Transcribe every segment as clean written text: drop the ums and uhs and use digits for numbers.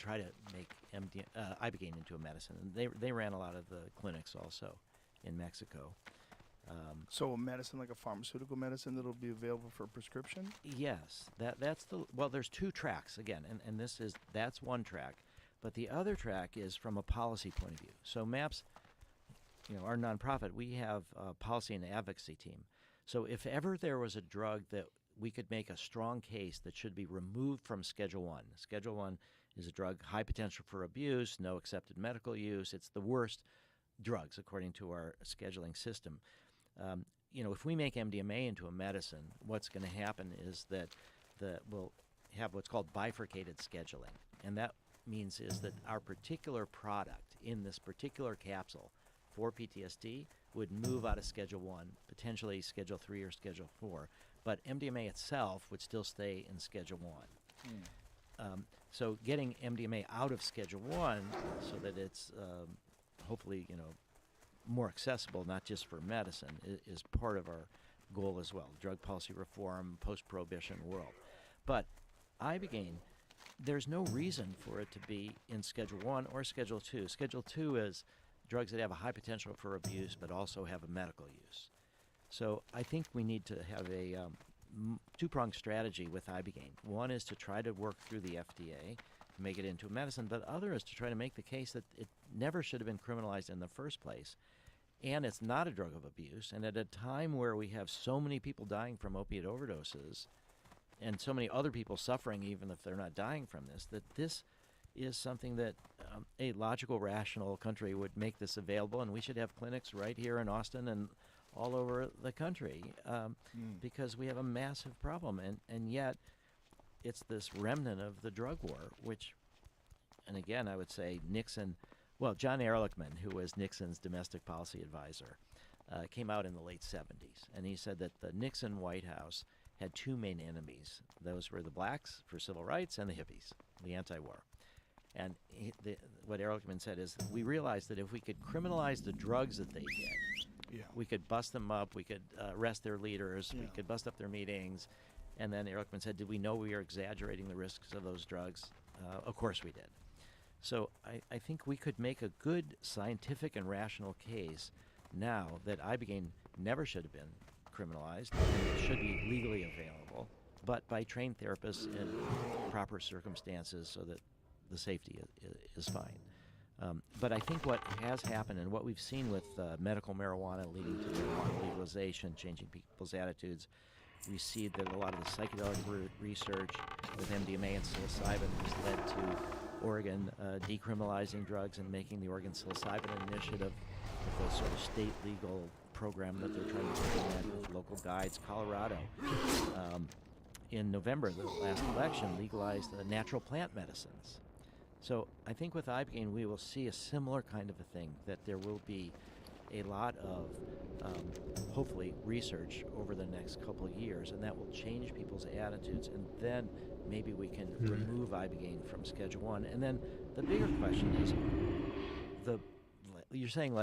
try to make ibogaine into a medicine. And they ran a lot of the clinics also in Mexico. So a medicine, like a pharmaceutical medicine, that'll be available for prescription? Yes, that's well. There's two tracks again, and that's one track, but the other track is from a policy point of view. So MAPS, our nonprofit, we have a policy and advocacy team. So if ever there was a drug that we could make a strong case that should be removed from Schedule 1. Schedule 1 is a drug, high potential for abuse, no accepted medical use. It's the worst drugs according to our scheduling system. If we make MDMA into a medicine, what's going to happen is that we'll have what's called bifurcated scheduling. And that means is that our particular product in this particular capsule for PTSD would move out of Schedule 1, potentially Schedule 3 or Schedule 4. But MDMA itself would still stay in Schedule 1. So getting MDMA out of Schedule 1 so that it's hopefully, more accessible, not just for medicine, is part of our goal as well. Drug policy reform, post-prohibition world. But ibogaine, there's no reason for it to be in Schedule 1 or Schedule 2. Schedule 2 is drugs that have a high potential for abuse but also have a medical use. So I think we need to have a two-pronged strategy with ibogaine. One is to try to work through the FDA to make it into a medicine, but other is to try to make the case that it never should have been criminalized in the first place, and it's not a drug of abuse. And at a time where we have so many people dying from opiate overdoses and so many other people suffering even if they're not dying from this, that this is something that a logical, rational country would make this available, and we should have clinics right here in Austin and all over the country because we have a massive problem. And yet it's this remnant of the drug war, which, and again, I would say John Ehrlichman, who was Nixon's domestic policy advisor, came out in the late 70s, and he said that the Nixon White House had two main enemies. Those were the blacks for civil rights and the hippies, the anti-war. And what Ehrlichman said is, we realized that if we could criminalize the drugs that they did, we could bust them up, we could arrest their leaders, we could bust up their meetings. And then Ehrlichman said, did we know we were exaggerating the risks of those drugs? Of course we did. So I think we could make a good scientific and rational case now that ibogaine never should have been criminalized and it should be legally available, but by trained therapists in proper circumstances so that the safety is fine. But I think what has happened and what we've seen with medical marijuana leading to marijuana legalization, changing people's attitudes, we see that a lot of the psychedelic research with MDMA and psilocybin has led to Oregon decriminalizing drugs and making the Oregon Psilocybin Initiative with a sort of state legal program that they're trying to implement with local guides. Colorado, in November, the last election, legalized natural plant medicines. So I think with ibogaine we will see a similar kind of a thing, that there will be a lot of, hopefully, research over the next couple of years, and that will change people's attitudes, and then maybe we can remove ibogaine from Schedule 1. And then the bigger question is, you're saying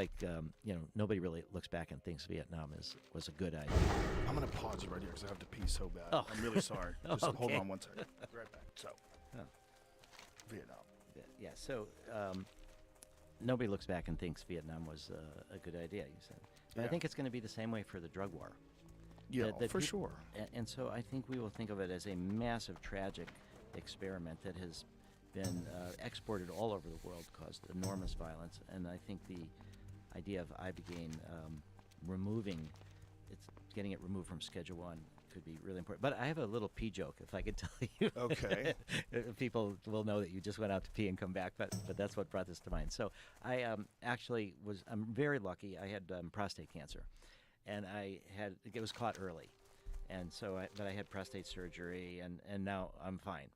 nobody really looks back and thinks Vietnam was a good idea. I'm going to pause you right here because I have to pee so bad. Oh. I'm really sorry. Just Okay. hold on one second. Be right back. So, Vietnam. Yeah, so nobody looks back and thinks Vietnam was a good idea, you said. But I think it's going to be the same way for the drug war. Yeah, for sure. And so I think we will think of it as a massive, tragic experiment that has been exported all over the world, caused enormous violence. And I think the idea of ibogaine getting it removed from Schedule 1 could be really important. But I have a little pee joke, if I could tell you. Okay. People will know that you just went out to pee and come back, but that's what brought this to mind. So I I'm very lucky. I had prostate cancer, and it was caught early. And so I had prostate surgery, and now I'm fine.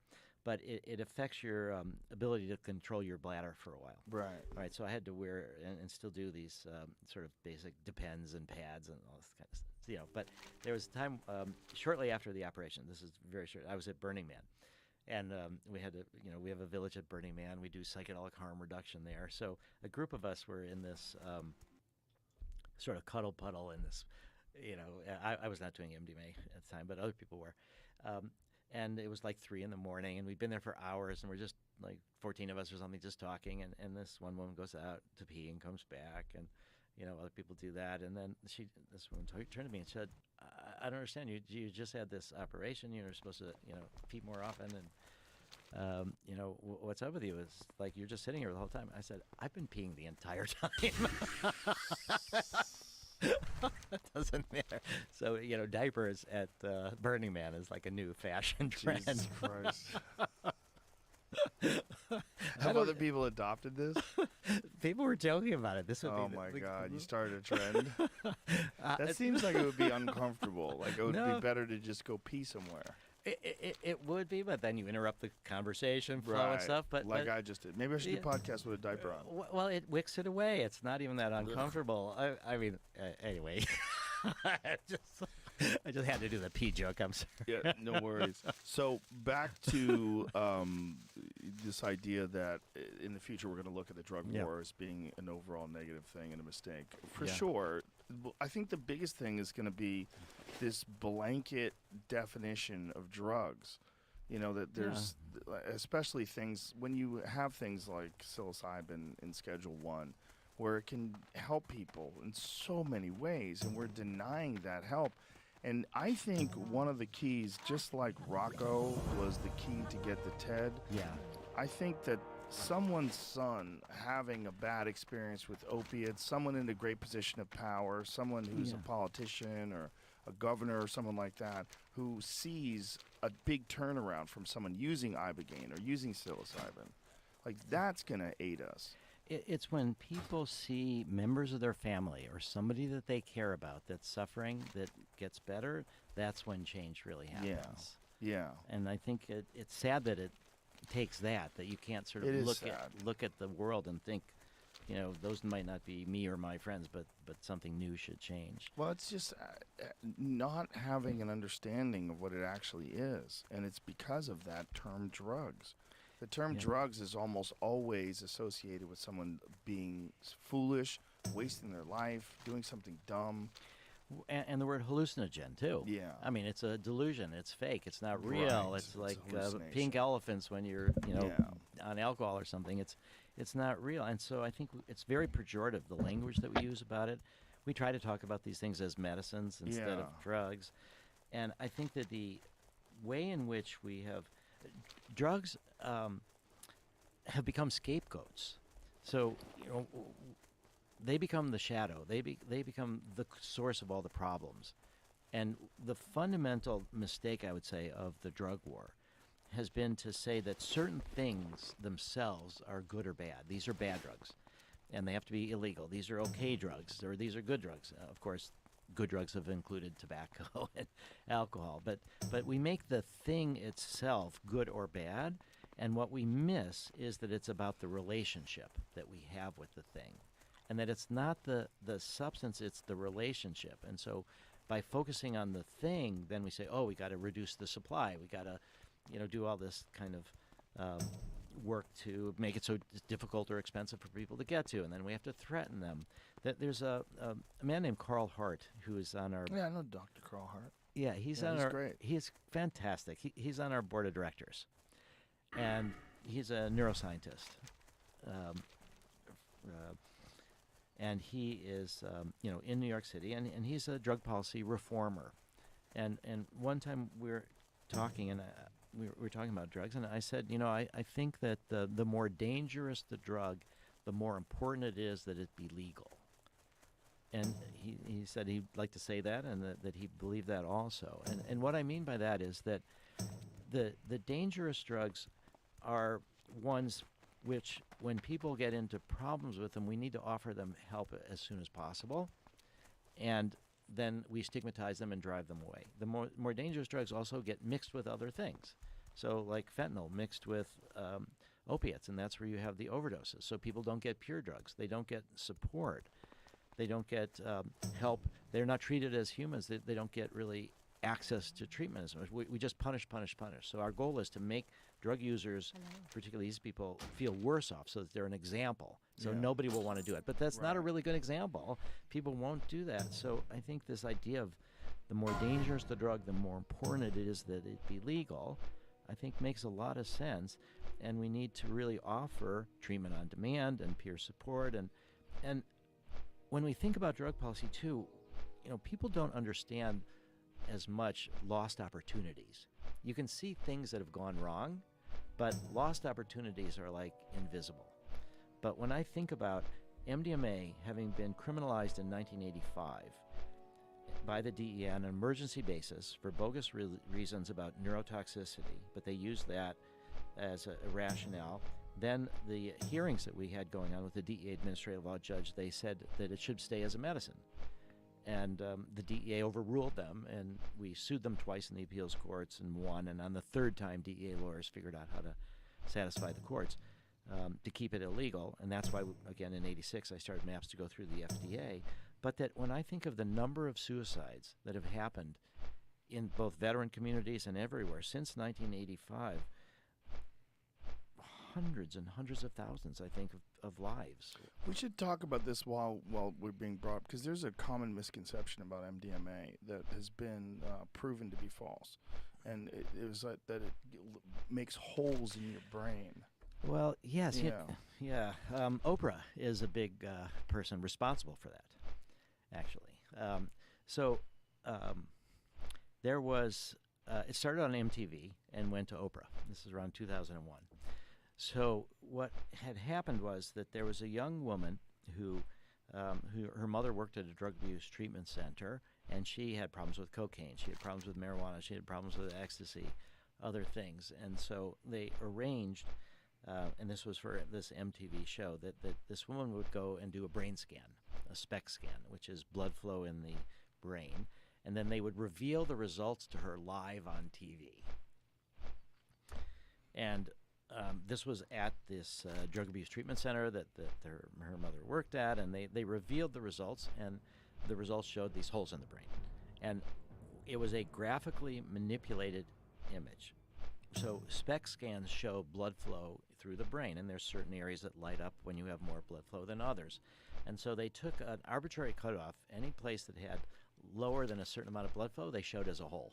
But it affects your ability to control your bladder for a while. Right. All right, so I had to wear and still do these sort of basic Depends and pads and all this kind of stuff. But there was a time shortly after the operation, this is very short, I was at Burning Man. And we had we have a village at Burning Man. We do psychedelic harm reduction there. So a group of us were in this sort of cuddle puddle in this, I was not doing MDMA at the time, but other people were. And it was like 3 a.m, and we'd been there for hours, and we're just like 14 of us or something just talking, and this one woman goes out to pee and comes back, and other people do that, and then this woman turned to me and said, I don't understand, you just had this operation, you're supposed to pee more often, and what's up with you? It's like you're just sitting here the whole time. I said, I've been peeing the entire time. That doesn't matter. So diapers at Burning Man is like a new fashion trend. Jesus Christ. Have other people adopted this? People were joking about it. This would Oh be my God! You started a trend. That seems like it would be uncomfortable. Like it would No. be better to just go pee somewhere. It would be, but then you interrupt the conversation flow and stuff. But I just did. Maybe I should do a podcast with a diaper on. Well, it wicks it away. It's not even that uncomfortable. I mean, anyway, I just had to do the pee joke. I'm sorry. Yeah, no worries. So back to this idea that in the future we're going to look at the drug war as being an overall negative thing and a mistake. For sure, I think the biggest thing is going to be this blanket definition of drugs. That there's, especially things, when you have things like psilocybin in Schedule 1, where it can help people in so many ways, and we're denying that help. And I think one of the keys, just like Rocco was the key to get the TED, I think that someone's son having a bad experience with opiates, someone in a great position of power, someone who's a politician or a governor or someone like that, who sees a big turnaround from someone using Ibogaine or using psilocybin, like that's going to aid us. It's when people see members of their family or somebody that they care about that's suffering that gets better, that's when change really happens. Yeah. And I think it's sad that it takes that you can't sort of look at the world and think, those might not be me or my friends, but something new should change. Well, it's just not having an understanding of what it actually is, and it's because of that term drugs. The term drugs is almost always associated with someone being foolish, wasting their life, doing something dumb. And the word hallucinogen, too. Yeah. I mean, it's a delusion. It's fake. It's not real. Right. It's like hallucination. pink elephants when you're, on alcohol or something. It's not real. And so I think it's very pejorative, the language that we use about it. We try to talk about these things as medicines instead of drugs. And I think that the way in which we have drugs have become scapegoats. So, they become the shadow. They become the source of all the problems. And the fundamental mistake, I would say, of the drug war has been to say that certain things themselves are good or bad. These are bad drugs, and they have to be illegal. These are okay drugs, or these are good drugs. Of course, good drugs have included tobacco and alcohol. But we make the thing itself good or bad, and what we miss is that it's about the relationship that we have with the thing. And that it's not the substance, it's the relationship. And so by focusing on the thing, then we say, we got to reduce the supply. We got to, do all this kind of work to make it so difficult or expensive for people to get to. And then we have to threaten them. There's a man named Carl Hart who is on our... Yeah, I know Dr. Carl Hart. Yeah, he's great. He's fantastic. He's on our board of directors. And he's a neuroscientist. And he is, in New York City, and he's a drug policy reformer. And one time we were talking, and we were talking about drugs, and I said, I think that the more dangerous the drug, the more important it is that it be legal. And he said he'd like to say that, and that he believed that also. And what I mean by that is that the dangerous drugs are ones which, when people get into problems with them, we need to offer them help as soon as possible, and then we stigmatize them and drive them away. The more dangerous drugs also get mixed with other things, so like fentanyl mixed with opiates, and that's where you have the overdoses. So people don't get pure drugs. They don't get support. They don't get help. They're not treated as humans. They don't get really access to treatment as much. We just punish. So our goal is to make drug users, particularly these people, feel worse off so that they're an example. So nobody will want to do it. But that's not a really good example. People won't do that. So I think this idea of the more dangerous the drug, the more important it is that it be legal. I think makes a lot of sense, and we need to really offer treatment on demand and peer support. And when we think about drug policy too, people don't understand as much lost opportunities. You can see things that have gone wrong, but lost opportunities are like invisible. But when I think about MDMA having been criminalized in 1985 by the DEA on an emergency basis for bogus reasons about neurotoxicity, but they used that as a rationale. Then the hearings that we had going on with the DEA administrative law judge, they said that it should stay as a medicine. And the DEA overruled them, and we sued them twice in the appeals courts and won. And on the third time, DEA lawyers figured out how to satisfy the courts to keep it illegal. And that's why, again, in '86, I started MAPS to go through the FDA. But that when I think of the number of suicides that have happened in both veteran communities and everywhere since 1985, hundreds and hundreds of thousands, I think, of lives. We should talk about this while we're being brought up, because there's a common misconception about MDMA that has been proven to be false, and it was that it makes holes in your brain. Well, yes, yeah. Oprah is a big person responsible for that, actually. There was, it started on MTV and went to Oprah. This is around 2001. So what had happened was that there was a young woman who her mother worked at a drug abuse treatment center, and she had problems with cocaine. She had problems with marijuana. She had problems with ecstasy, other things. And so they arranged, and this was for this MTV show, that this woman would go and do a brain scan, a SPECT scan, which is blood flow in the brain, and then they would reveal the results to her live on TV. And this was at this drug abuse treatment center that her mother worked at, and they revealed the results, and the results showed these holes in the brain. And it was a graphically manipulated image. So SPECT scans show blood flow through the brain, and there's certain areas that light up when you have more blood flow than others. And so they took an arbitrary cutoff. Any place that had lower than a certain amount of blood flow, they showed as a hole.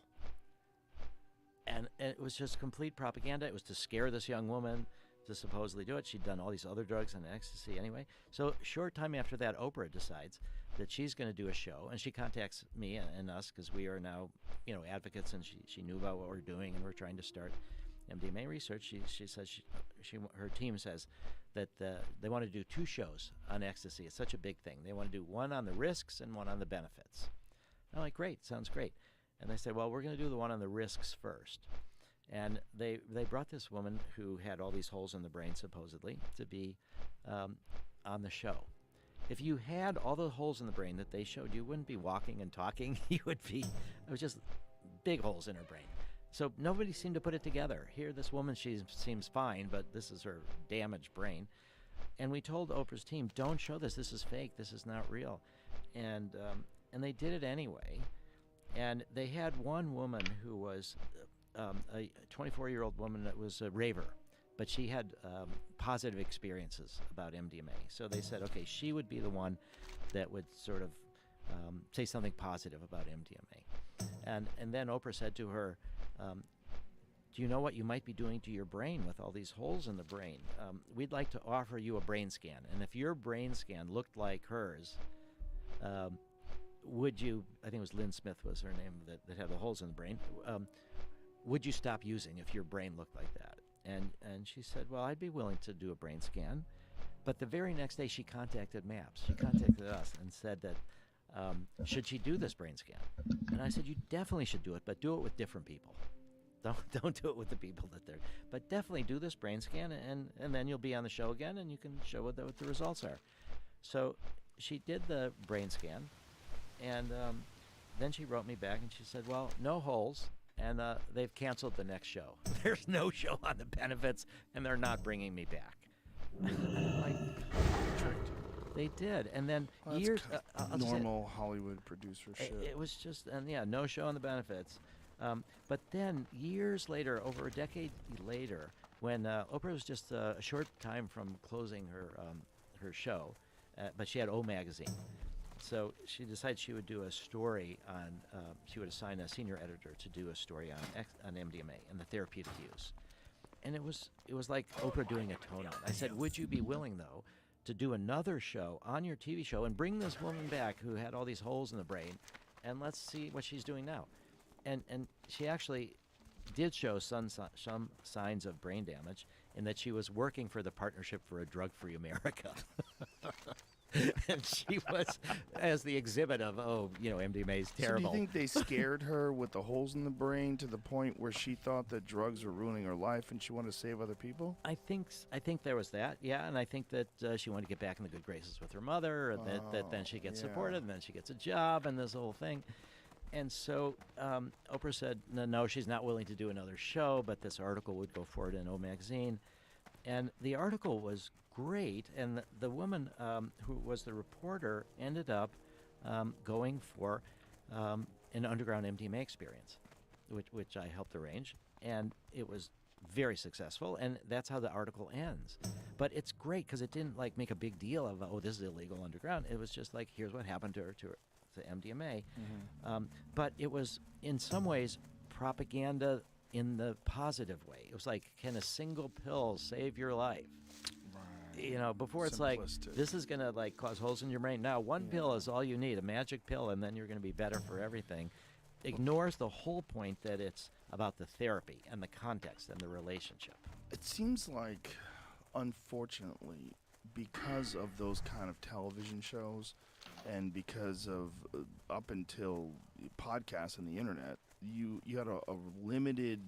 And it was just complete propaganda. It was to scare this young woman to supposedly do it. She'd done all these other drugs and ecstasy anyway. So short time after that, Oprah decides that she's going to do a show, and she contacts me and us, because we are now, advocates, and she knew about what we're doing, and we're trying to start MDMA research. She says her team says that they want to do 2 shows on ecstasy. It's such a big thing. They want to do one on the risks and one on the benefits. I'm like, great, sounds great. And they said, well, we're going to do the one on the risks first. And they brought this woman who had all these holes in the brain, supposedly, to be on the show. If you had all the holes in the brain that they showed, you wouldn't be walking and talking. It was just big holes in her brain. So nobody seemed to put it together. Here, this woman, she seems fine, but this is her damaged brain. And we told Oprah's team, don't show this. This is fake. This is not real. And they did it anyway. And they had one woman who was a 24-year-old woman that was a raver, but she had positive experiences about MDMA. So they said, okay, she would be the one that would sort of say something positive about MDMA. And then Oprah said to her, do you know what you might be doing to your brain with all these holes in the brain? We'd like to offer you a brain scan. And if your brain scan looked like hers, would you, I think it was Lynn Smith was her name that had the holes in the brain, would you stop using if your brain looked like that? And she said, well, I'd be willing to do a brain scan. But the very next day she contacted MAPS. She contacted us and said that should she do this brain scan? And I said, you definitely should do it, but do it with different people. Don't do it with the people that they're, but definitely do this brain scan, and then you'll be on the show again, and you can show what the results are. So she did the brain scan. And then she wrote me back and she said, well, no holes, and they've canceled the next show. There's no show on the benefits, and they're not bringing me back. Like, Tricked. they did. And then years... normal Hollywood producer shit. It was just, and yeah, no show on the benefits. But then years later, over a decade later, when Oprah was just a short time from closing her show, but she had O Magazine. So she decided she would do a story on. She would assign a senior editor to do a story on MDMA and the therapeutic use. And it was like Oprah doing a tone out. I said, would you be willing though to do another show on your TV show and bring this woman back who had all these holes in the brain, and let's see what she's doing now. And she actually did show some signs of brain damage in that she was working for the Partnership for a Drug-Free America. And she was as the exhibit of, MDMA is terrible. So do you think they scared her with the holes in the brain to the point where she thought that drugs were ruining her life and she wanted to save other people? I think there was that, yeah, and I think that she wanted to get back in the good graces with her mother, and that then she gets supported, and then she gets a job, and this whole thing. And so Oprah said, no, she's not willing to do another show, but this article would go forward in O Magazine. And the article was great, and the woman who was the reporter ended up going for an underground MDMA experience, which I helped arrange, and it was very successful, and that's how the article ends. But it's great because it didn't make a big deal of, this is illegal underground. It was just like, here's what happened to her, to MDMA. Mm-hmm. But it was, in some ways, propaganda in the positive way. It was like, can a single pill save your life? Right. Before it's like, this is going to cause holes in your brain. Now, one pill is all you need, a magic pill, and then you're going to be better for everything. Ignores the whole point that it's about the therapy and the context and the relationship. It seems like, unfortunately, because of those kind of television shows and because of up until podcasts and the internet, you had a limited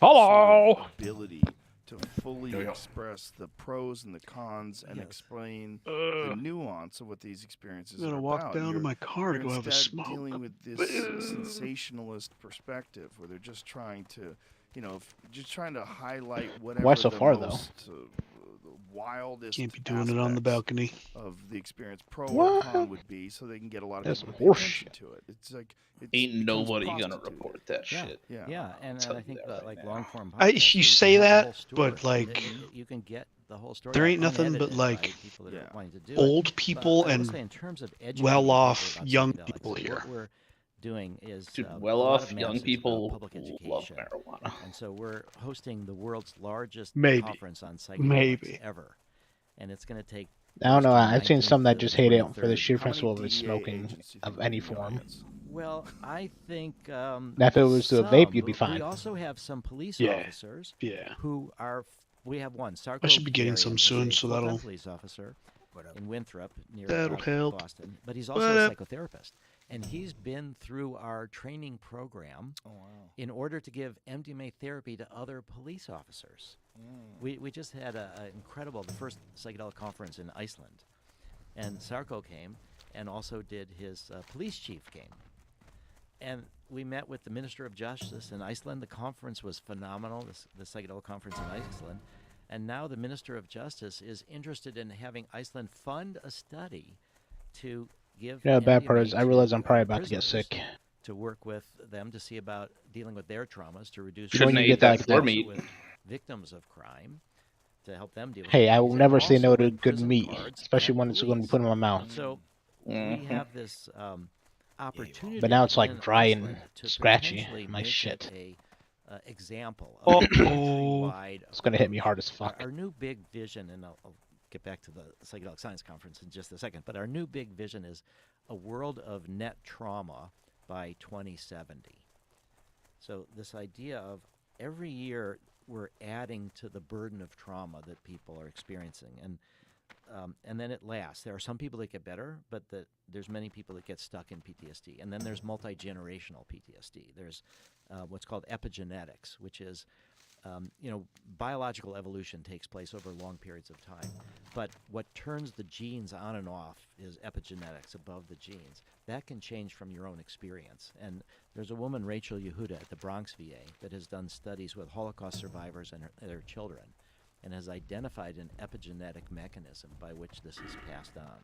ability to fully express the pros and the cons and explain the nuance of what these experiences are about. I'm gonna walk down to my car to go have a smoke. Dealing with this sensationalist perspective where they're just trying to, just trying to highlight whatever Why so the far, most, wildest Can't be doing it on the balcony of the experience, pro or con, would be, so they can get a lot of That's people to pay horseshit. attention to it. It's like Ain't nobody gonna prostituted. report that shit. Yeah. And Tell I you think that that right now. long form. You say that, but you can get the whole story. there out ain't nothing but unedited by people that are wanting to do it. old people But I will and say in terms of educating well-off people about young psychedelics, people here. What we're doing is Dude, a lot well-off of young maps is about people public love education. marijuana. And so we're hosting the world's largest Maybe. conference on psychedelics Maybe. ever, and it's going to take. I don't know. June I've seen some 19th that to just the hate it for the 23rd. sheer How many principle of its DEA smoking agents do you of think any will be in the form. audience? Well, I think. Now, if it was to a vape, some, you'd be but fine. We also have some police Yeah. officers Yeah. who are. We have one. Sarko I should be getting some Varian is soon, a so full-time that'll- police officer in Winthrop near That'll help. Boston, but he's also a psychotherapist, and he's been through our training program in order to give MDMA therapy to other police officers. We just had the first psychedelic conference in Iceland, and Sarko came, and also did his police chief came. And we met with the Minister of Justice in Iceland. The conference was phenomenal, the psychedelic conference in Iceland. And now the Minister of Justice is interested in having Iceland fund a study to give. The bad part MDMA is I realize I'm to, probably about to get prisoners sick. To work with them to see about dealing with their traumas, to reduce. So when Shouldn't you have get ate that that floor next- meat. with victims of crime, to help them deal with. Hey, I will things, never and say no also to with good prison meat, guards especially and when it's going to be police. put in my mouth. So we have this opportunity. But now it's like in dry and Iceland to scratchy, potentially my make it shit. a example Uh-oh. of a countrywide It's going to hit me hard approach. as fuck. Our new big vision, and I'll get back to the Psychedelic Science Conference in just a second, but our new big vision is a world of net trauma by 2070. So this idea of every year we're adding to the burden of trauma that people are experiencing, and then it lasts. There are some people that get better, but there's many people that get stuck in PTSD, and then there's multi-generational PTSD. There's what's called epigenetics, which is biological evolution takes place over long periods of time, but what turns the genes on and off is epigenetics above the genes. That can change from your own experience. And there's a woman, Rachel Yehuda, at the Bronx VA that has done studies with Holocaust survivors and their children, and has identified an epigenetic mechanism by which this is passed on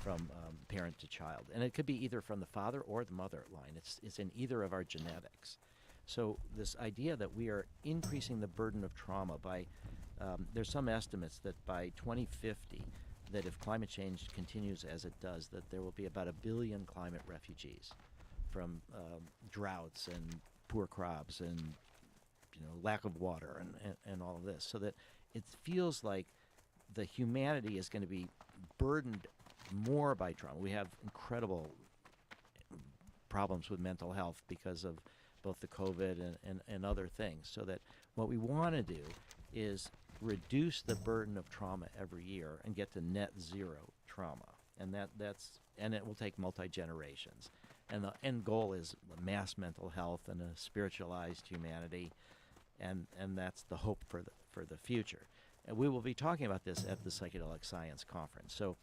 from parent to child. And it could be either from the father or the mother line. It's in either of our genetics. So this idea that we are increasing the burden of trauma by, there's some estimates that by 2050, that if climate change continues as it does, that there will be about 1 billion climate refugees from droughts and poor crops and lack of water and all of this, so that it feels like the humanity is going to be burdened more by trauma. We have incredible problems with mental health because of both the COVID and other things, so that what we want to do is reduce the burden of trauma every year and get to net zero trauma, and it will take multi-generations, and the end goal is mass mental health and a spiritualized humanity, and that's the hope for the future. And we will be talking about this at the Psychedelic Science Conference. So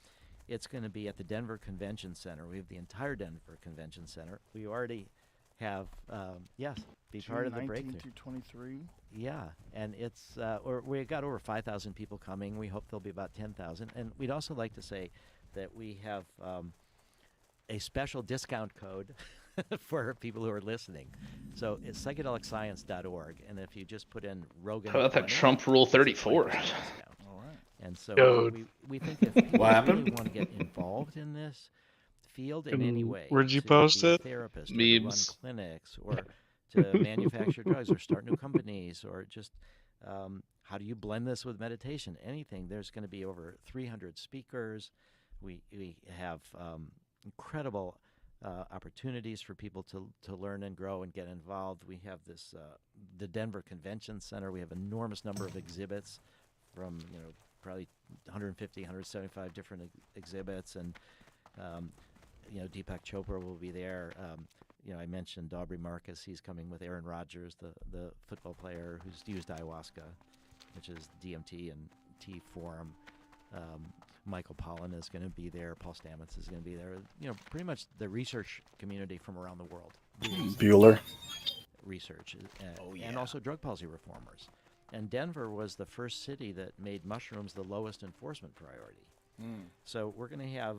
it's going to be at the Denver Convention Center. We have the entire Denver Convention Center. We already have, be part of the breakthrough. 19 through 23. Yeah, and it's we got over 5,000 people coming. We hope there'll be about 10,000. And we'd also like to say that we have a special discount code for people who are listening. So it's psychedelicscience.org, and if you just put in Rogan, How about that Trump Rule 34? All right. And so Code. we think if people What really happened? want to get involved in this field in any way, Where'd you to post be a it? therapist, or to run Memes. clinics, or to manufacture drugs, or start new companies, or just how do you blend this with meditation? Anything. There's going to be over 300 speakers. We have incredible opportunities for people to learn and grow and get involved. We have this the Denver Convention Center. We have an enormous number of exhibits from probably 150, 175 different exhibits, and Deepak Chopra will be there. I mentioned Aubrey Marcus. He's coming with Aaron Rodgers, the football player who's used ayahuasca, which is DMT and T form. Michael Pollan is going to be there. Paul Stamets is going to be there. Pretty much the research community from around the world. Bueller. Research, and also drug policy reformers. And Denver was the first city that made mushrooms the lowest enforcement priority. So we're going to have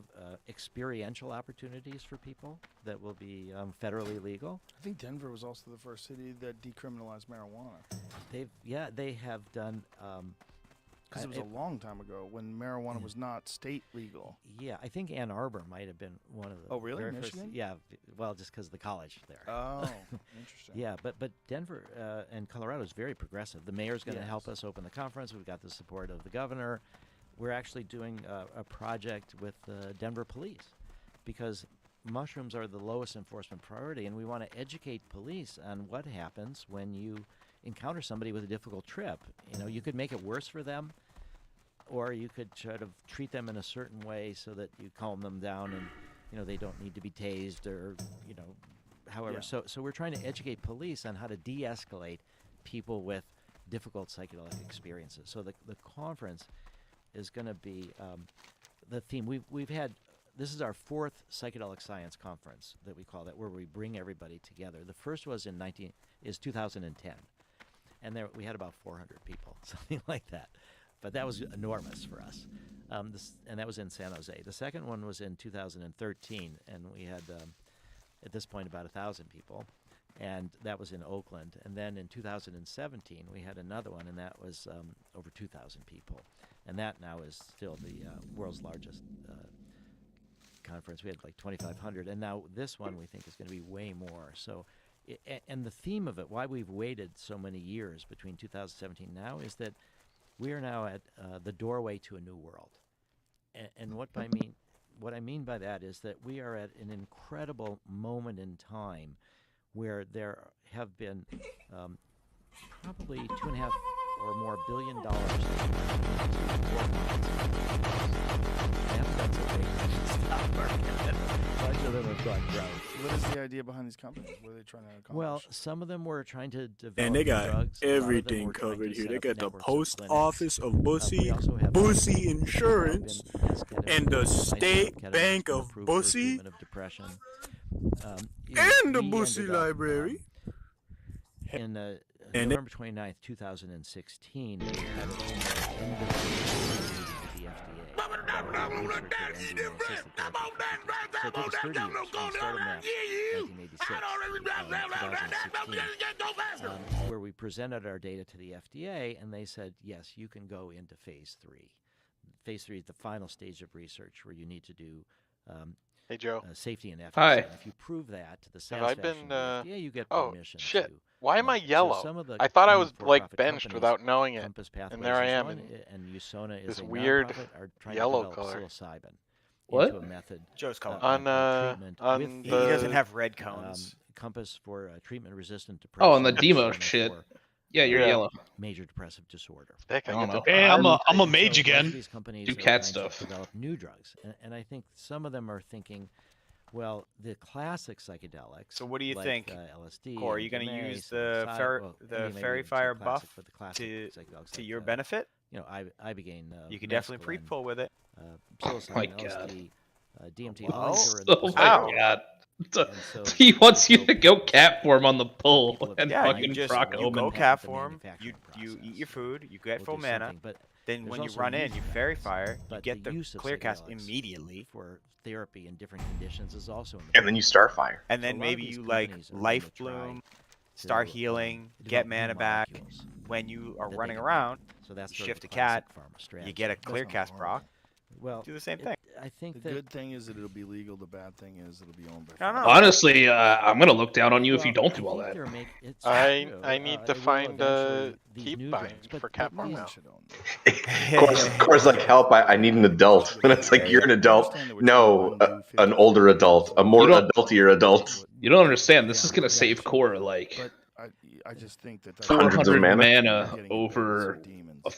experiential opportunities for people that will be federally legal. I think Denver was also the first city that decriminalized marijuana. They have done. Because it was a long time ago when marijuana was not state legal. Yeah, I think Ann Arbor might have been one of the. Oh, really? very Michigan? First, yeah, well, just because of the college there. Oh, interesting. Yeah, but Denver and Colorado is very progressive. The mayor's going to help us open the conference. We've got the support of the governor. We're actually doing a project with the Denver police because mushrooms are the lowest enforcement priority, and we want to educate police on what happens when you encounter somebody with a difficult trip. You could make it worse for them, or you could sort of treat them in a certain way so that you calm them down and they don't need to be tased or however. Yeah. So we're trying to educate police on how to de-escalate people with difficult psychedelic experiences. So the conference is going to be the theme. We've had, this is our fourth Psychedelic Science Conference that we call that, where we bring everybody together. The first was 2010, and there we had about 400 people, something like that. But that was enormous for us, and that was in San Jose. The second one was in 2013, and we had at this point about 1,000 people, and that was in Oakland. And then in 2017 we had another one, and that was over 2,000 people. And that now is still the world's largest conference. We had like 2,500, and now this one we think is going to be way more. So, and the theme of it, why we've waited so many years between 2017 and now, is that we are now at the doorway to a new world. And what I mean by that is that we are at an incredible moment in time where there have been probably $2.5 or more billion dollars. What is the idea behind these companies? What are they trying to accomplish? Well, some of them were trying to develop And they got drugs. A lot of them everything were trying to covered here. set They up got the networks of post clinics. office of We Bussy, also have Bussy have Insurance, been ketamine, and the licensed State ketamine Bank been of approved for Bussy, treatment of depression. and the We Bussy ended up, Library. in And November 29th, 2016, we had an meeting with the FDA. about research of MDMA-assisted therapy. So it took us 30 years. We started MAP in 2016, where we presented our data to the FDA, and they said, yes, you can go into phase 3. phase 3 is the final stage of research where you need to do Hey Joe. safety and efficacy. Hi. And if you prove that to the Have I satisfaction been, of the FDA, you get oh, permission shit. to Why am I market. So yellow? some of the I thought I new was like for-profit benched companies, without knowing it. Compass And Pathways there I is am one, in and Usona is this a weird nonprofit, are trying yellow to develop color. psilocybin What? into a method Joe's calling. treatment On with He the- doesn't have red cones. Compass for treatment-resistant depression. Oh, on the and demo Usona shit. for, Yeah, you're Yeah. yellow. major depressive disorder. Heck, I I don't get know. to Hey, I'm a And mage so a lot again. of these companies Do are cat trying stuff. to develop new drugs, and I think some of them are thinking, well, the classic psychedelics. So what do you like, think, LSD. Core? Are you going gonna to use the fairy fire buff to your benefit? You know, ibogaine. You can definitely mescaline, pre-pull with it. Psilocybin, My God. LSD, DMT. Well, All these are in the Oh my Ow. god. And so He wants you so to go cat form on the people pull have and Yeah, tried you fucking just rock to you home. go patent cat the form. You manufacturing eat process, your food. You get which full is mana. something, but Then there's when you also run in, use you of fairy that. fire. You But get the use of clear cast psychedelics immediately, for therapy in different conditions is also in the And then you Starfire. and So a then lot of maybe these you like companies are going life to try bloom, to, start healing, develop get new mana back. molecules When you are that they running can around, So that's you sort of shift the a cat, classic pharma strategy. you get a But, clear cast proc. well, Do the same thing. I think The that good thing is that it'll be legal. The bad thing is it'll be owned by. No, no. pharma. Honestly, I'm gonna look down on you if you well, don't do I all think that. they're it's I true, need to it will find eventually, these keep new buying drugs, but, for but cat farm man, now. Should own them. Course, like help. I need an adult, and it's like you're an adult. Understand that we're No, trying to undo an older adult, a more You don't- adultier adult. You don't understand. This Yeah, is gonna yeah, save sure. core like But I just think that that's 400 mana. mana Getting over advanced demons. a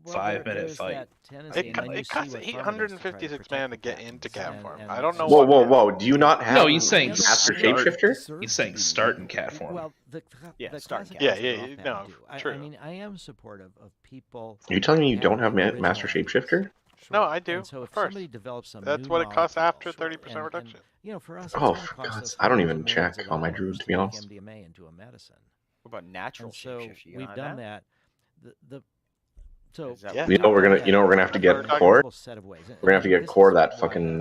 Well, 5-minute there's fight. that tendency, and then you It see costs what pharma does to try to 856 protect mana to the get into patents, cat and- farm. and I don't know Whoa, what. whoa, whoa! Do you not have No, he's saying Master start. Shapeshifter? deserves He's to saying be start in legal. cat form. Well, the Yeah, the start in classic cat Yeah, ones yeah, are off yeah, that no, do. true. I mean, I am supportive of people. Are you telling me you don't have having Master original ideas. Shapeshifter? No, I do. And so of if course. somebody develops some That's new what it costs after molecule, 30% reduction. you know, for us, it's Oh, gonna cost God, us I don't hundreds of even millions check of on my dollars druid, to be make honest. MDMA into a medicine. What about natural And so shapeshift? You we've on done that. So Is that Yeah. what You know what we're gonna, you know what we're gonna have to get I've heard core. whole set of ways. We're gonna have to And get this core is that why, fucking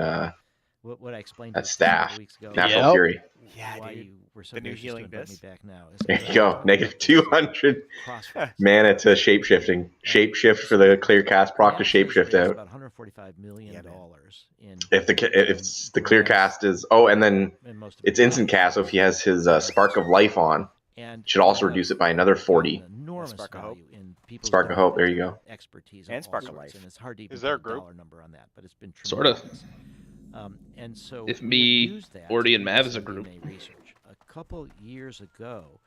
what I explained that to you staff. several weeks ago. Natural Yep. Fury. Yeah, why dude. you were so The new gracious to healing invite me disc. back now. is There because you go. talking Negative about this, 200 crossroads. mana to shapeshifting. Shapeshift for the clear cast proc to NASA has shapeshift raised out. about $145 million Yeah, man. in If the clear grants, cast is and then and most of it's it instant cast. So if he has his spark of life on, and should also we have reduce it by another 40. gotten enormous Spark of Hope. value in people's Spark of Hope, there you donated go. expertise And of Spark all of sorts, Life. and it's hard to even Is there a put group? dollar number on that, but it's been Sorta. tremendous. And so If we have me, used that to Orty, and do Mav this is a group. MDMA research. A couple years ago,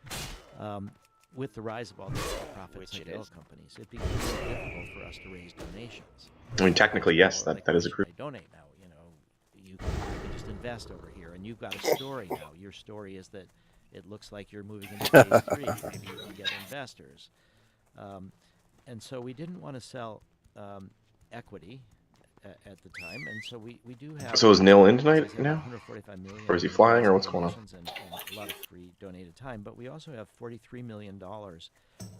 with the rise of all the profit Which it psychedelic is. companies, it became more difficult for us to raise donations. I mean, technically, yes, Like, that is a why group. should I donate now? You know, you can just invest over here, and you've got a story now. Your story is that it looks like you're moving into phase 3. Maybe you can get investors. And so we didn't want to sell equity at the time, and so we do have. So is Neil in as I tonight said, now? 145 million Or is he in flying, or grants what's and going on? donations and a lot of free donated time, but we also have $43 million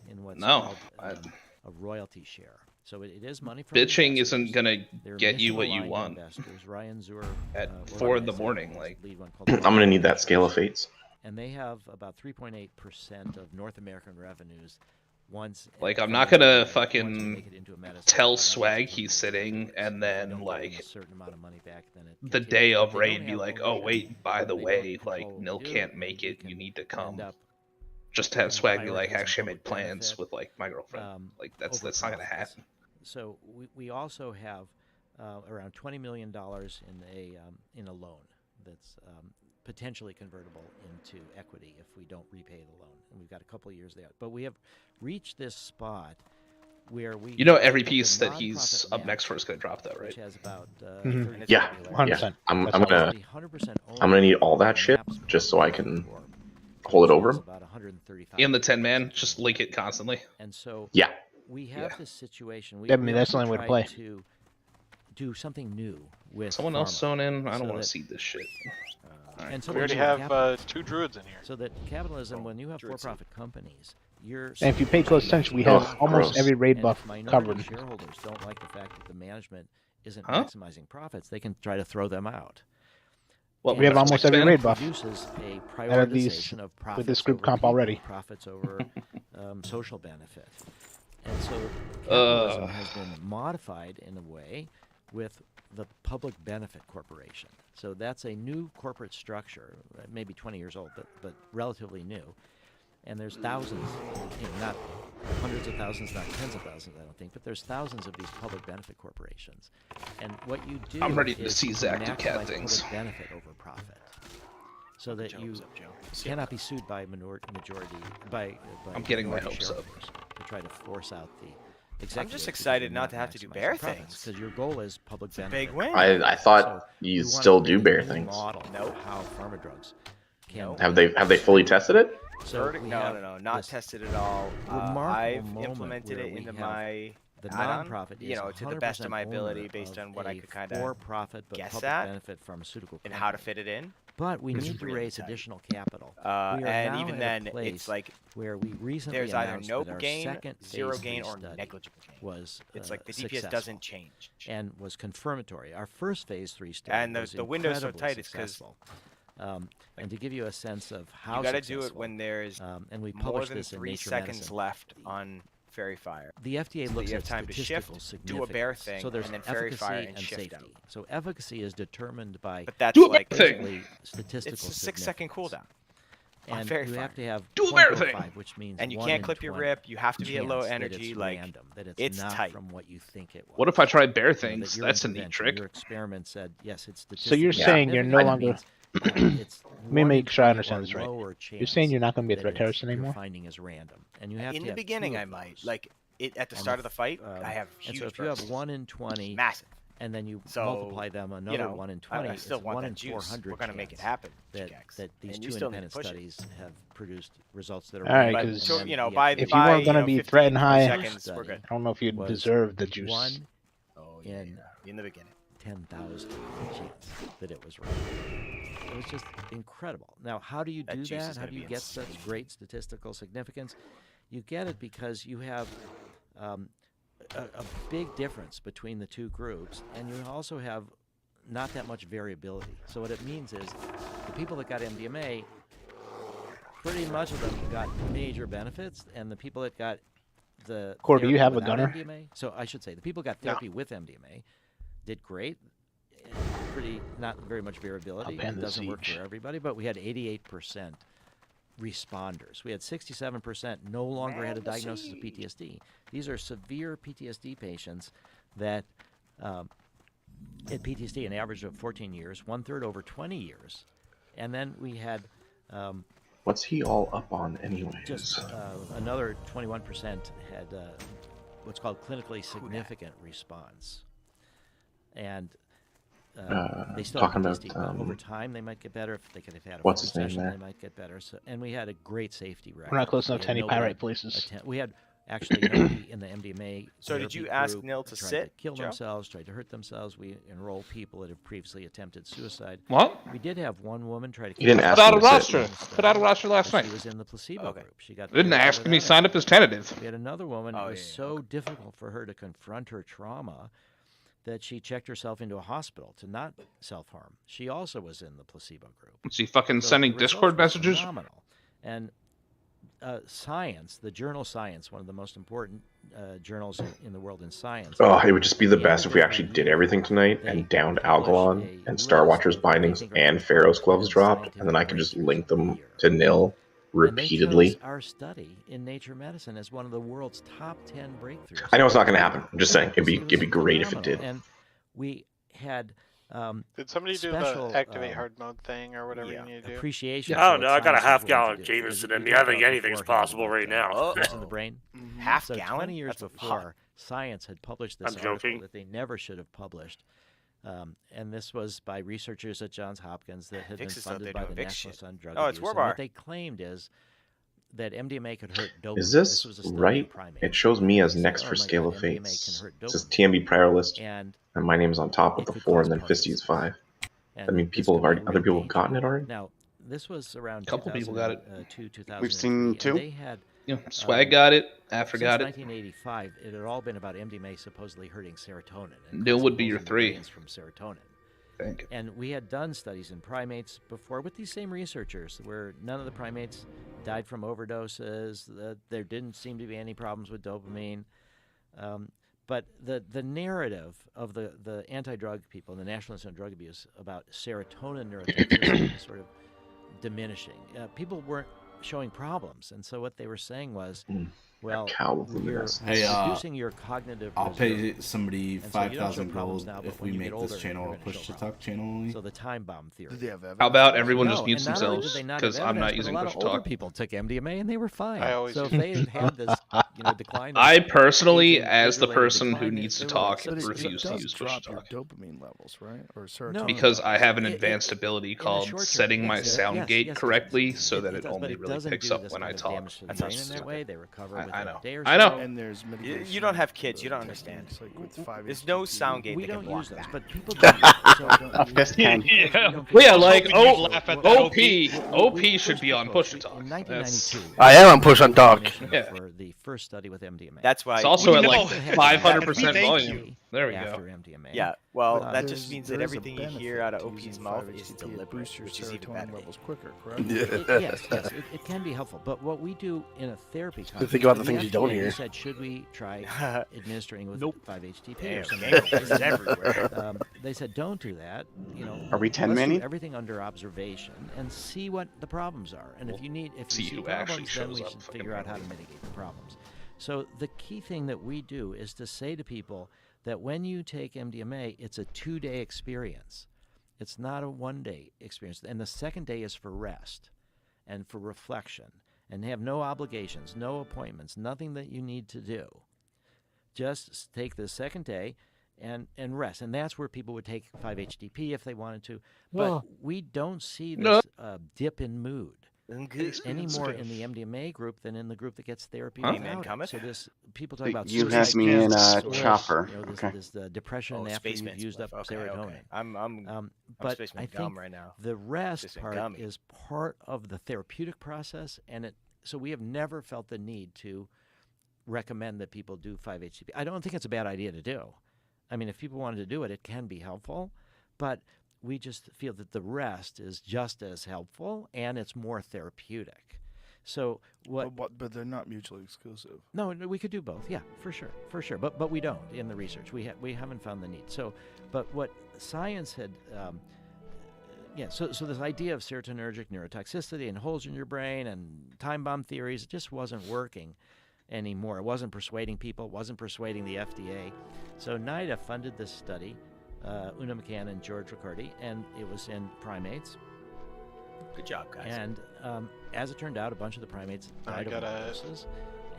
in what's No, called a royalty share. So it is money from Bitching investors. isn't gonna They're get you what you mission-aligned want investors. Ryan Zur, at organized 4 in the it, morning. has Like, a lead one called I'm gonna need that Ventures, scale of fates. and they have about 3.8% of North American revenues. Once Like, I'm from not the gonna FDA, once you fucking make it into a medicine, tell and others Swag put he's it sitting, into and If then, you don't give them like, a certain amount of money back, then it the continues. day But of they raid don't be have like, oh ownership. wait, by the They don't way, control like, what we Nil do, can't and make we it, you can need to end come. up Just to have Swag be like, prioritizing actually I made public plans benefit, with, like, my girlfriend. Like, that's over not gonna profits. happen. So we also have around $20 million in a loan that's potentially convertible into equity if we don't repay the loan, and we've got a couple of years there. But we have reached this spot where we. You know every the piece that nonprofit he's up next for is gonna drop though, which right? has about Mhm. Yeah, 100%. I'm That's gonna roughly 100% I'm gonna need all owned by that shit MAPS just so I can Corp, hold it which over is him. about 135 In the 10 man, million. just link it constantly. And so Yeah. we have Yeah. this situation. I mean, that's the also only way to tried play. to do something new with Someone else pharma, sewn in. I so don't want that- to see this shit. And so We already with have capitalism. 2 druids in here. So that capitalism, Oh, when you have Druid seed. for-profit companies, you're. And if you pay close attention, we Oh, have almost gross. every raid and buff if minority covered. shareholders don't like the fact that the management isn't Huh? maximizing profits, they can try to throw them out. What, And We have so almost every that raid buff produces a out of these prioritization of profits with this group over comp people, already. profits over social benefit. And so capitalism has been modified in a way with the Public Benefit Corporation. So that's a new corporate structure, maybe 20 years old, but relatively new. And there's thousands, not hundreds of thousands, not tens of thousands, I don't think, but there's thousands of these public benefit corporations. And what you do I'm ready to is see Zach do maximize cat things. public benefit over profit, so that you cannot be sued by majority by I'm getting my minority hopes up. shareholders to try to force out the I'm executive. just excited because not to have to do maximize bear the profits, things. because your goal is public It's a benefit. big win. I thought So you want still to do create bear a new things. model of Nope. how pharma drugs can Nope. Have they fully tested it? So we No, have no, no, not this tested at all. remarkable I've moment implemented where it we into have my the add-on, nonprofit you is know, to the best of 100% my ability owner based of on what I a could kind of for-profit but guess public at benefit pharmaceutical and company. how to fit it in. But we It's need to really raise tight. additional capital. We are And now even at then, a place it's like where we recently there's either announced no that our gain, second zero phase gain, 3 or study negligible gain. was It's like the DPS successful doesn't change. and was confirmatory. Our first phase 3 study And was the window's so incredibly tight is 'cause, successful. And to give you a sense of how You got to do it successful, when there's and we more published than this in 3 Nature seconds Medicine. left on Fairy Fire. The FDA so that looks you have at time to statistical shift, do a bear significance. thing, so there's and then Fairy efficacy Fire and and shift safety. out. So efficacy is determined by But that's Do a like bear thing. basically statistical it's a 6-second significance. cooldown. on And Fairy you Fire. have to have Do a bear 0.05, thing. which means And you 1 can't in clip your 20 rip. You have to be at low chance that energy. it's Like random, that it's not tight. from what you think it was. What if I try bear You know, things? that your That's a neat intervention, trick. Your experiment said yes, it's So you're statistically saying you're no significant. longer. Means, it's Let me 1 in make sure I 20 understand or this right. lower You're saying chance you're not going to be a that threat terrorist your anymore? finding is random, and you have in to the have beginning, 2 I of might those. like it at the And start of the fight. I have and huge. so if you have bursts. 1 in 20, massive. and then you So, multiply them another 1 in 20, I still it's want 1 that in juice. 400 We're gonna make it chance happen. that Jax. these And 2 you still need to independent push it. studies have produced results that are All right, random, because and then you know, the by if you by, weren't going to 15, be 20 threatened high, seconds, we're good. I don't know if you'd was deserve the juice. 1 Oh in in the beginning. 10,000 chance that it was right. It was just incredible. Now, how do you That do juice that? is How gonna do you be get such insane. great statistical significance? You get it because you have a big difference between the 2 groups, and you also have not that much variability. So what it means is the people that got MDMA, pretty much of them got major benefits, and the people that got the Core, do you therapy have a without gunner? MDMA, so I should say the people who got therapy with MDMA did great. Pretty not very much variability. ban It the doesn't work siege. for everybody, but we had 88% responders. We had 67% no longer had a diagnosis of PTSD. These are severe PTSD patients that had PTSD an average of 14 years, 1/3 over 20 years, and then we had What's he all up on, anyways? just another 21% had what's called clinically significant response, and they still have talking PTSD, about, but over time they might get better. If they could have had a what's full his name session, there? they might get better. So, and we had a great safety record. We're not close enough We to had any nobody pirate places. We had actually nobody in the MDMA. So did therapy you ask group Nil to tried sit, To kill Joe? themselves, tried to hurt themselves. We enrolled people that have previously attempted suicide. What? We did have one woman try to. You didn't ask Put out a him to sit. roster. Put out a roster last She night. was in the placebo Okay. group. She got. Didn't therapy ask me. without Signed up as tentative. We had another woman. It Oh, was yeah, so difficult for her to confront her trauma that she checked herself into a hospital to not self-harm. She also was in the placebo group. Was he fucking So sending the results Discord were messages? Phenomenal. And Science, the journal Science, one of the most important journals in the world in science. Oh, it would just be the They best if we did actually a did year. everything tonight They and downed published Algalon a and Star list Watcher's of what they bindings think are and the Pharaoh's top gloves 10 dropped, and then I scientific could just breakthroughs link of the them year. to nil And they repeatedly. chose our study in Nature Medicine as one of the world's top 10 breakthroughs. I know it's not going to happen. I'm just saying it'd It be was great if it phenomenal. did. And we had Did somebody do special, the activate hard mode thing or whatever yeah. you need to do? appreciation. I for don't know. what I got a science is half-gallon willing to do. Jameson We in me. talked I think about anything's beforehand possible about, right now. what's in the brain. Half So gallon. 20 years That's before, hot. Science had published this I'm article joking. that they never should have published. And this was by researchers at Johns Hopkins that had Vix been is out funded there by doing the Vix National shit. Sun Drug Oh, it's Abuse. And Warbar. what they claimed is that MDMA could hurt dopamine. Is this was a study in right? primates. It shows me as They said, next "Oh for my Scale God, of MDMA Fates. can hurt It says dopamine." TMB prior list, And and my name is on top with it the could 4, cause and then Fisty is Parkinson's. 5. And I mean, this people could have be already, really other people have dangerous. gotten it already. Now, this was around Couple people got it. 2002, We've seen 2003, two. and they had You know, Swag got it. After since got it. 1985, it had all been about MDMA supposedly hurting serotonin. And Nil would be causing your losing 3. brains from serotonin. Thank you. And we had done studies in primates before with these same researchers where none of the primates died from overdoses. There didn't seem to be any problems with dopamine. But the narrative of the anti-drug people, the National Institute on Drug Abuse, about serotonin neurotoxicity is sort of diminishing. People weren't showing problems, and so what they were saying was, well, you're reducing your cognitive I'll reserve. pay somebody And so you don't show 5,000 problems gold now, but if when we you get make this older, channel you're a gonna show push-to-talk problems. channel only. So the time bomb theory. Do they have evidence? How about everyone No, just mutes and not only did themselves? they not Because have I'm not evidence, using but a lot push of to older talk. people took MDMA and they were fine. I always So if use they had had this, decline. I personally, aging, as the age-related person who decline, needs to they were talk, But it refuse to does use push drop to your talk. dopamine levels, right? Or serotonin. No. Because I have an It- advanced it- ability in the called short term, setting my yes, sound yes, gate yes, correctly yes, so that it does, but only it really doesn't picks do up this when kind I of talk. damage to the That's brain in that way. They recover I within know. a day or I know. so. And there's mitigation. You don't have kids. You don't understand. techniques, like with 5 There's no HTP. sound gate We that can don't block use those, that. but people do. Well, yeah, like laugh at that, OP should be on push to talk. In 1992, I am on push on talk. Yeah. For the first study with MDMA. That's why. It's also We at know. like Thank 500% you. volume. There we after go. MDMA. Yeah. Well, But that There's- just means that there is a everything you hear benefit out of to OP's using mouth 5-HTP. is It deliberate, boosts your which is even serotonin better. levels quicker, correct? Yes, it can be helpful. But what we do in a therapy context, think about the and things you don't FDA hear. said, should we try administering with 5-HTP or Damn, something? damn, this is everywhere. They said, don't do that. You know, Are we 10 let's do minute? everything under observation and see what the problems are. And if you see see who actually problems, then shows we up should fucking figure out how to mitigate the problems. So the key thing that we do is to say to people that when you take MDMA, it's a 2-day experience. It's not a 1-day experience. And the second day is for rest and for reflection, and have no obligations, no appointments, nothing that you need to do. Just take the second day and rest. And that's where people would take 5-HTP if they wanted to. But we don't see this dip in mood any more in the MDMA group than in the group that gets therapy Amen, without it. cometh. So this, people talk about You suicide have me in camps a or, chopper. you know, this, Okay. this depression Oh, after you've Spaceman used up stuff. Okay, serotonin. okay. I'm But Spaceman I gum think right now. the rest Spaceman part gummy. is part of the therapeutic process, and so we have never felt the need to recommend that people do 5-HTP. I don't think it's a bad idea to do. I mean, if people wanted to do it, it can be helpful, but we just feel that the rest is just as helpful and it's more therapeutic. So But they're not mutually exclusive. No, we could do both. Yeah, for sure. But we don't in the research. We haven't found the need. So, but what science had, So this idea of serotonergic neurotoxicity and holes in your brain and time bomb theories, it just wasn't working anymore. It wasn't persuading people. It wasn't persuading the FDA. So NIDA funded this study, Una McCann and George Riccardi, and it was in primates. Good job, guys. And as it turned out, a bunch of the primates died of overdoses.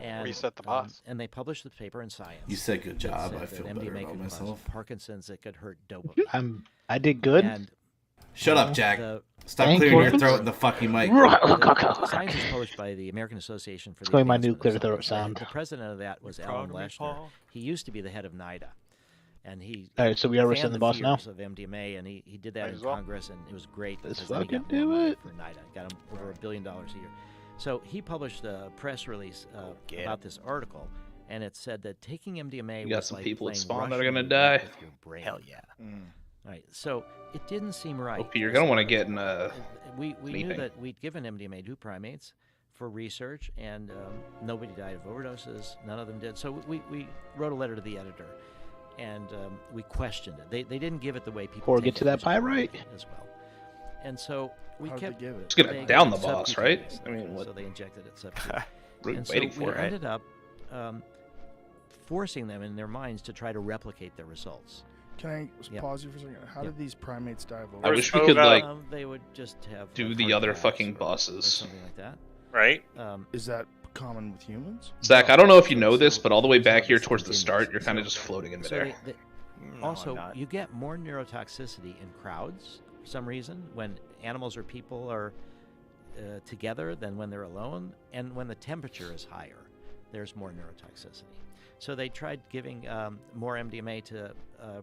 And, reset the boss. And they published the paper in Science. You said good that job. said I that feel better MDMA about could cause myself. Parkinson's, it could hurt dopamine. I did good. And Shut up, Jack. Stop Thank clearing your you. throat in the fucking mic. the Science is published by the American Association for It's the going my Advancement of nuclear throat Science. sound. The president of that was Proud Alan of me, Leshner. Paul? He used to be the head of NIDA. And he All right, so we are fanned resting the boss now. fears of MDMA, and he did that Might in as well. Congress, and it was great. Let's because then he got fucking more do money it. For NIDA, got him over $1 billion a year. So he published a press release Get about this article, and it said that taking MDMA You got was some like people at playing Spawn that are Russian gonna roulette die. with your brain. Hell yeah. Right. So it didn't seem right. OP, you're gonna want to get in We knew anything. that we'd given MDMA to primates for research, and nobody died of overdoses. None of them did. So we wrote a letter to the editor, and we questioned it. They didn't give it the way people Or take get to it, that which is pyrite. as well. And so we How'd they kept. give it? It's gonna they down gave the it boss, right? subcutaneous, I mean, what? So they injected it subcutaneous. And Waiting so for we it, right? ended up forcing them in their minds to try to replicate their results. Can I Yeah. pause you for a second? How Yeah. did these primates die of I overdose? wish we could like They would just have do like the heart other attacks fucking or bosses. something like that. Right? Is that common with humans? Zach, I don't know if you know this, but all the way back here towards the start, you're kind of just floating in So midair. No, also, I'm not. you get more neurotoxicity in crowds for some reason when animals or people are together than when they're alone, and when the temperature is higher, there's more neurotoxicity. So they tried giving more MDMA to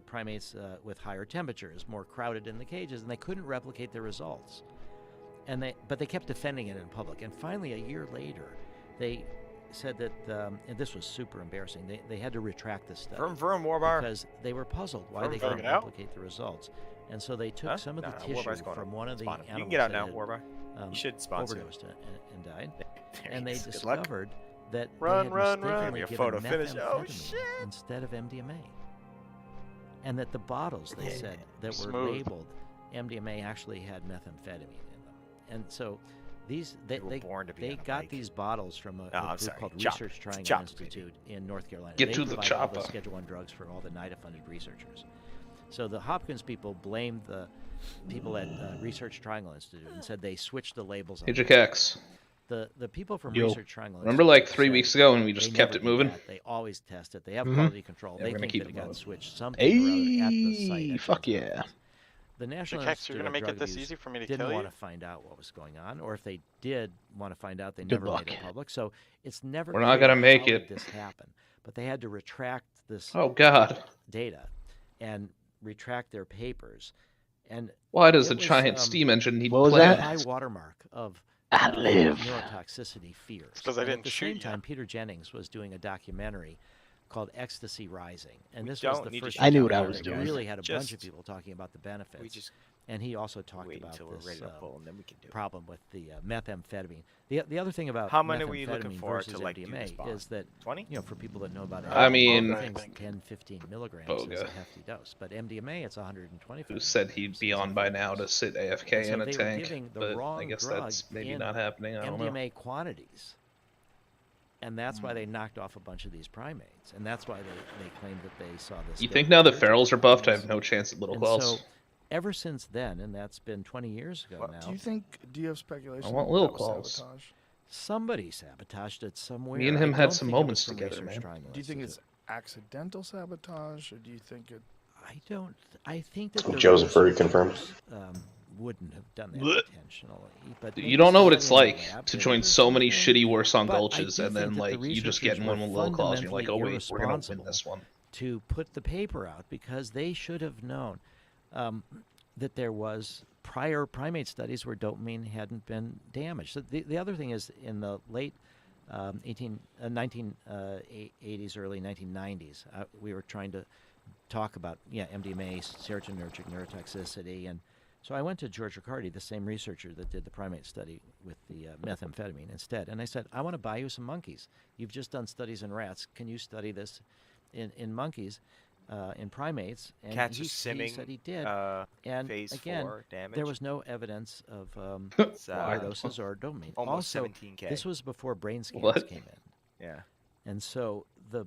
primates with higher temperatures, more crowded in the cages, and they couldn't replicate the results. But they kept defending it in public. And finally, a year later, they said that, and this was super embarrassing, they had to retract this study. Vroom, Warbar. Because they were puzzled why Vroom, they vroom. couldn't Get out. replicate the results. And so they took Huh? some of No, the no, tissue Warbar's going from up. one of the Spawn. animals You can get out that now, had, Warbar. You should sponsor. overdosed and died. There And he they is. Good luck. discovered that Run, they run, had run. mistakenly Your given photo finish. Oh, methamphetamine shit. instead of MDMA, and that the bottles they said that were Smooth. labeled MDMA actually had methamphetamine in them, and so these they got these bottles from a group called Research Triangle Institute in North Carolina. Get they to the provide all chopper. the Schedule I drugs for all the NIDA-funded researchers. So the Hopkins people blamed the people at Research Triangle Institute and said they switched the labels on Agent the X. The people from Yo. Research Triangle Remember Institute like 3 said weeks ago when we they just kept never it did moving? that. They always test it. They have Mhm. quality control. Yeah, they we're gonna think keep that it it got moving. switched something or other at the site. Hey, at fuck Transparency. yeah. The National Hex, you're Institute gonna of make Drug it this Abuse easy for me to didn't kill want you? to find out what was going on, or if they did want to find out, they Good never luck. made it public. So it's never We're not clear gonna make how it. did this happen. But they had to retract this Oh God. data and retract their papers. And Why does it a was, giant steam engine need what was a that? high planets? watermark of Outlive. neurotoxicity fears. It's 'cause I And didn't at the shoot same ya. time, Peter Jennings was doing a documentary called Ecstasy Rising, and We this was don't the need to first shoot I knew ya. what I documentary was that doing. really had a bunch of Just- people talking about the benefits. We just And he also talked wait about until we're this ready to pull, and then we can do it. problem with the methamphetamine. The other thing about How many were you looking methamphetamine for versus to, like, do MDMA this bomb? is that 20? for people that know about it, I mean- I things think. 10, 15 milligrams is Boga. a hefty dose, but MDMA it's 125. Who said he'd be on by now to sit AFK And so in a they were tank? giving the But wrong I guess drug that's maybe in not happening. I don't know. MDMA quantities. And that's why they knocked off a bunch of these primates, and that's why they claimed that they saw this. You hit think now that research ferals are buffed, I have and no chance at little and claws. so ever since then, and that's been 20 years ago now, Do you have speculation? I want that little was claws. sabotage? somebody sabotaged it somewhere. Me and him I had don't some think it was moments from together, Research man. Triangle Do you think it's Institute. accidental sabotage, or do you think it? I don't. I think that the Joseph already researchers, confirmed. Wouldn't have done that Blech. intentionally. But You maybe don't know what somebody it's in the like lab to did join it or so many something. shitty worse on But I gulches, do and then think that like the you just get in researchers one were with little claws, and you're like, oh fundamentally wait, we're gonna win irresponsible this one. to put the paper out because they should have known that there was prior primate studies where dopamine hadn't been damaged. So the other thing is in the late 1980s, early 1990s, we were trying to talk about MDMA, serotonergic neurotoxicity, and so I went to George Riccardi, the same researcher that did the primate study with the methamphetamine instead, and I said, I want to buy you some monkeys. You've just done studies in rats. Can you study this in monkeys, in primates? And Cats he are simming. said he did. And phase again, 4 damage. there was no evidence of It's, overdoses or dopamine. almost Also, 17K. this was before brain scans What? came in. Yeah. And so the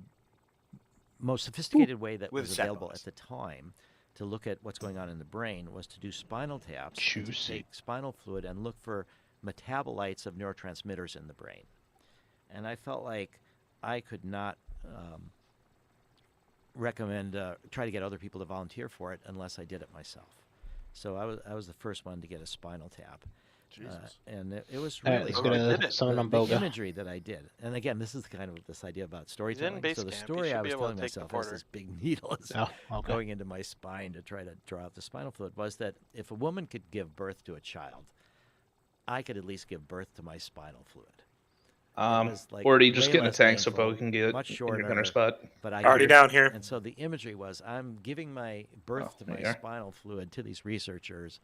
most sophisticated way that With was available samples. at the time to look at what's going on in the brain was to do spinal taps, and to Juicy. take spinal fluid and look for metabolites of neurotransmitters in the brain. And I felt like I could not recommend, try to get other people to volunteer for it unless I did it myself. So I was the first one to get a spinal tap. Jesus. And it was All right, really let's go to someone on the Boga. imagery that I did. And again, this is kind of this idea about storytelling. base So the camp. He story should I be was able to telling take the myself as porter. this big needle is Oh, okay. going into my spine to try to draw out the spinal fluid was that if a woman could give birth to a child, I could at least give birth to my spinal fluid. was, like, Or do you just way get in a less tank so painful, Bo can get much in your gunner shorter, spot? But I Already could- down here. And so the imagery was I'm giving my birth Oh, to my there you are. spinal fluid to these researchers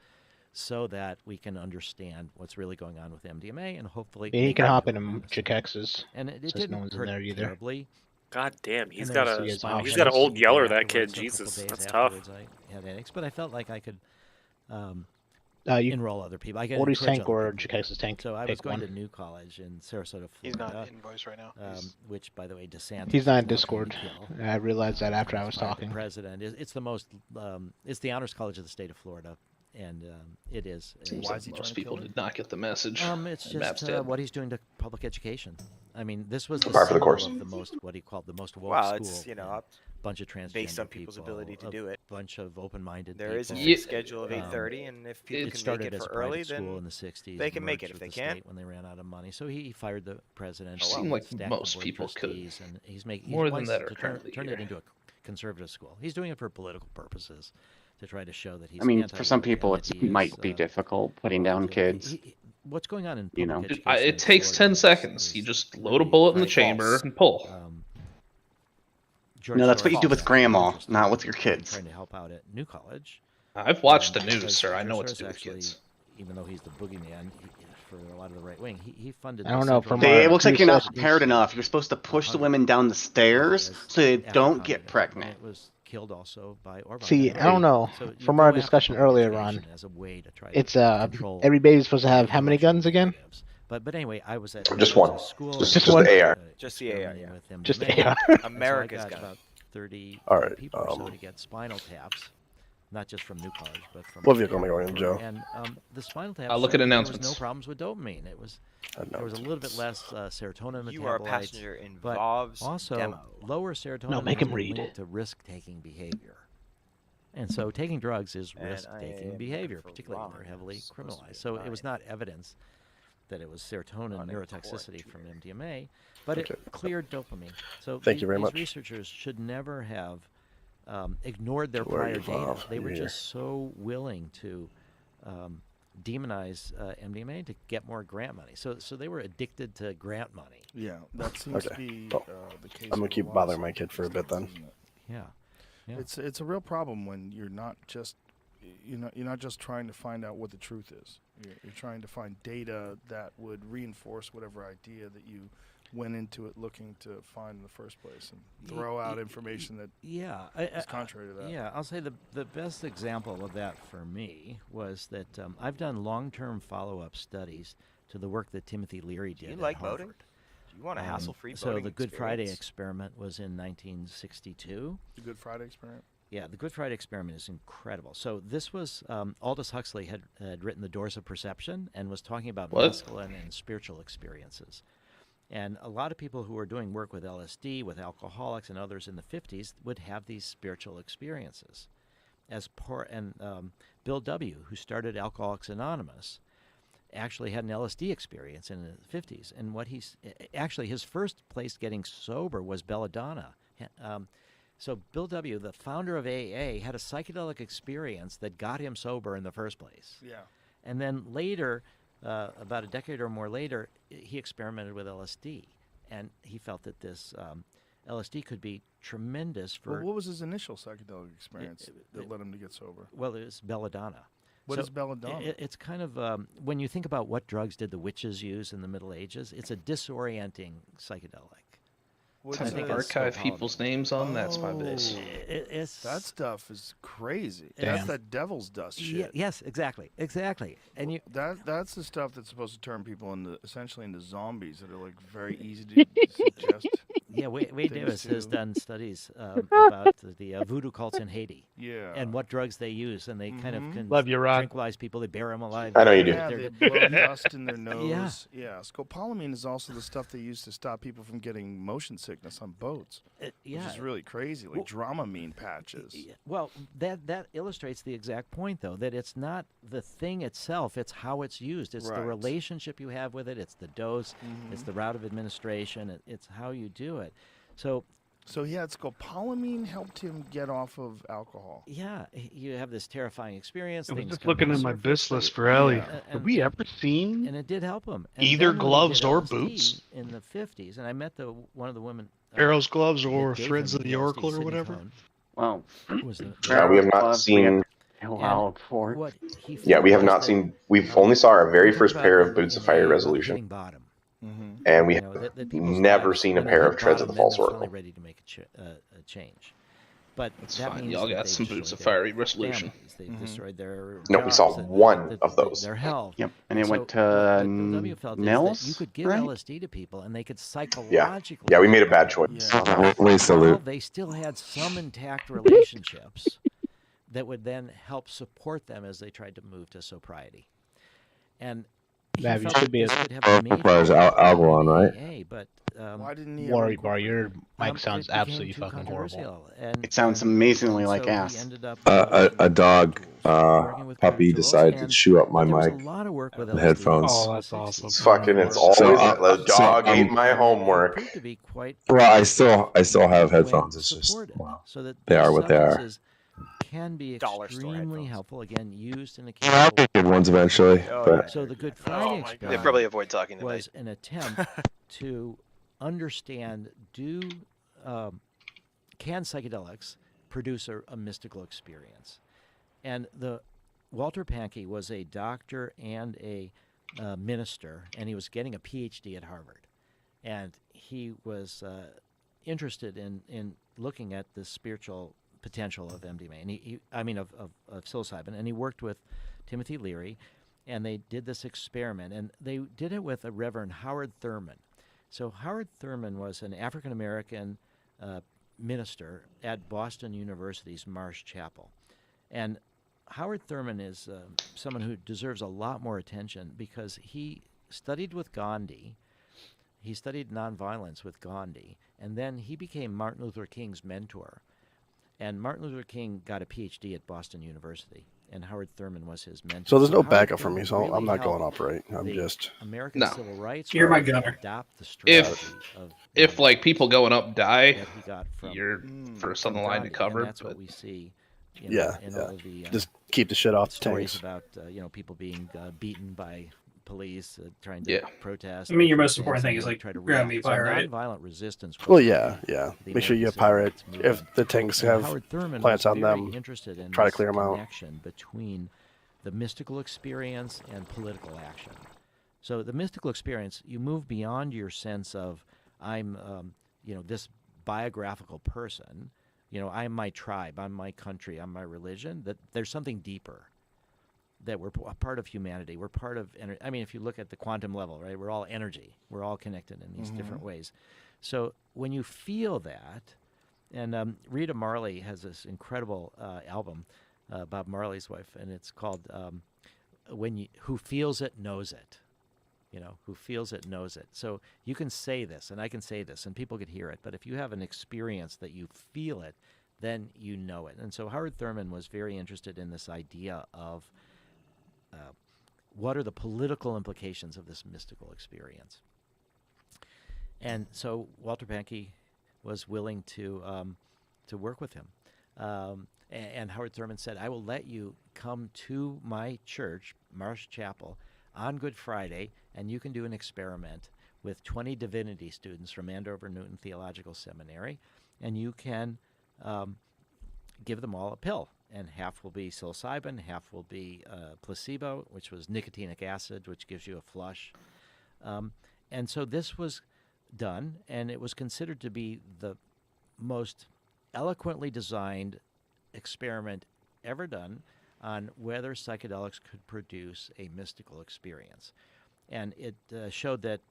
so that we can understand what's really going on with MDMA and hopefully Yeah, he make can it hop into into medicine. Jackex's. And it since didn't no one's in hurt there either. terribly. God damn, he's And got there a was some spinal he's got an pain old yeller, that afterwards, kid. so a couple Jesus, days that's tough. afterwards I had headaches, but I felt like I could You enroll other people. I could Ortiz encourage tank other or people. Jackex's tank. So I Pick was going one. to New College in Sarasota, He's not Florida, invoice right now. which, by the way, DeSantis. He's not is in now Discord. trying to kill. I realized that after I was By the talking. president. It's the most. It's the honors college of the state of Florida, and it is. Seems Why like is he trying most to people kill him? did not get the message. It's And Map's just dead. what he's doing to public education. I mean, this was the Par for the symbol course. of the most what he called the most woke Well, school. it's, you know, and bunch of transgender based on people's people, ability to a do it. bunch of open-minded There is a people. fixed schedule of Um, 8:30, and if people It can started make it as for a private early, school then in the 60s. they can make it merged if they with the can. state when they ran out of money. So he fired the president. It seemed like stacked the most board of people could. trustees, and he's making More he than wants that are to turn currently it here. into a conservative school. He's doing it for political purposes to try to show that he's. I mean, for some anti-woke people, and it that he might is, be difficult putting down kids. What's going on in you public know. education It in takes Florida 10 is- seconds. is You just load a really bullet in the quite chamber false. and pull. George No, that's what you Soros do with is grandma, interested not in with your kids. Trying to help out at New College. I've watched the because news, sir. I George know what to Soros do with actually kids. even though he's the boogeyman for a lot of the right wing, he funded. I don't know, from It looks like you're not research- prepared enough. You're supposed to push the women down the stairs so they don't get pregnant. It was killed also by Orban. See, I don't know. So you From go our after discussion public earlier, Ron, education as a way to try to it's control every baby's supposed to have how many guns again? narratives. But anyway, I was at Just I was one. at school Just and, one. the AR. Just the AR, experimenting yeah. with MDMA. Just AR. And so I America's got gun. about 30 All right, people or so to get spinal taps, not just from New College, but from. What vehicle am I going in, Joe? And the spinal taps. I'll look at showed that announcements. There was no problems with dopamine. It was there was a little bit less serotonin You are a metabolites, passenger but involves also demo. lower serotonin. No, make has him been read. linked to risk-taking behavior. And so taking drugs is And risk-taking I behavior, am particularly when they're wrong. heavily It's supposed to be criminalized. So it was fine. not evidence that it was serotonin On a neurotoxicity court from MDMA, but Okay. it cleared dopamine. So Thank you very these much. researchers should never have ignored their Where are prior you data. from? They were Here. just so willing to demonize MDMA to get more grant money. So they were addicted to grant money. Yeah, that seems to Okay. be Well, the case. I'm gonna with a keep lot bothering of my kid for a bit then. isn't it? Yeah. Yeah. It's a real problem when you're not just you're not just trying to find out what the truth is. You're trying to find data that would reinforce whatever idea that you went into it looking to find in the first place, and throw out information that Yeah, is contrary to that. Yeah, I'll say the best example of that for me was that I've done long-term follow-up studies to the work that Timothy Leary did. Do you at like Harvard. voting? Do you want a hassle-free So voting the Good Friday experience? experiment was in 1962. The Good Friday experiment. Yeah, the Good Friday experiment is incredible. So this was Aldous Huxley had written The Doors of Perception and was talking about What? masculine and spiritual experiences. And a lot of people who were doing work with LSD, with alcoholics and others in the 50s would have these spiritual experiences. Bill W., who started Alcoholics Anonymous, actually had an LSD experience in the 50s. And actually his first place getting sober was Belladonna. So Bill W., the founder of AA, had a psychedelic experience that got him sober in the first place. Yeah. And then later, about a decade or more later, he experimented with LSD. And he felt that this LSD could be tremendous for... Well, what was his initial psychedelic experience that led him to get sober? Well, it was belladonna. What is belladonna? It's kind of, when you think about what drugs did the witches use in the Middle Ages, it's a disorienting psychedelic. What Can is I think it? it's archive so people's names on? That's my base. It's That stuff is crazy. Damn. That's that devil's dust shit. Yes, exactly. And That's the stuff that's supposed to turn people essentially into zombies that are like very easy to suggest. Yeah, Wade things Davis has to- done studies about the voodoo cults in Haiti Yeah. and what drugs they use, and they kind of can Love you, Ron. tranquilize people. They bury them alive. I know you do. Yeah, They're- they blow dust in their nose. Yeah. Yeah. Scopolamine is also the stuff they use to stop people from getting motion sickness on boats, which yeah. is really crazy, like Dramamine patches. Well, that illustrates the exact point, though, that it's not the thing itself; it's how it's used. It's the Right. relationship you have with it. It's the dose. It's the route of administration. It's how you do it. So he had scopolamine helped him get off of alcohol. yeah, you have this terrifying experience. I was things just come looking to at my surface, BIS but list for Ellie. and- Have we ever seen and it did help him. And either then when he gloves did or LSD boots? in the 50s, and I met one of the women. Arrow's gloves that or gave Threads him of the LSD, Oracle or Sidney whatever? Cohn, Well, was the- We have not gloves, seen. Hell for. what he Yeah, we have found was not that, seen. We've only saw our very we talked first about pair of in boots of AA fire about resolution, hitting bottom. and we You know, that people's never lives, seen a when they pair hit of Treads of bottom, the False then they're finally Oracle. ready to make a change. But That's that fine. means Y'all that got they some boots destroyed of their fiery resolution. families. They destroyed their No, we jobs, saw and one of those. their health. Yep, and it So went to what Bill W. felt is that Nels, you could give right? LSD to people, and they could psychologically. Yeah, we made a bad choice. Yeah. Well, they still had some intact relationships that would then help support them as they tried to move to sobriety. And he Mav, you felt should that be this a- could have a major requires impact on Algalon, right? AA, but Why didn't he? Worry, ever Bar, your mic it sounds became absolutely too fucking horrible. controversial, and- It sounds and- amazingly and like so he ass. ended up, A dog working with puppy group tools, decided to and chew up my there was a mic. lot of work with The LSD headphones. in Oh, the that's 60s. awesome. It's fucking. It's So, always So, the dog ate my it homework. proved to be quite Well, I still have when headphones. It's just supported, so that they these are what they are. substances can be Dollar store extremely headphones. helpful. Again, used in a I'll casual. get good ones eventually. Oh, But So the Good Friday my God. experiment They probably avoid talking tonight. was an attempt to understand: can psychedelics produce a mystical experience? And Walter Pankey was a doctor and a minister, and he was getting a PhD at Harvard. And he was interested in looking at the spiritual potential of MDMA, and of psilocybin, and he worked with Timothy Leary, and they did this experiment, and they did it with a Reverend Howard Thurman. So Howard Thurman was an African-American minister at Boston University's Marsh Chapel. And Howard Thurman is someone who deserves a lot more attention because he studied with Gandhi. He studied nonviolence with Gandhi, and then he became Martin Luther King's mentor. And Martin Luther King got a PhD at Boston University, and Howard Thurman was his mentor. So there's no Howard backup for Thurman me, so really I'm not going helped operate. I'm the just American No. civil rights. You're my movement gunner. Adopt the strategy of If like people going up die, that he got from you're first on from the line to Gandhi, cover. and that's but- what we see. Yeah, in yeah. all of the just keep the shit off the stories tanks. about people being beaten by police trying to Yeah. protest. I mean, your different most important things, thing is and like try to grab me react. So pirate. nonviolent resistance. Was Well, the- yeah. the Make sure you American have civil pirate. rights If movement. the tanks And have Howard Thurman plants was on very them, interested in try to this clear 'em out. connection between the mystical experience and political action. So the mystical experience, you move beyond your sense of I'm, this biographical person. I'm my tribe, I'm my country, I'm my religion. That there's something deeper. That we're a part of humanity. We're part of energy. I mean, if you look at the quantum level, right? We're all energy. We're all connected in these different ways. So when you feel that, and Rita Marley has this incredible album, Bob Marley's wife, and it's called "Who Feels It Knows It." Who feels it knows it. So you can say this, and I can say this, and people could hear it. But if you have an experience that you feel it, then you know it. And so Howard Thurman was very interested in this idea of what are the political implications of this mystical experience. And so Walter Pankey was willing to work with him. And Howard Thurman said, I will let you come to my church, Marsh Chapel, on Good Friday, and you can do an experiment with 20 divinity students from Andover Newton Theological Seminary, and you can give them all a pill. And half will be psilocybin, half will be placebo, which was nicotinic acid, which gives you a flush. And so this was done, and it was considered to be the most eloquently designed experiment ever done on whether psychedelics could produce a mystical experience. And it showed that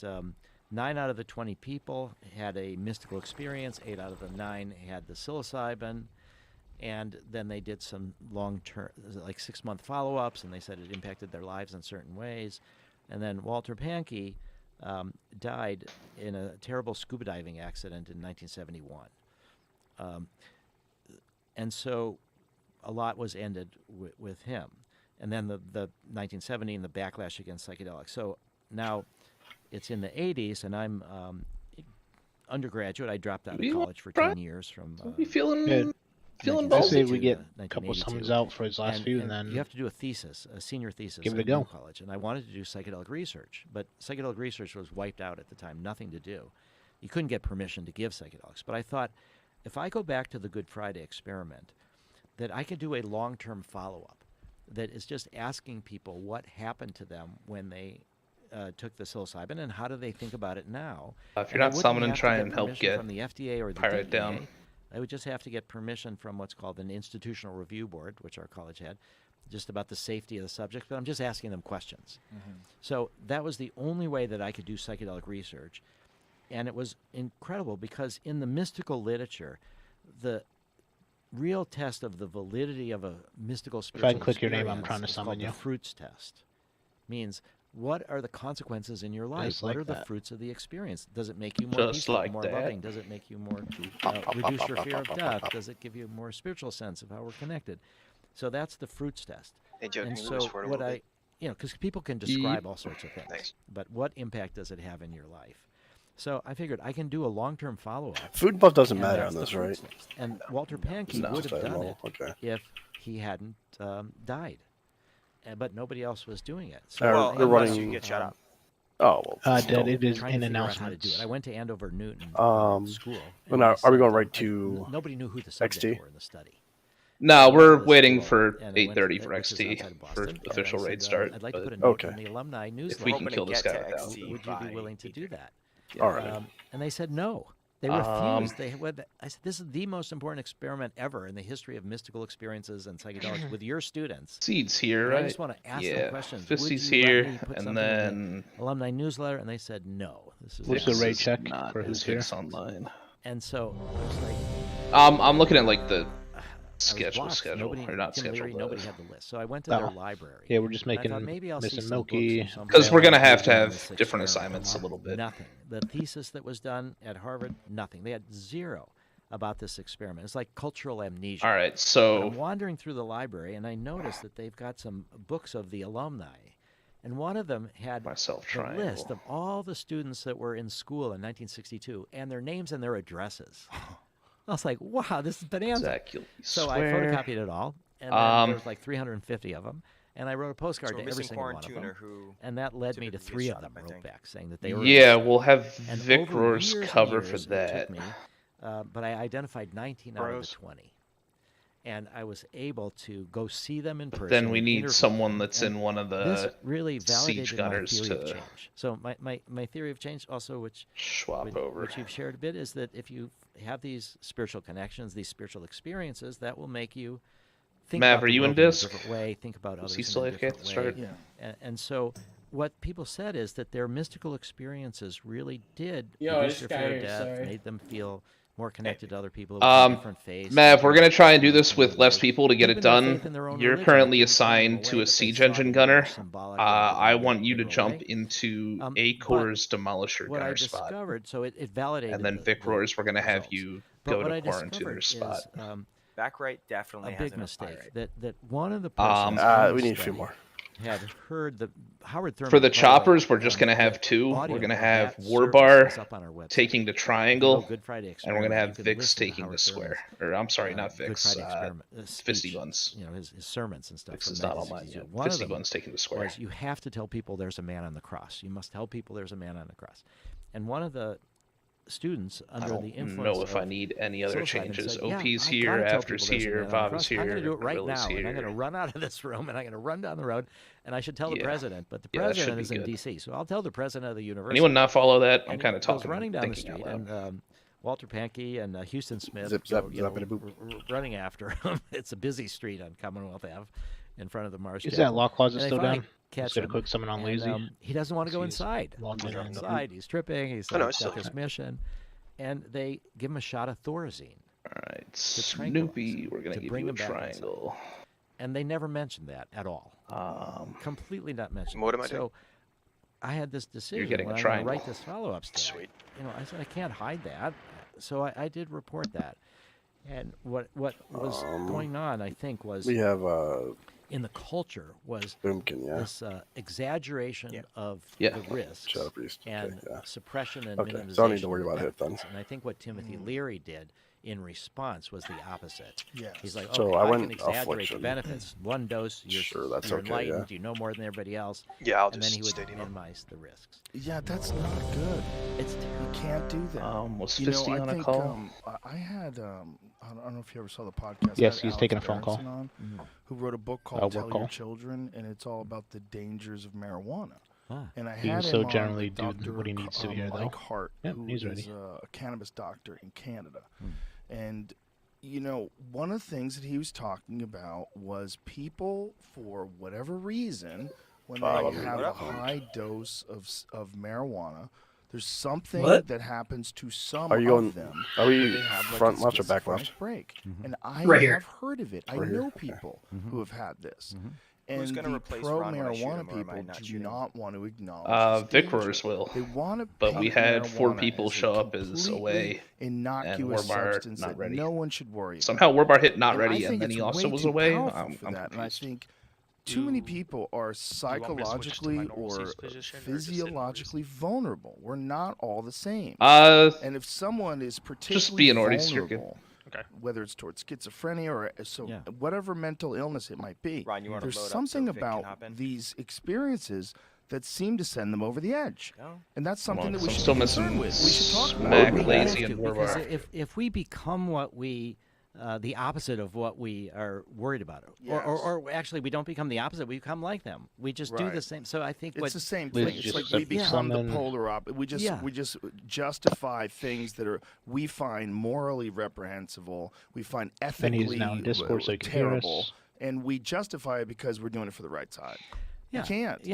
9 out of the 20 people had a mystical experience, 8 out of the 9 had the psilocybin, and then they did some long-term, like 6-month follow-ups, and they said it impacted their lives in certain ways. And then Walter Pankey died in a terrible scuba diving accident in 1971. And so a lot was ended with him. And then the 1970 and the backlash against psychedelics. So now it's in the 80s, and I'm undergraduate. I dropped out of college for 10 years from... you feeling Good. feeling I balls? say we get a couple 1982. summons out for his last few, and then you have to do a thesis, a senior thesis give it a at go. New college. And I wanted to do psychedelic research, but psychedelic research was wiped out at the time, nothing to do. You couldn't get permission to give psychedelics. But I thought, if I go back to the Good Friday experiment, that I could do a long-term follow-up that is just asking people what happened to them when they took the psilocybin and how do they think about it now. If you're And I not wouldn't summoning, have to try get and help permission get from the FDA or the pirate DEA. down. I would just have to get permission from what's called an institutional review board, which our college had, just about the safety of the subject, but I'm just asking them questions. So that was the only way that I could do psychedelic research. And it was incredible because in the mystical literature, the real test of the validity of a mystical spiritual click your name, I'm experience trying to is summon called you. the fruits test. Means what are the consequences in your life? Just What like are the that. fruits of the experience? Does it make you more Just peaceful, like more that. loving? Does it make you more reduce your fear of death? Does it give you a more spiritual sense of how we're connected? So that's the fruits test. Hey, Joe, And can you so move this forward a what little bit? because people can describe all sorts of things, Thanks. but what impact does it have in your life? So I figured I can do a long-term follow-up. Food buff doesn't and matter that's on the this, right? fruits test. And Walter Pankey No. would have done it Okay. if he hadn't died. But nobody else was doing it. So They're- Well, they're unless running- you get shut up. Oh well. Dad, it is trying in to figure out how to do announcements. it. I went to Andover Newton Um, school. well, and now, they are we said, going right to nobody knew who the subjects XT? were in the study. No, went we're to the waiting school, for and I went to 8:30 the- for which is XT outside of for Boston, and I official said, raid start. I'd like to but put a note Okay. in the alumni if newsletter. we can hoping kill to this get guy to without. XT Would you be by willing to do that? All right. And they said no. They refused. I said, this is the most important experiment ever in the history of mystical experiences and psychedelics with your students. Seeds here, And right? I just want to ask them Yeah. questions. Fisty's Would you here, let me put and something in then the alumni newsletter? And they said no. This is What's not- the rate is check not for who's here? Vix online. And so I was like, I'm looking at like the I was blocked. Nobody, or not Tim schedule. Leary, nobody had the list. So I went to Oh. their library. Yeah, we're just And I making thought maybe I'll see missing some books Milky. or something Because we're gonna about have to doing have this different experiment. assignments a little bit. Nothing. The thesis that was done at Harvard, nothing. They had zero about this experiment. It's like cultural amnesia. All right, But so I'm wandering through the library, and I noticed that they've got some books of the alumni. And one of them had myself the list triangle. of all the students that were in school in 1962 and their names and their addresses. I was like, wow, this is bonanza. Exactly. So I Square. photocopied it all, and then there was like 350 of them. And I wrote a postcard So we're to every missing single one of Quarantuner, them. who And that led me to typically 3 gets of shot them up, I wrote think. back saying that they were Yeah, in we'll have and Vic over Roar's years and cover for years, it that. took me, but I identified 19 out of Bros. the 20. And I was able to go see them in person. Then we and need interview someone them, that's and in one of this the really validated siege my gunners theory of to change. So my theory of change also, which swap over. which you've shared a bit, is that if you have these spiritual connections, these spiritual experiences, that will make you think Mav, about are the you in world in a Disc? different way, think about others he in still a AFK at different the way. start? Yeah. And so what people said is that their mystical experiences really did Yo, reduce this their guy fear of here, death, sorry. made them feel more connected to other people with a different faith. Mav, we're gonna try and do this different with less ways. people to get Even it their done. faith in their own You're religion currently didn't turn them assigned to away, a but they siege saw it engine in a gunner. more symbolic rather than I a want you to literal jump way. into But Acor's Demolisher what I gunner spot. discovered, so it validated And then the- Vic the Roars, we're gonna have results. you But go what to I Quarantuner's discovered spot. is, back right definitely a has big enough mistake pyrite. that one of the persons we in need the a few more. study had heard the Howard Thurman. For the by way, choppers, we're just gonna the have 2. audio We're gonna of have that Warbar service is up on our website. taking the If you go triangle, Good Friday and we're gonna Experiment, have you can Vix listen to taking the Howard square. Thurman's, Or I'm sorry, not Good Vix. Friday Experiment, Fisty speech, Buns. You know, his sermons and stuff. Vix from is not all mine 1962. yet. One of Fisty them Buns taking the square. was you have to tell people there's a man on the cross. You must tell people there's a man on the cross. And one of the students I under don't the influence know if I of need any other psilocybin changes. said, yeah, OP's I here, gotta tell After's people there's a here, man on the Vav cross. is here, I'm going to do it right Gorilla's now, and I'm here. going to run out of this room, and I'm going to run down the road, and I should tell the Yeah. president. But the Yeah, that should president be is in good. D.C., so I'll tell the president of the university. Anyone not follow that? I'm And kind he of goes talking, running down the thinking street, out loud. and Walter Pankey and Houston Smith Zip, go, zap, you know, zappity boop. running after him. It's a busy street on Commonwealth Ave in front of the Mars Is Chapel. that law closet And they still finally down? catch Instead of him, quick summon on and, lazy. he doesn't want to go He's inside. logged He's in. inside. He's tripping. He's no, like, it's got still this mission. And they give him a shot of Thorazine. All right, tranquilize Snoopy, we're gonna to give bring you a him back inside. triangle. And they never mentioned that at all. Completely not mentioned. What am I so doing? I had this decision. getting a when I'm gonna triangle. write this follow-up story. Sweet. You know, I said I can't hide that. So I did report that. And what was going on, I think, was We have in the culture was Boomkin, yeah. this exaggeration of Yeah. the risks Shadow Priest. and Okay, yeah. suppression and Okay, minimization. don't need to of worry the about it then. benefits. And I think what Timothy Leary did in response was the opposite. Yes. He's like, So okay, I I went can exaggerate the affliction. benefits. One dose, you're, Sure, that's you're okay, enlightened, yeah. you know more than everybody else. Yeah, I'll And then he just would stay minimize the risks. Yeah, that's not good. It's You terrible. can't do that. Was You know, Fisty I on a think, call? I had, I don't know if you ever saw the podcast. I Yes, had he's Alex taking a phone call. Berenson on, who wrote a book A called work Tell call. Your Children, and it's all about the dangers of marijuana. Ah. And I He had will him so on generally with do Dr. what he needs to here, though. Mike Hart, Yep, who he's is ready. a cannabis doctor in Canada. And, you know, one of the things that he was talking about was people, for whatever reason, when they have a high dose of marijuana, there's something that happens to some Are you of going? them. Are where we they have like front a left or back schizophrenic left? break. And I Right here. have heard of it. I Right know here. people who have had this. Who's And gonna the replace Ron when I shoot pro-marijuana him, or am I people not do shooting? not want to acknowledge this Vic danger. Roars will. They want to But we had 4 marijuana people as a show up as completely away, innocuous Warbar substance not that ready. no one should worry about. Somehow Warbar hit not And I ready, think and then it's he also way was too away. powerful I'm for that, and I confused. think too many people are psychologically or physiologically vulnerable. We're not all the same. And if someone is particularly be an Ortiz, you're good. vulnerable, whether it's towards schizophrenia or whatever mental illness it might be, Ron, you wanna there's load up something so Vic can about hop in? these experiences that seem to send them over the edge. No. And that's something that we I'm should still be missing concerned with. We should talk about Smack, it. We Lazy, have and to, because Warbar. if we become what we the opposite of what we are worried about. Yes. Or actually, we don't become the opposite. We become like them. We just do the same. So I think it's the same thing. It's like we become the polar opposite. We just justify things that we find morally reprehensible. We find ethically terrible, and we justify it because we're doing it for the right side. Yeah. You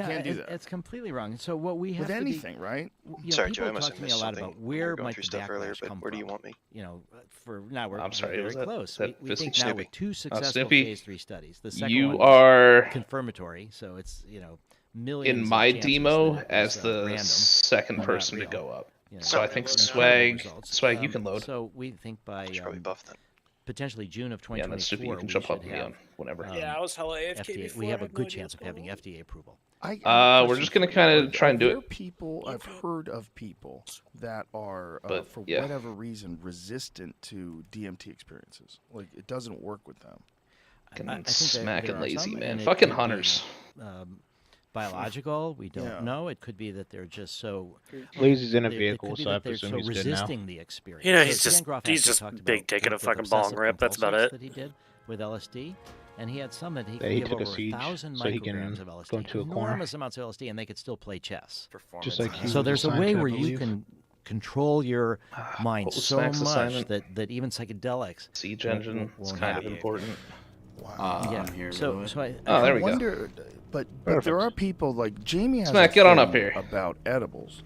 can't do that. It's completely wrong. So what we have with anything, right? Sorry, people Joe, I must talk have to me missed a lot something. about where might the stuff earlier, backlash but come where do you from. want me? You know, for now we're I'm sorry, very close. We think now with 2 successful Snippy, phase 3 studies. The second you one are confirmatory, so it's millions. In my of chances demo that it as was, the random, second not person to real. go up. You know, So I think incredible Swag, results. you can load. So we think by It's probably buff then. potentially June of Yeah, that's 2024, you can we jump should up with me have, on whenever. I was hella AFK FDA, before. we have I a had no good idea chance of what's having going on. FDA approval. We're just gonna kind of try and do it. People, I've heard of people that are, for yeah. whatever reason, resistant to DMT experiences. Like it doesn't work with them. Fucking I think smacking there are lazy, some, man. and it Fucking could be, hunters. Biological, we don't know. It could be that they're just so Lazy's in a it could vehicle, be so I that they're presume so he's good now. resisting the experience. You know, So he's Dan just Groff he's actually just talked big about taking a work with fucking bong obsessive rip. That's about compulsives it. that he did with LSD, and he had some that he That could he give took a over siege 1,000 so he can micrograms of LSD, go into a corner. enormous amounts of LSD, and they could still play chess. Just like he So was there's a assigned way to, I where you believe. can control your mind What was so Smack's much assignment? that even psychedelics Siege engine is won't kind have of you. important. Yeah. I'm here. So I There we go. wonder, but there are people like Jamie has Smack, a get on thing up here. about edibles.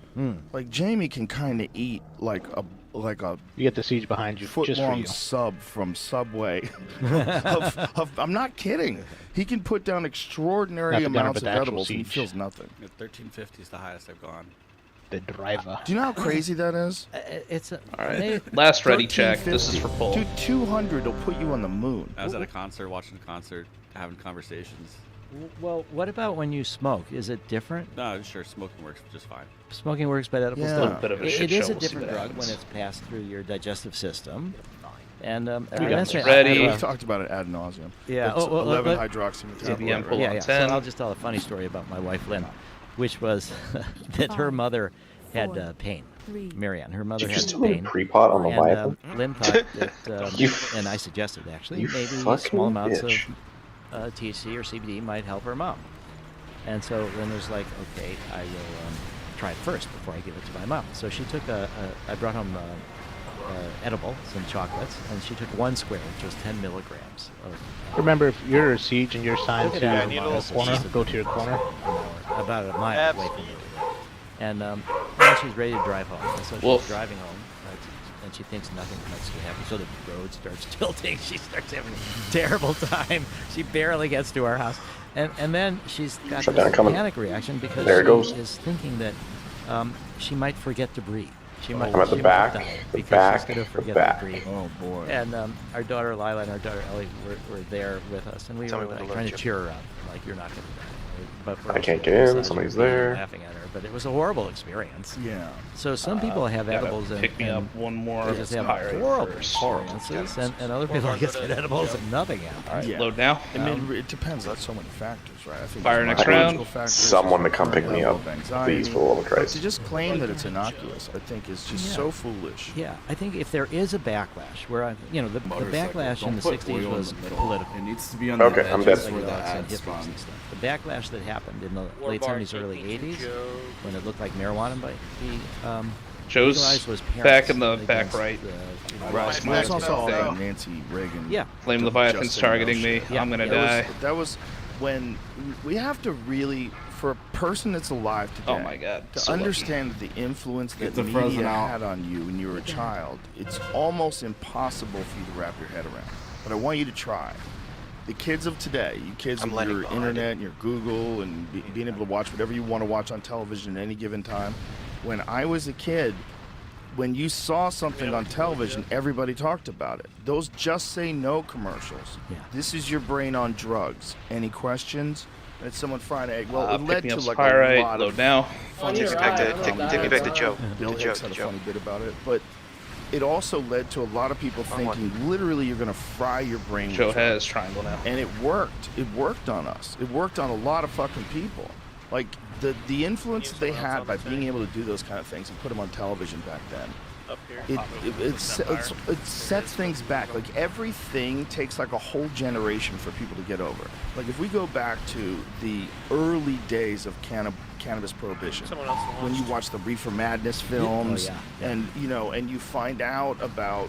Like Jamie can kind of eat like a You get the siege behind you just for foot-long you. sub from Subway. I'm not kidding. He can put down extraordinary Not the gunner, amounts but of the actual edibles and he siege. feels nothing. 1350 is the highest I've gone. The driver. Do you know how crazy that is? it's a, All right. Last ready check. This is for full. Dude, 200 will put you on the moon. I was at a concert, watching a concert, having conversations. Well, what about when you smoke? Is it different? No, sure, smoking works just fine. Smoking works, but edibles Yeah. don't. A little bit of a It shit is show. a We'll see different what drug happens. when it's passed through your digestive system. And got that's this right. ready. We've talked about it ad nauseum. Yeah. It's Oh, well, 11 let- hydroxymetabolite. CBM pull Yeah, on yeah. 10. So I'll just tell a funny story about my wife Lynn, which was that her mother had pain. Marianne, her mother Did you had just tell me to pain. pre-pot on the Bible? And Lynn thought that, You and I suggested actually, you maybe fucking small amounts bitch. of THC or CBD might help her mom. And so Lynn was like, okay, I will try it first before I give it to my mom. So she took I brought home edible, some chocolates, and she took 1 square, which was 10 milligrams of Remember, if you're a siege and you're assigned Look to at that. a corner, go to your corner. about a mile away from me. And then she's ready to drive home. And so she's Wolf. driving home, and she thinks nothing much can happen. So the road starts tilting. She starts having a terrible time. She barely gets to our house. And then she's got Shut down, this coming. panic reaction because There it she goes. is thinking that she might forget to breathe. She might, I'm at the she might back, die the because back, she's going to the forget back. to breathe. Oh, boy. And our daughter Lila and our daughter Ellie were there with us, and we Tell were me when to like, load, trying to Jim. cheer her up, like you're not going to die. But I can't get in, somebody's there. Laughing at her, but it was a horrible experience. Yeah. So some people have Gotta edibles and, pick me and up one more. they just have Pirate horrible first. experiences, and other people just get edibles and nothing happens. All right, Yeah. load now. I mean, it depends on so many factors, right? I think Fire there's next biological round. factors, Someone to there's come pick me level up, of anxiety, please, for the love of but Christ. to just claim that it's innocuous, I think, is just so foolish. Yeah, I think if there is a backlash, where the backlash in the '60s was political. It needs to be on Okay, the I'm edges dead. where the Psychedelics and ads hippies spawn. and stuff. The backlash that happened in the late '70s, early '80s, when it looked like marijuana might be Joe's legalized, was back parents in the back against right. Right. Smack There's also all thing. that Nancy Reagan. Yeah. Flame just Leviathan's saying no targeting me. shit. Yeah. I'm gonna Yeah, die. That was when we have to really, for a person that's alive today, Oh my god. to So lucky. understand that the influence that Get the frozen media out. had on you when you were a child, it's almost impossible for you to wrap your head around. But I want you to try. The kids of today, you kids I'm with letting your go, I internet and your Google and being able to watch whatever you want to watch on television at any given time. When I was a kid, when you saw something on television, everybody talked about it. Those Just Say No commercials. Yeah. This is your brain on drugs. Any questions? And it's someone frying an egg. Well, it Pick led me to up like Pyrite. a lot Load of now. funny Take me back to Joe. Bill To Joe. Hicks had a funny bit about it, but it also led to a lot of people thinking literally you're going to fry your brain with Joe drugs. has triangle now. And it worked. It worked on us. It worked on a lot of fucking people. Like the influence that they had by being able to do those kind of things and put them on television back then up here. it sets things back. Like everything takes like a whole generation for people to get over. Like if we go back to the early days of cannabis prohibition, when you watch the Reefer Madness films, and you know, and you find out about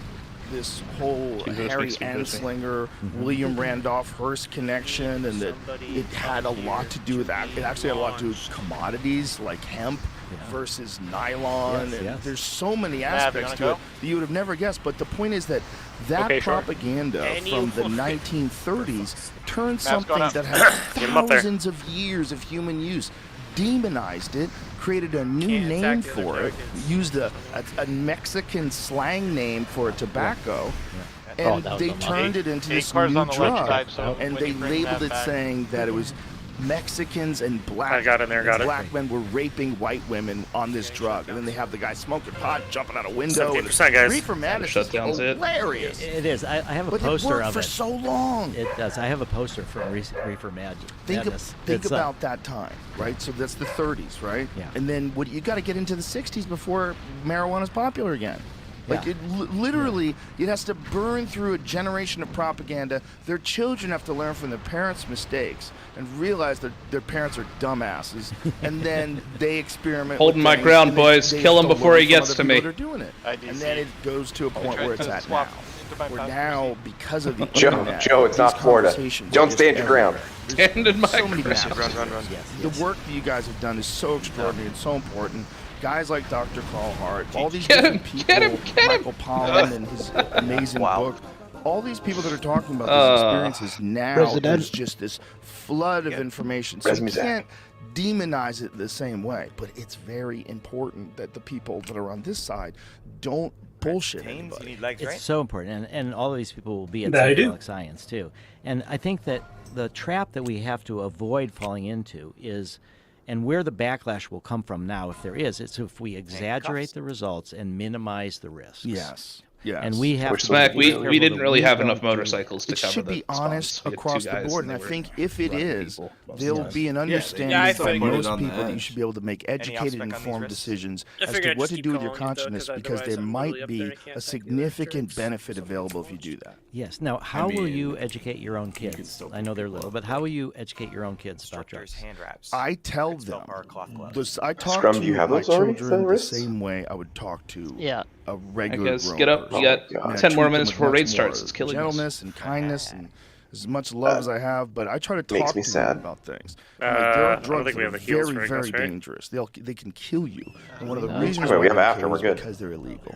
this whole Harry Anslinger, William Randolph Hearst connection, and that it had a lot to do with that. It actually had a lot to do with commodities like hemp versus nylon, and there's so many aspects to it that you would have never guessed. But the point is that propaganda from the 1930s turned something that had thousands of years of human use, demonized it, created a new name for it, used a Mexican slang name for tobacco, and they turned it into this new drug, and they labeled it saying that it was Mexicans and black men were raping white women on this drug, and then they have the guy smoking pot, jumping out a window. 70%, guys. Reefer Madness is hilarious. It is. I have a poster it worked of for it. so long. It does. I have a poster from Reefer Madness. Think about that time, right? So that's the 30s, right? Yeah. And then you got to get into the 60s before marijuana's popular again. Like it literally, it has to burn through a generation of propaganda. Their children have to learn from their parents' mistakes and realize that their parents are dumbasses, and then they experiment. Holding my ground, boys. Kill him before he gets to me. Doing it. And then it goes to a point where it's at now. Where now, because of the Joe, it's not Florida. Don't stand your ground. Stand in my ground. Run. The work that you guys have done is so extraordinary and so important. Guys like Dr. Carl Hart, all these different people, Michael Pollan and his amazing book, all these people that are talking about these experiences now, there's just this flood of information. So you can't demonize it the same way, but it's very important that the people that are on this side don't bullshit anybody. It's so important, and all of these people will be at psychedelic science too. And I think that the trap that we have to avoid falling into is, and where the backlash will come from now, if there is, it's if we exaggerate the results and minimize the risks. Yes. And we have we didn't really have enough motorcycles to cover. It should be honest across the board, and I think if it is, there'll be an understanding by most people that you should be able to make educated, informed decisions as to what to do with your consciousness, because there might be a significant benefit available if you do that. Yes. Now, how will you educate your own kids? I know they're little, but how will you educate your own kids about drugs? I tell them. I talk to my children the same way I would talk to a regular grown get up. person. You got 10 more minutes before raid starts. It's killing us. Gentleness and kindness and as much love as I have, but I try to talk to them about things. There are drugs that are very, very dangerous. They can kill you. And one of the reasons why is because they're illegal.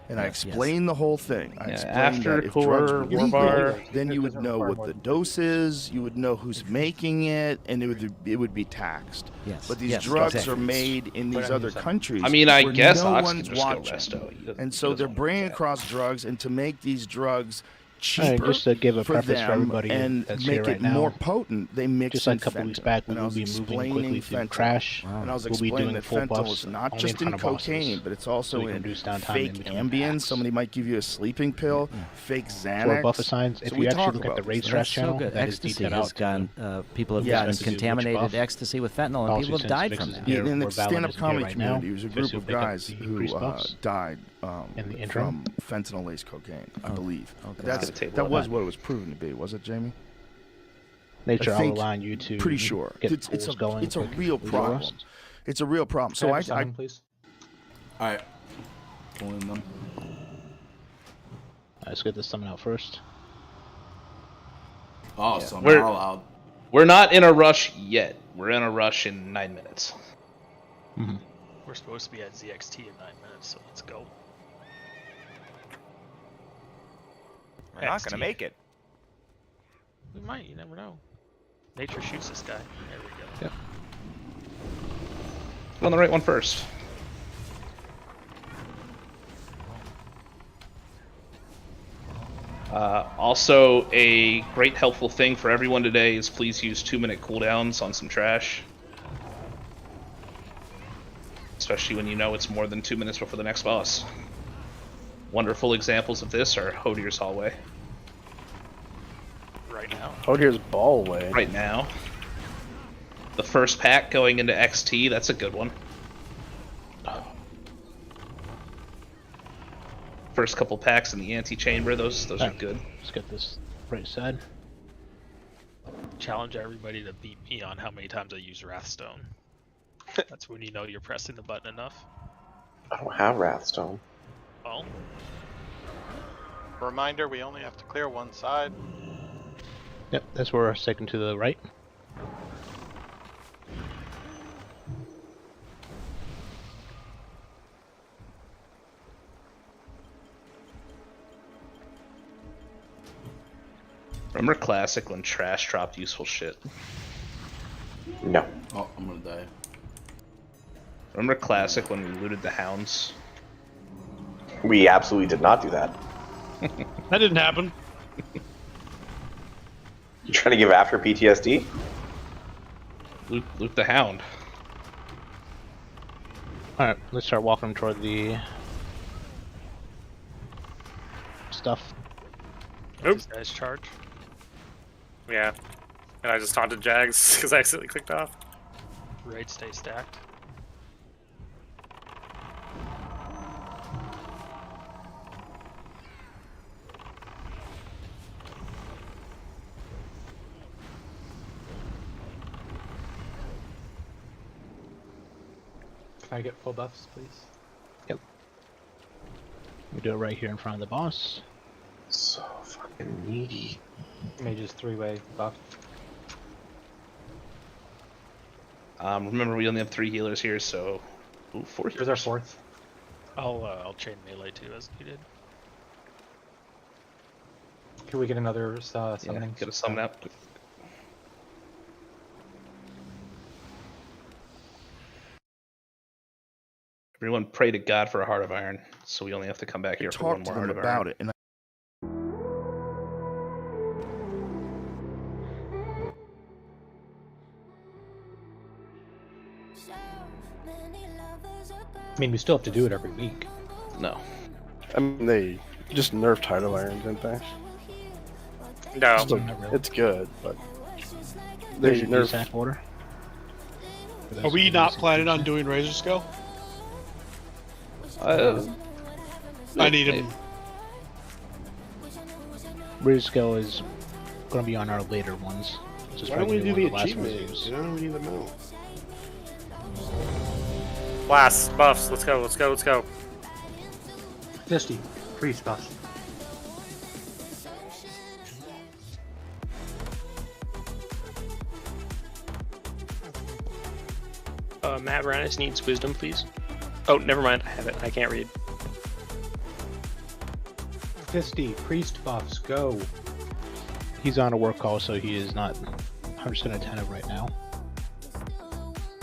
And I explain the whole thing. I explain that if drugs were legal, then you would know what the dose is, you would know who's making it, and it would be taxed. But these drugs are made in these other countries. I mean, I guess no one's one's watching. And so they're bringing across drugs, and to make these drugs cheaper just to give a for preface them for everybody and that's make here right it now, more potent, they mix just like a couple weeks back, we will be moving quickly through Crash. And I was We'll be explaining doing that full fentanyl buffs is not only just in in front of bosses, cocaine, but it's also so we can in reduce downtime fake in between Ambien. packs. Somebody might give you a sleeping pill, fake Xanax. For buff assigns, if So you we actually talk look at the about raid this. stress channel, good. that is Ecstasy detailed has out. gone. People have Yeah, gotten to do which contaminated buff. ecstasy with fentanyl, and people have died from that. In the We're stand-up balanced comedy right now. community, there's a Just group so of they can guys be who increased buffs. died In the interim. from fentanyl-laced cocaine, I believe. That's That was what it was proven to be, was it, Jamie? Nature, I I'll think allow you to pretty sure. get It's going. a real problem. It's a real problem. So I please. All right. Pulling them. Let's get this summon out first. Oh, so We're- now allowed. We're not in a rush yet. We're in a rush in 9 minutes. We're supposed to be at ZXT in 9 minutes, so let's go. We're not gonna make it. We might, you never know. Nature shoots this guy. There we go. Yep. On the right one first. Also, a great helpful thing for everyone today is please use 2-minute cooldowns on some trash. Especially when you know it's more than 2 minutes before the next boss. Wonderful examples of this are Hodier's Hallway. Right now. Hodier's Ballway. Right now. The first pack going into XT, that's a good one. First couple packs in the anti-chamber, those are good. Let's get this right side. Challenge everybody to beat me on how many times I use Wrathstone. That's when you know you're pressing the button enough. I don't have Wrathstone. Well, Reminder, we only have to clear one side. Yep, that's where we're sticking to the right. Remember Classic when Trash dropped useful shit? No. Oh, I'm gonna die. Remember Classic when we looted the hounds? We absolutely did not do that. That didn't happen. You trying to give after PTSD? Loot the hound. Alright, let's start walking toward the stuff. this guy's charge. Yeah. And I just taunted Jags because I accidentally clicked off. Raid stay stacked. Can I get full buffs, please? Yep. We do it right here in front of the boss. So fucking needy. Mage's 3-way buff. Remember we only have 3 healers here, so... Ooh, 4 healers. Here's our 4th. I'll chain melee too as needed. Can we get another summoning? Yeah, get a summon out. Everyone pray to God for a heart of iron, so we only have to come back here for one more heart of iron. About it, and I mean, we still have to do it every week. No. I mean, they just nerfed Heart of Iron, didn't they? No. Still, it's good, but There's they your nerfed. sack order. Are we not planning on doing Razor Scale? I need him. Razor Scale is going to be on our later ones. Just Why don't we do the last ones achievements? You know, we need them out. Blast, buffs, let's go, let's go, let's go. 50. Priest buff. Matt Rannis needs wisdom, please. Oh, never mind, I have it. I can't read. 50. Priest buffs. Go. He's on a work call, so he is not 100% attentive right now.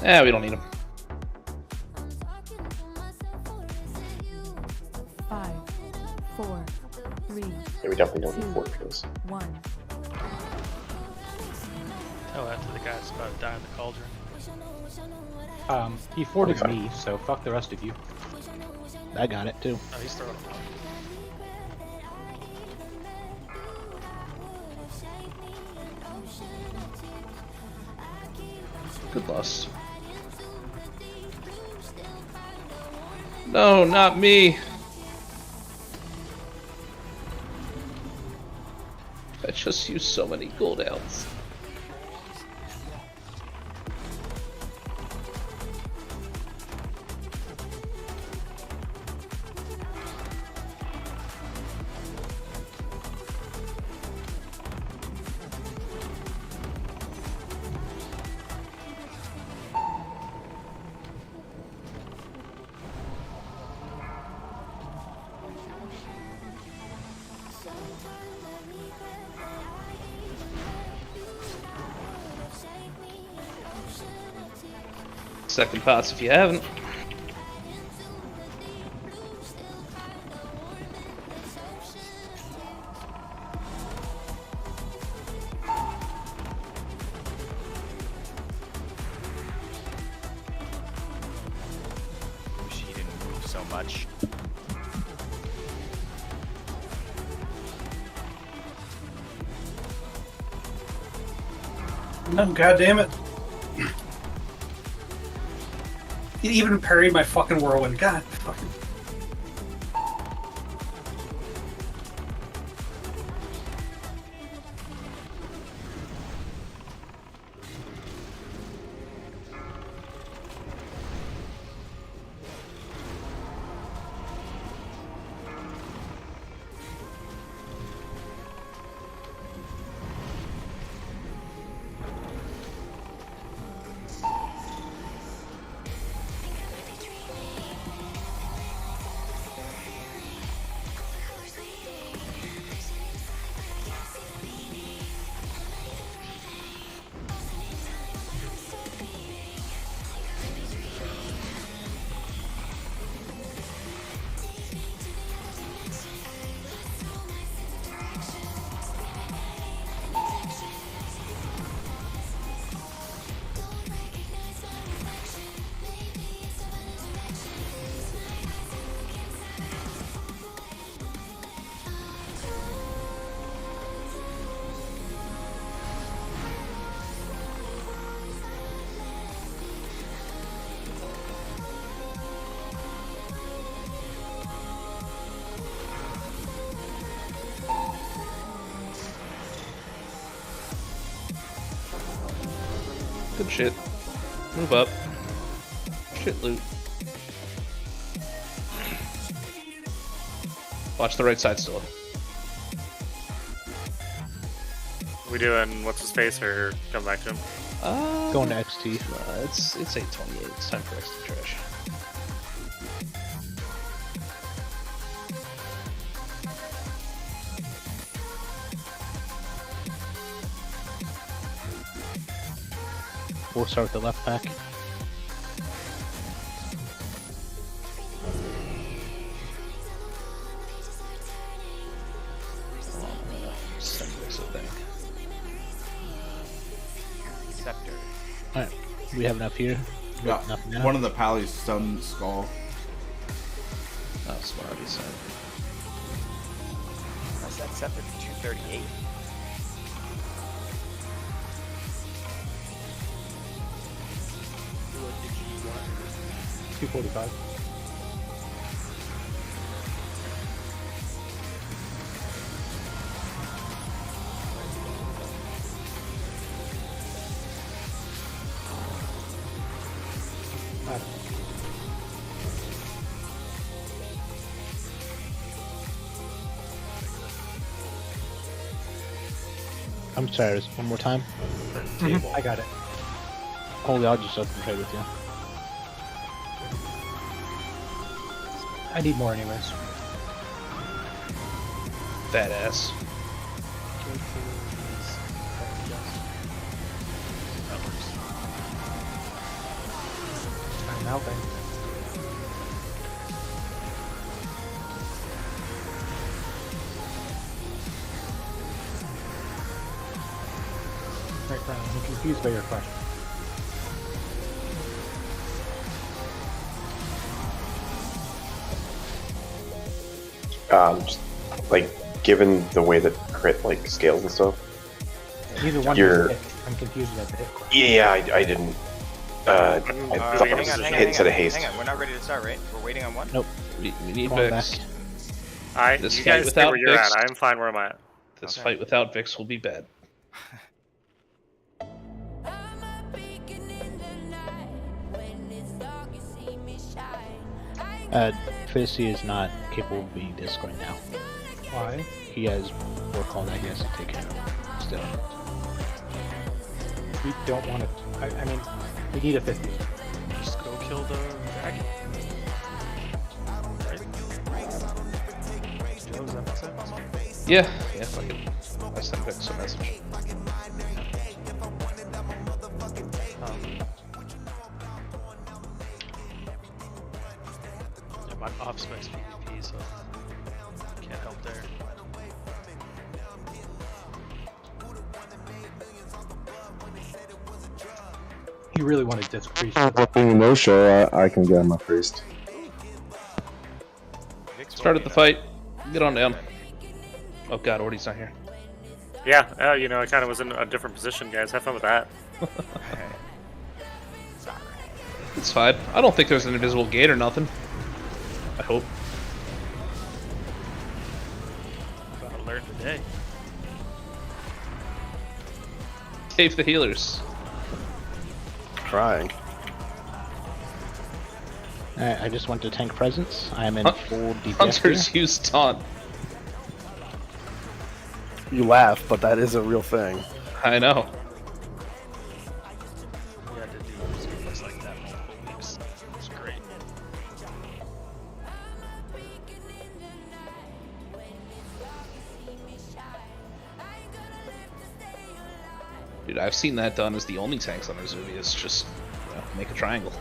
Yeah, we don't need him. 5, 4, 3. Yeah, we definitely don't need 4 kills. 1. Tell that to the guy that's about to die in the cauldron. He forted me, so fuck the rest of you. I got it too. Oh, he's throwing them out. Good loss. No, not me. I just used so many cooldowns. Second pots if you haven't. Wish he didn't move so much. No, God damn it. He even parried my fucking whirlwind. God fucking. Good shit. Move up. Shit loot. Watch the right side still. We doing what's his face or come back to him? Going to XT. It's 8:28. It's time for XT trash. We'll start with the left pack. Scepter. Alright, we have enough here. Yeah, Enough now. one of the Pally's stun skull. Oh, smarty son. That's that scepter for 238. What did you want? 245. I'm sorry, one more time. I got it. Holy, I'll just open trade with you. I need more anyways. Fat ass. I'm helping. Right, Brian, I'm confused by your question. Just, like, given the way that crit like scales and stuff. Either one You're- hit. I'm confused about the hit question. Yeah, I didn't. I thought it was a hit instead of haste. Hang on, we're not ready to start, right? We're waiting on one? Nope. We need Come on Vix. back. This You fight guys stay without where you're Vix. at. I'm fine where I'm at. This Okay. fight without Vix will be bad. Fisty is not capable of being disc right now. Why? He has work all that he has to take care of still. We don't want to. I mean, we need a 50. Just go kill the dragon. Right? Joe, does that make sense? Yeah, fuck it. I sent Vix a message. Yeah, my off specs PvP, so can't help there. You really want to disc priest. Being no show, I can get my priest. Start at the fight. Get on down. Oh god, Ordy's not here. Yeah, you know, I kind of was in a different position, guys. Have fun with that. It's fine. I don't think there's an invisible gate or nothing. I hope. Gotta learn today. Save the healers. Trying. Alright, I just went to tank presence. I am in full DPS. Hunters here. use taunt. You laugh, but that is a real thing. I know. We had to do things like that multiple weeks. It's great. Dude, I've seen that done as the only tanks on Resuvius. Just make a triangle.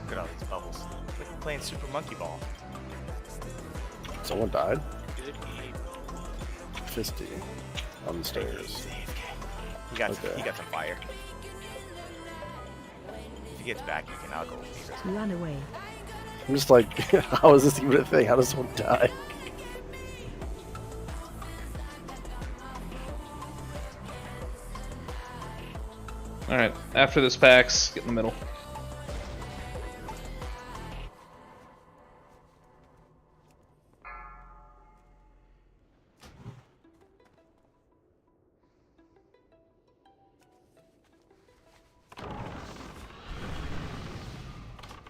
Look at all these bubbles. It's like we're playing Super Monkey Ball. Someone died. Good eat. Fisty on the stairs. He got Okay. he got some fire. If he gets back, you can I'll go. Run away. I'm just like, how is this even a thing? How does someone die? Alright, after this PAX, get in the middle.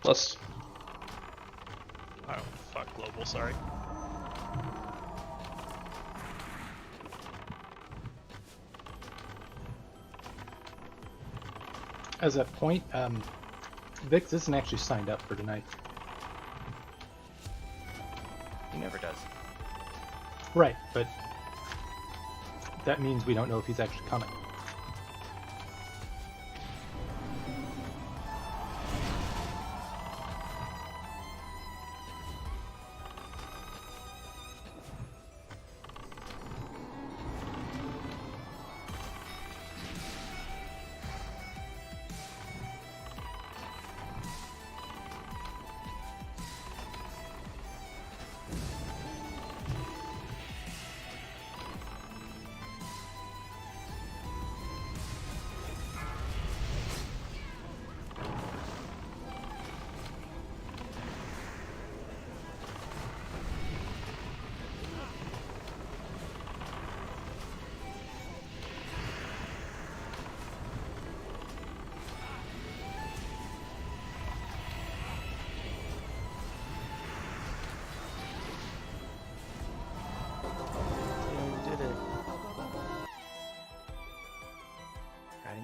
Plus. Oh, fuck, global, sorry. As a point, Vix isn't actually signed up for tonight. He never does. Right, but that means we don't know if he's actually coming.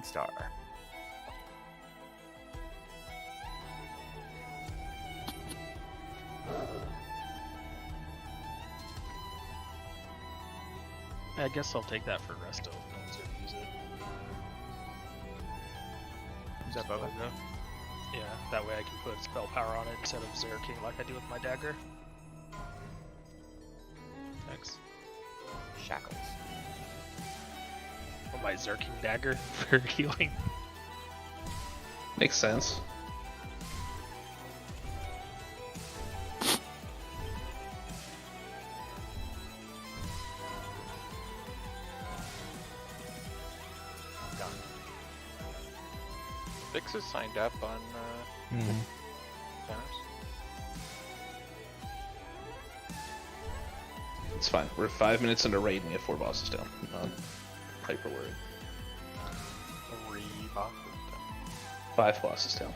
Star. I guess I'll take that for Resto if no one's gonna use it. Is that Bubba? Yeah, that way I can put spell power on it instead of Zerking like I do with my dagger. Thanks. Shackles. Or my Zerking dagger for healing. Makes sense. Vix is signed up on tennis. It's fine. We're 5 minutes into raid and we have 4 bosses down. Not hyper worried. 3 bosses. 5 bosses down.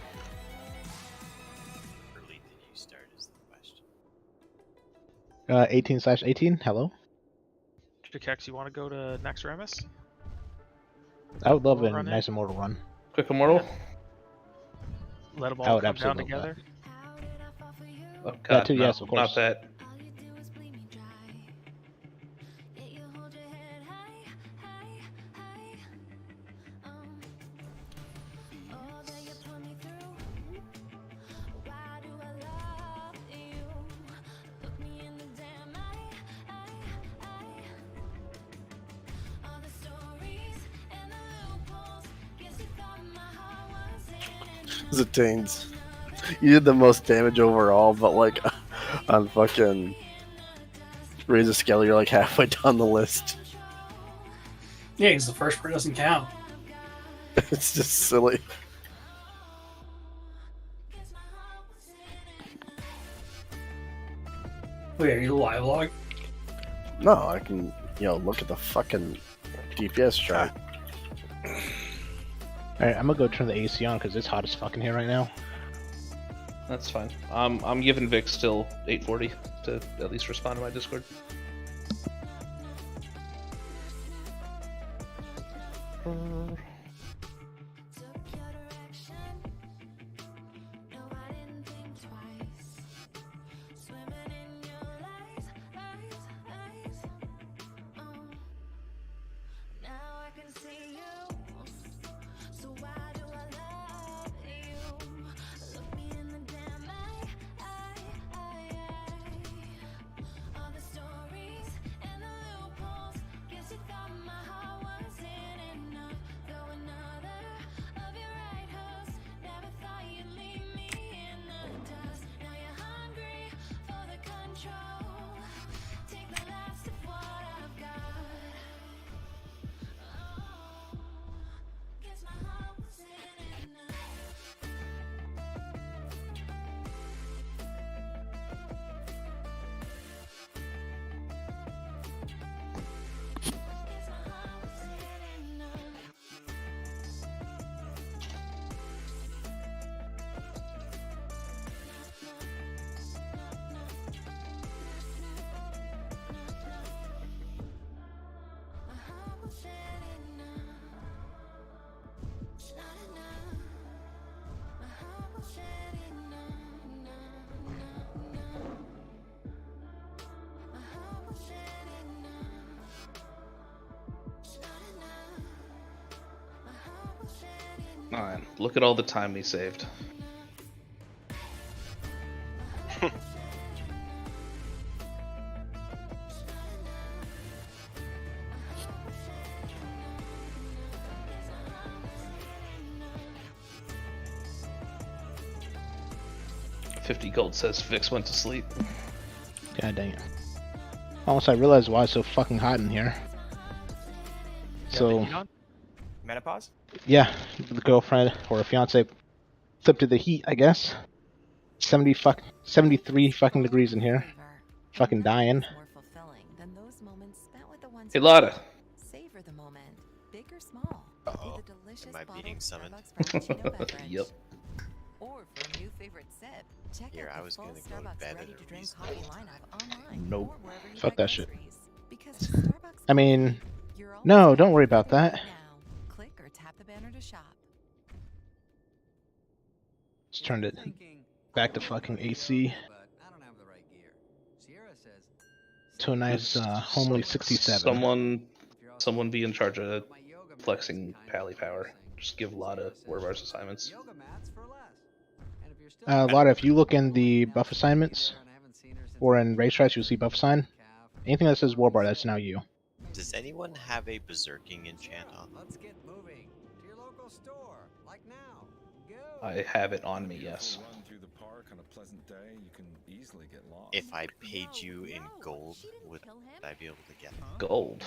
Early did you start is the question. 18/18. Hello. Jakex, you want to go to next Ramus? I would love a Run nice immortal run. Quick immortal. Yeah. Let them I all would come down absolutely love together. Oh That god, too, no, yes, of course. not that. Zetains. You did the most damage overall, but like on fucking Raise a Scale, you're like halfway down the list. Yeah, because the first part doesn't count. It's just silly. Wait, are you live log? No, I can, look at the fucking DPS chart. Alright, I'm gonna go turn the AC on because it's hot as fucking here right now. That's fine. I'm giving Vic still 840 to at least respond to my Discord. Alright, look at all the time we saved. $50 gold says Vix went to sleep. God dang it. Almost I realized why it's so fucking hot in here. So, Menopause? yeah, the girlfriend or fiance flipped to the heat, I guess. 73 fucking degrees in here. Fucking dying. Hey, Lotta. Savor the moment, big or small. Uh-oh. With a delicious Am I being summoned? Frappuccino beverage. Yep. Or for a new favorite sip, check Here, out I the was full gonna go to Starbucks bed at a ready-to-drink reasonable coffee lineup online Nope. or wherever you Fuck buy that shit. groceries. Because with Starbucks I mean, you're always no, better don't worry than about that. now. Click or tap the banner to shop. Let's turn it back to fucking AC. To a nice, homely 67. Someone be in charge of flexing pally power. Just give Lotta Warbar's assignments. Lotta, if you look in the buff assignments, or in racetracks, you'll see buff sign. Anything that says Warbar, that's now you. Does anyone have a berserking enchant on? I have it on me, yes. If I paid you in gold, would I be able to get it? Gold?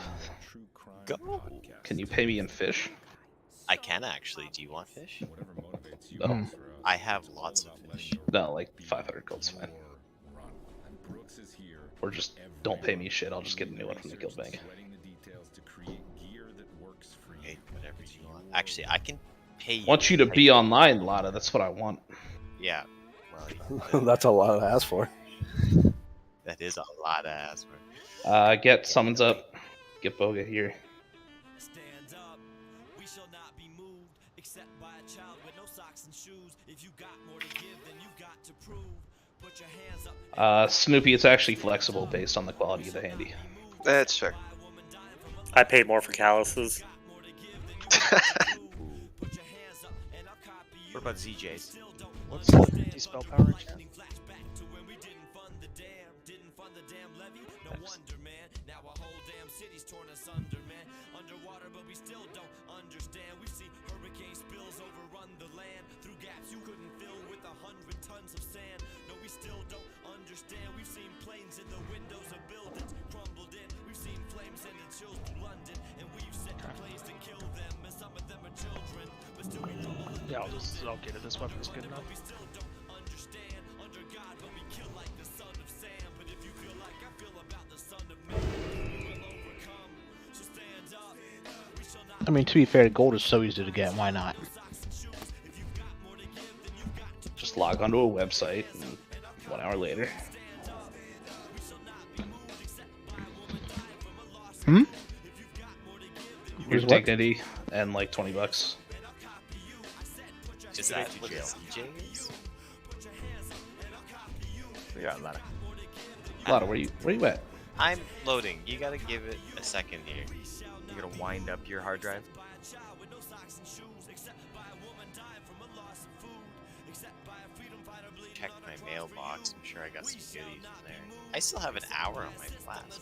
Gold? Can you pay me in fish? I can actually. Do you want fish? No. I have lots of fish. No, like 500 gold's fine. Or just don't pay me shit, I'll just get a new one from the guild bank. Okay, whatever you want. Actually, I can pay you. Want you to be online, Lotta, that's what I want. Yeah. Well, That's a lot to ask for. that is a lot to ask for. Get summons up. Get Boga here. Snoopy, it's actually flexible based on the quality of the handy. That's fair. I pay more for calluses. What about ZJs? What's the spell power enchant? Yeah, I'll get it. This weapon's good enough. I mean, to be fair, gold is so easy to get. Why not? Just log onto a website, and 1 hour later. Your Your dignity and like $20. Is that what ZJs? Yeah, Lotta. Lotta, where you at? I'm loading. You gotta give it a second here. You gotta wind up your hard drive. Check my mailbox. I'm sure I got some goodies in there. I still have an hour on my class.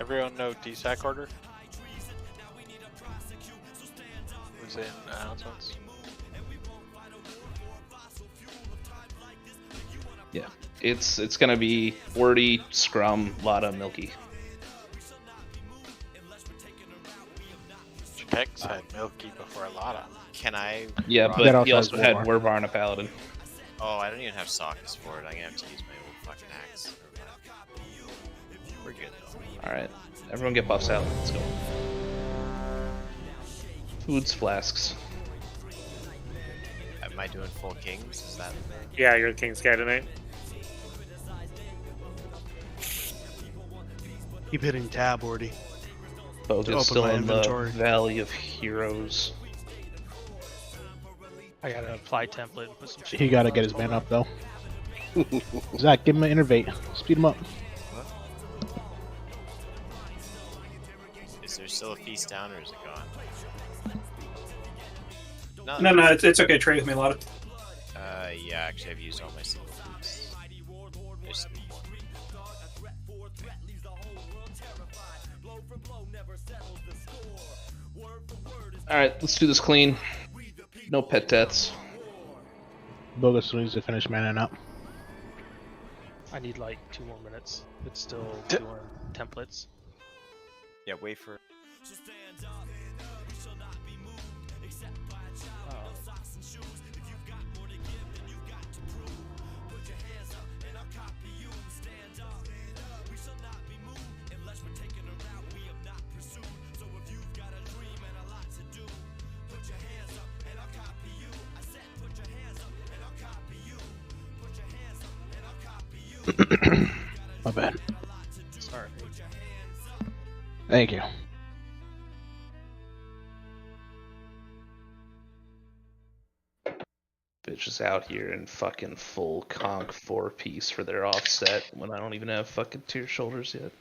Everyone know DSAC order? Was in announcements. Yeah, it's gonna be 40 Scrum, Lotta, Milky. Japex had Milky before Lotta. Can I? Yeah, but he also had Warbar and a Paladin. Oh, I don't even have sockets for it. I'm gonna have to use my old fucking axe. We're good though. Alright, everyone get buffs out. Let's go. Foods, flasks. Am I doing full kings? Is that? Yeah, you're the king's guy tonight. Keep hitting tab, Ordy. Boga's still in the Valley of Heroes. I gotta apply template and put some shit. He gotta get his man up though. Zach, give him an innervate. Speed him up. Is there still a feast down or is it gone? No, it's okay. Trade with me a lot. Yeah, actually, I've used all my single boots. Just need one. Alright, let's do this clean. No pet deaths. Bogus needs to finish manning up. I need like 2 more minutes. It's still doing templates. Yeah, wait for. My bad. Sorry. Thank you. Bitches out here in fucking full conch 4-piece for their offset when I don't even have fucking tier shoulders yet.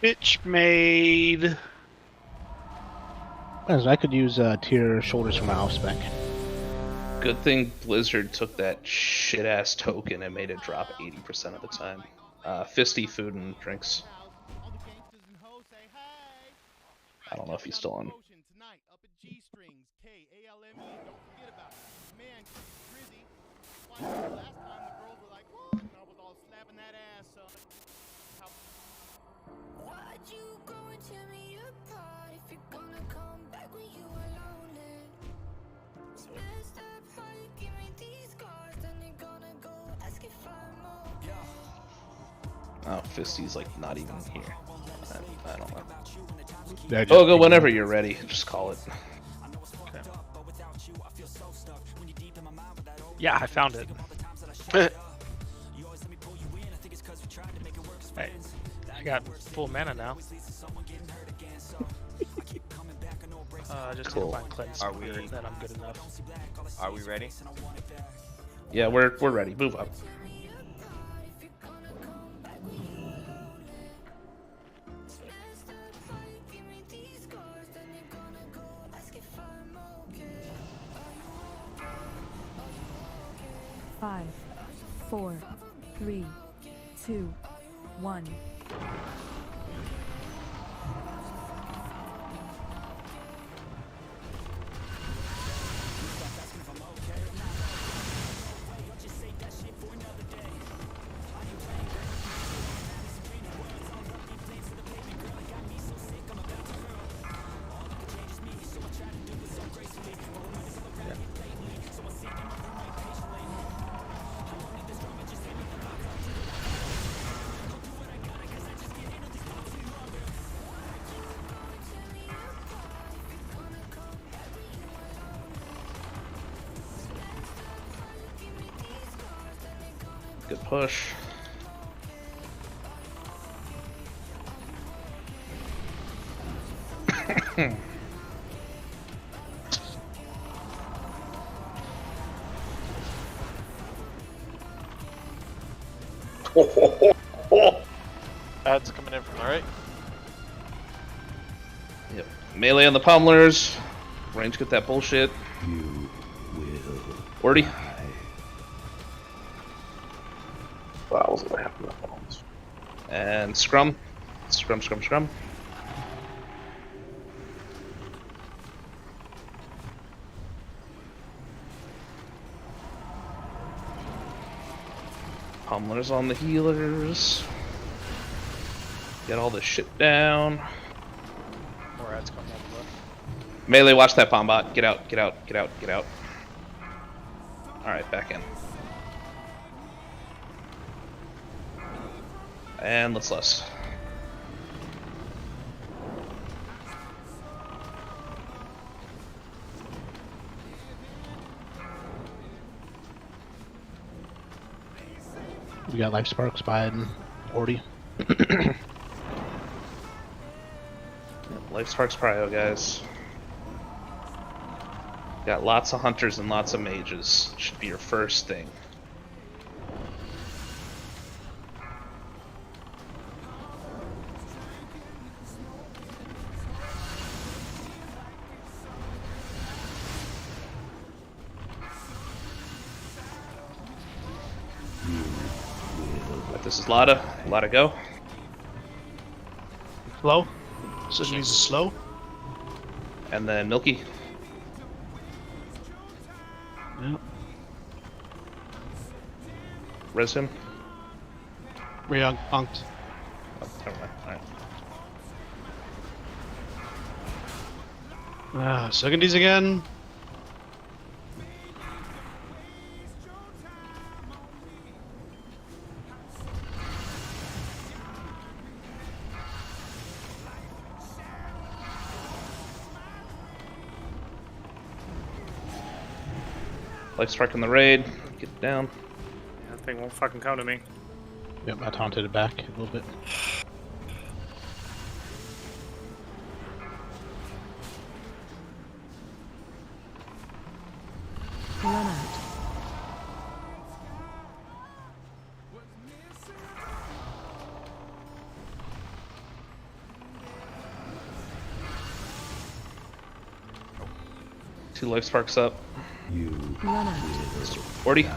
Bitch made. I could use tier shoulders for my off spec. Good thing Blizzard took that shit ass token and made it drop 80% of the time. Fisty food and drinks. I don't know if he's still on. Oh, Fisty's like not even here. I don't know. Oh, go whenever you're ready. Just call it. Okay. Yeah, I found it. Hey, I got full mana now. Just Cool. need to find cleanse spirit, then I'm good enough. Are we ready? Yeah, we're ready. Move up. Five, 4, 3, 2, 1. Good push. Ad's coming in from the right. Yep. Melee on the pummelers. Range get that bullshit. You will. Ordy. Well, I was gonna have enough bombs. And scrum. Scrum, scrum, scrum. Pummelers on the healers. Get all this shit down. More ads coming up left. Melee, watch that bomb bot. Get out, get out, get out, get out. Alright, back in. And let's less. We got Life Sparks by Ordy. Life Sparks Prio, guys. Got lots of hunters and lots of mages. Should be your first thing. This is Lada. Lada, go. Slow. Decision needs to slow. And then Milky. Yep. Res him. Re-unked. Oh, never mind. Alright. Secondies again. Life Strike on the raid. Get down. That thing won't fucking come to me. Yep, I taunted it back a little bit. Run out. Two life sparks up. Run out. 40. I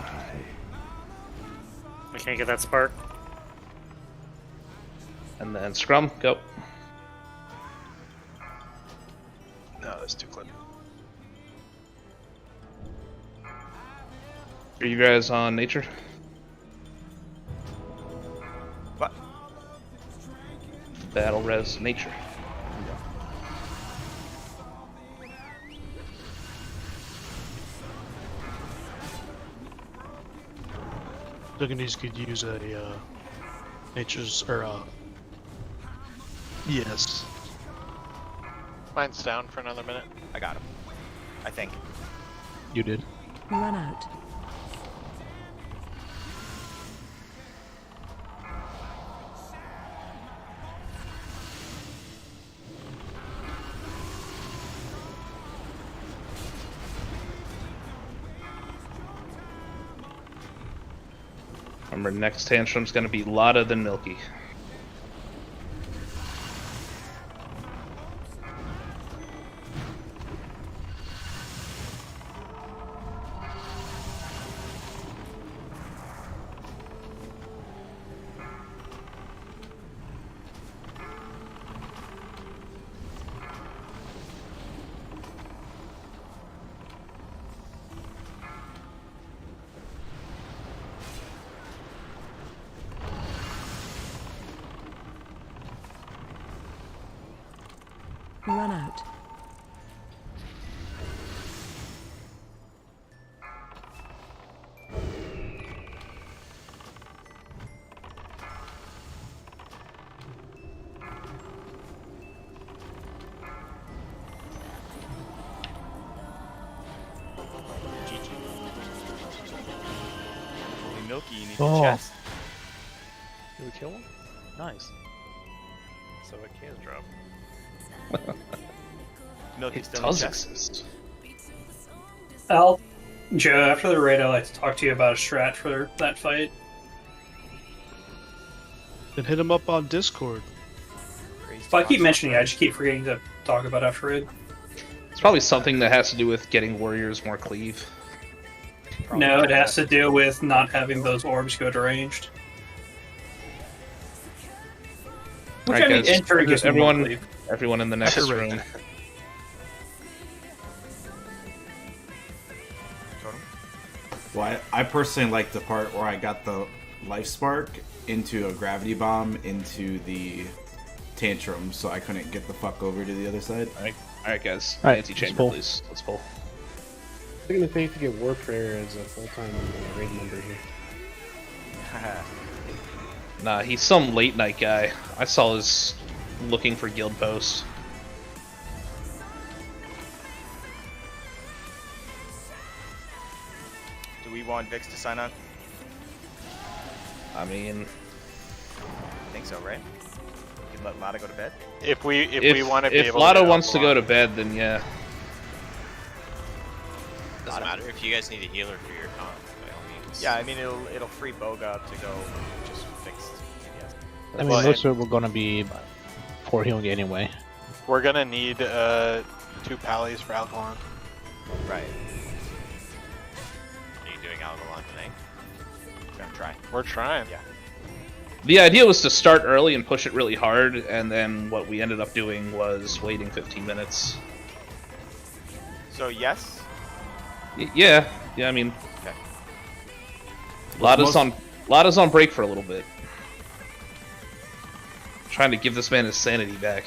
can't get that spark. And then scrum, go. No, that's too clip. Are you guys on nature? What? Battle res nature. Secondies could use a nature's or yes. Mine's down for another minute. I got him. I think. You did. Run out. Remember, next tantrum's gonna be Lada than Milky. Run out. Hey, Milky, you need Oh. the chest. Did we kill him? Nice. So it can drop. Milky's It still does in the chest. exist. Al, Joe, after the raid, I'd like to talk to you about a strat for that fight. Then hit him up on Discord. If I keep mentioning it, I just keep forgetting to talk about after raid. It's probably something that has to do with getting warriors more cleave. No, it has to do with not having those orbs go deranged. Which Alright, I mean, guys, in turn gives me more everyone, cleave. everyone in the next room. Well, I personally like the part where I got the life spark into a gravity bomb into the tantrum, so I couldn't get the fuck over to the other side. Alright, guys. Alright, Anti-chamber, let's please. Let's pull. It's gonna take to get Warfare as a full-time raid member here. Nah, he's some late night guy. I saw his looking for guild posts. Do we want Vix to sign on? I mean, I think so, right? You can let Lada go to bed? If we want to be able if Lada to wants to go to bed, then yeah. Doesn't matter if you guys need a healer for your comp, by all means. Yeah, I mean it'll free Boga to go just fix yes. I mean, most of it we're gonna be for healing anyway. We're gonna need 2 pallies for Alkaline. Right. Are you doing Alkaline tonight? We're gonna try. We're trying. Yeah. The idea was to start early and push it really hard, and then what we ended up doing was waiting 15 minutes. So yes. Yeah. I mean, Okay. Lada's on break for a little bit. Trying to give this man his sanity back.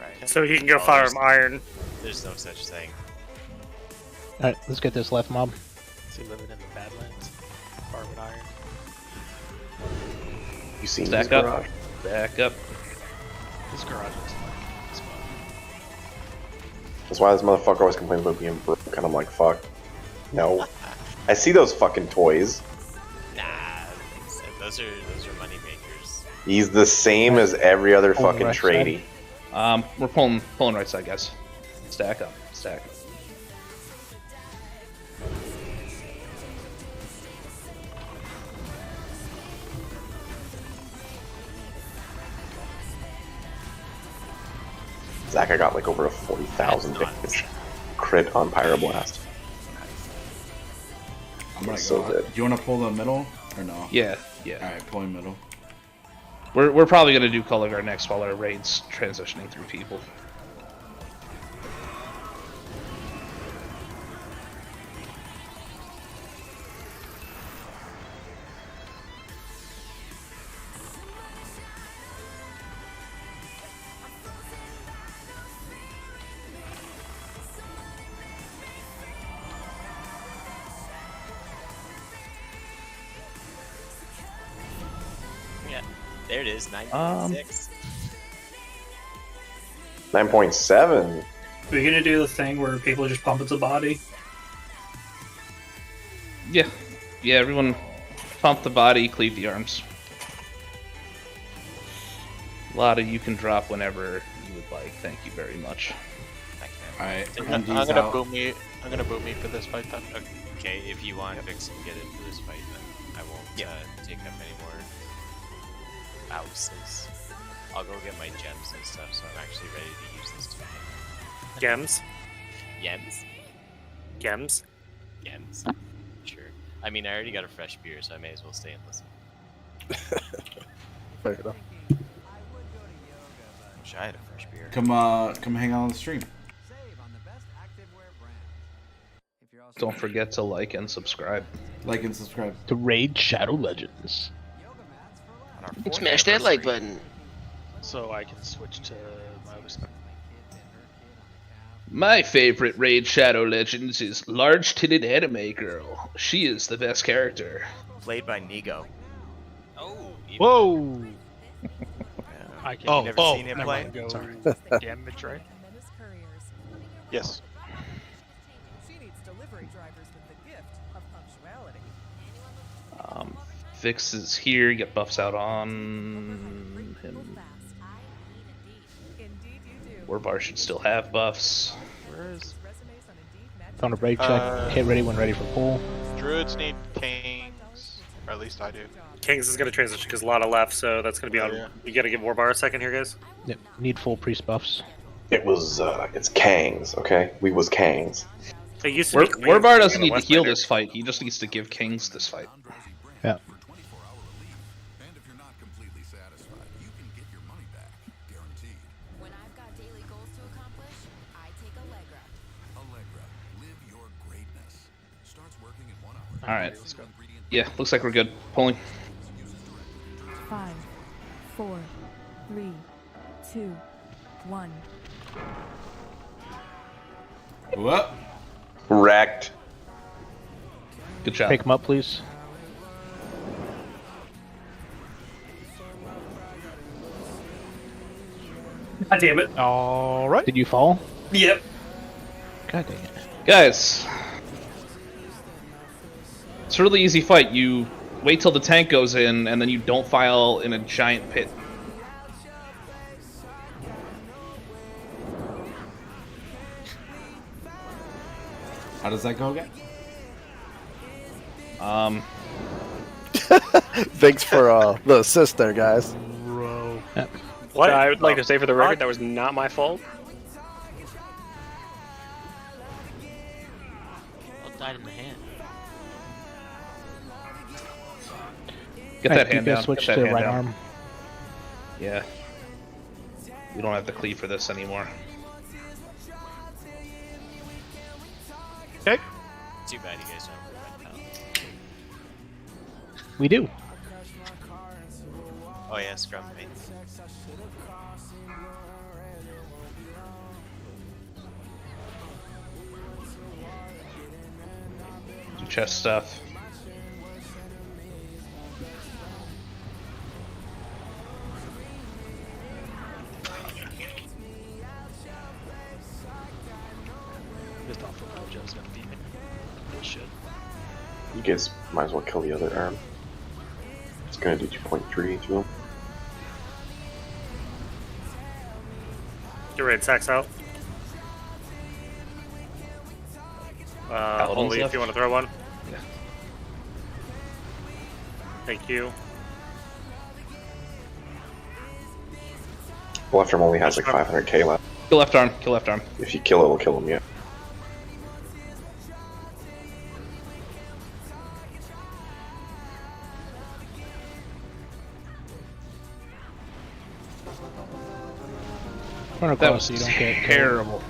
Right. So he can go farm iron. There's no such thing. Alright, let's get this left mob. Is he living in the Badlands? Farming iron. You seen Stack his up. garage? Back up. His garage is like this one. That's why this motherfucker always complains about being broke, and I'm like, fuck. No. I see those fucking toys. Nah, those are money makers. He's the same as every other Pulling fucking right tradie. We're pulling right side, guys. Stack up. Stack up. Zach, I got like over a 40,000 damage crit on Pyroblast. I'm gonna So go. good. Do you want to pull the middle or no? Yeah. Alright, pulling middle. We're probably gonna do Color Guard next while our raid's transitioning through people. Yeah, there it is, 9.6. 9.7. Are you gonna do the thing where people just pump its body? Yeah. Everyone, pump the body, cleave the arms. Lada, you can drop whenever you would like. Thank you very much. Alright, I'm gonna boom me. I'm gonna boom me for this fight then. Okay, if you want Vix to get into this fight, then I won't take up any more bouses. I'll go get my gems and stuff, so I'm actually ready to use this token. Gems? Yems? Gems? Gems. Sure. I mean, I already got a fresh beer, so I may as well stay and listen. Fair enough. Wish I had a fresh beer. Come hang out on the stream. Don't forget to like and subscribe. Like and subscribe. To raid Shadow Legends. Smash that like button. So I can switch to my other stuff. My favorite raid Shadow Legends is large-titted anime girl. She is the best character. Played by Nigo. Oh. Whoa. I can never seen him play? Go damage, right? Yes. Vix is here. Get buffs out on him. Warbar should still have buffs. Where is? Found a break check. Hit ready when ready for pull. Druids need kings, or at least I do. Kings is gonna transition because Lada left, so that's gonna be on. Yeah. You gotta give Warbar a second here, guys. Yep. Need full priest buffs. It was, it's Kangs, okay? We was Kangs. It used to be Warbar doesn't need to West heal Laner. this fight. He just needs to give Kings this fight. Yeah. When I've got daily goals to accomplish, I take Allegra. Alright. Yeah, looks like we're good. Pulling. 5, 4, 3, 2, 1. What? Wrecked. Good job. Pick him up, please. God damn it. Alright. Did you fall? Yep. God dang it. Guys. It's a really easy fight. You wait till the tank goes in, and then you don't file in a giant pit. How does that go again? Thanks for the assist there, guys. Bro. What? I would like to say for the record that was not my fault. What died in the hand? Get Alright, that hand DPS down. switch Get to that hand right down. arm. Yeah. We don't have the cleave for this anymore. Okay. Too bad you guys don't have red pal. We do. Oh yeah, scrub me. Do chest stuff. Just off of Mojo's gonna beat me. Bullshit. You guys might as well kill the other arm. It's gonna do 2.3 to him. Get ready to tax out. Only if you want to throw one. Yeah. Thank you. Left arm only has like 500k left. Kill left arm. Kill left arm. If you kill it, it'll kill him, yeah. Run That across was so you don't get terrible.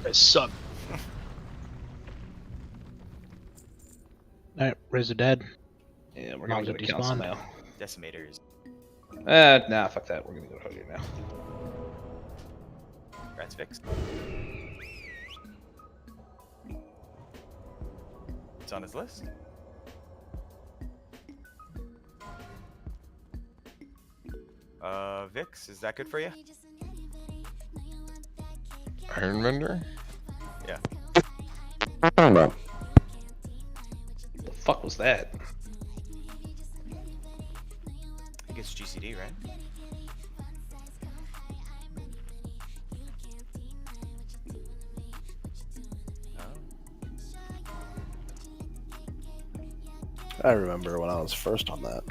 That sucked. Alright, raise the dead. Yeah, we're gonna Mobs go have to council despawned. now. Decimators. Nah, fuck that. We're gonna go to Hogan now. Rat's fixed. It's on his list. Vix, is that good for you? Iron Vendor? Yeah. The fuck was that? I think it's GCD, right? I remember when I was first on that,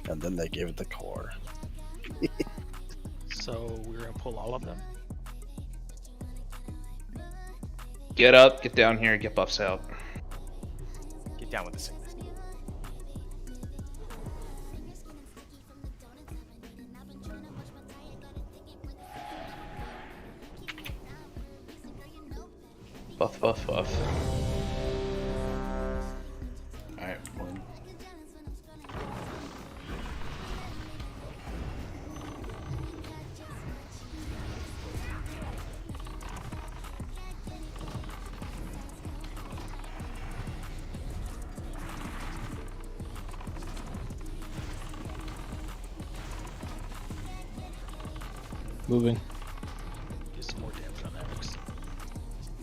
and then they gave it the core. So we're gonna pull all of them. Get up, get down here, get buffs out. Get down with the sickness. Buff, buff, buff. Alright, one. Moving. Get some more damage on that.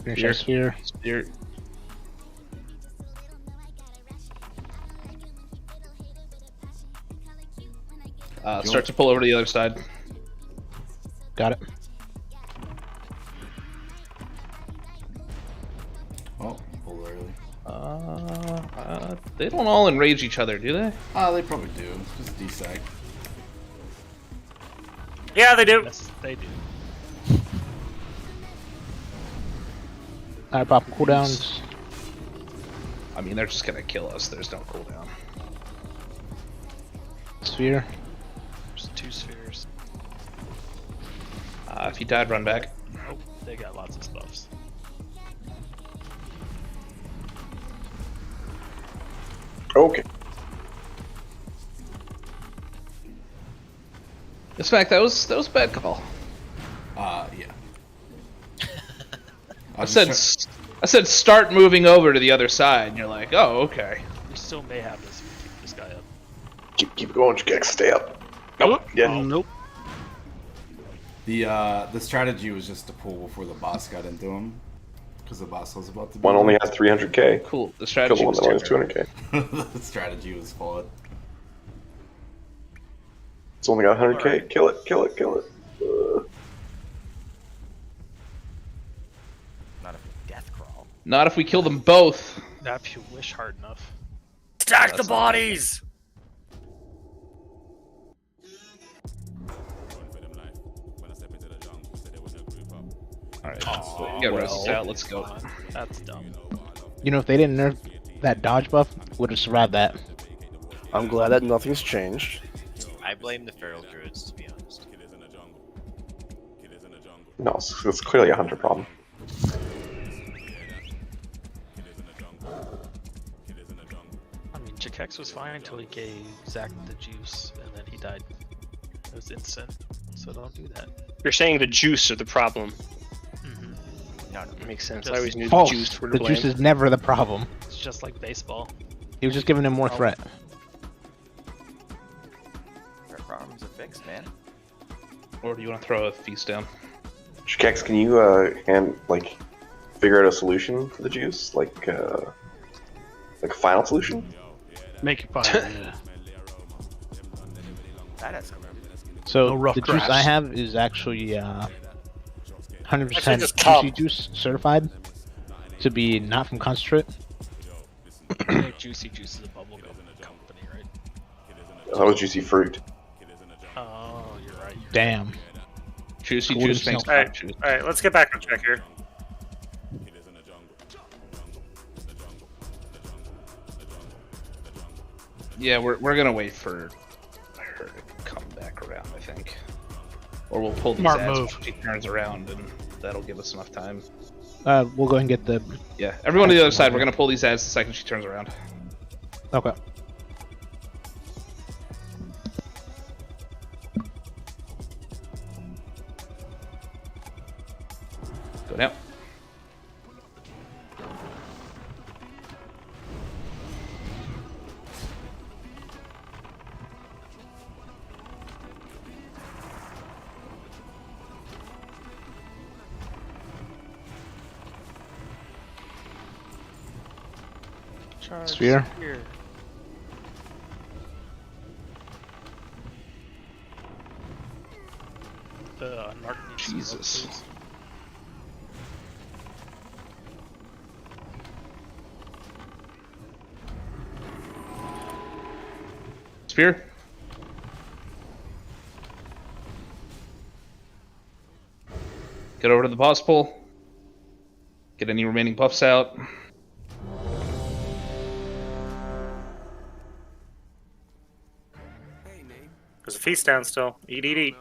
Finish our sphere. Sphere. Start to pull over to the other side. Got it. Oh, pull early. They don't all enrage each other, do they? They probably do. It's just desec. Yeah, they do. Yes, they do. Alright, popping cooldowns. I mean, they're just gonna kill us. There's no cooldown. Sphere. There's 2 spheres. If you died, run back. Oh, they got lots of buffs. Okay. In fact, that was a bad call. Yeah. I said start moving over to the other side, and you're like, oh, okay. We still may have this if we keep this guy up. Keep going, Gex. Stay up. Nope. Yeah. Nope. The strategy was just to pull before the boss got into him, because the boss was about to. One only has 300k. Cool. The strategy Kill was the one that only has 200k. The strategy was flawed. It's only got 100k. Right. Kill it. Kill it. Kill it. Not a death crawl. Not if we kill them both. Not if you wish hard enough. Stack the bodies! Alright, get rested out, let's go. That's dumb. You know, if they didn't nerf that dodge buff, would have survived that. I'm glad that nothing's changed. I blame the feral druids, to be honest. No, it's clearly a hunter problem. I mean, Jakex was fine until he gave Zach the juice, and then he died. It was instant, so don't do that. You're saying the juice are the problem. No, makes sense. Just I always knew False. the juice were to The blame. juice is never the problem. It's just like baseball. He was just giving him more threat. Our problems are fixed, man. Or do you want to throw a feast down? Shikex, can you figure out a solution for the juice, like a final solution? Make it fine. Yeah. That has come So No rough the juice I drafts. have is actually 100% just cup. juicy juice certified to be not from concentrate. Juicy Juice is a bubblegum company, right? That was juicy fruit. Oh, you're right. Damn. Juicy Golden Juice makes Snow. fruit juice. Alright, let's get back on track here. Yeah, we're gonna wait for her to come back around, I think. Or we'll pull these Smart ads move. when she turns around, and that'll give us enough time. We'll go ahead and get the. Yeah, everyone to the other side. We're gonna pull these ads the second she turns around. Okay. Go now. Charge Sphere. The Narc needs some Jesus. help, please. Spear. Get over to the boss pool. Get any remaining buffs out. There's a feast down still. Eat, eat, eat.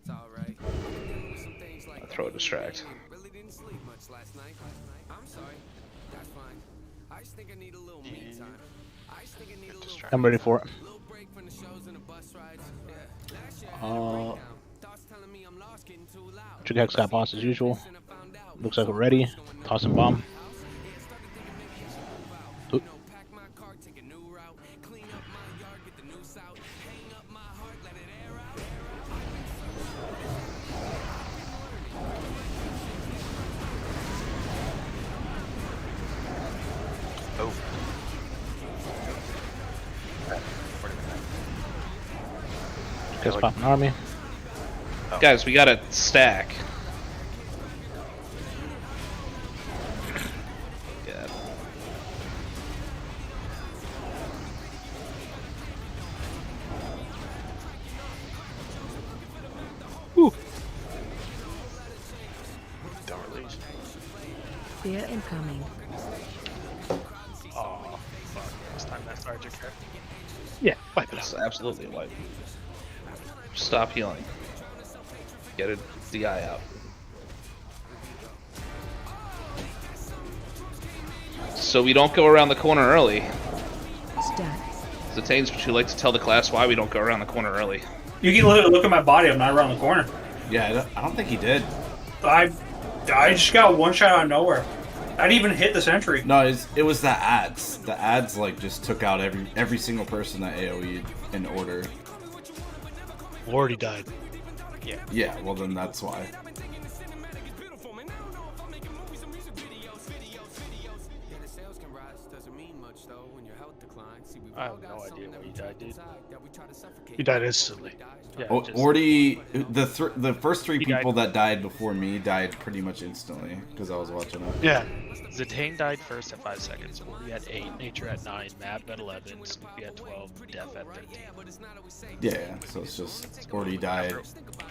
I'll throw a distract. I'm ready for it. Jakex got boss as usual. Looks like we're ready. Tossing bomb. Oop. Oh. Jakex popping army. Guys, we got a stack. Yeah. Woo. Don't release. Fear incoming. Oh, fuck. This time that Sergeant Care. Yeah, wipe it It's out. absolutely white. Stop healing. Get it, the eye out. So we don't go around the corner early. Stats. Zetanes, would you like to tell the class why we don't go around the corner early? You can look at my body. I'm not around the corner. Yeah, I don't think he did. I just got one shot out of nowhere. I didn't even hit the sentry. No, it was the ads. The ads like just took out every single person that AoE'd in order. Already died. Yeah. Yeah, well then that's why. I have no idea why you died, dude. He died instantly. Yeah, Oh, just- Orty, the first three He people died. that died before me died pretty much instantly because I was watching it. Yeah. Zetane died first at 5 seconds. We had 8, Nature at 9, Mab at 11, Snoopy at 12, Def at 13. Yeah, so it's just Orty died.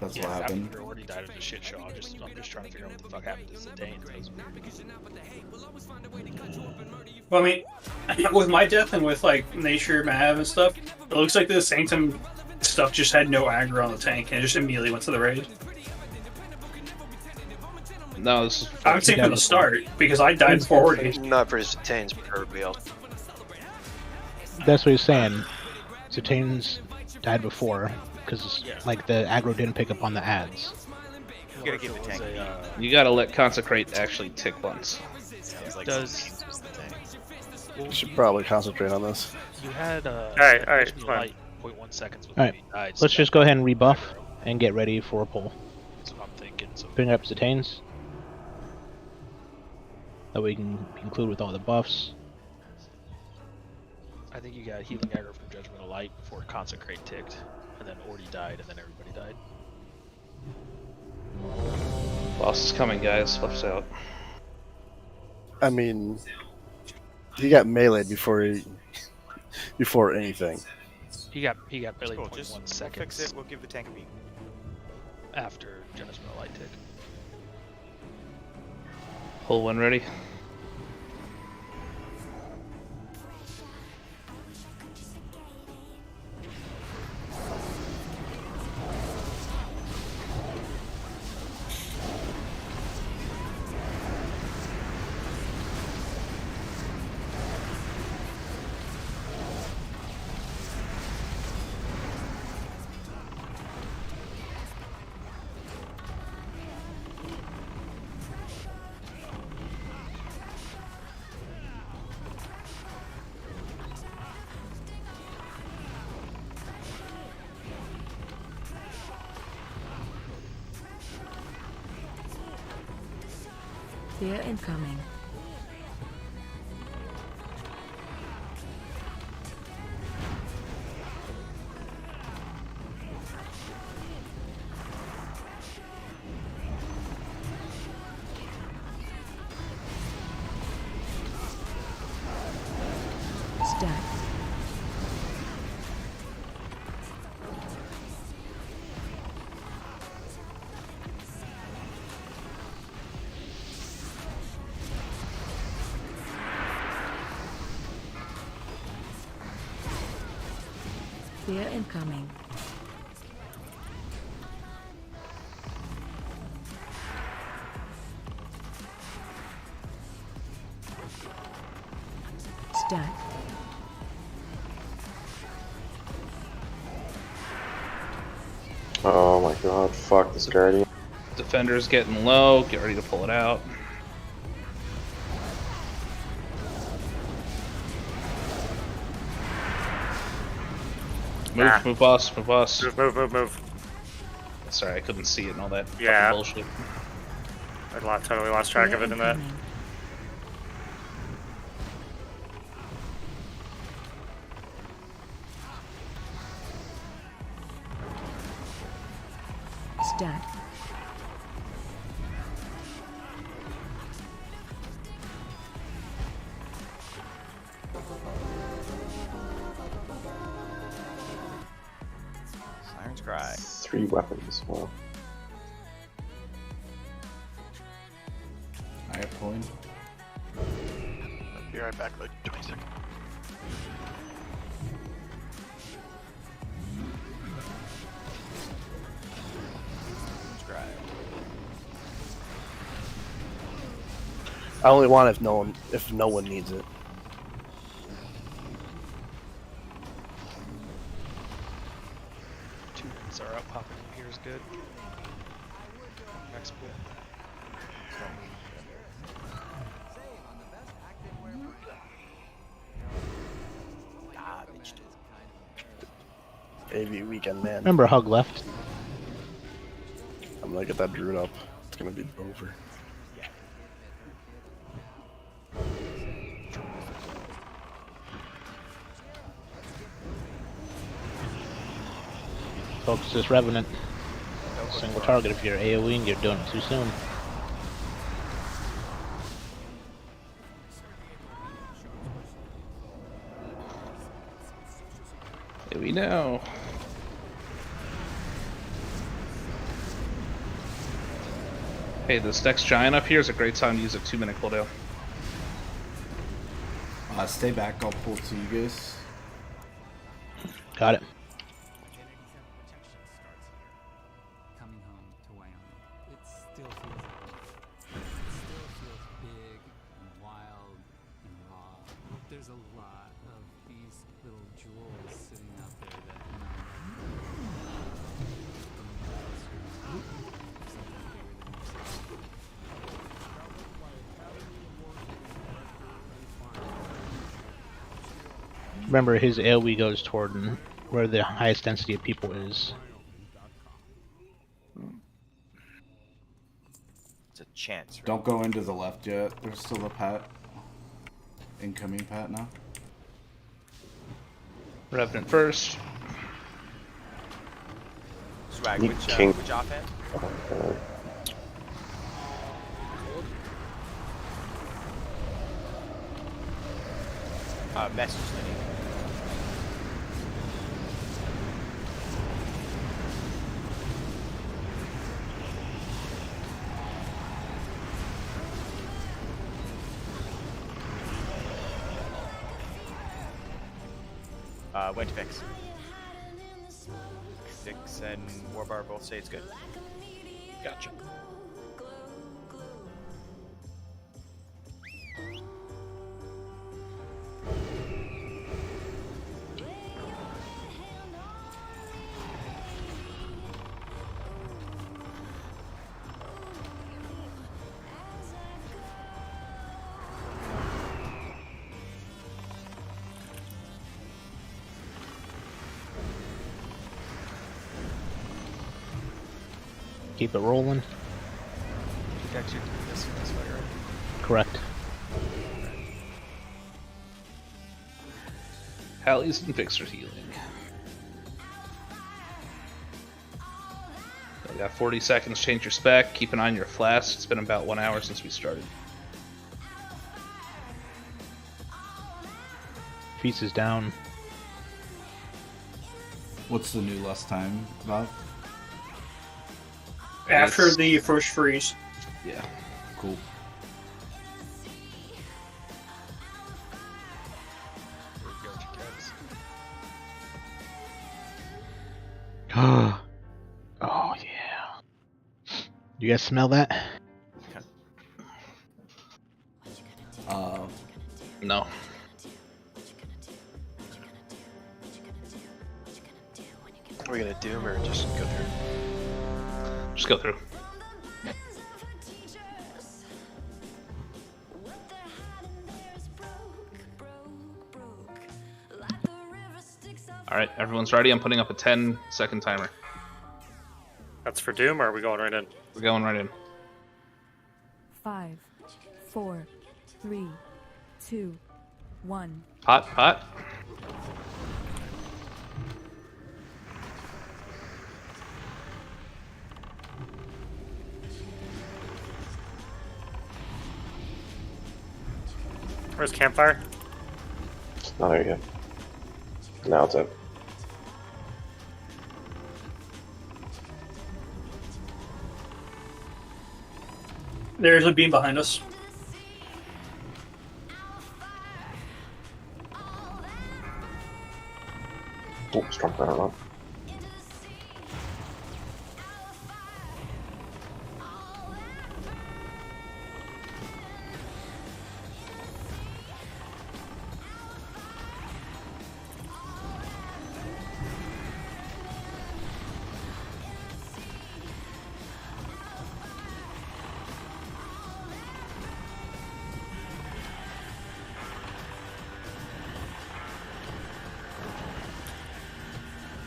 That's what happened. After Orty died of the shit show, I'm just trying to figure out what the fuck happened to Zetane. Well, I mean, with my death and with like Nature, Mav, and stuff, it looks like the Sanctum stuff just had no aggro on the tank and it just immediately went to the raid. No, this is. I would say from the start because I died before Ordy. Not for Zetane's, but everybody else. That's what he's saying. Zetane's died before because like the aggro didn't pick up on the ads. You gotta give the tank. You gotta let consecrate actually tick once. Sounds like Does- was the tank. You should probably concentrate on this. You had Alright, Additional fine. light 0.1 seconds with Alright, me died, so let's that- just go ahead and rebuff and get ready for a pull. That's what I'm thinking. So Bring up Zetane's. That way we can include with all the buffs. I think you got healing aggro from Judgment of Light before Consecrate ticked, and then Ordy died, and then everybody died. Boss is coming, guys. Buff's out. I mean, he got meleeed before anything. He got barely Cool, 0.1 just we'll seconds fix it. We'll give the tank a beat. after Judgment of Light tick. Pull when ready. Fear incoming. Stack. Fear incoming. Stack. Oh my god, fuck this Guardian. Defender's getting low. Get ready to pull it out. Move, move, boss, move, boss. Move. Sorry, I couldn't see it and all that Yeah. fucking bullshit. I totally lost track of it in that. Stack. Siren's Cry. 3 weapons, wow. I have coin. I'll be right back, like 20 seconds. I only want if no one needs it. Two hits are up. Popping in here is good. Next pull. AV weekend, man. Remember, Hug left. I'm gonna get that druid up. It's gonna be over. Focus this Revenant. Single target if you're AoEing, you're doing it too soon. Here we know. Hey, this next giant up here is a great time to use a 2-minute cooldown. Stay back, I'll pull to you guys. Got it. there's a lot of these little jewels sitting out there that Remember, his AoE goes toward where the highest density of people is. It's a chance. Right? Don't go into the left yet. There's still a pat. Incoming pat now. Revenant first. Swag, You which king. offhand? Message Lenny. Went to fix. 6 and Warbar both say it's good. Gotcha. Keep it rolling. Actually, this way, right? Correct. Hallies and Fixers healing. You got 40 seconds, change your spec, keep an eye on your flask. It's been about 1 hour since we started. Feast is down. What's the new last time, Bob? After the first freeze. Yeah, cool. Oh yeah. You guys smell that? No. Are we gonna doom or just go through? Just go through. Alright, everyone's ready. I'm putting up a 10-second timer. That's for doom, or are we going right in? We're going right in. 5, 4, 3, 2, 1. Pot, pot. Where's campfire? Not there yet. Now it's up. There's a beam behind us. Oh, strong fire up.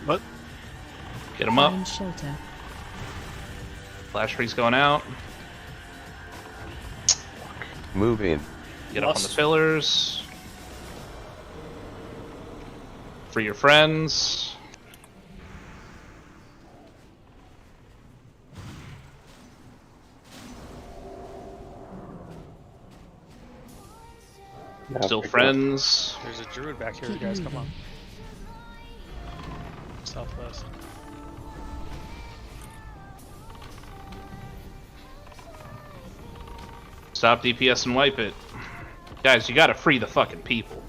What? Get him up. Find shelter. Flash freeze going out. Moving. Get up on the pillars. Free your friends. Still friends. There's a druid back here, you guys. Come on. Southwest. Stop DPS and wipe it. Guys, you gotta free the fucking people.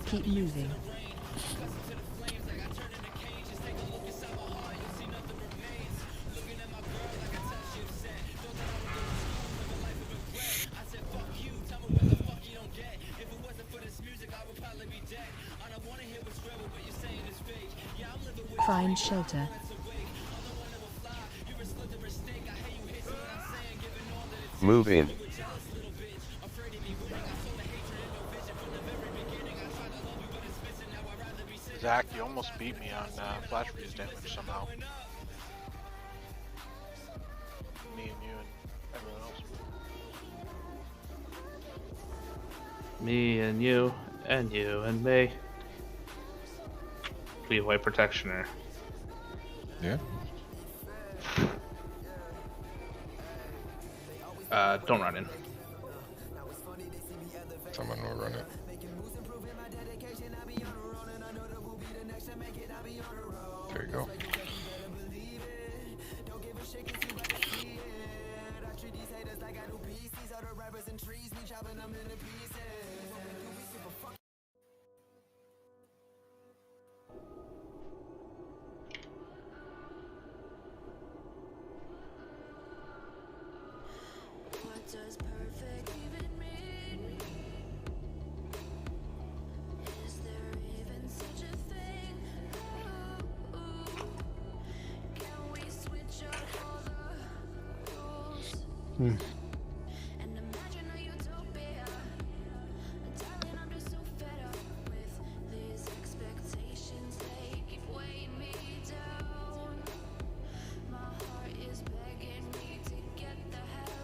Keep moving. Find shelter. Move in. Zach, you almost beat me on flash freeze damage somehow. Me and you and everyone else. Me and you and me. We have white protection there. Yeah. Don't run in. Someone will run it. There you go. Does perfect even mean? Is there even such a thing? Ooh, can we switch up all the rules and imagine a utopia? Darling, I'm just so fed up with these expectations. They keep weighing me down. My heart is begging me to get the hell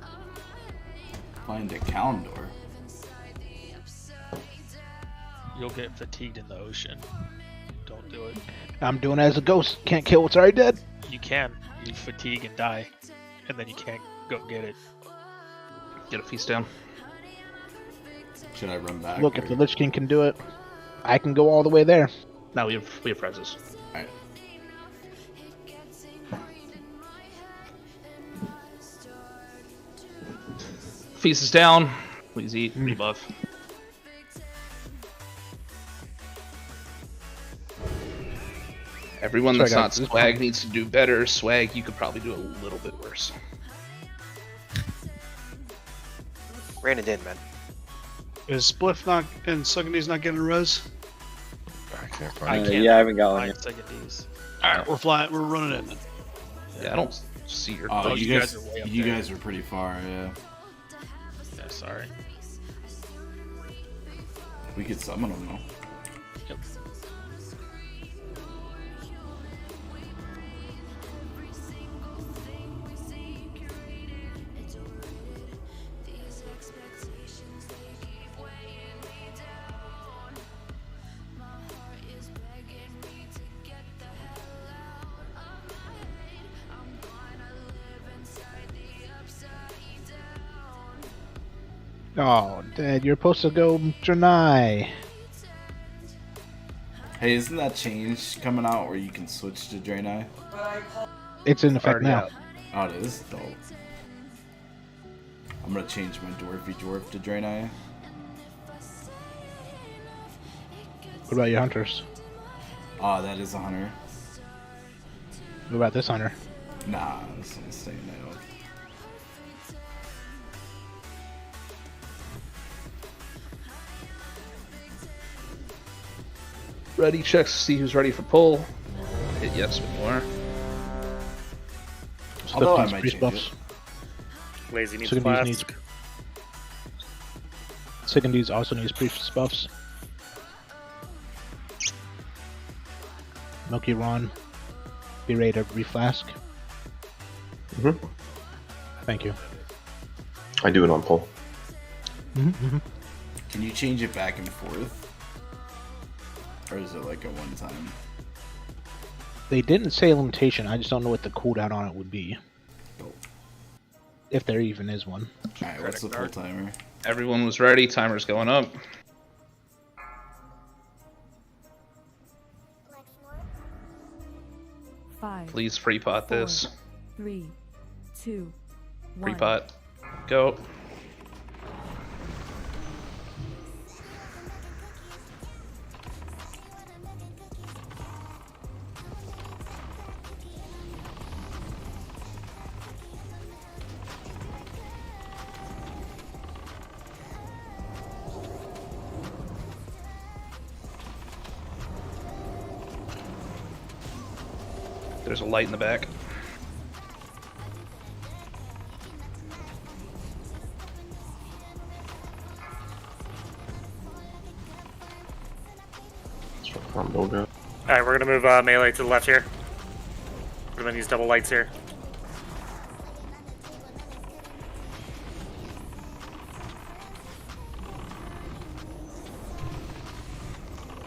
out of my head. Find a calendar. You'll get fatigued in the ocean. Don't do it. I'm doing it as a ghost. Can't kill what's already dead. You can. You fatigue and die, and then you can't go get it. Get a feast down. Should I run back? Look, if the Lich King can do it, I can go all the way there. Now we have prezes. Alright. Feast is down. Please eat. Rebuff. Everyone that's not swag needs to do better. Swag, you could probably do a little bit worse. Ran it in, man. Is Spliff not and Succandy's not getting a res? I can't find it. Yeah, I haven't got one yet. Alright, we're flying. We're running it. Yeah, I don't see your. Oh, you guys, are way up you there. guys are pretty far. Yeah. Yeah, sorry. We could summon them though. Yep. Oh, Dad, you're supposed to go Draenei. Hey, isn't that change coming out where you can switch to Draenei? It's in effect Already now. out. Oh, it is? Dope. I'm gonna change my Dwarfy Dwarf to Draenei. What about your hunters? Oh, that is a hunter. What about this hunter? Nah, this one's staying there. Ready checks to see who's ready for pull. Hit yes with more. Although I These might priest change buffs. Lazy needs Succandy's flask. Succandy's also needs priest buffs. Milky Ron, be ready to reflask. Thank you. I do it on pull. Can you change it back and forth? Or is it like a one-time? They didn't say limitation, I just don't know what the cooldown on it would be. If there even is one. Alright, what's the full timer? Everyone was ready. Timer's going up. Five, Please free pot this. 3, 2, 1. Free pot. Go. There's a light in the back. Alright, we're gonna move melee to the left here. Put them in these double lights here.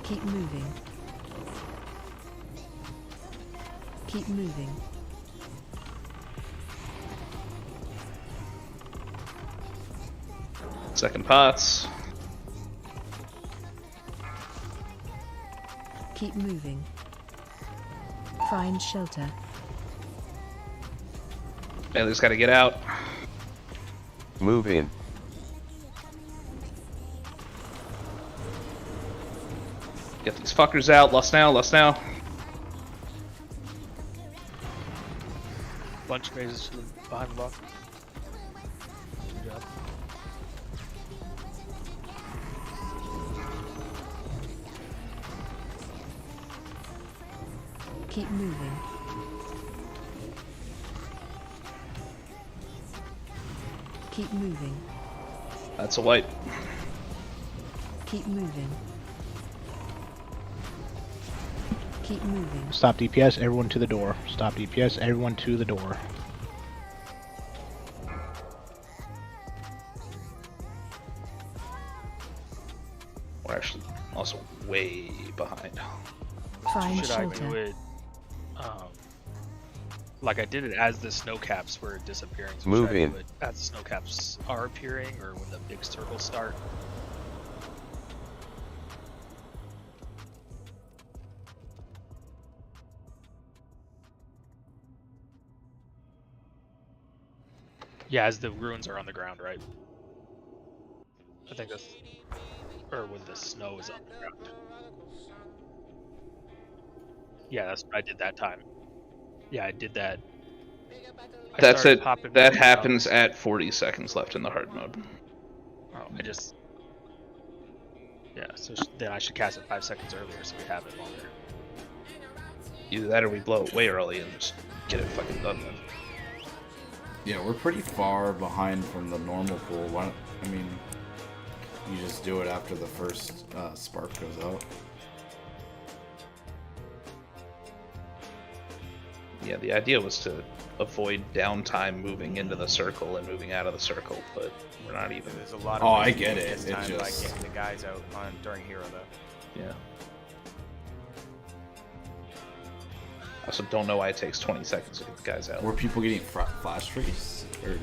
Keep moving. Keep moving. Second pots. Keep moving. Find shelter. Bailey's got to get out. Moving. Get these fuckers out. Lost now, lost now. Bunch of mazes to the behind the block. Good job. Keep moving. Keep moving. That's a white. Keep moving. Keep moving. Stop DPS, everyone to the door. Stop DPS, everyone to the door. We're actually also way behind. Find Should I shelter. do it? Like I did it as the snow caps were disappearing. So should I Moving. do it as the snow caps are appearing, or when the big circles start? Yeah, as the ruins are on the ground, right? I think that's... Or when the snow is on the ground. Yeah, that's what I did that time. Yeah, I did that. I That's started it. popping That runes happens out. at 40 seconds left in the hard mode. Oh, I just... Yeah, so then I should cast it 5 seconds earlier so we have it longer. Either that or we blow it way early and just get it fucking done with. Yeah, we're pretty far behind from the normal pool. Why don't, I mean, you just do it after the first spark goes out. Yeah, the idea was to avoid downtime moving into the circle and moving out of the circle, but we're not even. There's a lot of Oh, I ways to get take it. this It time by just- getting the guys out on during hero though. Yeah. I also don't know why it takes 20 seconds to get the guys out. Were people getting flash freeze? Or...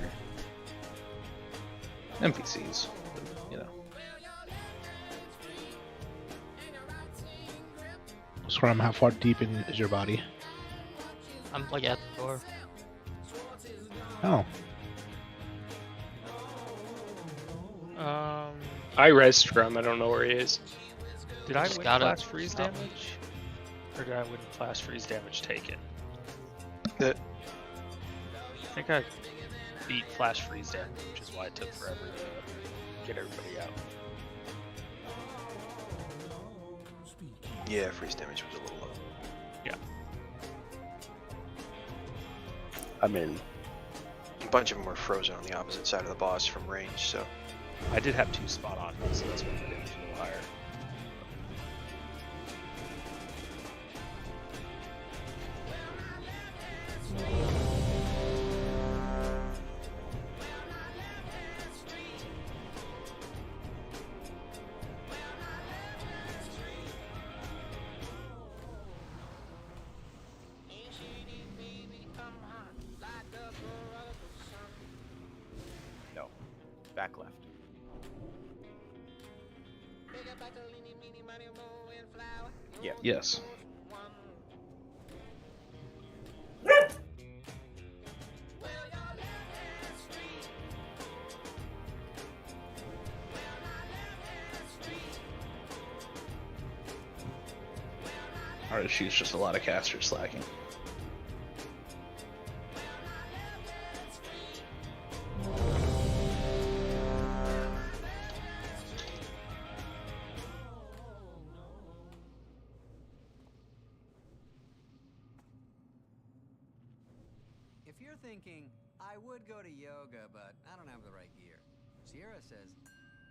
NPCs, you know. Scrum, how far deep in is your body? I'm like at the door. Oh. I res Scrum, I don't know where he is. Did I Just win gotta- flash freeze damage? Or did I win flash freeze damage taken? I think I beat flash freeze damage, which is why it took forever to get everybody out. Yeah, freeze damage was a little low. Yeah. I mean, A bunch of them were frozen on the opposite side of the boss from range, so. I did have 2 spot on, so that's why my damage was a little higher. No. Back left. Yeah. Yes. Our issue is just a lot of casters slacking. If you're thinking, I would go to yoga, but I don't have the right gear, Sierra says,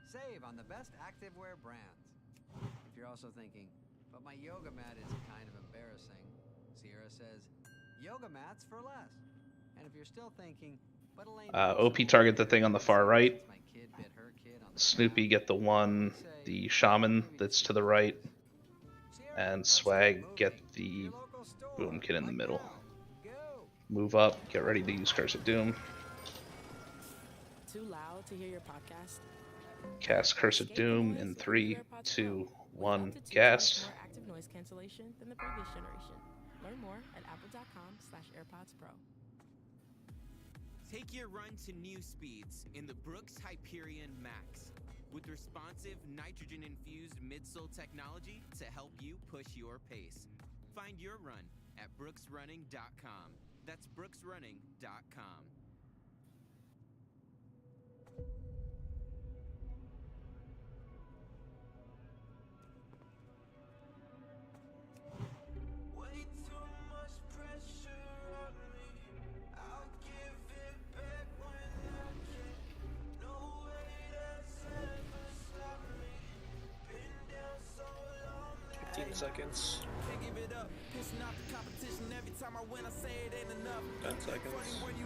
save on the best activewear brands. If you're also thinking, but my yoga mat is kind of embarrassing, Sierra says, yoga mats for less. And if you're still thinking, but Elaine OP target the thing on the far right. Snoopy get the one, the shaman that's to the right, and Swag get the boom kid in the middle. Move up, get ready to use Curse of Doom. Too loud to hear your podcast? Cast Curse of Doom in 3, 2, 1, cast. More active noise cancellation than the previous generation. Learn more at apple.com/AirPods Pro. Take your run to new speeds in the Brooks Hyperion Max with responsive nitrogen-infused midsole technology to help you push your pace. Find your run at brooksrunning.com. That's brooksrunning.com. Seconds. 10 seconds.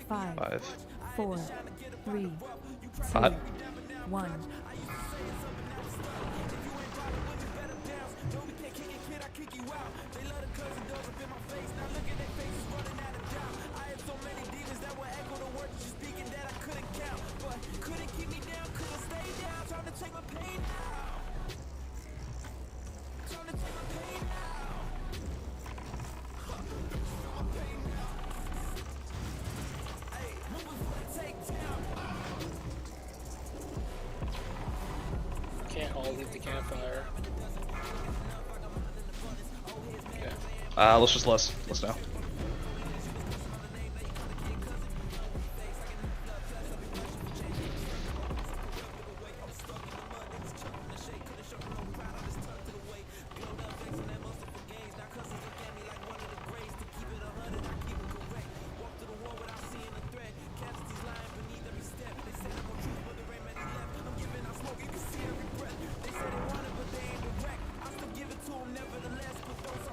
5, 4, 3, 2, Hot. 1. Can't all leave the campfire. Let's just let's know.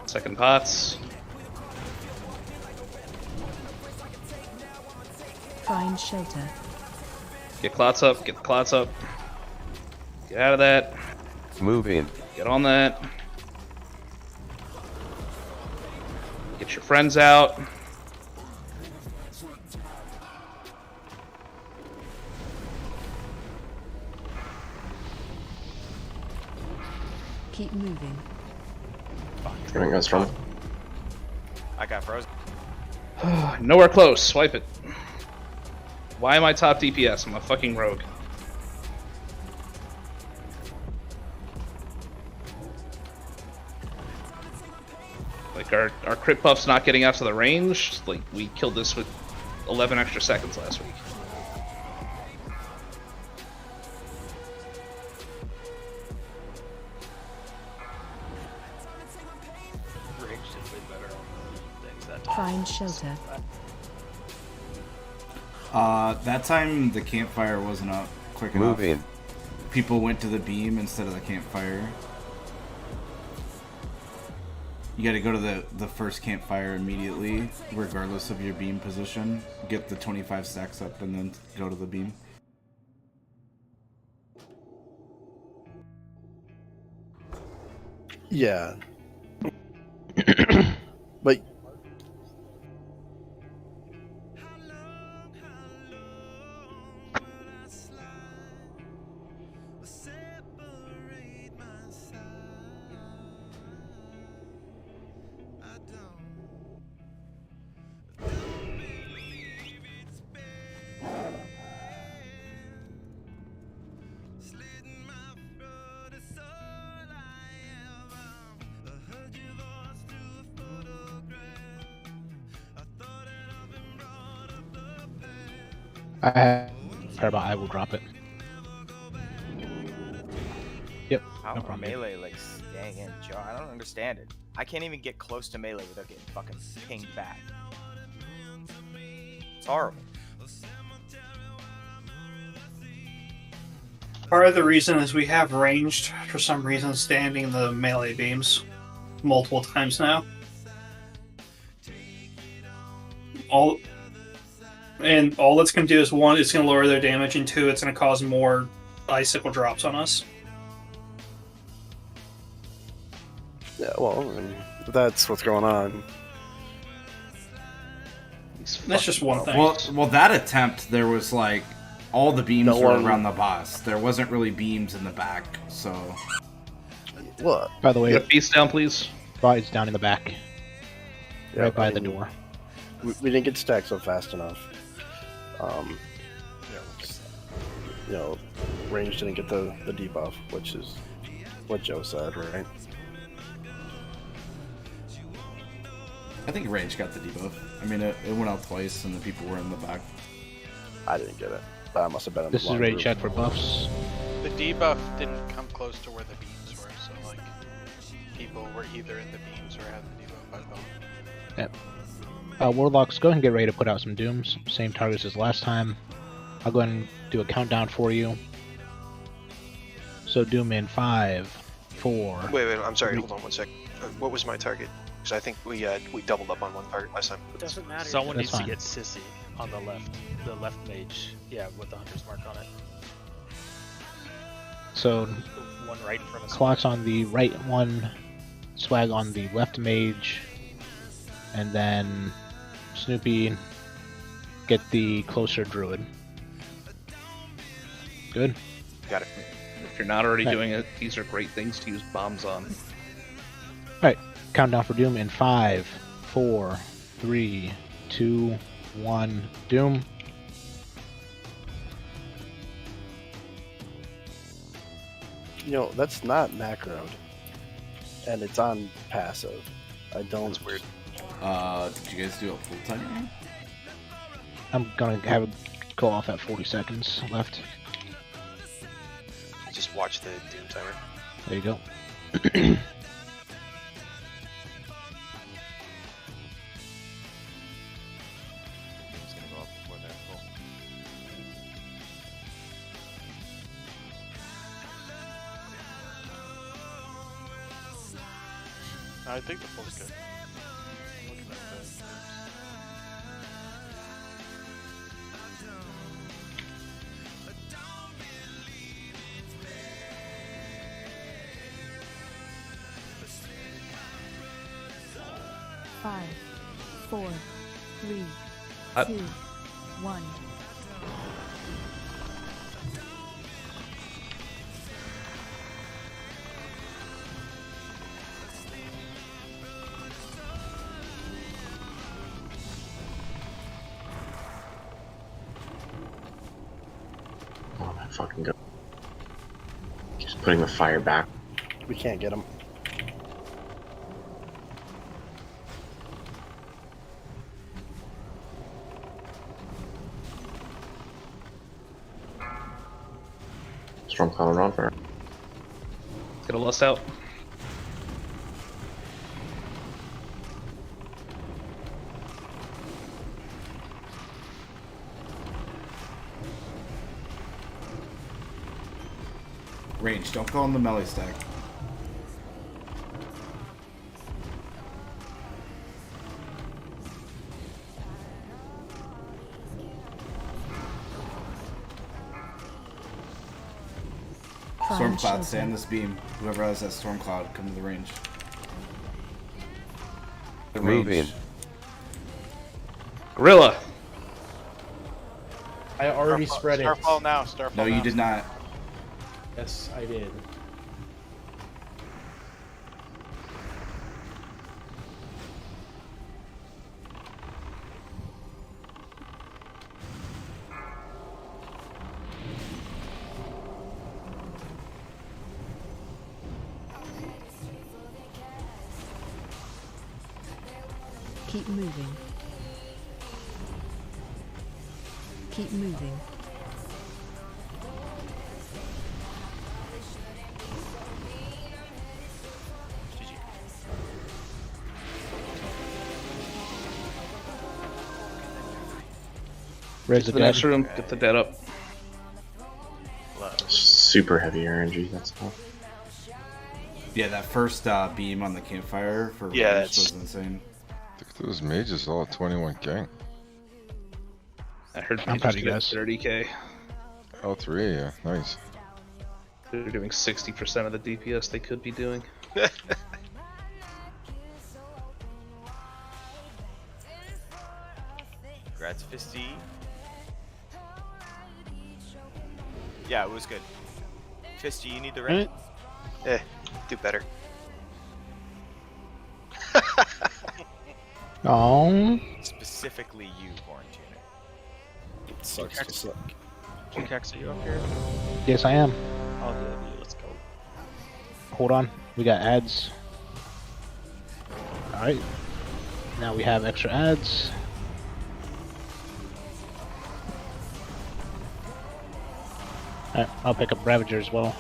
Second pots. Find shelter. Get clots up, get the clots up. Get out of that. Move in. Get on that. Get your friends out. Keep moving. Gonna go strong. I got frozen. Nowhere close. Swipe it. Why am I top DPS? I'm a fucking rogue. Like, our crit buff's not getting out to the range. Like, we killed this with 11 extra seconds last week. Find shelter. That time the campfire wasn't up quick enough. Move in. People went to the beam instead of the campfire. You gotta go to the first campfire immediately, regardless of your beam position. Get the 25 stacks up and then go to the beam. Yeah. But I have Paramount. I will drop it. Yep. How No are problem, dude. melee like staying in jar? I don't understand it. I can't even get close to melee without getting fucking pinged back. It's horrible. Part of the reason is we have ranged, for some reason, standing the melee beams multiple times now. All that's going to do is, one, it's going to lower their damage, and two, it's going to cause more icicle drops on us. Yeah, well, I mean, that's what's going on. That's just one thing. Well, that attempt, there was like all the beams No were one- around the boss. There wasn't really beams in the back, so. What? By the way, Get face down, please. It's down in the back, Yeah, right by I the mean, door. We didn't get stacked so fast enough. You know, range didn't get the debuff, which is what Joe said, right? I think range got the debuff. I mean, it went out twice, and the people were in the back. I didn't get it. But I must have been in This the is wrong ready group. check for buffs. The debuff didn't come close to where the beams were, so like people were either in the beams or had the debuff by phone. Yep. Warlocks, go ahead and get ready to put out some dooms. Same targets as last time. I'll go ahead and do a countdown for you. So doom in 5, 4. Wait, I'm sorry. Hold on one sec. What was my target? Because I think we doubled up on one target last time. It doesn't matter. That's Someone needs fine. to get Sissy on the left mage. Yeah, with the hunter's mark on it. So The one right in front of clocks on the right one, swag on the left mage, and then Snoopy get the closer druid. Good. Got it. If you're not already Right. doing it, these are great things to use bombs on. Alright, countdown for doom in 5, 4, 3, 2, 1, doom. You know, that's not macroed. And it's on passive. I don't. That's weird. Did you guys do a full timer? I'm gonna have it go off at 40 seconds left. Just watch the Doom timer. There you go. It's gonna go up before they're full. I think the full's good. I'm looking at the dooms. Five, 4, 3, Up. 2, 1. Oh my fucking god. Just putting the fire back. We can't get him. Storm cloud around for. Get a lust out. Range, don't go on the melee stack. Storm cloud, stay on this beam. Whoever has that storm cloud, come to the range. The Moving. Gorilla. I already spread it. Starfall now. Starfall No, now. you did not. Yes, I did. Keep moving. Keep moving. Raise Get to the the next dead. room. Get the dead up. Super heavy RNG, that's all. Yeah, that first beam on the campfire for Yeah, range was insane. Look at those mages all at 21k. I heard I'm they proud just of you get guys. 30k. All three, yeah, nice. They're doing 60% of the DPS they could be doing. Congrats, Fisty. Yeah, it was good. Fisty, you need the ring? Do better. Oh. Specifically you, Quarantine. It sucks to suck. Jinkax, are you up here? Yes, I am. Oh, yeah, let's go. Hold on. We got ads. Alright. Now we have extra ads. Alright, I'll pick up Ravager as well.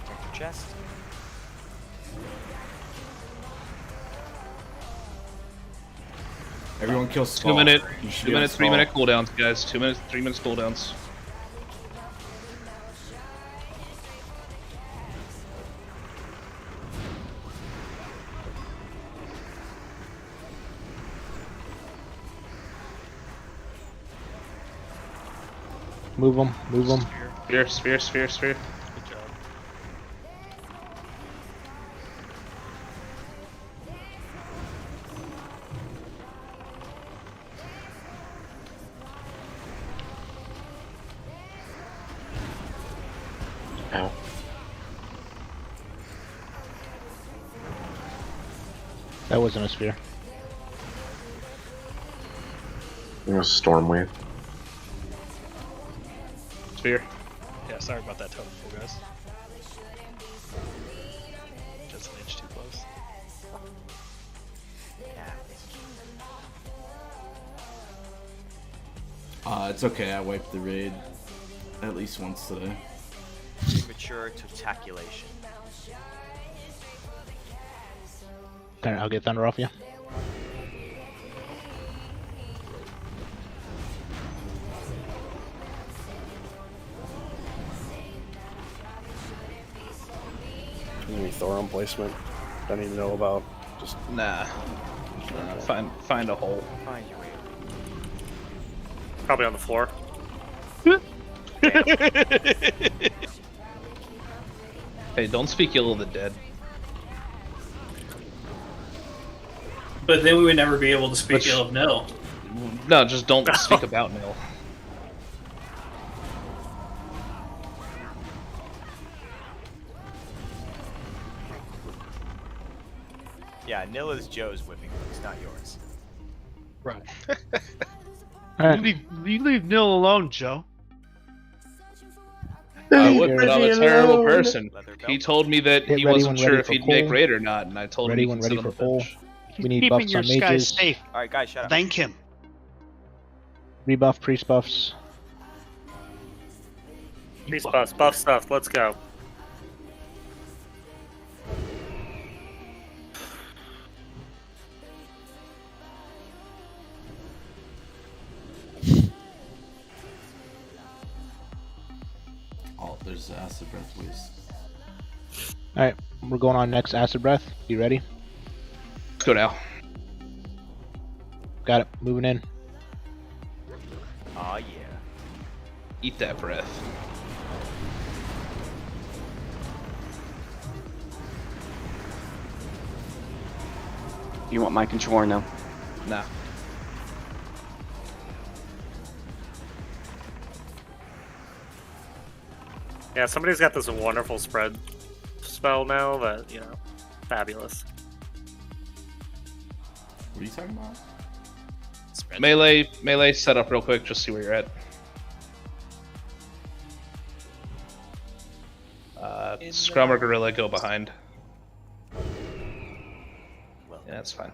Take the chest. Everyone kills Skull. 2 minute, You should 2 be on minutes, Skull. 3 minute cooldowns, guys. 2 minutes, 3 minutes cooldowns. Move them, move them. Sphere, sphere, sphere, sphere. Good job. Ow. That wasn't a sphere. It was a storm wave. Sphere. Yeah, sorry about that totem pool, guys. Just an inch too close. It's okay, I wiped the raid at least once today. Premature tutaculation. Alright, I'll get Thunder off you. Any Thorum placement? Don't even know about. Just Nah. Find a hole. Find your way. Probably on the floor. Hey, don't speak ill of the dead. But then we would never be able to speak ill of Nil. No, just don't speak about Nil. Yeah, Nil is Joe's whipping boots, not yours. Right. Alright. You leave Nil alone, Joe. I would, but I'm a terrible alone. person. He told me that Get he ready wasn't when sure ready if for he'd make pull. raid or not, and I told Ready him he when can ready sit on for the pull. bench. We need Keeping buffs your on skies mages. safe. Alright, guys, shut up. Thank him. Rebuff, priest buffs. Priest buffs, buff stuff, let's go. Oh, there's acid breath waste. Alright, we're going on next acid breath. You ready? Let's go now. Got it. Moving in. Aw, yeah. Eat that breath. You want my control now? Nah. Yeah, somebody's got this wonderful spread spell now that, you know, fabulous. What are you talking about? Melee set up real quick, just see where you're at. Scrum or Gorilla go behind. Yeah, that's fine.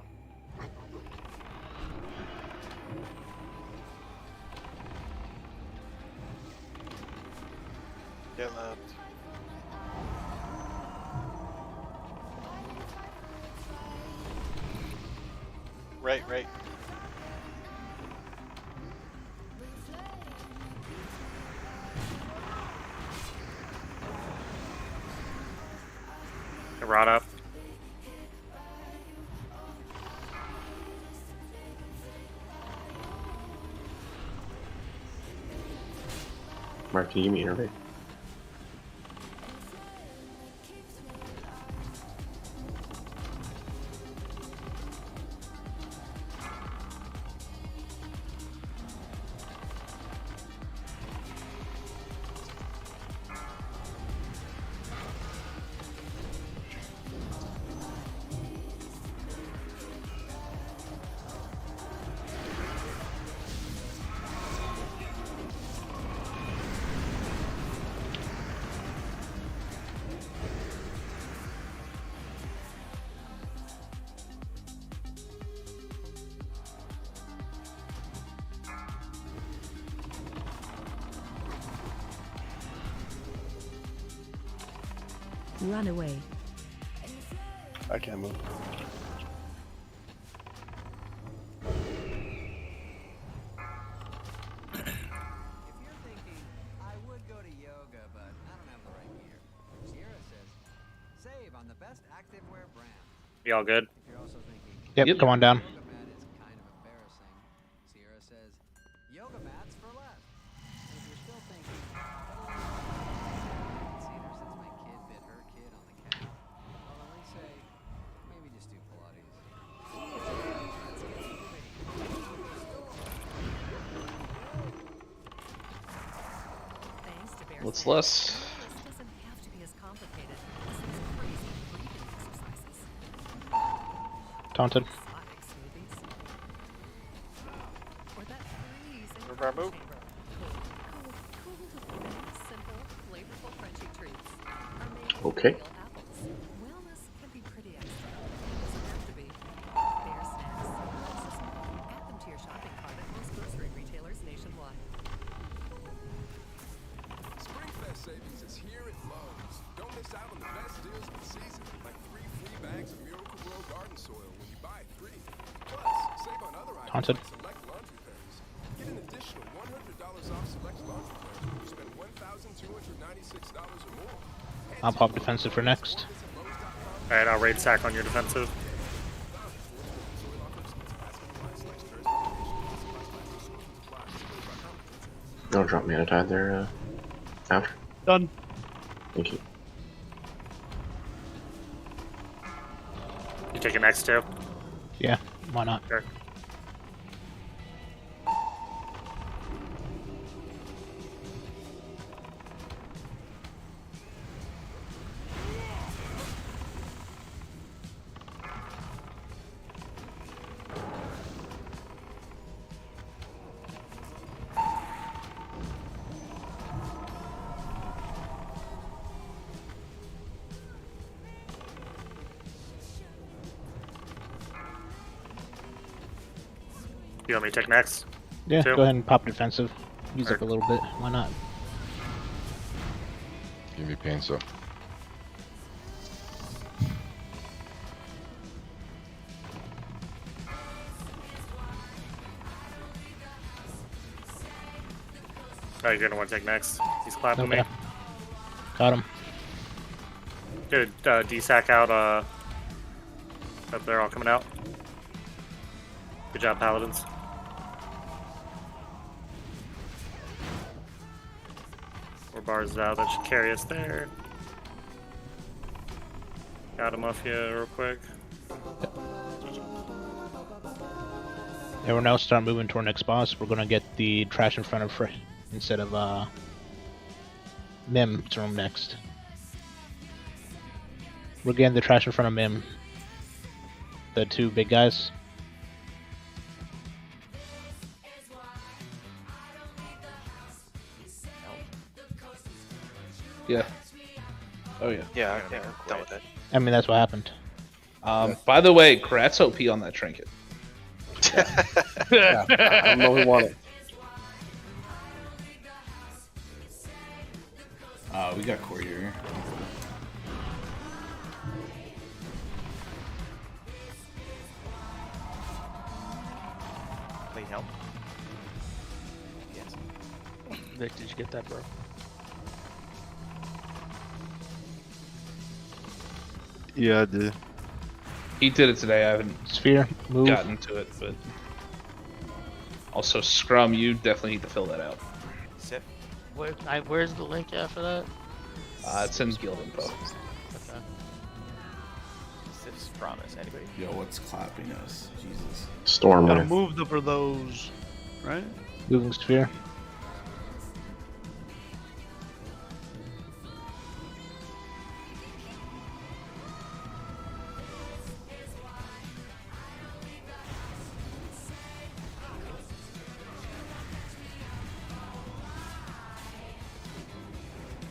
Get left. Right. Rod up. Mark, can you give me innervate? Run away. I can't move. You all good? Yep, come on down. What's less? Taunted. Rabu. Okay. Savings is here at Lowe's. Don't miss out on the best deals of the season, like 3 free bags of Miracle Grow garden soil when you buy 3. Plus, save on other items like select laundry pairs. Get an additional $100 off select laundry pairs when you spend $1,296 or more. I'll pop defensive for next. Alright, I'll raid sack on your defensive. Don't drop me a tide there, after. Done. Thank you. You taking next too? Yeah, why not? Sure. You want me to take next? Yeah, Two? go ahead and pop defensive. Use up a little bit. Why not? Give me pain, so. Oh, you're gonna want to take next. He's clapping me. Got him. Get a D-sack out, up there, all coming out. Good job, Paladins. Four bars out, that should carry us there. Got him off you real quick. Everyone else start moving to our next boss. We're gonna get the trash in front of Frey instead of Mim's room next. We're getting the trash in front of Mim. The two big guys. Yeah. Oh yeah. Yeah, yeah, done with it. I mean, that's what happened. By the way, Kratz OP on that trinket. Yeah, I don't know who won it. We got courier. Please help. Yes. Vic, did you get that, bro? Yeah, I did. He did it today. I haven't Sphere, move. gotten to it, but also Scrum, you definitely need to fill that out. Sip. Where's the link after that? It's in guild info. Okay. Sip's promise. Anybody? Yo, what's clapping us? Jesus. Stormer. Gotta move for those, right? Moving sphere.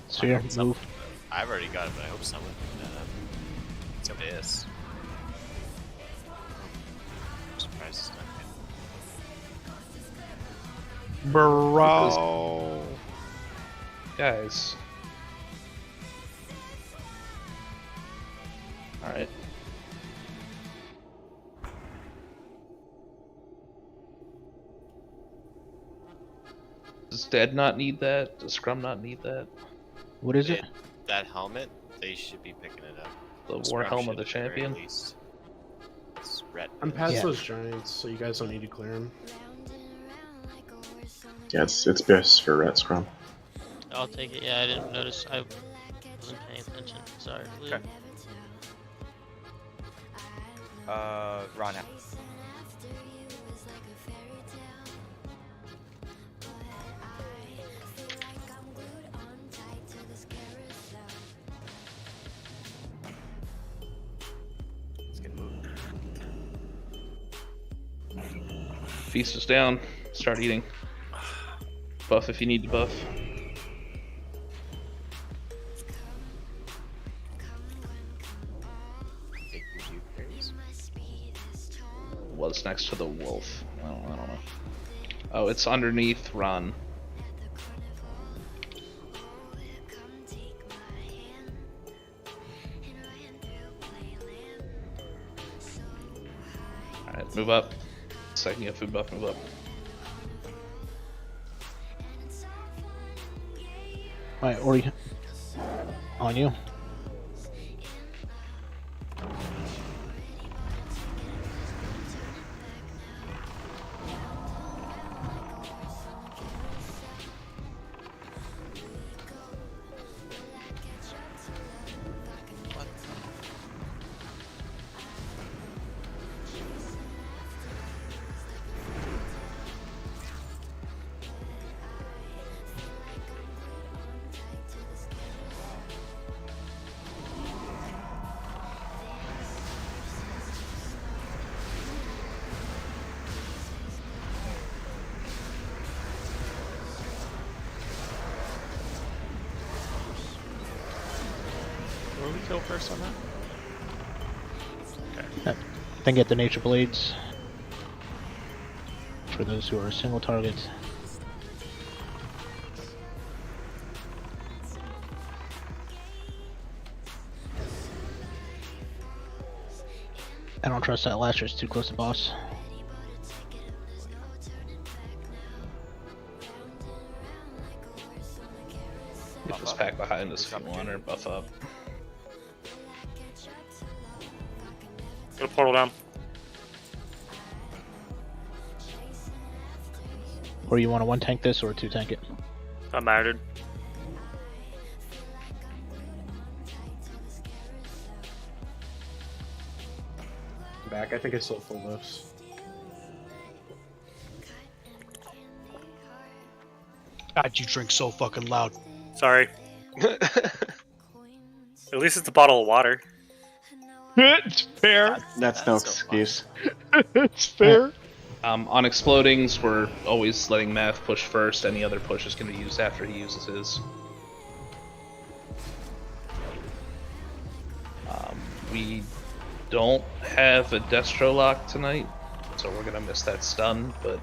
Sphere, move. I've already got it, but I hope someone it's up to us. I'm surprised it's not good. Bro. Guys. Alright. Does Dead not need that? Does Scrum not need that? What is it? That helmet, they should be picking it up. The war Scrum helm should of the at very champion? least. It's red. I'm past Yeah. those giants, so you guys don't need to clear them. Yeah, it's best for Red Scrum. I'll take it. Yeah, I didn't notice. I wasn't paying attention. Sorry. Luke. Okay. Ron. Let's get moved. Feast is down. Start eating. Buff if you need to buff. What's next to the wolf? Well, I don't know. Oh, it's underneath Ron. Alright, move up. Second you have food buff, move up. Alright, Ori. On you. Where we kill first on that? Okay. Then get the nature blades. For those who are single targets. I don't trust that Lasher, it's too close to boss. Get this pack behind us if you want, or buff up. Get a portal down. Or you want to one tank this or two tank it? I'm married. Back, I think I still have full lifts. God, you drink so fucking loud. Sorry. At least it's a bottle of water. It's fair. That's no excuse. It's fair. On explodings, we're always letting Math push first. Any other push is going to be used after he uses his. We don't have a Destro lock tonight, so we're going to miss that stun, but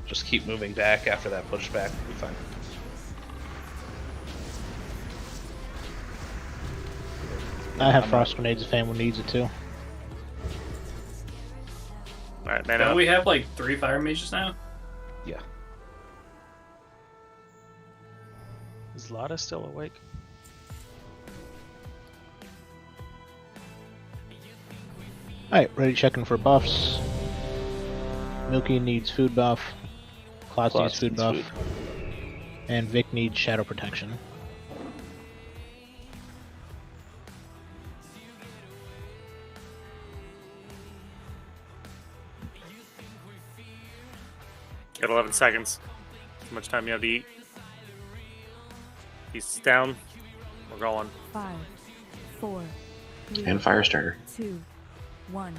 just keep moving back after that pushback. We'll be fine. I have frost grenades if anyone needs it too. Alright, man. Don't we have like 3 fire mages now? Yeah. Is Lada still awake? Alright, ready checking for buffs. Milky needs food buff. Klotz needs food buff. And Vic needs shadow protection. Got 11 seconds. How much time you have to eat? He's down. We're going. 5, 4, 3, And fire starter. 2, 1.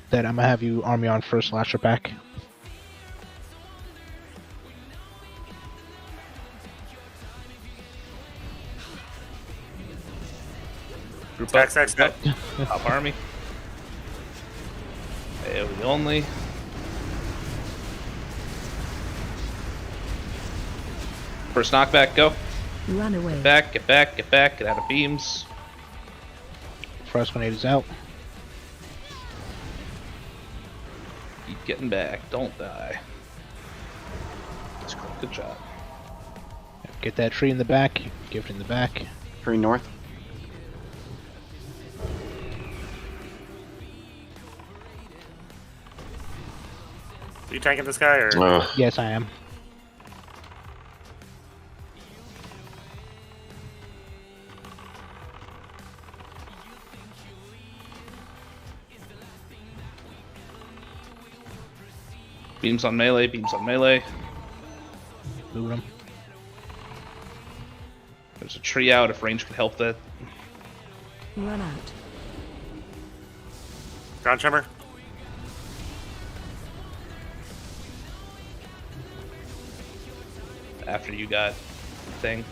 Then I'm gonna have you army on first lasher back. Group Tax, tax, tax. Top army. AoE only. First knockback, go. Run away. Get back, get back, get back, get out of beams. Frost grenade is out. Keep getting back, don't die. Good job. Get that tree in the back. Gift in the back. Tree north. Are you tanking this guy or? Yes, I am. Beams on melee, beams on melee. Boot him. There's a tree out if range can help that. Run out. Ground tremor. After you got thing.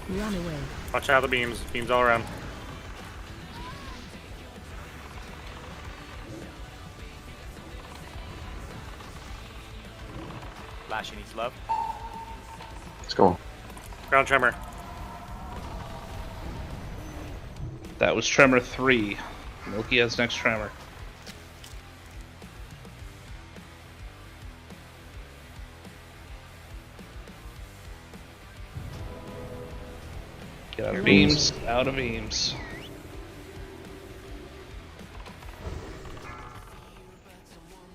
Run away. Watch out the beams. Beams all around. Lashy needs love. Let's go. Ground tremor. That was Tremor 3. Milky has next Tremor. Get out of beams, out of beams.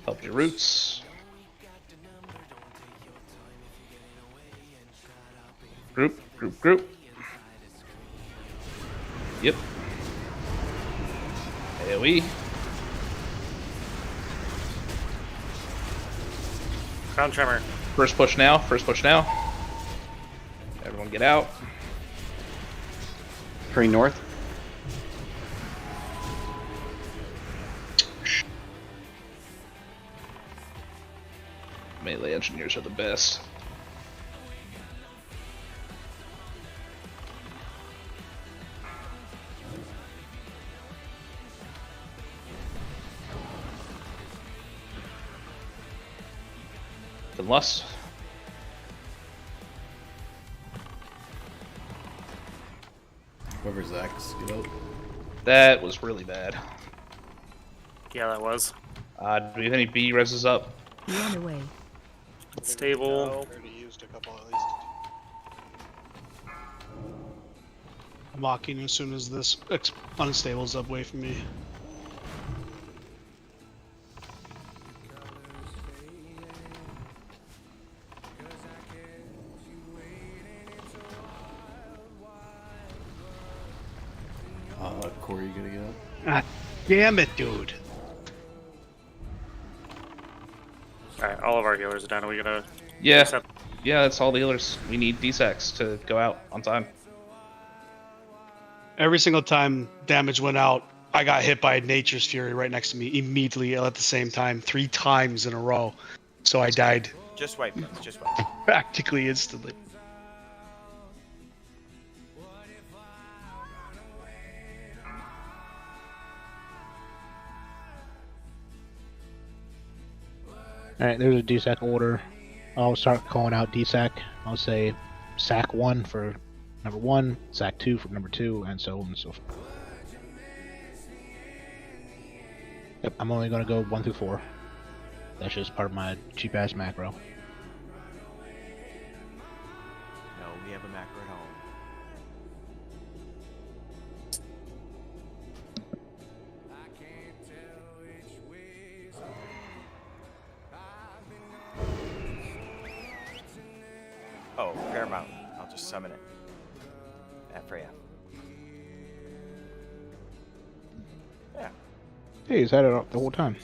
Help your roots. Group, group, group. Yep. AoE. Ground tremor. First push now, first push now. Everyone get out. Tree north. Melee engineers are the best. Lust. Whoever's X, get out. That was really bad. Yeah, that was. Do we have any B reses up? Run away. Stable. Already used a couple at least. I'm walking as soon as this unstable's up away from me. Corey, you gonna get up? Ah, damn it, dude. Alright, all of our healers are down. Are we gonna... Yeah. accept- Yeah, that's all the healers. We need D-Sex to go out on time. Every single time damage went out, I got hit by Nature's Fury right next to me immediately at the same time, 3 times in a row. So I died Just wait, Vince. Just wait. practically instantly. Alright, there's a DSAC order. I'll start calling out DSAC. I'll say SAC 1 for number 1, SAC 2 for number 2, and so on and so forth. Yep, I'm only gonna go 1 through 4. That's just part of my cheap ass macro. No, we have a macro at home. Oh, Paramount. I'll just summon it. At Freya. Yeah. Hey, he's had it up the whole time.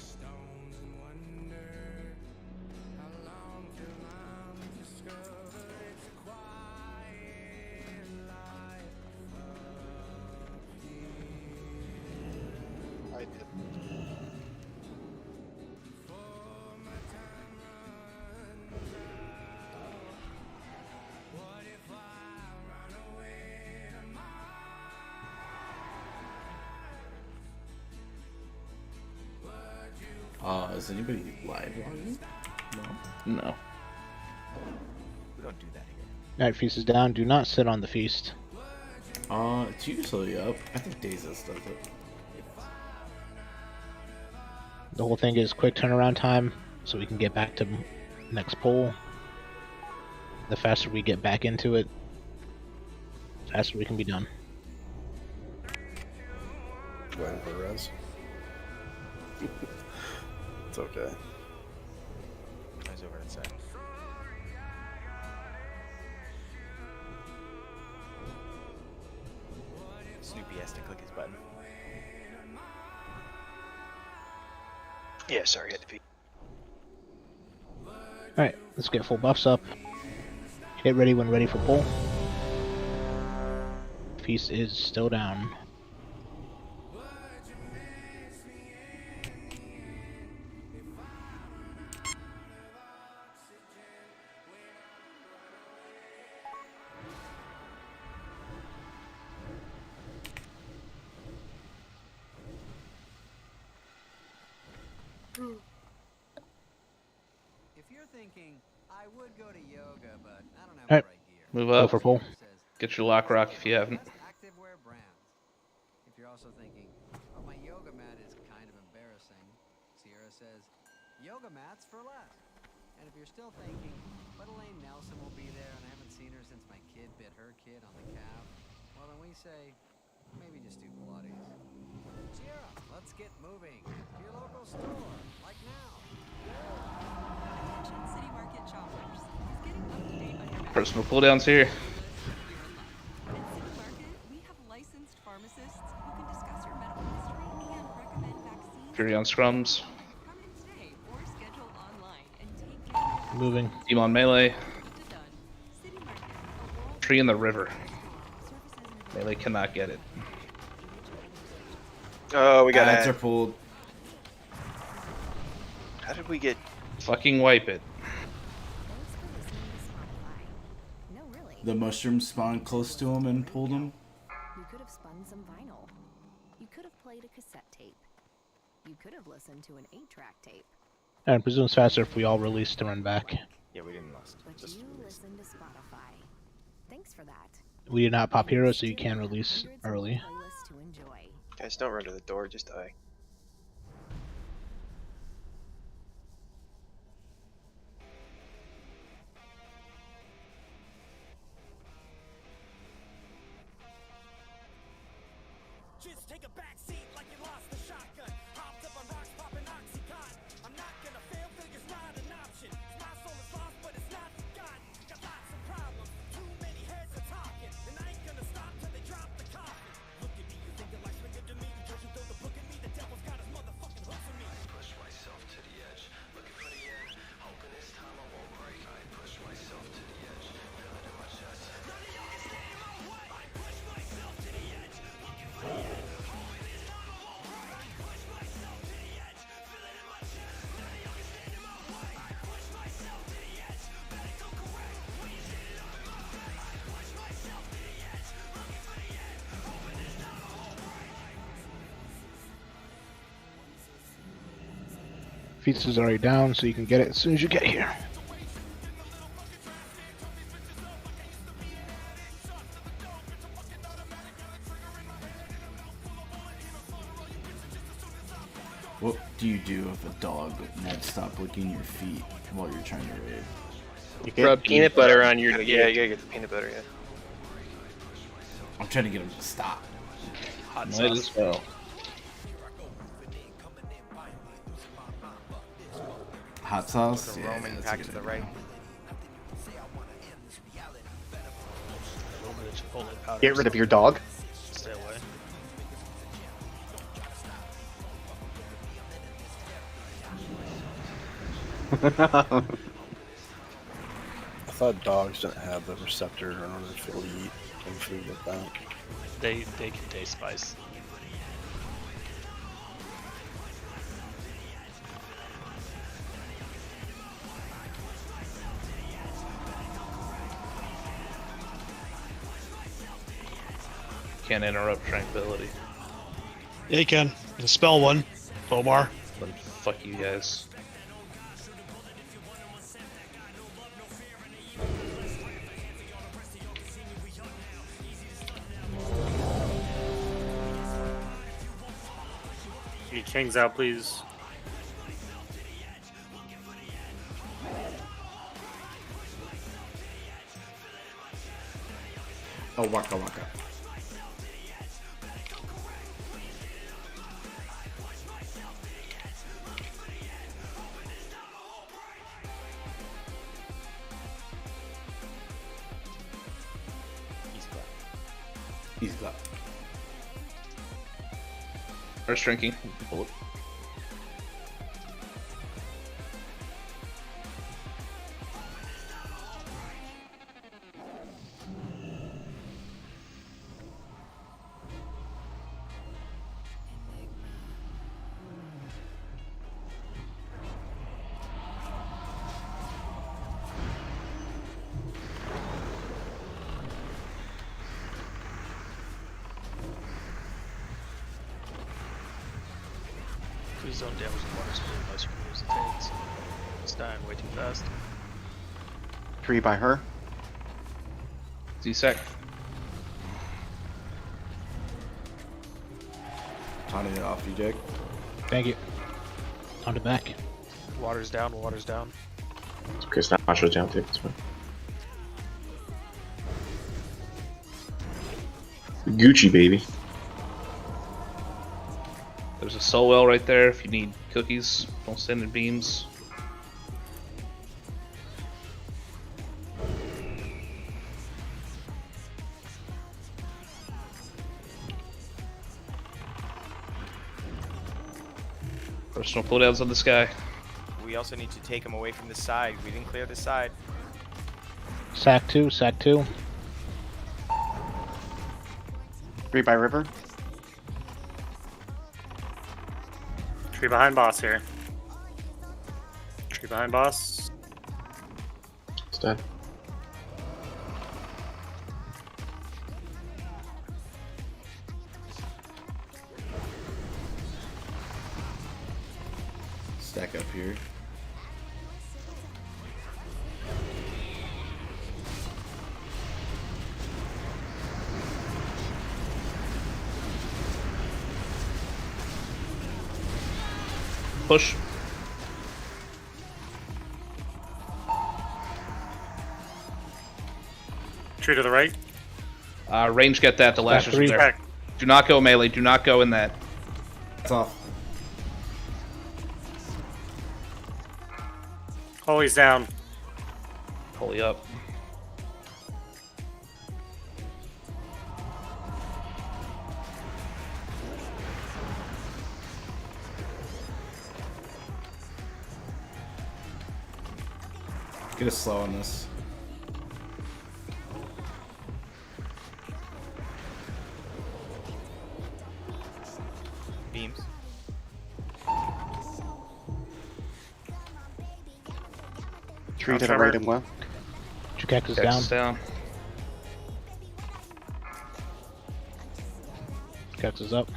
I did. Is anybody live logging? No. No. We don't do that here. Night Feast is down. Do not sit on the feast. It's usually up. I think Dazes does it. The whole thing is quick turnaround time, so we can get back to next poll. The faster we get back into it, the faster we can be done. Waiting for res. It's okay. I was over inside. Snoopy has to click his button. Yeah, sorry, I had to pee. Alright, let's get full buffs up. Hit ready when ready for pull. Feast is still down. If you're thinking, I would go to yoga, but I don't have Alright, the right gear. Move go up. for pull. Get your lock rock if you haven't. Activewear brands. If you're also thinking, oh, my yoga mat is kind of embarrassing, Sierra says, yoga mats for less. And if you're still thinking, but Elaine Nelson will be there and I haven't seen her since my kid bit her kid on the calf, well then we say, maybe just do Pilates. Sierra, let's get moving to your local store, like now. Attention City Market shoppers. Is getting up to date on your Personal cooldowns here. At City Market, we have licensed pharmacists who can discuss your medical history and recommend vaccines. Fury on scrums. Come in today or schedule online and take care. Moving. Demon melee. City Market, a world Tree in the river. Melee cannot get it. Oh, we got Ads ad. are pulled. How did we get? Fucking wipe it. The mushrooms spawned close to him and pulled him. You could have spun some vinyl. You could have played a cassette tape. You could have listened to an 8-track tape. And I presume it's faster if we all release to run back. Yeah, we didn't list. But Just you released. listened to Spotify. Thanks for that. We did not pop heroes, so you can release early. Playlists to enjoy. Guys, don't run to the door. Just die. Just take a back seat like you lost the shotgun. Hopped up on rocks, popping Oxycontin. I'm not gonna fail, failure's not an option. My soul is lost, but it's not forgotten. Got lots of problems, too many heads are talking. And I ain't gonna stop till they drop the coffin. Look at me, you think that life's been good to me. Because you throw the book at me, the devil's got his motherfucking hooks in me. I push myself to the edge, looking for the end. Hoping this time I won't break. I push myself to the edge, feel it in my chest. None of y'all can stand in my way. I push myself to the edge, looking for the end. Hoping this time I won't break. I push myself to the edge, feel it in my chest. None of y'all can stand in my way. I push myself to the edge, medical correct. When you stand it up in my face, I push myself to the edge, looking for the end. Hoping this time I won't break. Feast is already down, so you can get it as soon as you get here. What do you do if a dog won't stop licking your feet while you're trying to raid? You rub peanut butter on your Yeah, you gotta get the peanut butter. Yeah. I'm trying to get him to stop. Might as well. Hot sauce? The Yeah, Roman that's pack a to good the right. A little bit of chipotle powder. Get rid of your dog. Stay away. I thought dogs didn't have the receptor in order to feel heat and food like that. They can taste spice. Can't interrupt tranquility. Yeah, you can. The spell one. Bomar. Then fuck you guys. You kings out, please. Oh, waka waka. He's got. First drinking. Bullet. Please don't damage the water spoon unless you use the tails. It's dying way too fast. Tree by her. Z-Sec. Taunting it off you, Jake. Thank you. On the back. Water's down, water's down. It's okay, it's not much down too. It's fine. Gucci, baby. There's a soul well right there if you need cookies. Don't send in beams. Personal pulldowns on this guy. We also need to take him away from the side. We didn't clear the side. Sack 2, sack 2. Tree by river. Tree behind boss here. Tree behind boss. It's dead. Stack up here. Push. Tree to the right. Range get that. The lashers are there. Back. Do not go melee. Do not go in that. It's off. Holy's down. Holy up. Get a slow on this. Beams. Tree to the right and left. Chukak is Dex down. down. Chukak is up.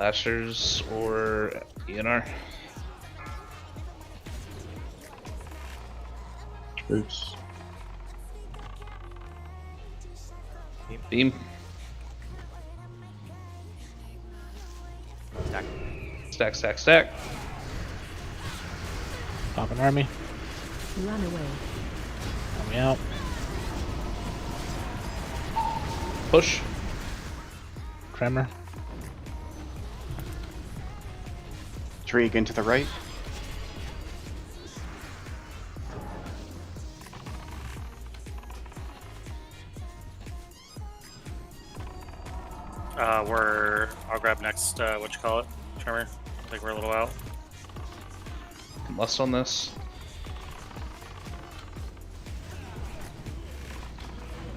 Lashers or ENR. Oops. Beam. Stack. Stack, stack, stack. Pop an army. Run away. Army out. Push. Tremor. Tree again to the right. I'll grab next, what you call it? Tremor. I think we're a little out. Lust on this.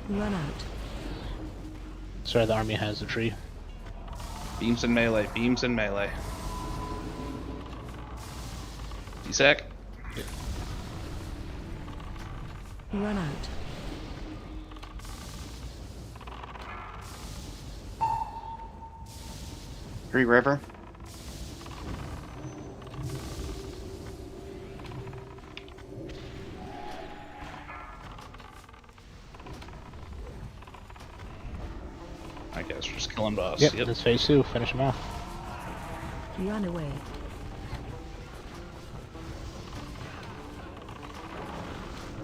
Run out. Sorry, the army has the tree. Beams in melee, beams in melee. D-sack. Run out. Tree river. I guess we're just killing boss. Yep, that's phase 2. Finish him off. Run away.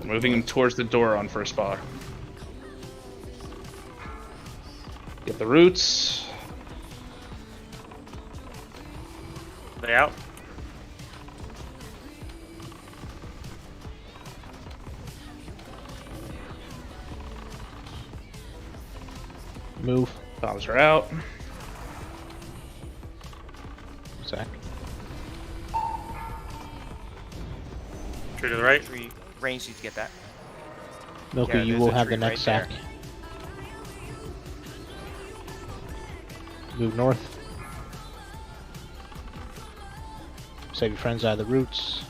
Moving him towards the door on first bar. Get the roots. They out? Move. Bombs are out. Zach. Tree to the right. Tree range needs to get that. Milky, Yeah, you there's will a have the tree next right sack. Move north. Save your friends out of the roots.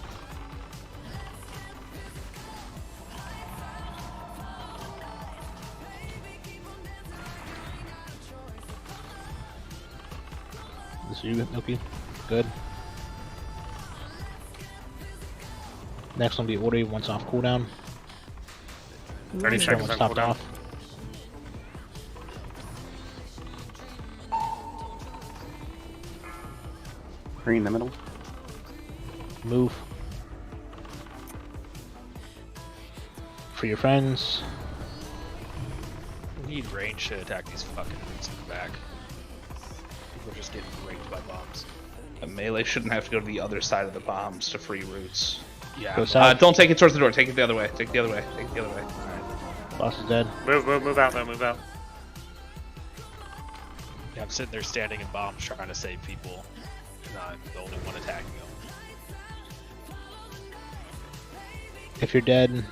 This is you, Milky. Good. Next one will be Order once off cooldown. 30 Sure, seconds once on topped cooldown. off. Tree in the middle. Move. For your friends. We need range to attack these fucking roots in the back. People are just getting raped by bombs. A melee shouldn't have to go to the other side of the bombs to free roots. Yeah. Go south. Don't take it towards the door. Take it the other way. Take it the other way. Take it the other way. Boss is dead. Move out, man. Move out. Yeah, I'm sitting there standing in bombs trying to save people. And I'm the only one attacking them. If you're dead,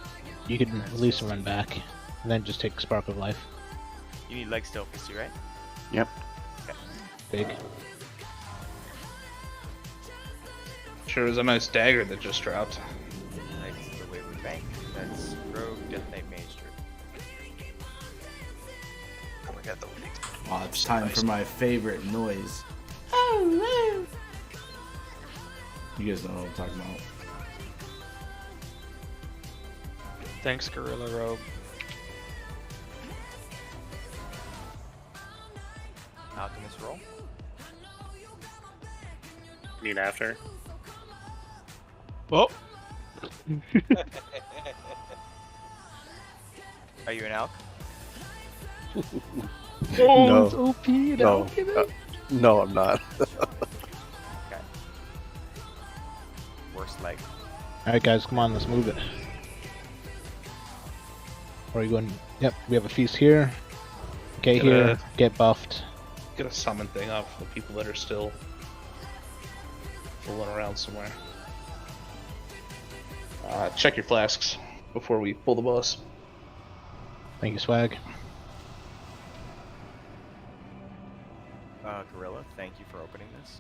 you can release and run back. And then just take Spark of Life. You need leg still, PC, right? Yep. Okay. Big. Sure is a nice dagger that just dropped. Like the Wayward Bank. That's Rogue, Death Knight, Mage Druid. Oh, we got the lead. Oh, it's time for my favorite noise. You guys know what I'm talking about. Thanks, Gorilla Rogue. Alchemist roll. Need after. Well. Are you an Alch? No. it's OP. No. No, I'm not. Okay. Worst leg. Alright guys, come on, let's move it. Where are you going? Yep, we have a feast here. Get here, get buffed. Get a summon thing up for the people that are still fooling around somewhere. Check your flasks before we pull the boss. Thank you, Swag. Gorilla, thank you for opening this.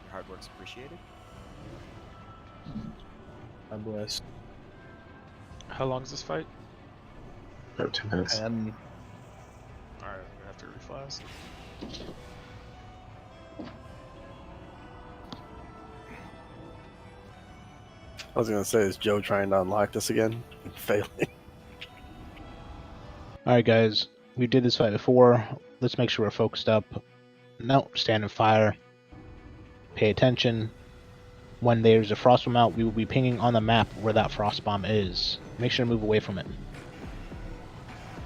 Your hard work's appreciated. I'm blessed. How long is this fight? About 2 minutes. And Alright, I'm gonna have to reflash. I was gonna say, is Joe trying to unlock this again? Failing. Alright guys, we did this fight before. Let's make sure we're focused up. No, stand and fire. Pay attention. When there's a frost bomb out, we will be pinging on the map where that frost bomb is. Make sure to move away from it.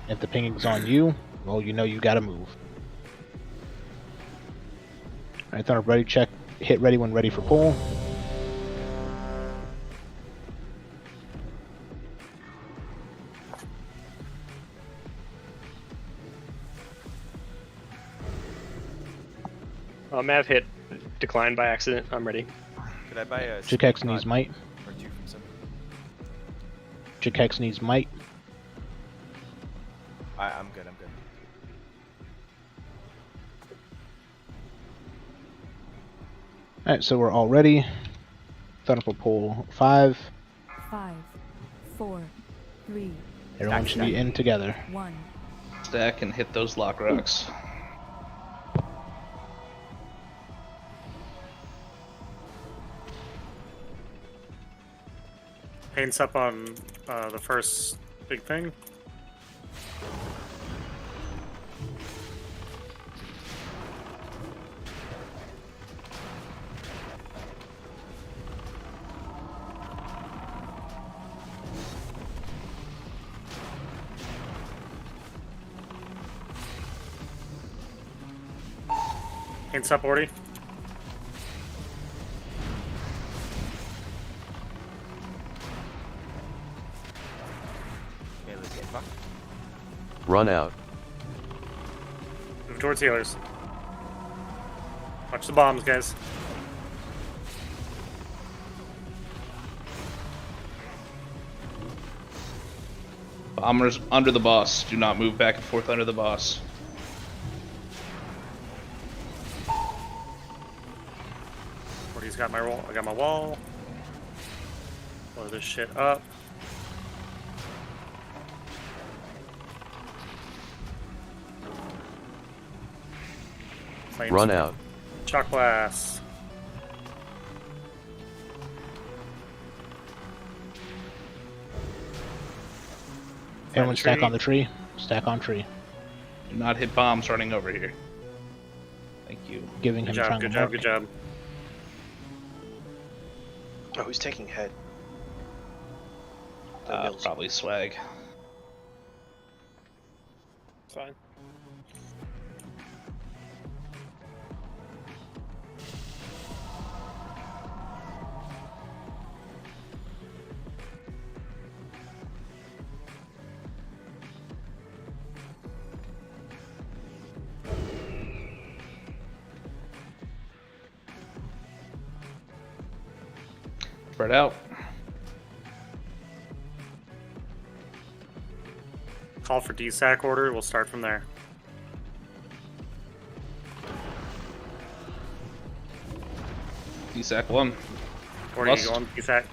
If the pinging's on you, well, you know you gotta move. Alright, Thunder, ready, check. Hit ready when ready for pull. Mav hit decline by accident. I'm ready. Could I buy a Jakex needs might. or 2 from somebody? Jakex needs might. I'm good. I'm good. Alright, so we're all ready. Thunder for pull 5. 5, 4, 3, Everyone should be in together. 1. Stack and hit those lock rocks. Paint's up on the first big thing. Paint's up already. Run out. Move towards healers. Watch the bombs, guys. Bombers under the boss. Do not move back and forth under the boss. He's got my roll. I got my wall. Blow this shit up. Flames. Run out. Shock blast. Everyone stack on the tree. Stack on tree. Do not hit bombs running over here. Thank you. Giving Good him job, triangle good job, mark. good job. Oh, who's taking head? Mills. Probably swag. Fine. Spread out. Call for DSAC order. We'll start from there. DSAC 1. Where are you going, DSAC?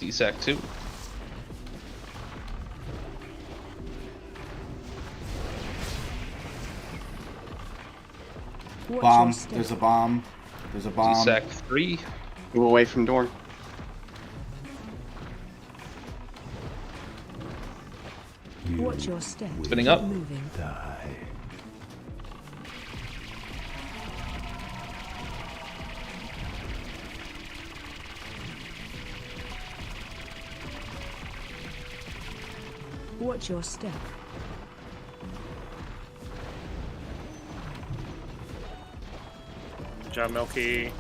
DSAC 2. Bomb. There's a bomb. There's a bomb. DSAC 3. Move away from door. Watch your step. Spinning up. Moving. Watch your step. Good job, Milky.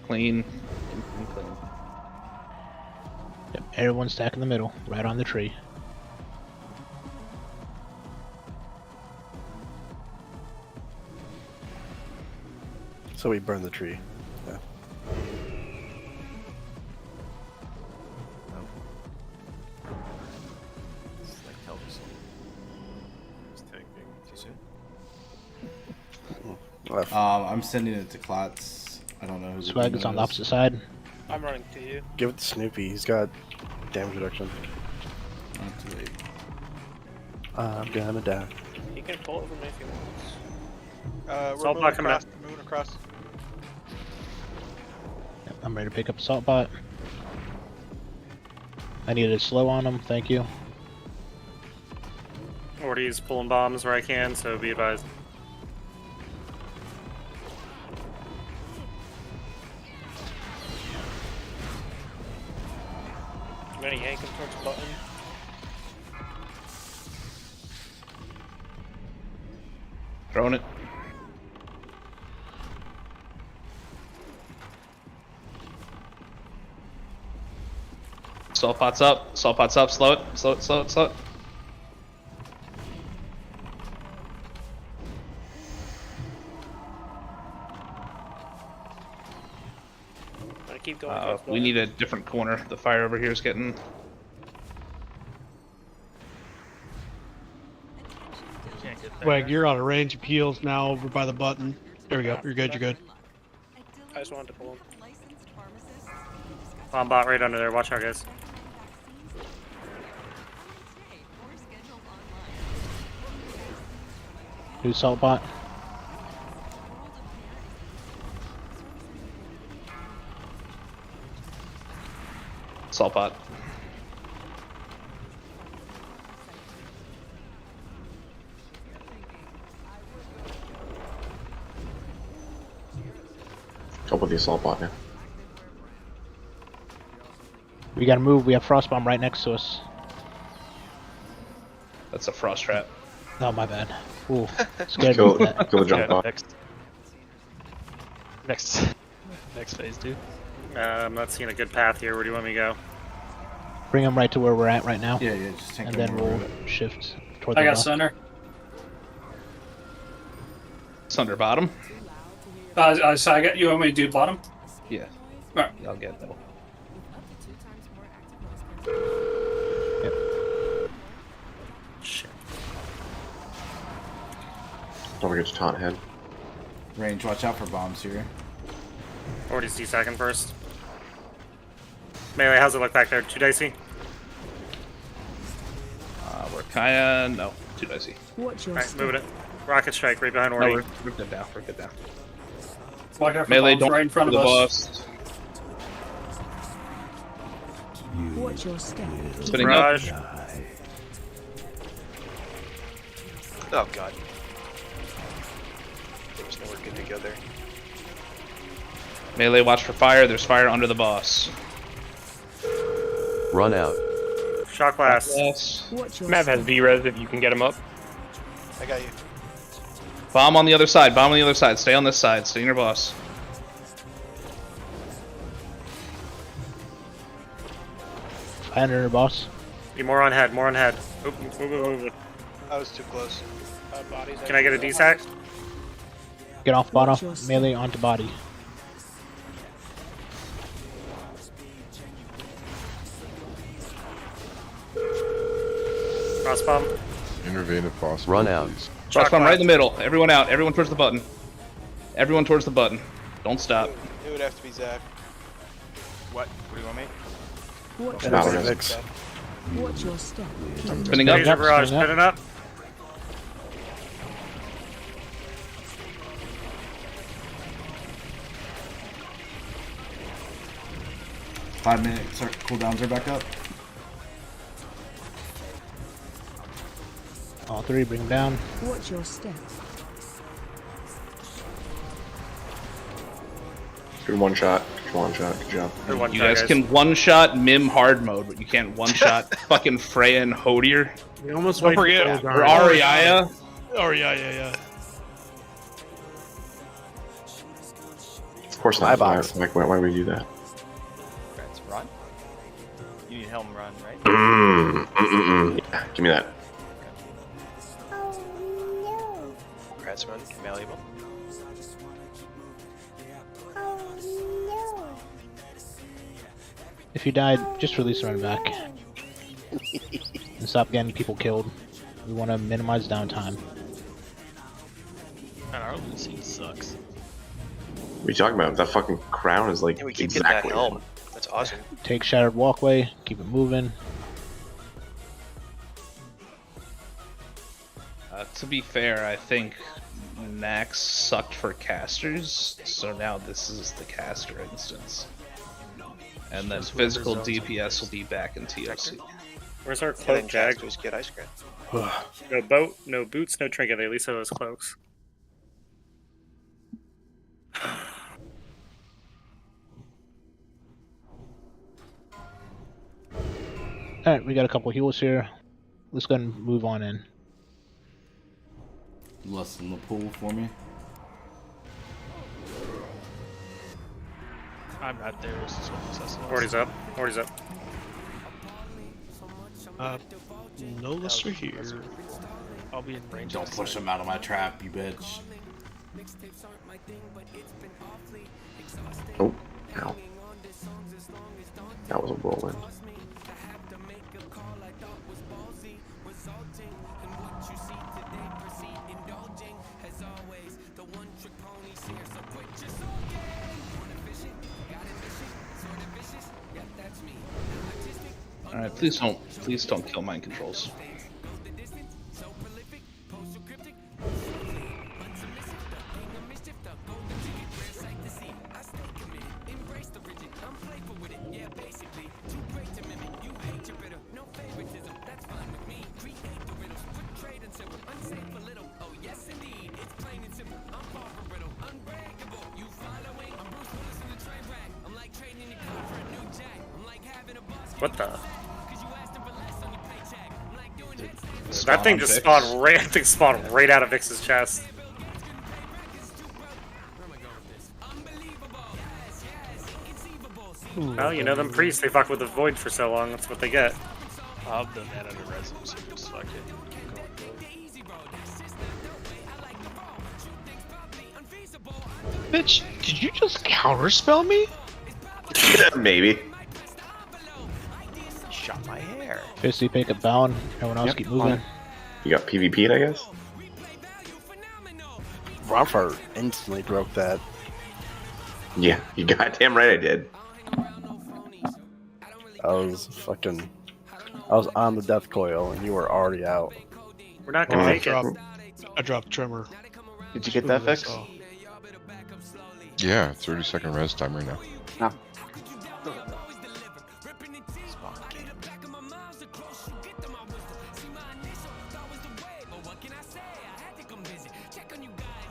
Clean. Yep, everyone stack in the middle, right on the tree. So we burn the tree. Yeah. I'm sending it to Klotz. I don't know who. Swag is on the opposite side. I'm running to you. Give it to Snoopy. He's got damage reduction. Not too late. I'm gonna die. He can pull over me if he wants. We're moving across. Moving across. Yep, I'm ready to pick up assault bot. I needed slow on him, thank you. Orti's pulling bombs where I can, so be advised. I'm gonna yank him towards the button. Throwing it. Salt pot's up. Salt pot's up. Slow it. Slow it. Slow it. Slow it. I keep going towards the We button. need a different corner. The fire over here is getting. Can't get there. Swag, you're out of range of heals now over by the button. There we go. You're good. You're good. I just wanted to pull him. Bomb bot right under there. Watch out, guys. Who's salt bot? Salt pot. Help with the assault bot, man. We gotta move. We have frost bomb right next to us. That's a frost trap. Oh my bad. Ooh, scared Kill, me with that. kill the jump Yeah, bot. next phase, dude. I'm not seeing a good path here. Where do you want me to go? Bring them right to where we're at right now. Yeah, just take And them then where we'll we're at. shift toward I the got left. center. It's under bottom. So I got you. Want me to do bottom? Yeah. Alright. I'll get middle. Shit. Don't forget to taunt head. Range, watch out for bombs here. Orti's D-sacking first. Melee, how's it look back there? Too dicey? We're kinda no, too dicey. Watch your Alright, step. moving it. Rocket strike right behind No, Orti. we're good now. We're good now. Watch out for Melee, bombs don't right in front of the us. boss. Watch your step. Spinning up. Barrage. Oh god. There was nowhere good to go there. Melee, watch for fire. There's fire under the boss. Run out. Shock blast. Yes. Watch your Mav has step. V-Res if you can get him up. I got you. Bomb on the other side. Bomb on the other side. Stay on this side. Stay near boss. I under her boss. Be more on head. More on head. Oop, move. I was too close. Bodies Can I get a D-sack? Get off Watch bottom. your step. Melee onto body. Cross bomb. Intervene if possible. Run out. Cross bomb right in the middle. Everyone out. Everyone towards the button. Everyone towards the button. Don't stop. It would have to be Zach. What? What do you want me? Watch Yeah, your Valorant. step. Mix. Watch your step. Spinning up. Laser Yep, barrage spinning up. spinning up. Five-minute cooldowns are back up. All three, bring them down. Watch your step. Good one shot. Good one shot. Good job. Good one You shot, guys can one-shot Mim hard mode, but you can't one-shot fucking Freya and Hodier. We almost Don't wait forget- for Or Ariaya. Oh yeah. Of course not. Why would we do that? Let's run. You need helm run, right? Yeah, give me that. Congrats, man. Malleable. If you died, just release the run back. And stop getting people killed. We want to minimize downtime. Man, our Lucy sucks. What are you talking about? That fucking crown is like And we keep exactly. getting that helm. That's awesome. Take Shattered Walkway, keep it moving. To be fair, I think Nax sucked for casters, so now this is the caster instance. And then physical DPS will be back in TOC. Where's our And then cloak, Jag? just get ice cream. No boat, no boots, no trinket. They at least have those cloaks. Alright, we got a couple heals here. Let's go and move on in. Lessen the pool for me. I'm not there. This is what this is. Already's up. Already's up. No lesser here. I'll be in range. Don't push him out of my trap, you bitch. Oh, ow. That was a whirlwind. Alright, please don't kill mind controls. What the? That thing just spawned right. That thing spawned right out of Vix's chest. Well, you know them priests. They fuck with the void for so long. That's what they get. Of the man under resin, so just fuck it. Keep going through. Bitch, did you just counterspell me? Maybe. Shot my hair. Fisty, pick up bound. Everyone else keep moving. You got PvP'd, I guess? Ronfar instantly broke that. Yeah, you goddamn right I did. I was on the death coil and you were already out. We're not gonna make it. I dropped Tremor. Did you get that fixed? Yeah, 30-second res timer now. No.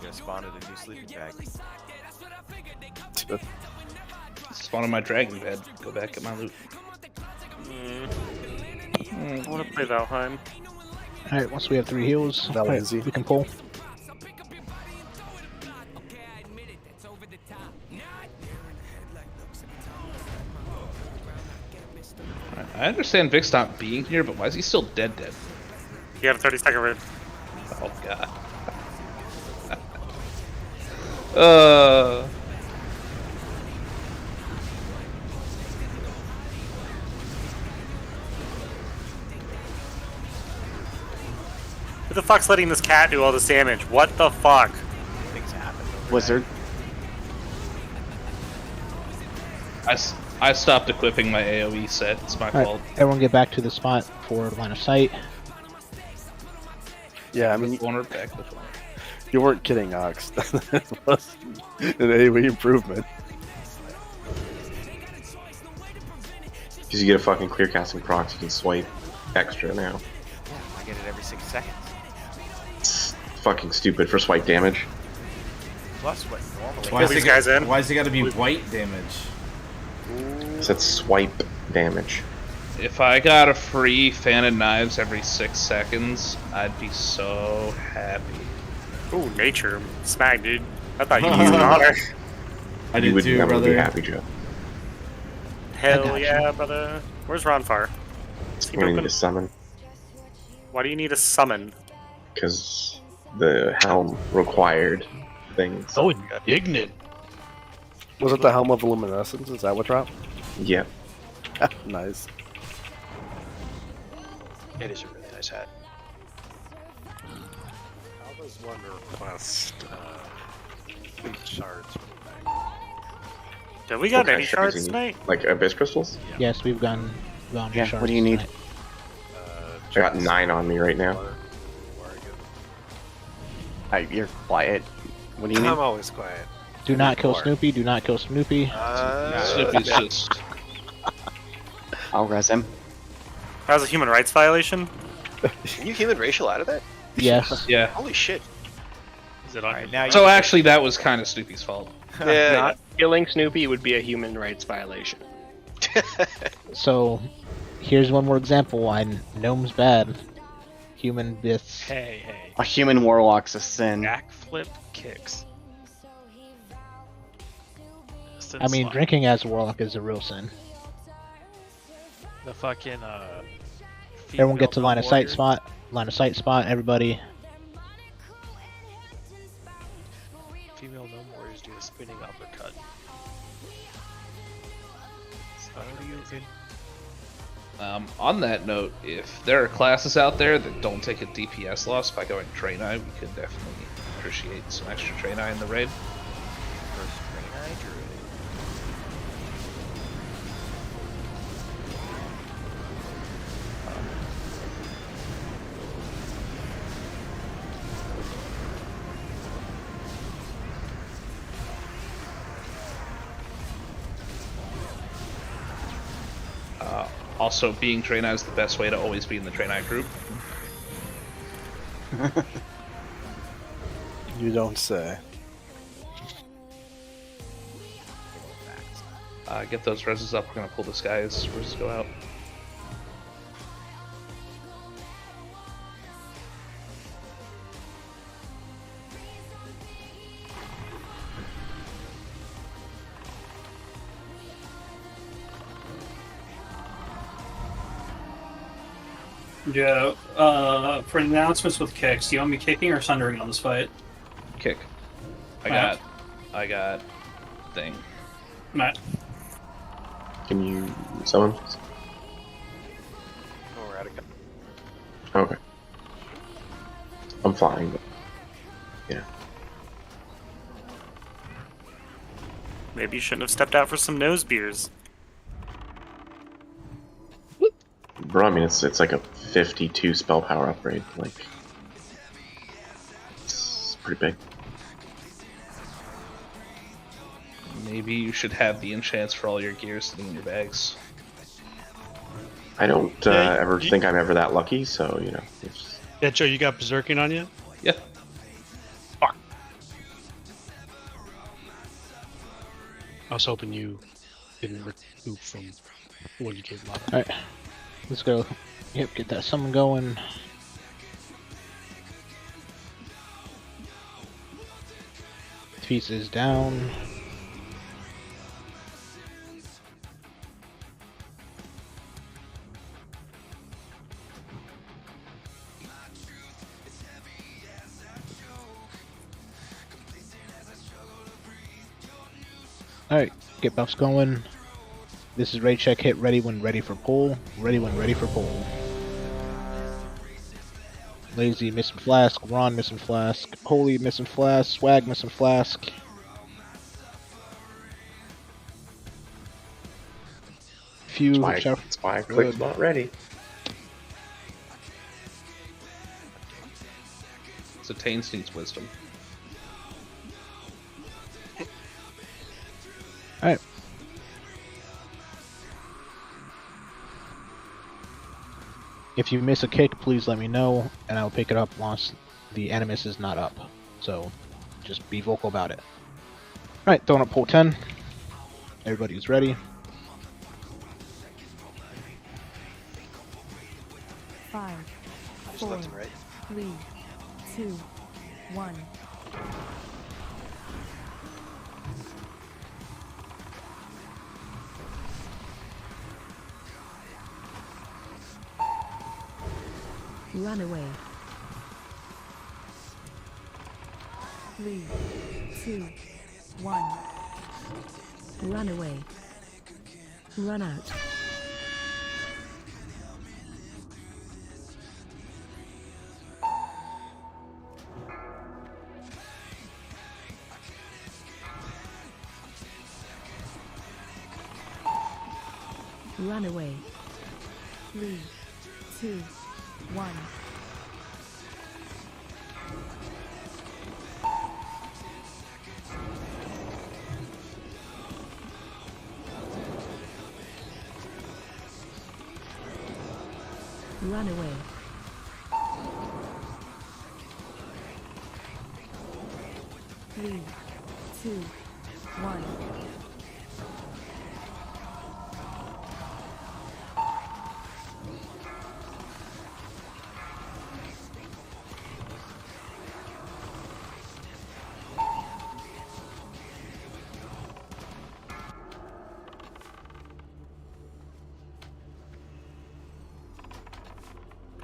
Gonna spawn at a new sleeping bag. Spawn on my dragon bed. Go back at my loot. I want to play Valheim. Alright, once we have 3 heals, easy. we can pull. I understand Vix not being here, but why is he still dead? You have a 30-second rid. Oh god. Who the fuck's letting this cat do all this damage? What the fuck? Things happen. Wizard. I stopped equipping my AoE set. It's my fault. Everyone get back to the spot for line of sight. Yeah, I mean, back you weren't kidding, Ox. That was an AoE improvement. Because you get a fucking clear casting proc, you can swipe extra now. Yeah, I get it every 6 seconds. It's fucking stupid for swipe damage. Plus what normally. Why these guys in. Why is it got to be white damage? It said swipe damage. If I got a free fan of knives every 6 seconds, I'd be so happy. Ooh, nature. Smack, dude. I thought you used an honor. I did too, never brother. be happy, Joe. Hell yeah, brother. Where's Ronfar? I'm gonna need a summon. Why do you need a summon? Because the helm required things. Oh, indignant. Was it the Helm of Luminescence? Is that what dropped? Yeah. Nice. It is a really nice hat. How does one request shards from the bag? Did we got What kind any of shards shards do you need? tonight? Like abyss crystals? Yes, we've gone shards what do you need? tonight. I got 9 on me right now. You're quiet. What do you need? I'm always quiet. Do not kill Snoopy, do not kill Snoopy. Snoopy's just I'll res him. That was a human rights violation. Can you human racial out of that? Yes. Yeah. Holy shit. Is it on? Alright, now So actually, that was kind of Snoopy's fault. Yeah. Not killing Snoopy would be a human rights violation. So, here's one more example why Gnome's bad. Human bits. Hey. A human warlock's a sin. Backflip kicks. I mean, drinking as a warlock is a real sin. The fucking Everyone gets a female line of sight warrior. spot. Line of sight spot, everybody. Female gnome warriors do a spinning uppercut. On that note, if there are classes out there that don't take a DPS loss by going Draenei, we could definitely appreciate some extra Draenei in the raid. Also, being Draenei is the best way to always be in the Draenei group. You don't say. Get those reses up. We're gonna pull this guy's reses go out. Yeah, for announcements with kicks, do you want me kicking or sundering on this fight? Kick. I got thing. Matt. Can you summon? Oh, we're out of gun. Okay. I'm flying, but yeah. Maybe you shouldn't have stepped out for some nose beers. Bro, I mean, it's like a 52 spell power upgrade. Like, it's pretty big. Maybe you should have the enchants for all your gears sitting in your bags. I don't ever think I'm ever that lucky, so, you know. It's... Yeah, Joe, you got Berserking on you? Yeah. Fuck. I was hoping you didn't recoup from what you gave up. Alright. Let's go. Yep, get that summon going. Feast is down. Alright, get buffs going. This is raid check hit ready when ready for pull. Ready when ready for pull. Lazy missing flask, Ron missing flask, Holy missing flask, Swag missing flask. Few Spy quick not ready. So Tains needs wisdom. Alright. If you miss a kick, please let me know, and I'll pick it up once the animus is not up. So, just be vocal about it. Alright, throwing up pull 10. Everybody's ready. 5, Just 4, left and right. 3, 2, 1. Run away. 3, 2, 1. Run away. Run out. Run away. 3, 2, 1. Run away. Three, two, one.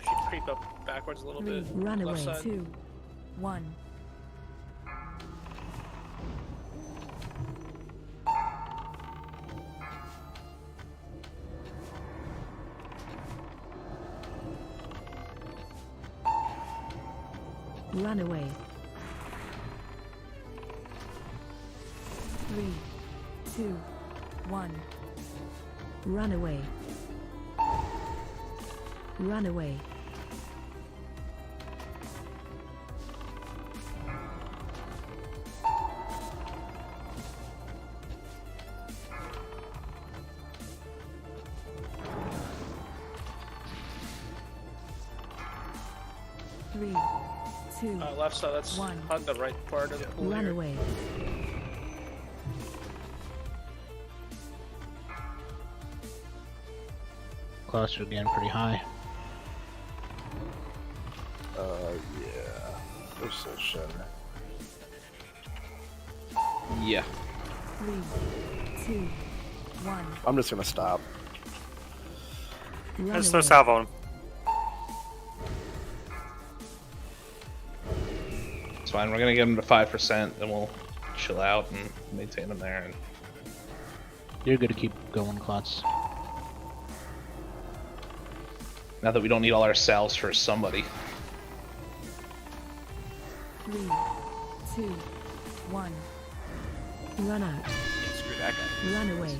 Should creep up backwards a little Three, bit. run left away. side. 2, 1. Run away. 3, 2, 1. Run away. Run away. Three, two, Left side, that's one. on the right part of the pool Run here. away. Cluster again pretty high. Yeah. There's so shit. Yeah. 3, 2, 1. I'm just gonna stop. Run There's away. no salvo on him. It's fine. We're gonna get him to 5%, and we'll chill out and maintain him there. And You're good to keep going, Klotz. now that we don't need all our cells for somebody. 3, 2, 1. Run out. Screw that guy. Run away.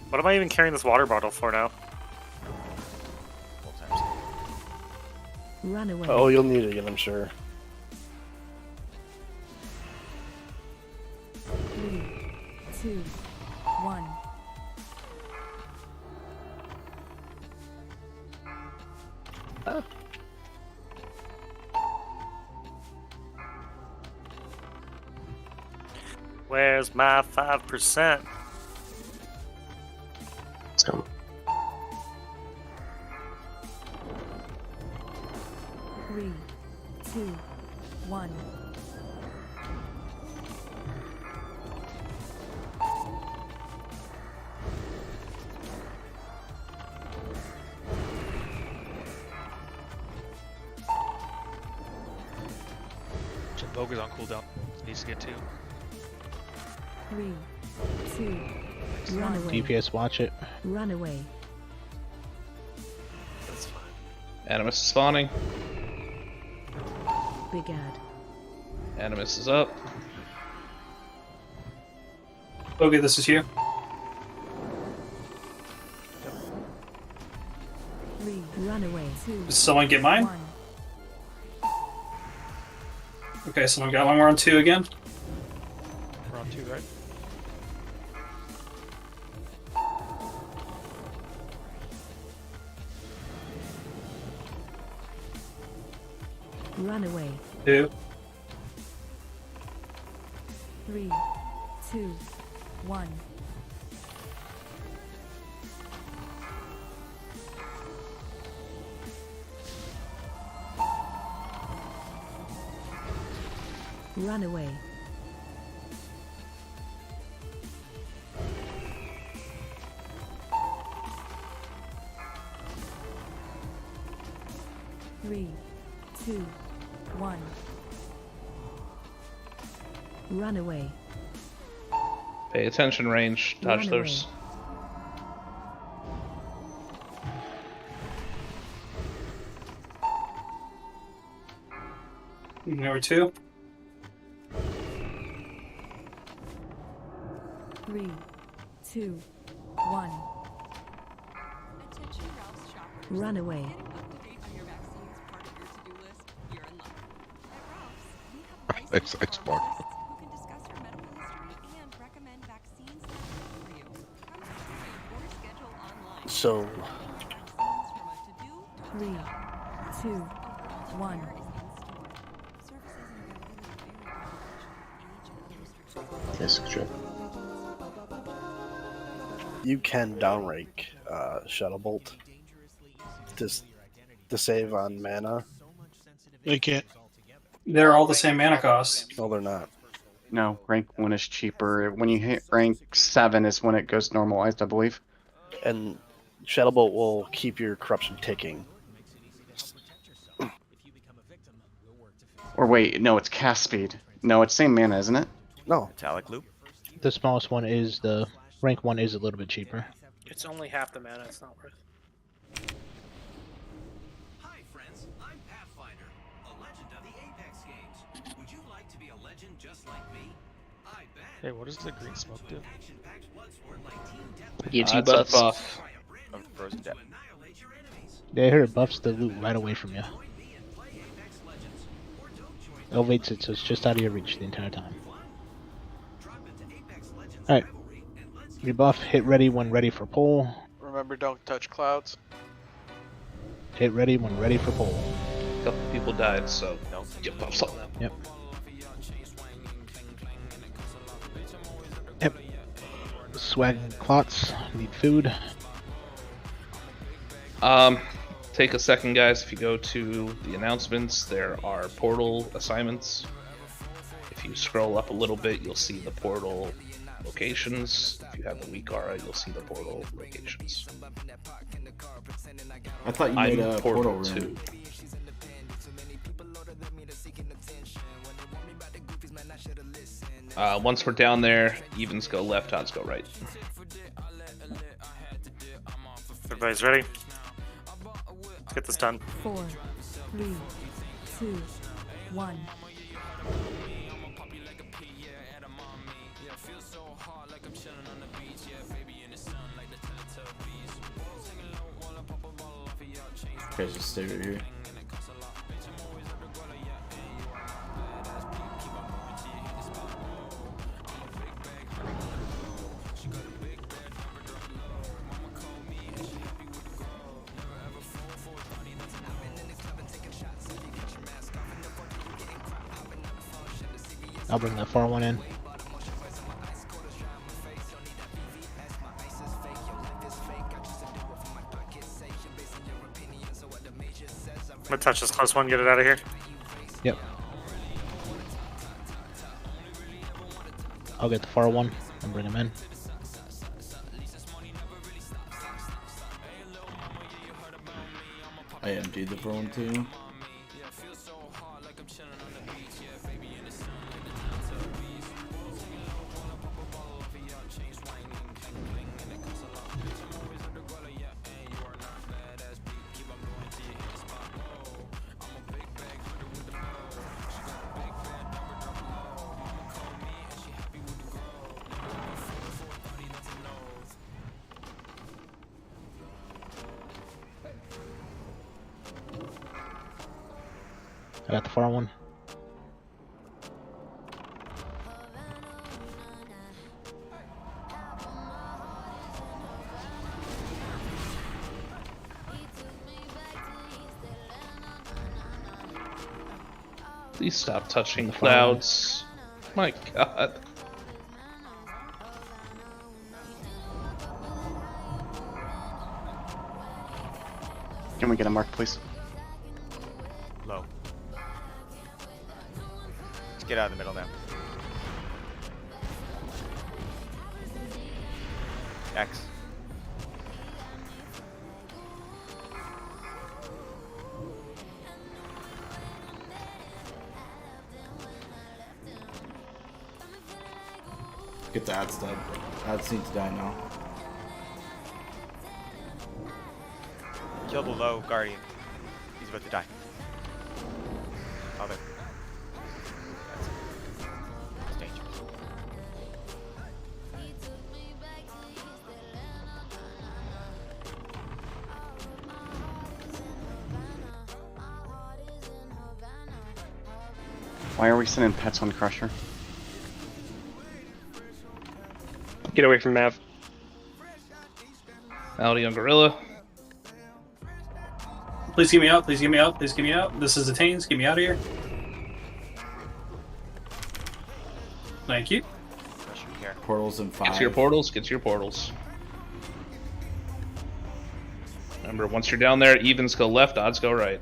What am I even carrying this water bottle for now? Run away. Oh, you'll need it again, I'm sure. 3, 2, 1. Where's my 5%? It's coming. 3, 2, 1. Vogue is on cooldown. Needs to get 2. 3, 2, run away. DPS, watch it. Run away. That's fine. Animus is spawning. Big ad. Animus is up. Okay, this is you. 3, run away. 2, Does someone get mine? 1. Okay, someone got one. We're on 2 again. We're on 2, right? Run away. 2. 3, 2, 1. Run away. 3, 2, 1. Run away. Pay attention, range. Dodge Run those. Number 2. 3, 2, 1. Attention Ralph's shoppers. Run away. Getting up to date on your vaccines part of your to-do list? You're in luck. At Ralph's, we have licensed It's marked. pharmacists who can discuss your medical history and recommend vaccines that are good for you. Come see or schedule online. So 3, 2, 1. Yes, good. you can downrank Shuttle Bolt to save on mana. They can't. They're all the same mana cost. No, they're not. No, rank 1 is cheaper. When you hit rank 7 is when it goes normalized, I believe. And Shuttle Bolt will keep your corruption ticking. Or wait, no, it's cast speed. No, it's same mana, isn't it? No. Metallic loop. The smallest one is the rank 1 is a little bit cheaper. It's only half the mana. It's not worth. Hi friends, I'm Pathfinder, a legend of the Apex games. Would you like to be a legend just like me? I bet. Hey, what does the green smoke do? Gives you It's a buffs. buff. Of frozen death. Yeah, I heard it buffs the loot right away from you. Elevates it so it's just out of your reach the entire time. Alright. Rebuff, hit ready when ready for pull. Remember, don't touch clouds. Hit ready when ready for pull. A couple people died, so get buffs on them. Yep. Yep. Swag clots, need food. Take a second, guys. If you go to the announcements, there are portal assignments. If you scroll up a little bit, you'll see the portal locations. If you have the weak aura, you'll see the portal locations. I thought you made a portal room. 2. Once we're down there, evens go left, odds go right. Everybody's ready? Let's get this done. 4, 3, 2, 1. Okay, just stay right here. I'll bring the far one in. I'm gonna touch this close one, get it out of here. Yep. I'll get the far one and bring him in. I emptied the phone too. I got the far one. Please stop touching clouds. My god. Can we get a mark, please? Low. Let's get out of the middle now. X. Get the ads dead. Ads need to die now. Kill the low guardian. He's about to die. Oh, there. That's dangerous. Why are we sending pets on Crusher? Get away from Mav. Malady on Gorilla. Please get me out. Please get me out. Please get me out. This is the Tains. Get me out of here. Thank you. Portals in 5. Get to your portals. Get to your portals. Remember, once you're down there, evens go left, odds go right.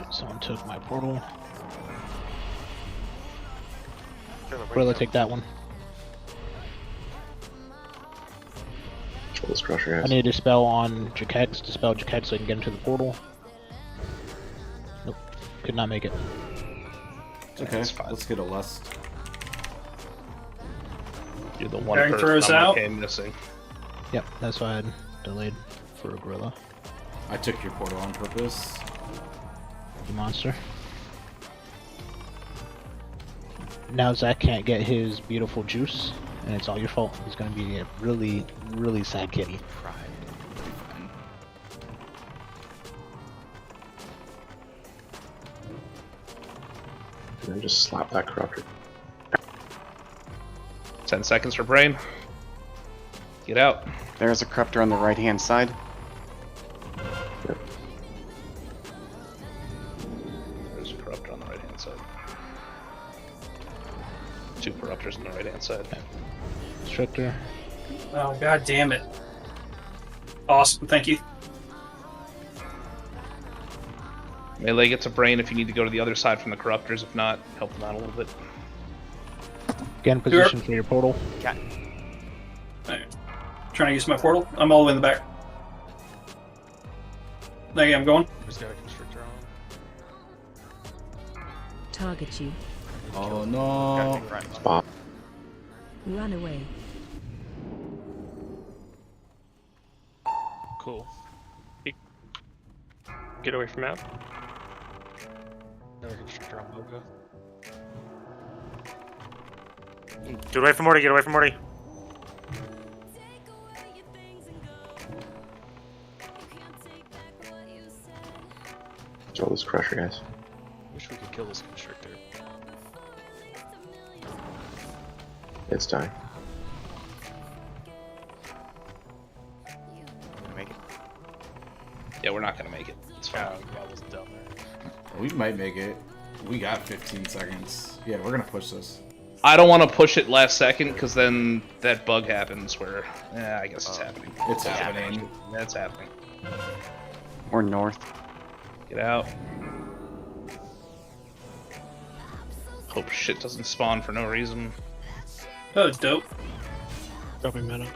Someone took my portal. Gorilla, take that one. Let's crush your I ass. need to dispel on Jakex, dispel Jakex so I can get into the portal. Nope, could not make it. It's okay, let's get a lust. You're the one Aaron person throws I'm out. okay missing. Yep, that's why I delayed for a Gorilla. I took your portal on purpose. You monster. Now Zach can't get his beautiful juice, and it's all your fault. He's gonna be a really, really sad kitty. And then just slap that corruptor. 10 seconds for brain. Get out. There's a corruptor on the right hand side. Yep. There's a corruptor on the right hand side. 2 corruptors on the right hand side. Instructor. Oh, god damn it. Awesome, thank you. Melee gets a brain if you need to go to the other side from the corruptors. If not, help them out a little bit. Get in position for your portal. Okay. Alright. Trying to use my portal. I'm all the way in the back. There you go, I'm going. Who's got a constrictor on? Target you. Oh no. Spot. Run away. Cool. Get away from out. Another constrictor on Moga. Get away from Morty, get away from Morty. So let's crush your guys. Wish we could kill this constrictor. It's dying. Make it. Yeah, we're not gonna make it. It's fine. That was dumb there. We might make it. We got 15 seconds. Yeah, we're gonna push this. I don't want to push it last second because then that bug happens where, I guess it's happening. It's happening. That's happening. Or north. Get out. Hope shit doesn't spawn for no reason. Oh, dope. Dropping mana.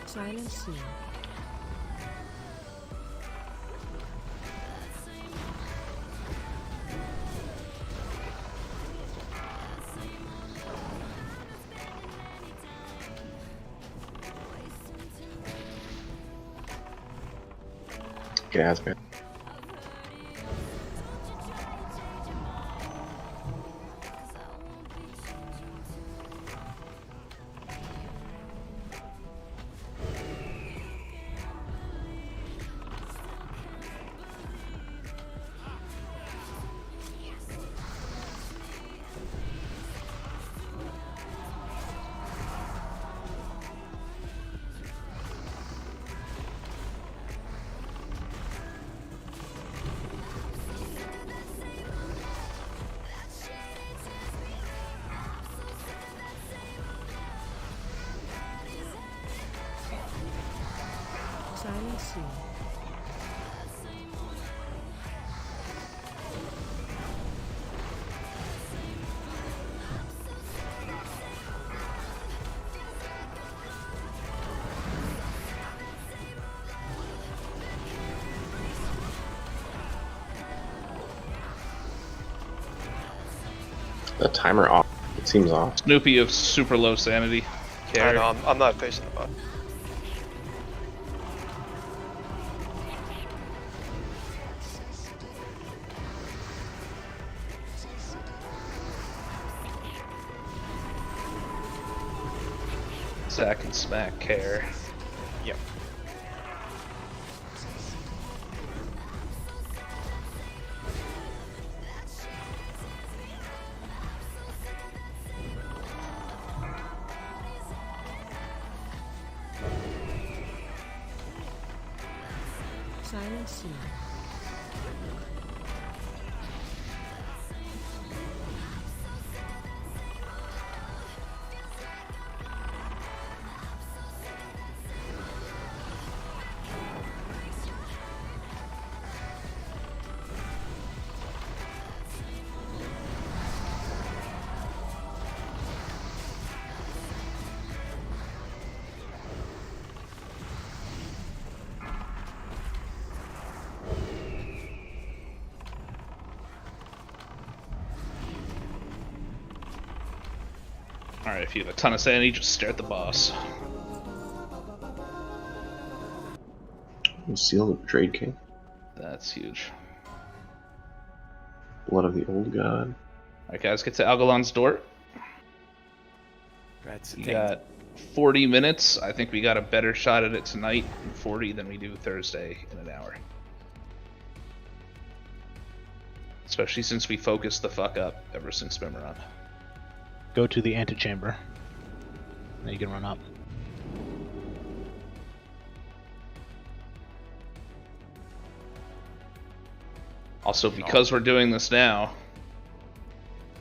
Silent soon. Get ass, man. Silent soon. The timer off. It seems off. Snoopy of super low sanity. I know, I'm not facing the bot. Zach and Smack care. Yep. Silent Sea. Alright, if you have a ton of sanity, just stare at the boss. Seal of Trade King. That's huge. Blood of the Old God. Alright guys, get to Algalon's door. We got 40 minutes. I think we got a better shot at it tonight in 40 than we do Thursday in an hour. Especially since we focused the fuck up ever since Memoron. Go to the antechamber. Then you can run up. Also, because we're doing this now,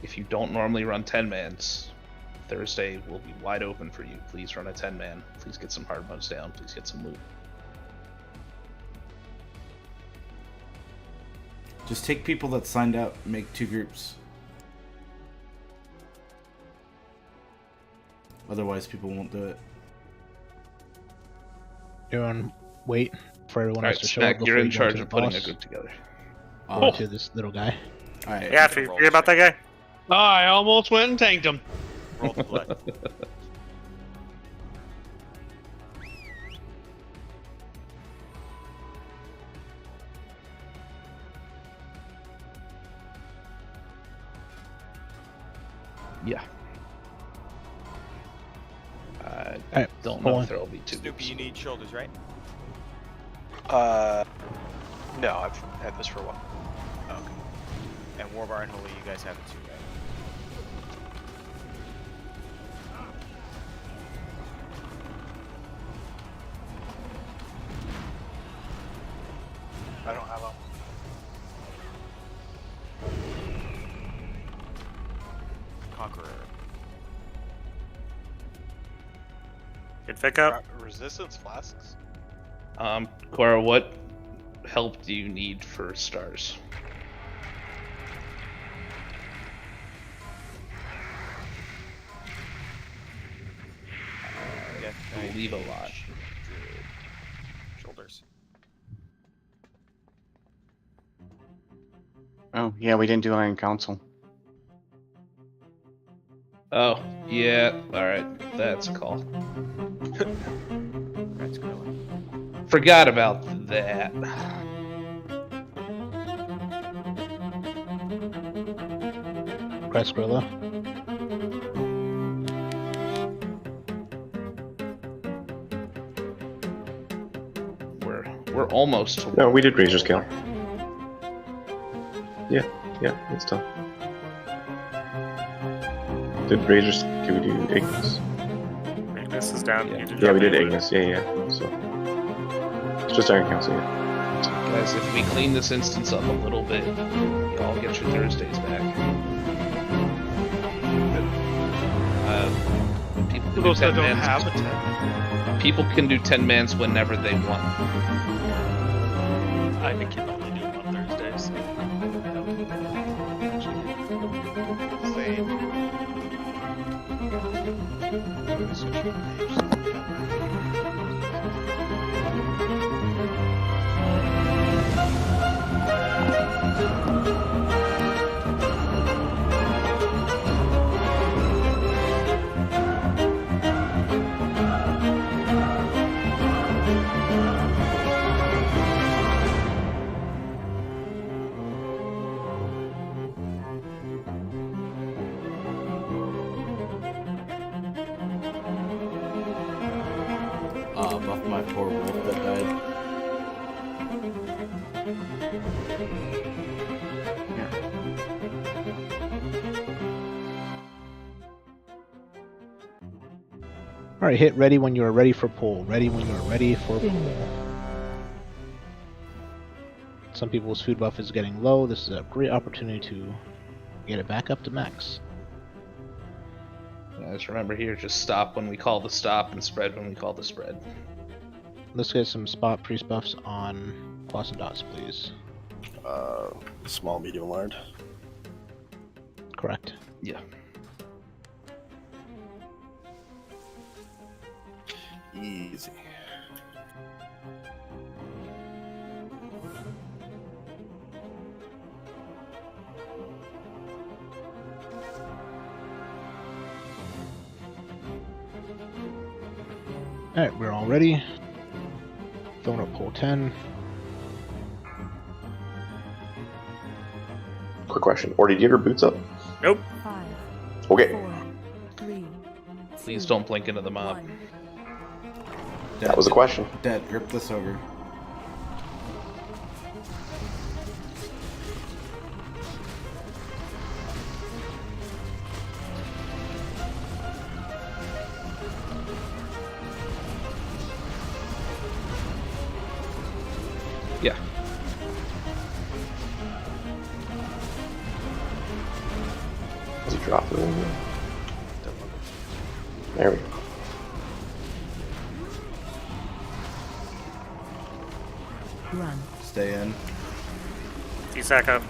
if you don't normally run 10-mans, Thursday will be wide open for you. Please run a 10-man. Please get some hard modes down. Please get some loot. Just take people that signed up, make 2 groups. Otherwise, people won't do it. Everyone, wait for everyone else to show Smack, up. you're before in you go charge to of the putting a boss. group together. Go to this little guy. Alright. Yeah, forget about that guy. Oh, I almost went and tanked him. Roll the blood. Yeah. I Alright, don't hold know on. if there will be 2 Snoopy, groups. you need shoulders, right? No, I've had this for a while. Okay. And Warbar and Holy, you guys have it too, right? I don't have them. Conqueror. Good pickup. Resistance flasks? Cora, what help do you need for stars? I believe a lot. Shoulders. Oh, yeah, we didn't do Iron Council. Oh, yeah, alright, that's a call. That's good. Forgot about that. Press Gorilla. We're almost to No, we did Razor Scale. Yeah, it's done. Did Razor? Did we do Ignis? Ignis is down. Yeah, we did Ignis. Yeah. So it's just Iron Council. Yeah. Guys, if we clean this instance up a little bit, y'all get your Thursdays back. People can do Those that 10 don't mans. have a 10. People can do 10 mans whenever they want. I can only do them on Thursdays. My poor wolf that died. Alright, hit ready when you are ready for pull. Ready when you are ready for pull. Some people's food buff is getting low. This is a great opportunity to get it back up to max. Guys, remember here, just stop when we call the stop and spread when we call the spread. Let's get some spot priest buffs on Quas and Dots, please. Small, medium, large. Correct. Yeah. Easy. Alright, we're all ready. Throwing up pull 10. Quick question. Or did you get her boots up? Nope. Okay. Please don't blink into the mob. That was a question. Dead, grip this over. Yeah. Does he drop it in here? There we go. Run. Stay in. D-sack up.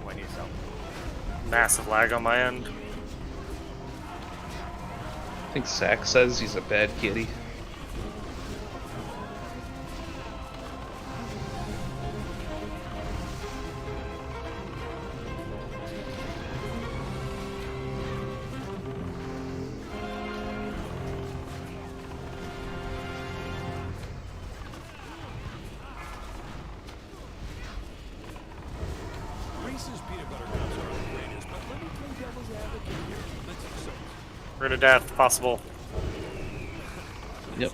What needs help? Massive lag on my end. I think Zach says he's a bad kitty. Reese's peanut butter cups are the greatest, but let me play devil's advocate here. Let's accept. We're to death, possible. Yep.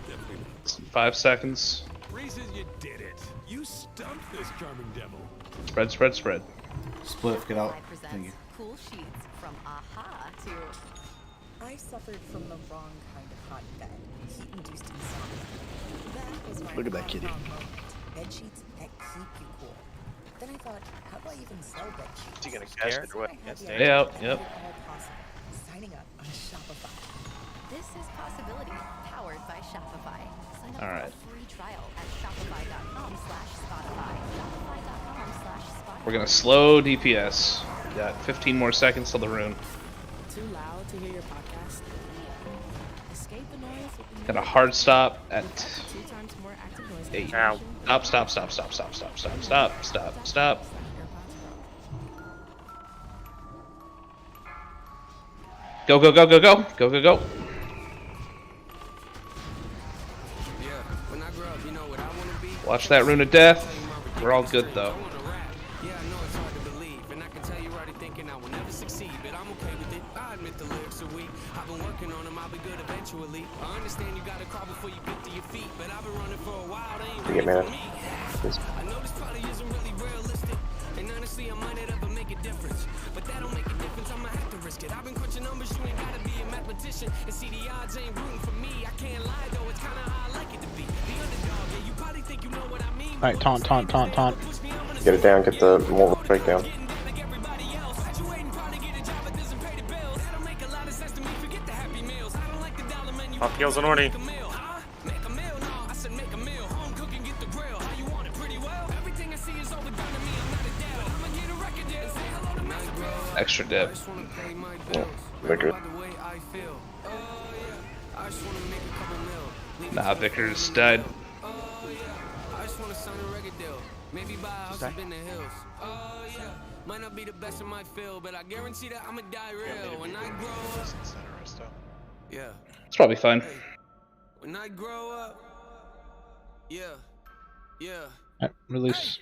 5 seconds. Reese's, you did it. You stumped this charming devil. Spread, spread, spread. Split, get out. Thank you. Cool sheets from aha to I suffered from the wrong kind of hot bed, heat-induced insomnia. That was my Look at that kitty. bed sheets that keep you cool. Then I thought, how do I even sell bed sheets? Is he gonna cast it or what? Stay out, yep. Signing up on Shopify. This is Possibility, powered by Shopify. Sign up All for right. a free trial at shopify.com/Spotify. Shopify.com/Spotify. We're gonna slow DPS. We got 15 more seconds till the rune. Too loud to hear your podcast? Escape the noise with the Got a hard stop at 2 times more active noise 8. Ow. Stop, stop, stop, stop, stop, stop, stop, stop, stop, stop. Go, go, go, go, go, go, go, go. Watch that rune of death. We're all good though. You get mana. Please. Alright, taunt, taunt, taunt, taunt. Get it down, get the more right down. Pop heals on Orny. Extra dip. Yeah, Vicar. Nah, Vickers died. Might not be the best in my field, but I guarantee that I'ma die real when I grow up. Yeah. It's probably fine. When I grow up, yeah. Release.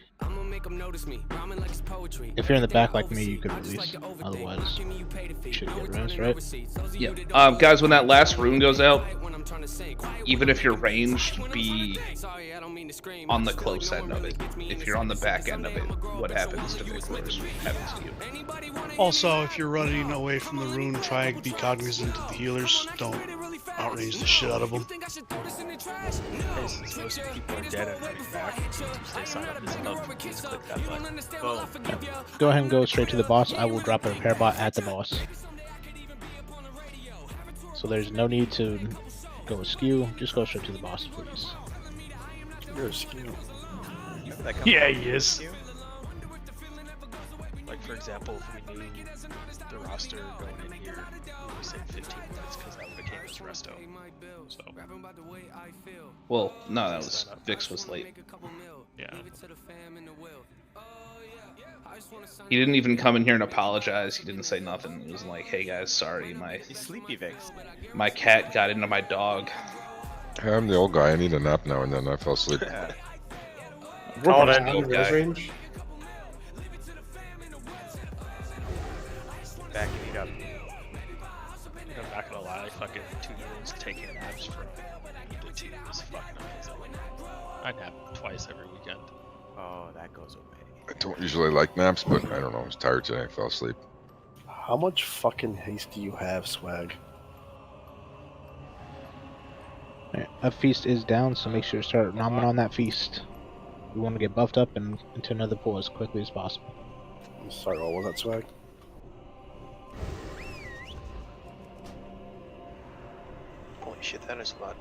If you're in the back like me, you could release. Otherwise, you should get res, right? Yeah. Guys, when that last rune goes out, even if you're ranged, be on the close end of it. If you're on the back end of it, what happens to Vicklers happens to you. Also, if you're running away from the rune, try and be cognizant of the healers. Don't outrange the shit out of them. Hey, since most people are dead and running back, stay silent is up. Just click that button. Boom. Go ahead and go straight to the boss. I will drop a repair bot at the boss. So there's no need to go askew. Just go straight to the boss, please. You're askew. Yeah, he is. Like, for example, if we knew the roster going in here, we would say 15 minutes because that would have came as resto. So. Well, no, that was Vix was late. Yeah. He didn't even come in here and apologize. He didn't say nothing. He was like, "Hey guys, sorry, He's sleepy, Vix. my cat got into my dog." Hey, I'm the old guy. I need a nap now and then. I fell asleep. Call it in. Old guy. Backing it up. I'm not gonna lie, fucking 2-year-olds taking naps from the team is fucking amazing. I nap twice every weekend. Oh, that goes away. I don't usually like naps, but I don't know. I was tired today. I fell asleep. How much fucking haste do you have, Swag? Right, a feast is down, so make sure to start nomming on that feast. We want to get buffed up and into another pool as quickly as possible. I'm sorry, what was that, Swag? Holy shit, that is a lot.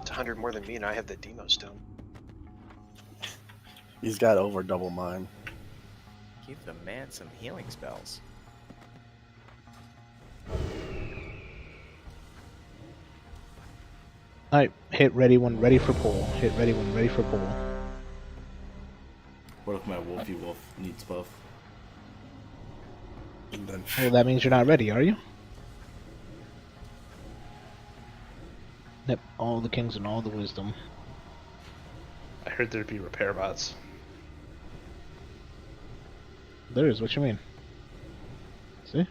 It's 100 more than me, and I have the Demo Stone. He's got over double mine. Give the man some healing spells. Alright, hit ready when ready for pull. Hit ready when ready for pull. What if my Wolfie Wolf needs buff? And then Well, that means you're not ready, are you? Yep, all the kings and all the wisdom. I heard there'd be repair bots. There is, what you mean? See?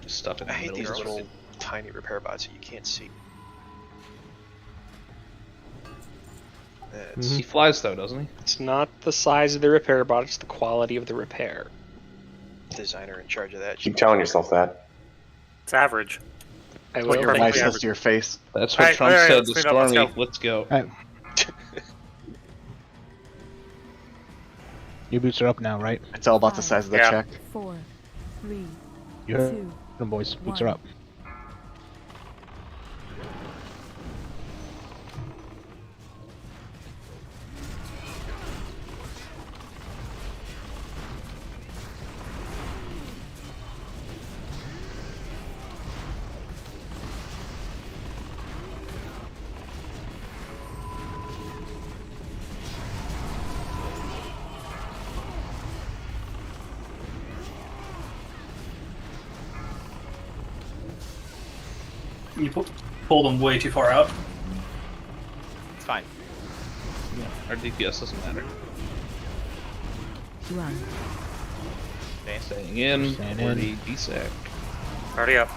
Just stuff in the I hate middle. these little tiny repair bots that you can't see. He flies though, doesn't he? It's not the size of the repair bot, it's the quality of the repair. Designer in charge of that. Keep telling yourself that. It's average. I What will. your Perfectly wife says average. to your face. That's what Alright, Trump alright, said let's to clean up, let's Stormy. go. Let's go. Alright. Your boots are up now, right? It's all about the size of the Yeah. check. 4, 3, You heard 2, them, boys. Boots are up. You pulled them way too far out. It's fine. Yeah, our DPS doesn't matter. Run. Staying in. Staying 40 DSAC. Already up.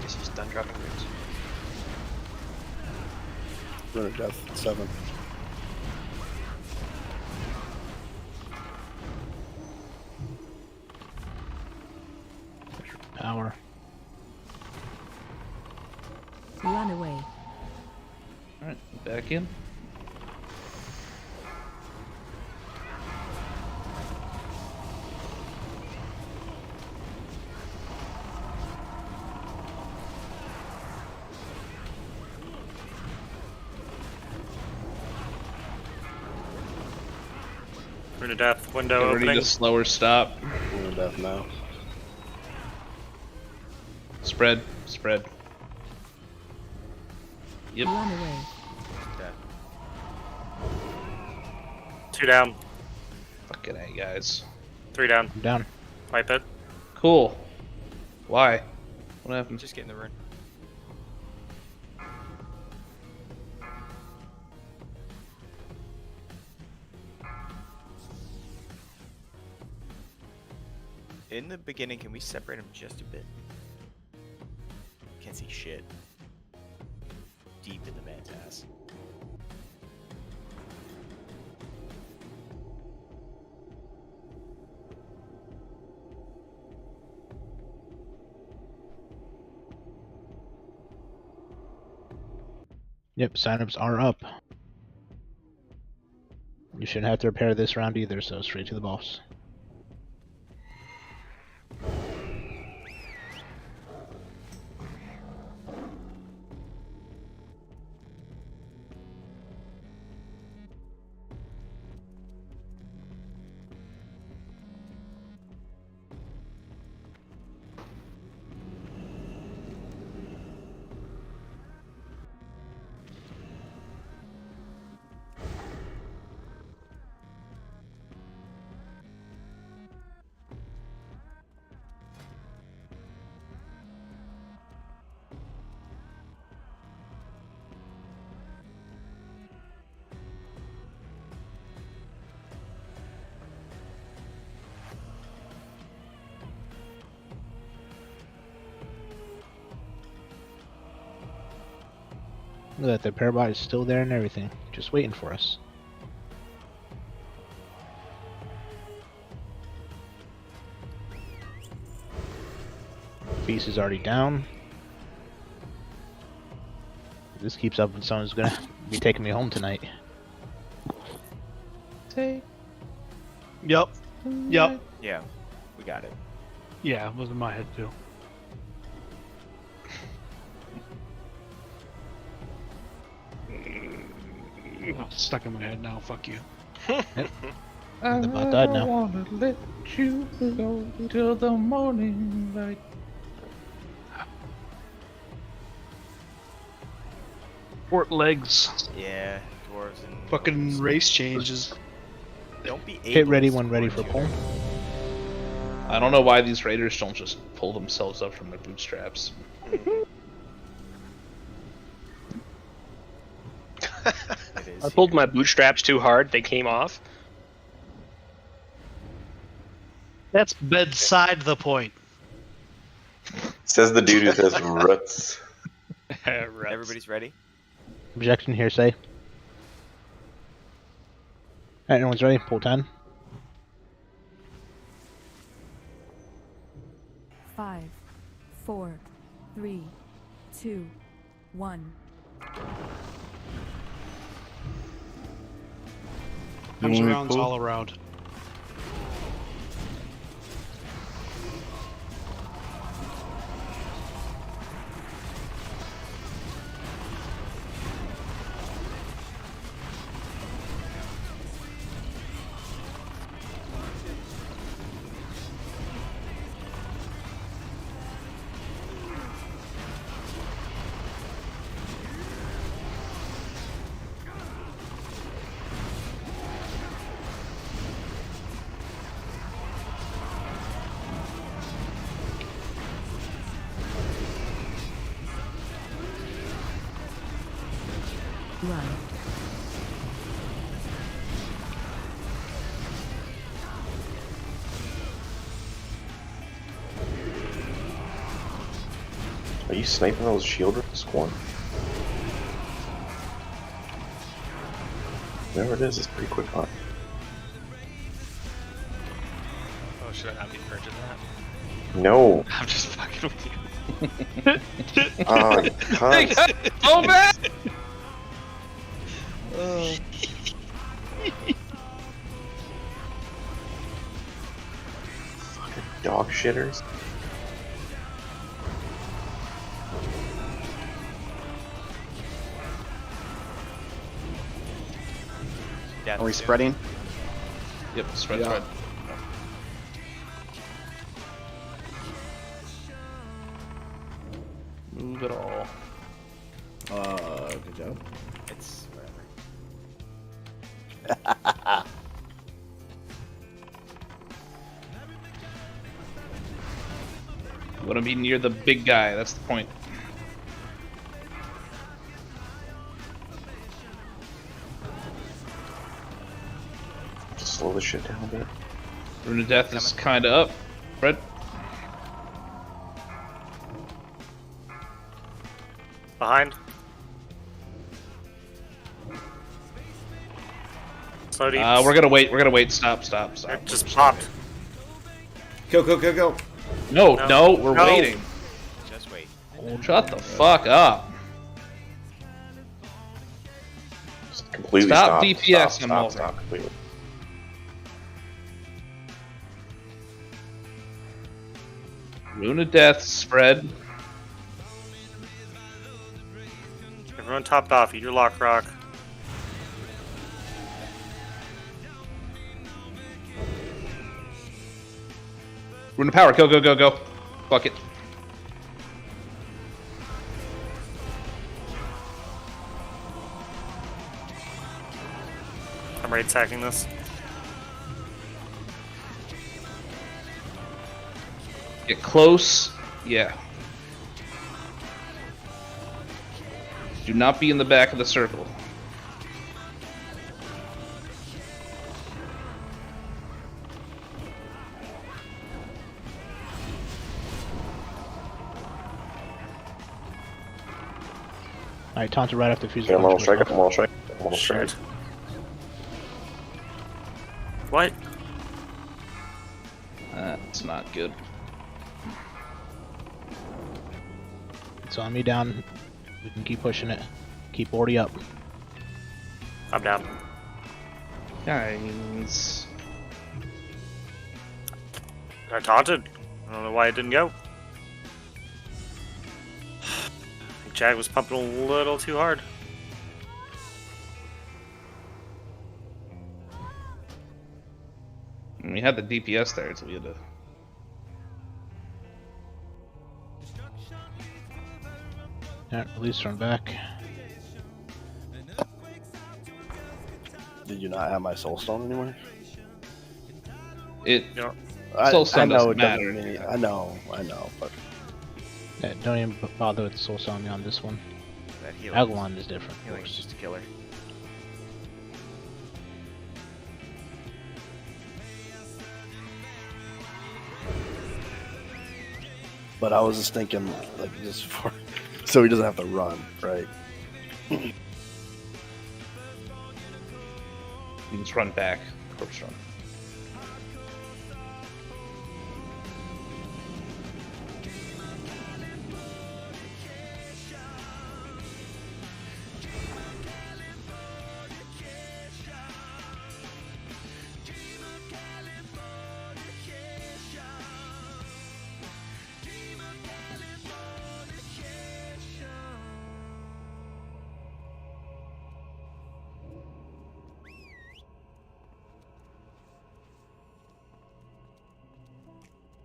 Guess he's done dropping roots. Rune of Death, 7. Power. Run away. Alright, back in. Rune of Death window Get ready opening. to slower stop. Rune of Death now. Spread. Yep. Death. 2 down. Fucking A, guys. 3 down. I'm down. Wipe it. Cool. Why? What happened? Just getting the rune. In the beginning, can we separate them just a bit? Can't see shit. Deep in the man's ass. Yep, signups are up. You shouldn't have to repair this round either, so straight to the boss. Look at that, the Parabot is still there and everything, just waiting for us. Beast is already down. If this keeps up, someone's gonna be taking me home tonight. Take. Yep. Yep. Yeah, we got it. Yeah, it was in my head too. Oh, it's stuck in my head now. Fuck you. Yep. The bot died now. Wanna let you go till the morning light. Port legs. Yeah, dwarves and Fucking race changes. don't be Hit able ready to when ready for support pull. I don't know why these raiders don't just pull themselves up from their bootstraps. It is I pulled here. my bootstraps too hard, they came off. That's bedside the point. Says the dude who says roots. Everybody's ready? Objection hearsay. Alright, everyone's ready? Pull 10. 5, 4, 3, 2, 1. Comes around all around. Run. Are you sniping those shield rips, Squan? Whatever it is, it's pretty quick on. Oh, should I not be purging that? No. I'm just fucking with you. Oh, you cunt. Oh man! Fucking dog shitters. Are we spreading? Yep, spread, Yeah. spread. Move it all. Good job. It's whatever. You want to be near the big guy, that's the point. Just slow this shit down a bit. Rune of Death is kind of up. Fred? Behind. Slow deep. We're gonna wait. We're gonna wait. Stop. Stop. Stop. It just popped. Go, go, go, go. No, No. no, we're No. waiting. Just wait. Shut the fuck up. Just completely Stop stop. DPS, Stop, I'm stop, over. stop completely. Rune of Death spread. Everyone topped off. Eat your lock rock. Rune of Power. Go, go, go, go. Fuck it. I'm raid sacking this. Get close. Yeah. Do not be in the back of the circle. Alright, Taunted right after Fuse. Okay, I'm on strike. I'm on strike. I'm on strike. What? That's not good. It's on me down. We can keep pushing it. Keep 40 up. I'm down. Guys. I taunted. I don't know why it didn't go. Jag was pumping a little too hard. We had the DPS there, so we had to. Yeah, release run back. Did you not have my soulstone anymore? It. I Soulstone know doesn't it matter. doesn't mean, I know, but Yeah, don't even bother with Soul Song on this one. That healing. Agalon is different. Of Healing is course. just a killer. But I was just thinking, like, just for, so he doesn't have to run, right? You can just run back. Corpse run.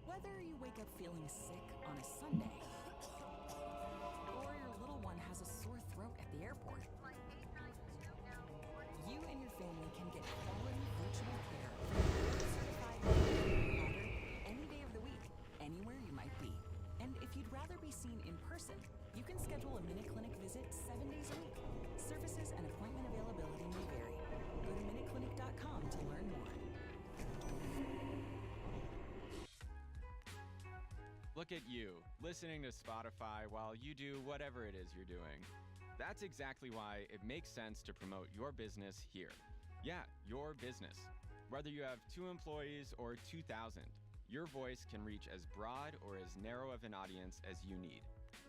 Whether you wake up feeling sick on a Sunday, or your little one has a sore throat at the airport, you and your family can get quality virtual care from a certified provider any day of the week, anywhere you might be. And if you'd rather be seen in person, you can schedule a MinuteClinic visit 7 days a week. Services and appointment availability may vary. Go to MinuteClinic.com to learn more. Look at you, listening to Spotify while you do whatever it is you're doing. That's exactly why it makes sense to promote your business here. Yeah, your business. Whether you have 2 employees or 2,000, your voice can reach as broad or as narrow of an audience as you need.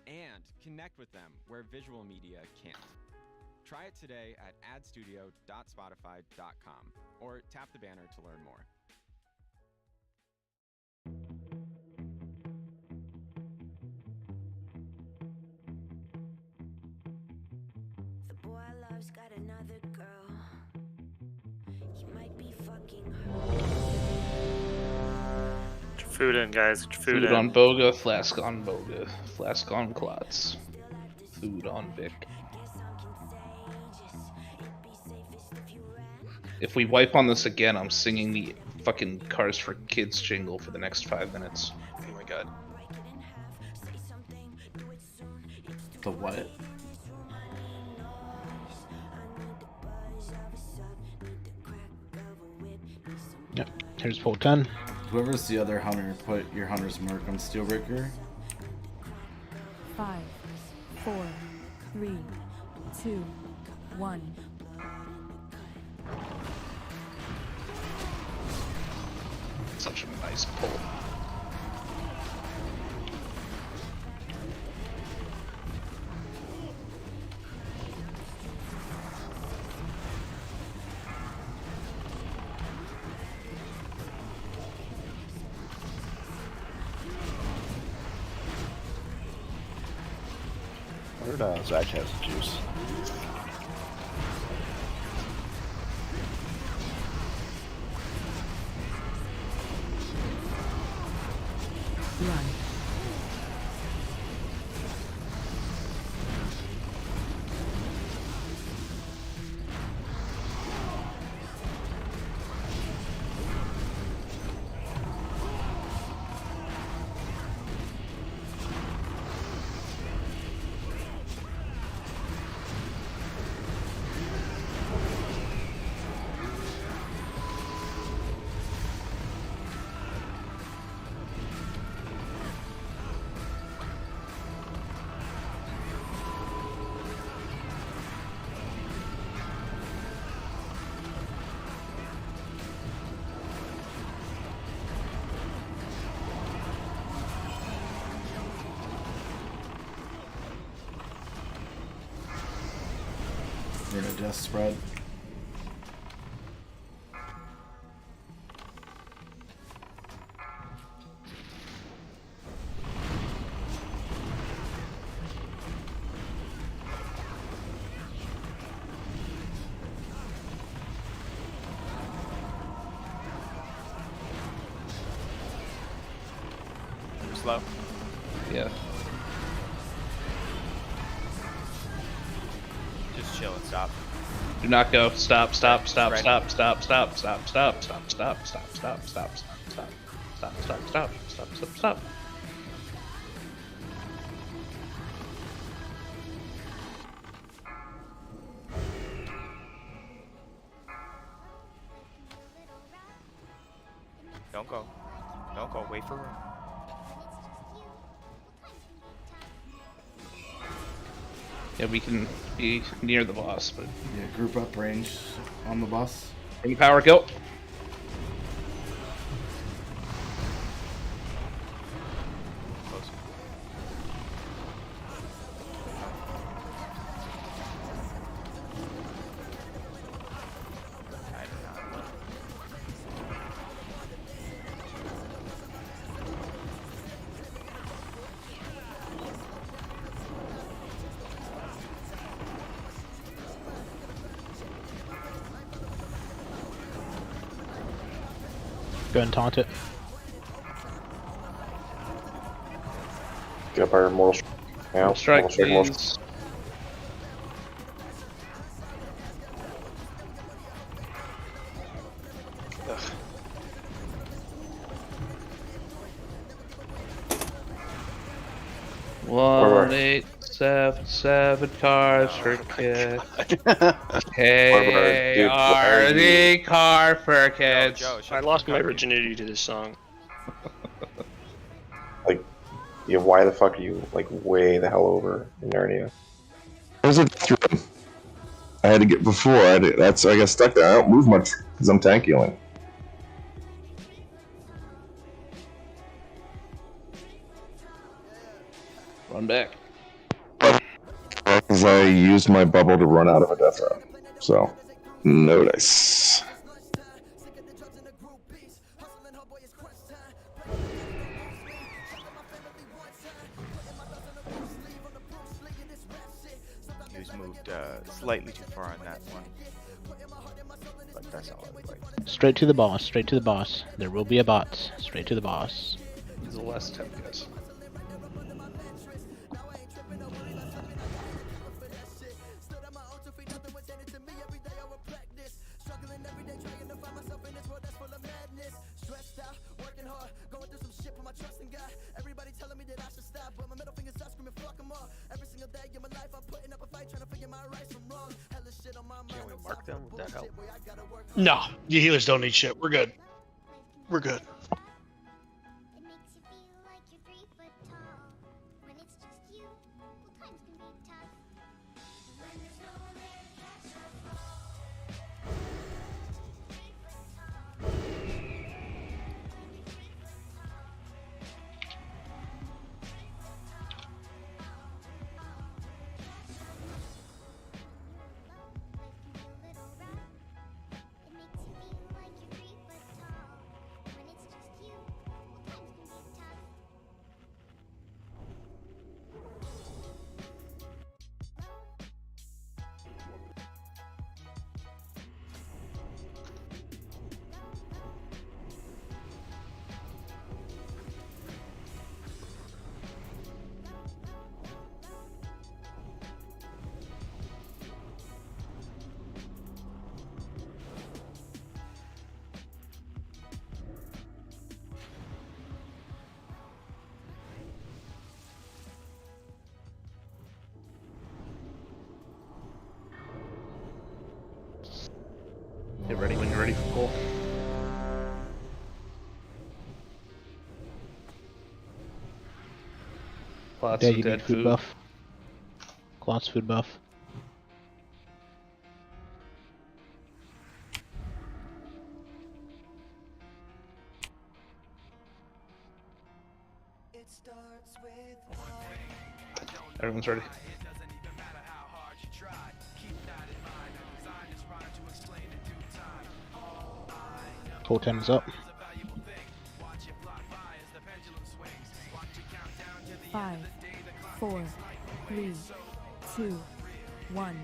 And connect with them where visual media can't. Try it today at adstudio.spotify.com or tap the banner to learn more. The boy I love's got another girl. He might be fucking her. Get your food in, guys. Get your food Food in. on Boga, flask on Boga, flask on Klotz. Food on Vic. If we wipe on this again, I'm singing the fucking Cars for Kids jingle for the next 5 minutes. Oh my god. The what? Yep. Here's full 10. Whoever's the other hunter, put your hunter's mark on Steelbreaker. 5, 4, 3, 2, 1. Such a nice pull. Where'd Zach has the juice? Run. We're in a death spread. Slow. Yeah. Just chill and stop. Do not go. Stop, stop, stop, Right. stop, stop, stop, stop, stop, stop, stop, stop, stop, stop, stop, stop, stop, stop, stop, stop, stop. Don't go. Don't go. Wait for room. Yeah, we can be near the boss, but Yeah, group up range on the bus. any power kill. Close. I do not. Go ahead and taunt it. Get up our mortal strike now. Mortal strike, mortal please. Ugh. One 877 cars for kids. Hey, Dude, why are are the car for kids? Joe, I lost my virginity to this song. Like, yeah, why the fuck are you like way the hell over in Narnia? There's a bathroom. I had to get before. I got stuck there. I don't move much because I'm tank healing. Run back. I can Because I used my bubble to run out of a death row. So, no dice. He was moved slightly too far on that one. But that's all I like. Straight to the boss, straight to the boss. There will be a bot. Straight to the boss. He's the last 10 guys. Can we mark them? Would that help? No, the healers don't need shit. We're good. We're good. Get ready when you're ready for pull. Lots Yeah, of you dead need food buff. Lots food buff. Everyone's ready. Totem is up. 5, 4, 3, 2, 1.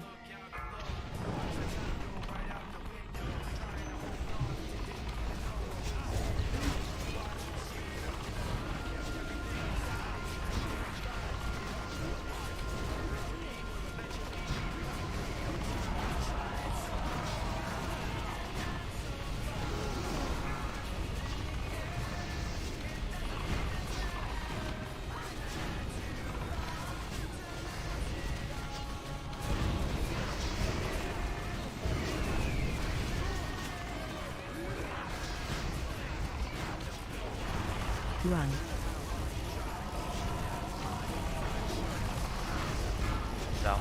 Run. So.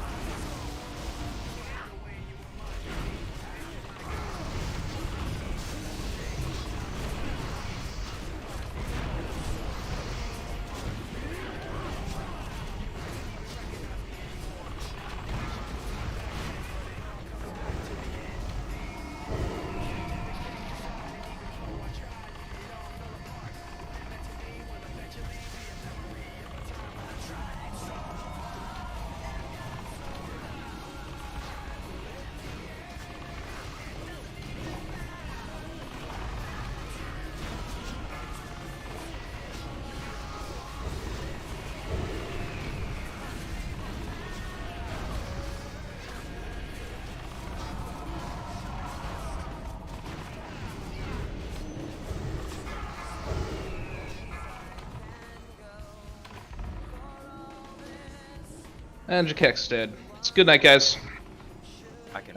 And Jakek's dead. It's good night, guys.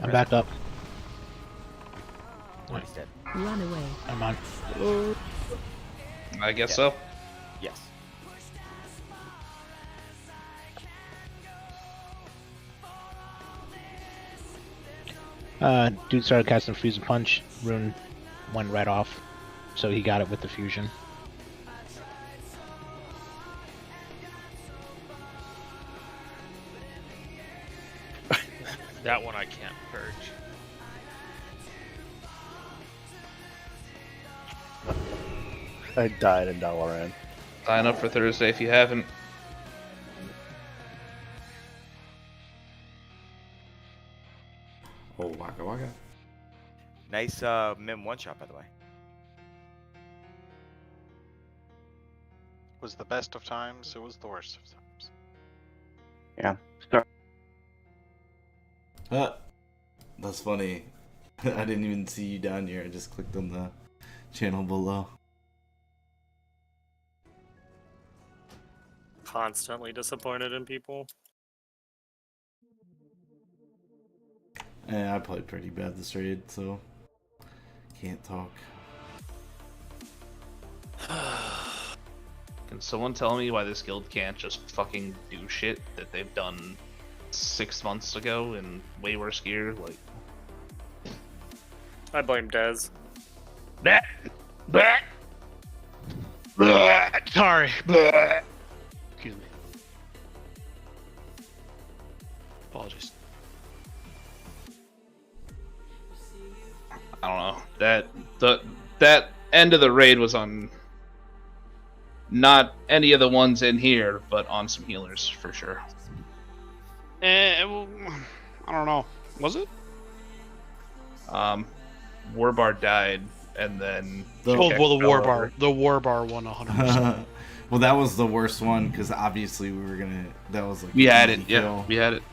I'm back up. He's dead. Run away. I'm on. I guess so. Yes. Dude started casting Fuse and Punch. Rune went right off, so he got it with the fusion. That one I can't purge. I died in Dalaran. Sign up for Thursday if you haven't. Oh, waka waka. Nice Mim one shot, by the way. Was the best of times, it was the worst of times. Yeah. That's funny. I didn't even see you down here. I just clicked on the channel below. Constantly disappointed in people. I played pretty bad this raid, so can't talk. Can someone tell me why this guild can't just fucking do shit that they've done 6 months ago in way worse gear? Like, I blame Dez. Sorry. Excuse me. Apologies. I don't know. That end of the raid was on not any of the ones in here, but on some healers for sure. Well, I don't know. Was it? Warbar died, and then The war bar won 100%. Well, that was the worst one because obviously we were gonna. That was like we had it. easy Yeah, kill. we had it.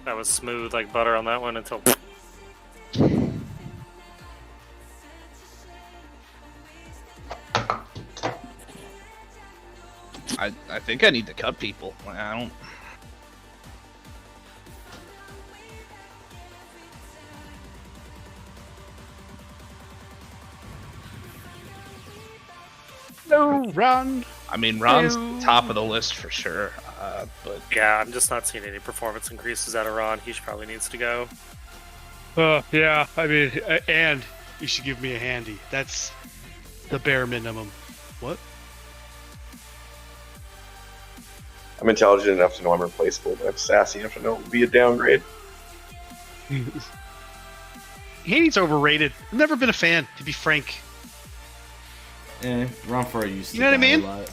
That was smooth like butter on that one until. I think I need to cut people. I don't. No, Ron. I mean, Ron's the top of the list for sure, but Yeah, I'm just not seeing any performance increases out of Ron. He probably needs to go. Yeah, I mean, and you should give me a handy. That's the bare minimum. What? I'm intelligent enough to know I'm replaceable, but I'm sassy enough to know it would be a downgrade. Handy's overrated. I've never been a fan, to be frank. Ron Far used to. You know what I die a mean? lot.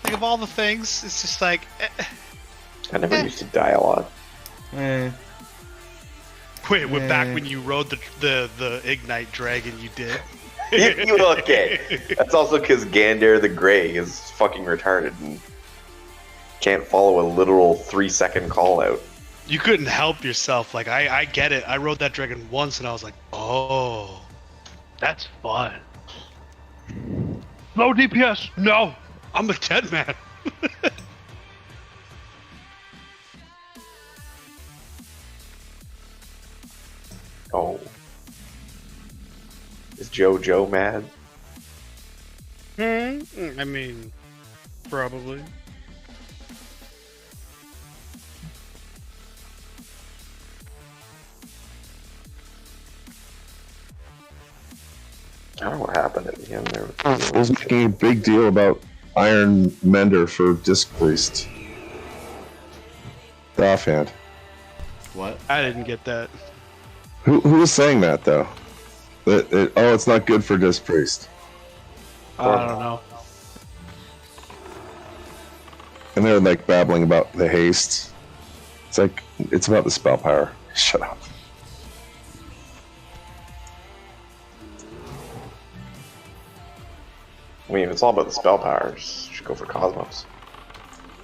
Like, of all the things, it's just like... I never used to die a lot. Wait, we're back when you rode the Ignite Dragon you did. Okay. That's also because Gander the Grey is fucking retarded and can't follow a literal 3-second call out. You couldn't help yourself. Like, I get it. I rode that dragon once and I was like, oh, that's fun. Low DPS. No, I'm a dead man. Oh. Is Joe mad? I mean, probably. I don't know what happened at the end there. I was making a big deal about Iron Mender for Disc Priest. The offhand. What? I didn't get that. Who was saying that though? It's not good for Disc Priest. I don't know. And they're like babbling about the haste. It's like it's about the spell power. Shut up. I mean, if it's all about the spell power, just should go for Cosmos.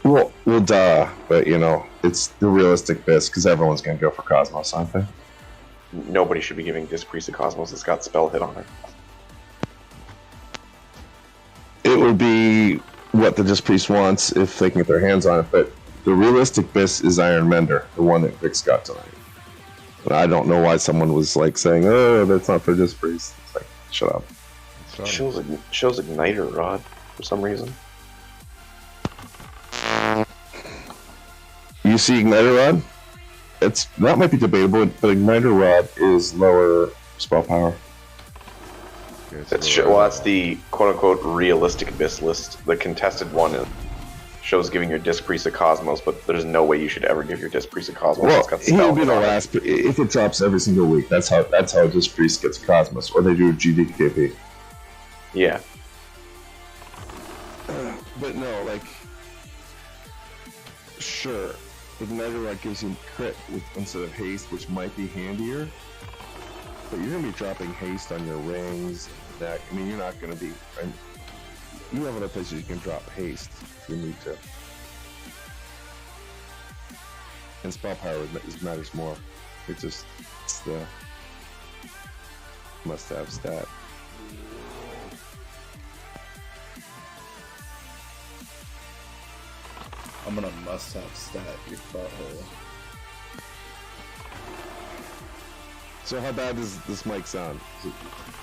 Well, duh. But you know, it's the realistic best because everyone's gonna go for Cosmos, aren't they? Nobody should be giving Disc Priest a Cosmos that's got spell hit on it. It would be what the Disc Priest wants if they can get their hands on it, but the realistic best is Iron Mender, the one that Vic's got tonight. But I don't know why someone was like saying, "Oh, that's not for Disc Priest." It's like, shut up. Shows Igniter Rod for some reason. You see Igniter Rod? That might be debatable, but Igniter Rod is lower spell power. That's the quote-unquote realistic Abyss list. The contested one shows giving your Disc Priest a Cosmos, but there's no way you should ever give your Disc Priest a Cosmos. Well, It's got he would spell be the on it. last. But if it drops every single week, that's how Disc Priest gets Cosmos, or they do GDKP. Yeah. But no, like, sure, the Netherite gives you crit instead of haste, which might be handier. But you're gonna be dropping haste on your rings, neck. I mean, you're not gonna be. You have other places you can drop haste if you need to. And spell power matters more. It's the must-have stat. I'm gonna must-have stat your butthole. So how bad does this mic sound?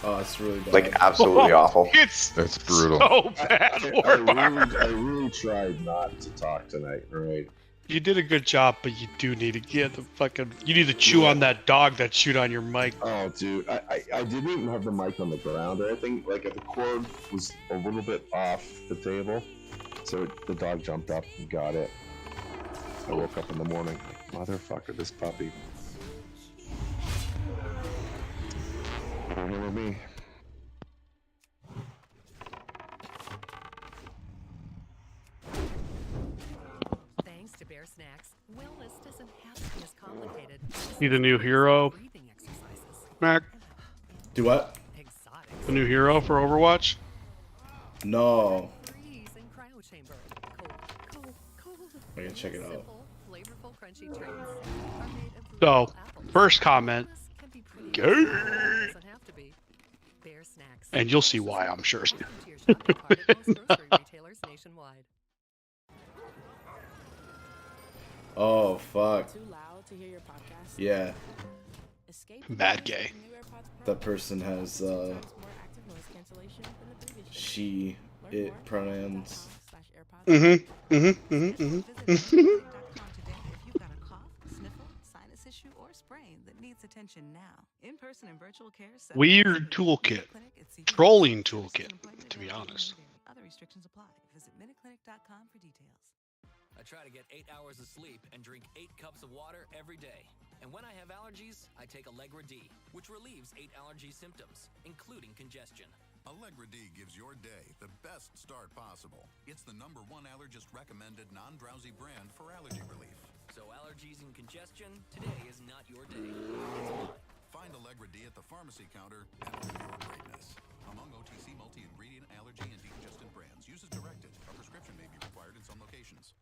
Oh, it's really bad. Like, absolutely awful. It's That's brutal. so bad, I really tried not to talk tonight, right? You did a good job, but you do need to get the fucking. You need to chew on that dog that chewed on your mic. Oh, dude, I didn't even have the mic on the ground or anything. Like, the cord was a little bit off the table, so the dog jumped up and got it. I woke up in the morning, like, motherfucker, this puppy. Remember me? Thanks to Bear Snacks, wellness doesn't have to be as complicated. Need a new hero, Mac. Do what? A new hero for Overwatch? No. I can check it out. So, first comment. Gay. And you'll see why, I'm sure. Oh fuck. Yeah. Mad gay. That person has she, it pronouns. Weird toolkit. Trolling toolkit, to be honest. Other restrictions apply. Visit MinuteClinic.com for details. I try to get 8 hours of sleep and drink 8 cups of water every day. And when I have allergies, I take Allegra D, which relieves 8 allergy symptoms, including congestion. Allegra D gives your day the best start possible. It's the #1 allergist recommended non-drowsy brand for allergy relief. So allergies and congestion, today is not your day. It's mine. Find Allegra D at the pharmacy counter and live your greatness. Among OTC multi-ingredient allergy and decongestant brands. Use as directed. A prescription may be required in some locations.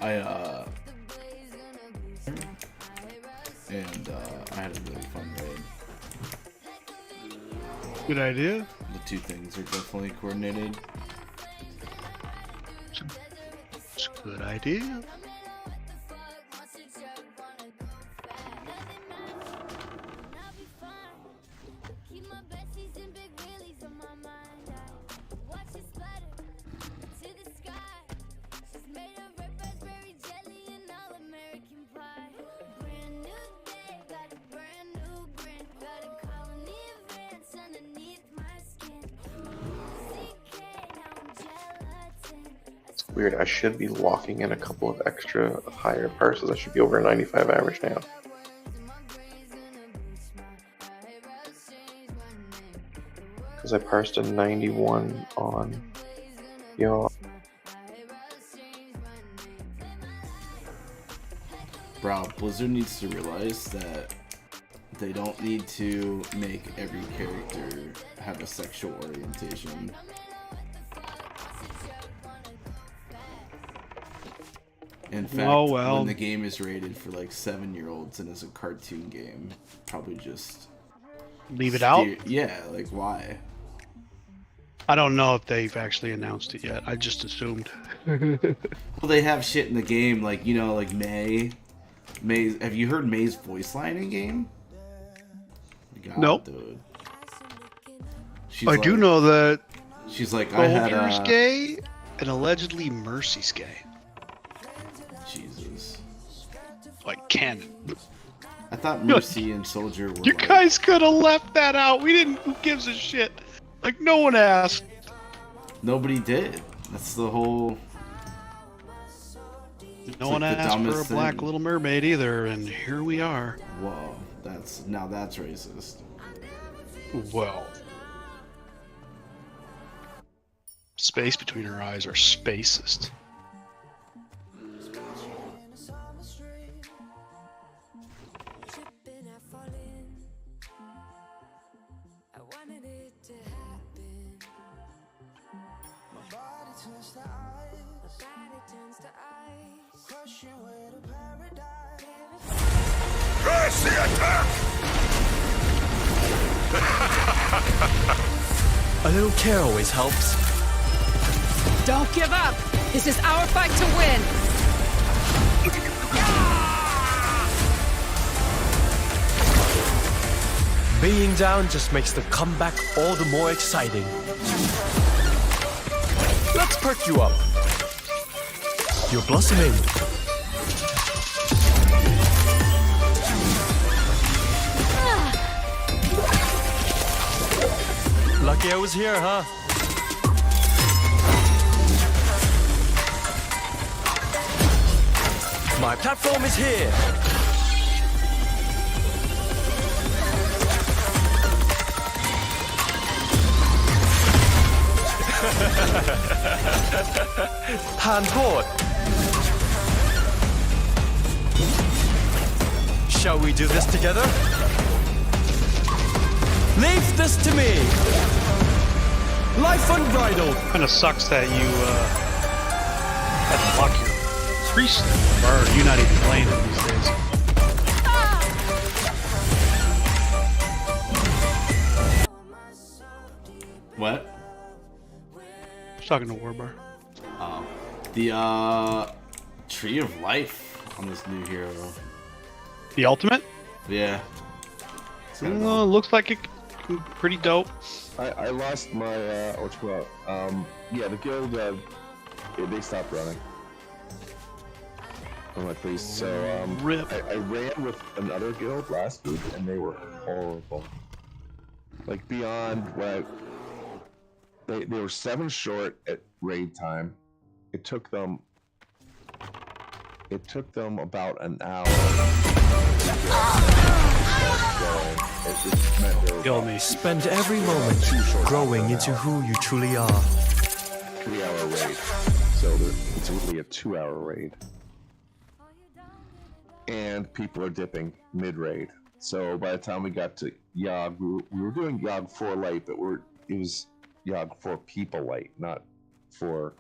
I had a really fun raid. Good idea. The two things are definitely coordinated. It's a good idea. Weird, I should be locking in a couple of extra higher parses. I should be over 95 average now. because I parsed a 91 on Yaw. Bro, Blizzard needs to realize that they don't need to make every character have a sexual orientation. In fact, when the game is rated for like 7-year-olds and is a cartoon game, probably just leave it out? Yeah, like why? I don't know if they've actually announced it yet. I just assumed. Well, they have shit in the game, like, you know, like May. Have you heard May's voice line in game? God, nope. Dude. I do know that. She's like, I had Soldier's gay and allegedly Mercy's gay. Jesus. Like canon. I thought Mercy and Soldier were. You guys could have left that out. We didn't. Who gives a shit? Like no one asked. Nobody did. That's the whole. No one asked for a black Little Mermaid either, and here we are. Whoa, that's racist. Well, space between her eyes are spacist. Press the attack! A little care always helps. Don't give up! This is our fight to win! Being down just makes the comeback all the more exciting. Let's perk you up. You're blossoming. Lucky I was here, huh? My platform is here. Hand forward. Shall we do this together? Leave this to me. Life unbridled. Kinda sucks that you had to lock your priest or you're not even playing it these days. What? I was talking to Warbar. Oh. The Tree of Life on this new hero. The ultimate? Yeah. Looks like it pretty dope. I lost my yeah, the guild they stopped running. On my priest. So I ran with another guild last week and they were horrible. Like beyond what they were 7 short at raid time. It took them about an hour. Kill me. Spend every moment growing into who you truly are. 3-hour raid. So it's really a 2-hour raid. And people are dipping mid-raid. So by the time we got to Yogg, we were doing Yogg 4 light, but it was Yogg 4 people light, not for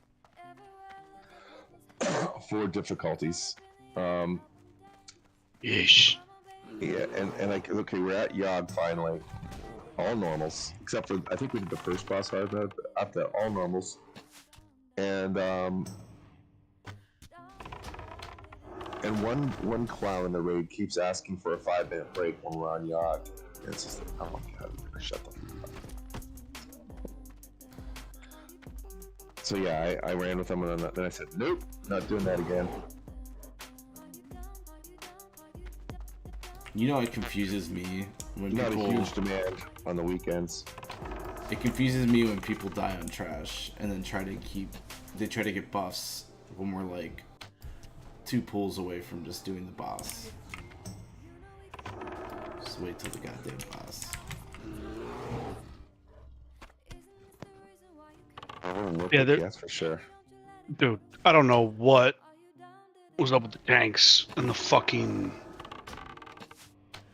difficulties. Yeesh. Yeah, and like, okay, we're at Yogg finally. All normals. Except for, I think we did the first boss hard mode, but up to all normals. And one clown in the raid keeps asking for a 5-minute break when we're on Yogg. And it's just like, oh my god, shut the fuck up. So yeah, I ran with him and then I said, nope, not doing that again. You know, it confuses me when Not people... a huge demand on the weekends. It confuses me when people die on trash and then try to get buffs when we're like 2 pulls away from just doing the boss. Just wait till the goddamn boss. Yeah, that's for sure. dude, I don't know what was up with the tanks and the fucking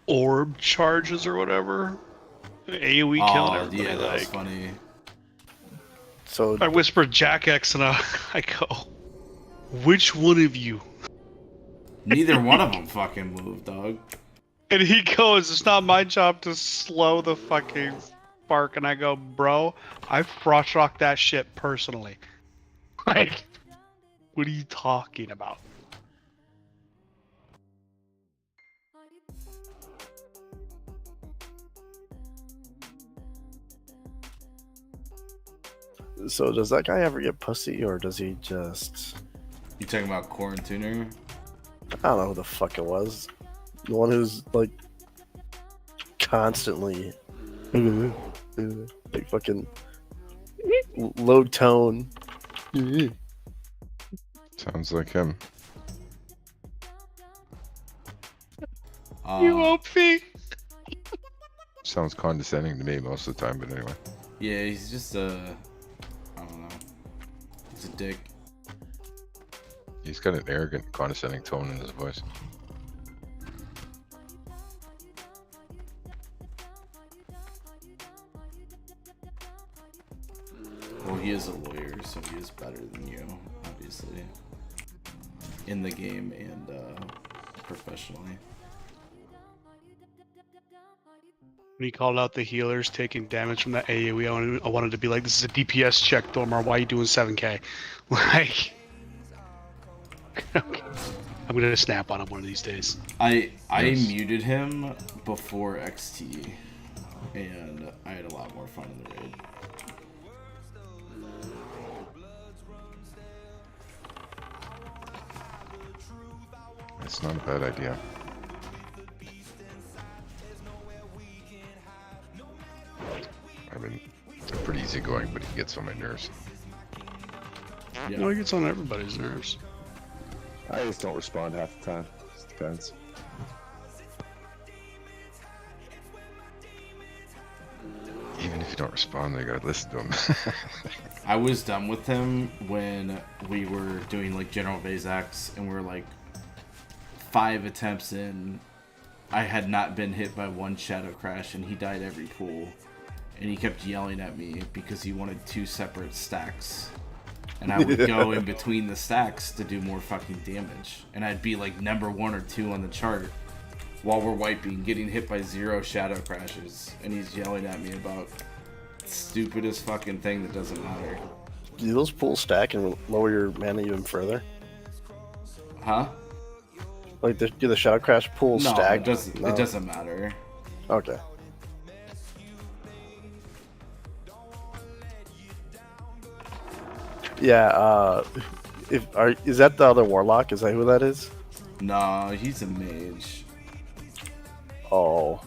orb charges or whatever. AoE killing everybody. Yeah, that was like, funny. So I whispered Jack X and I go, which one of you? Neither one of them fucking moved, dog. And he goes, it's not my job to slow the fucking spark. And I go, bro, I frost rocked that shit personally. Like, what are you talking about? So does that guy ever get pussy, or does he just... You talking about Quarantuner? I don't know who the fuck it was. The one who's like constantly like fucking low tone. Sounds like him. You OP. Sounds condescending to me most of the time, but anyway. Yeah, he's just I don't know. He's a dick. He's got an arrogant, condescending tone in his voice. Well, he is a lawyer, so he is better than you, obviously. In the game and professionally. When he called out the healers taking damage from that AoE, I wanted to be like, this is a DPS check, Thormar. Why are you doing 7k? Like, I'm gonna snap on him one of these days. I muted him before XT, and I had a lot more fun in the raid. It's not a bad idea. I mean, they're pretty easygoing, but he gets on my nerves. Yeah, he gets on everybody's nerves. I just don't respond half the time. Just depends. Even if you don't respond, they gotta listen to him. I was done with him when we were doing like General Vazax, and we were like 5 attempts in. I had not been hit by one Shadow Crash, and he died every pool. And he kept yelling at me because he wanted 2 separate stacks. And I would go in between the stacks to do more fucking damage. And I'd be like number 1 or 2 on the chart while we're wiping, getting hit by 0 Shadow Crashes. And he's yelling at me about stupidest fucking thing that doesn't matter. Do those pools stack and lower your mana even further? Huh? Like, do the Shadow Crash pools No, stack? it doesn't. No? It doesn't matter. Okay. Yeah, is that the other Warlock? Is that who that is? No, he's a mage. Oh.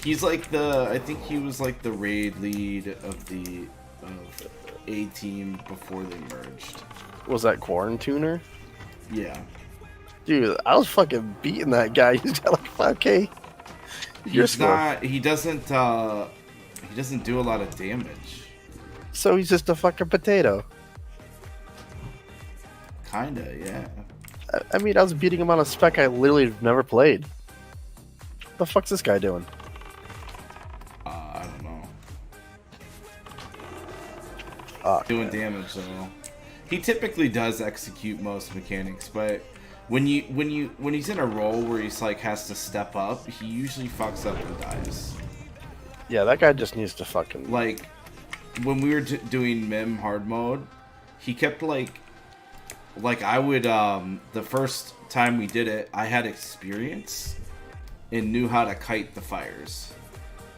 He's like I think he was like the raid lead of the A team before they merged. Was that Quarantuner? Yeah. Dude, I was fucking beating that guy. He's got like 5k. He's not. He doesn't do a lot of damage. So he's just a fucking potato. Kinda, yeah. I mean, I was beating him on a spec I literally have never played. What the fuck's this guy doing? I don't know. Doing damage though. He typically does execute most mechanics, but when he's in a role where he's like has to step up, he usually fucks up and dies. Yeah, that guy just needs to fucking... Like, when we were doing Mim hard mode, he kept like I would, the first time we did it, I had experience and knew how to kite the fires.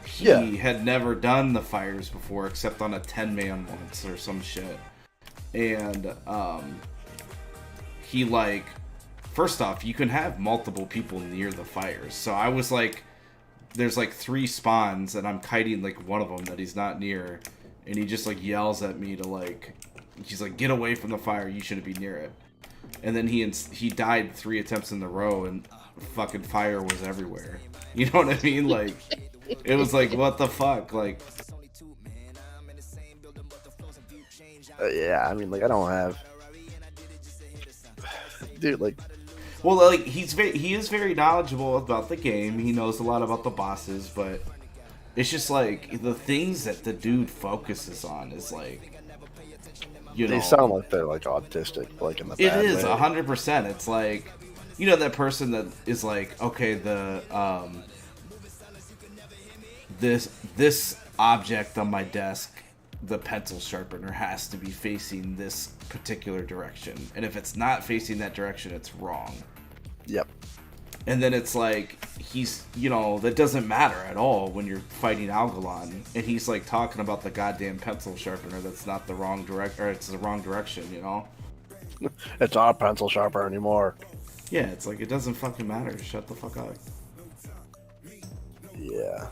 He had never done the fires before except on a 10-man once or some shit. And, he like, first off, you can have multiple people near the fires. So I was like, there's like 3 spawns and I'm kiting like one of them that he's not near. And he just like yells at me to like, he's like, get away from the fire, you shouldn't be near it. And then he died 3 attempts in a row and fucking fire was everywhere. You know what I mean? Like, it was like, what the fuck? Like, Yeah, I mean, like I don't have, dude. Like, well, like he is very knowledgeable about the game. He knows a lot about the bosses, but it's just like the things that the dude focuses on is like, you know, they sound like they're like autistic, but, like in the it bad is way. 100%. It's like, you know, that person that is like, okay, the this object on my desk, the pencil sharpener has to be facing this particular direction, and if it's not facing that direction, it's wrong. Yep. And then it's like, he's, you know, that doesn't matter at all when you're fighting Algalon, and he's like talking about the goddamn pencil sharpener that's not the wrong or it's the wrong direction, you know? It's not a pencil sharpener anymore. Yeah, it's like, it doesn't fucking matter. Shut the fuck up. Yeah.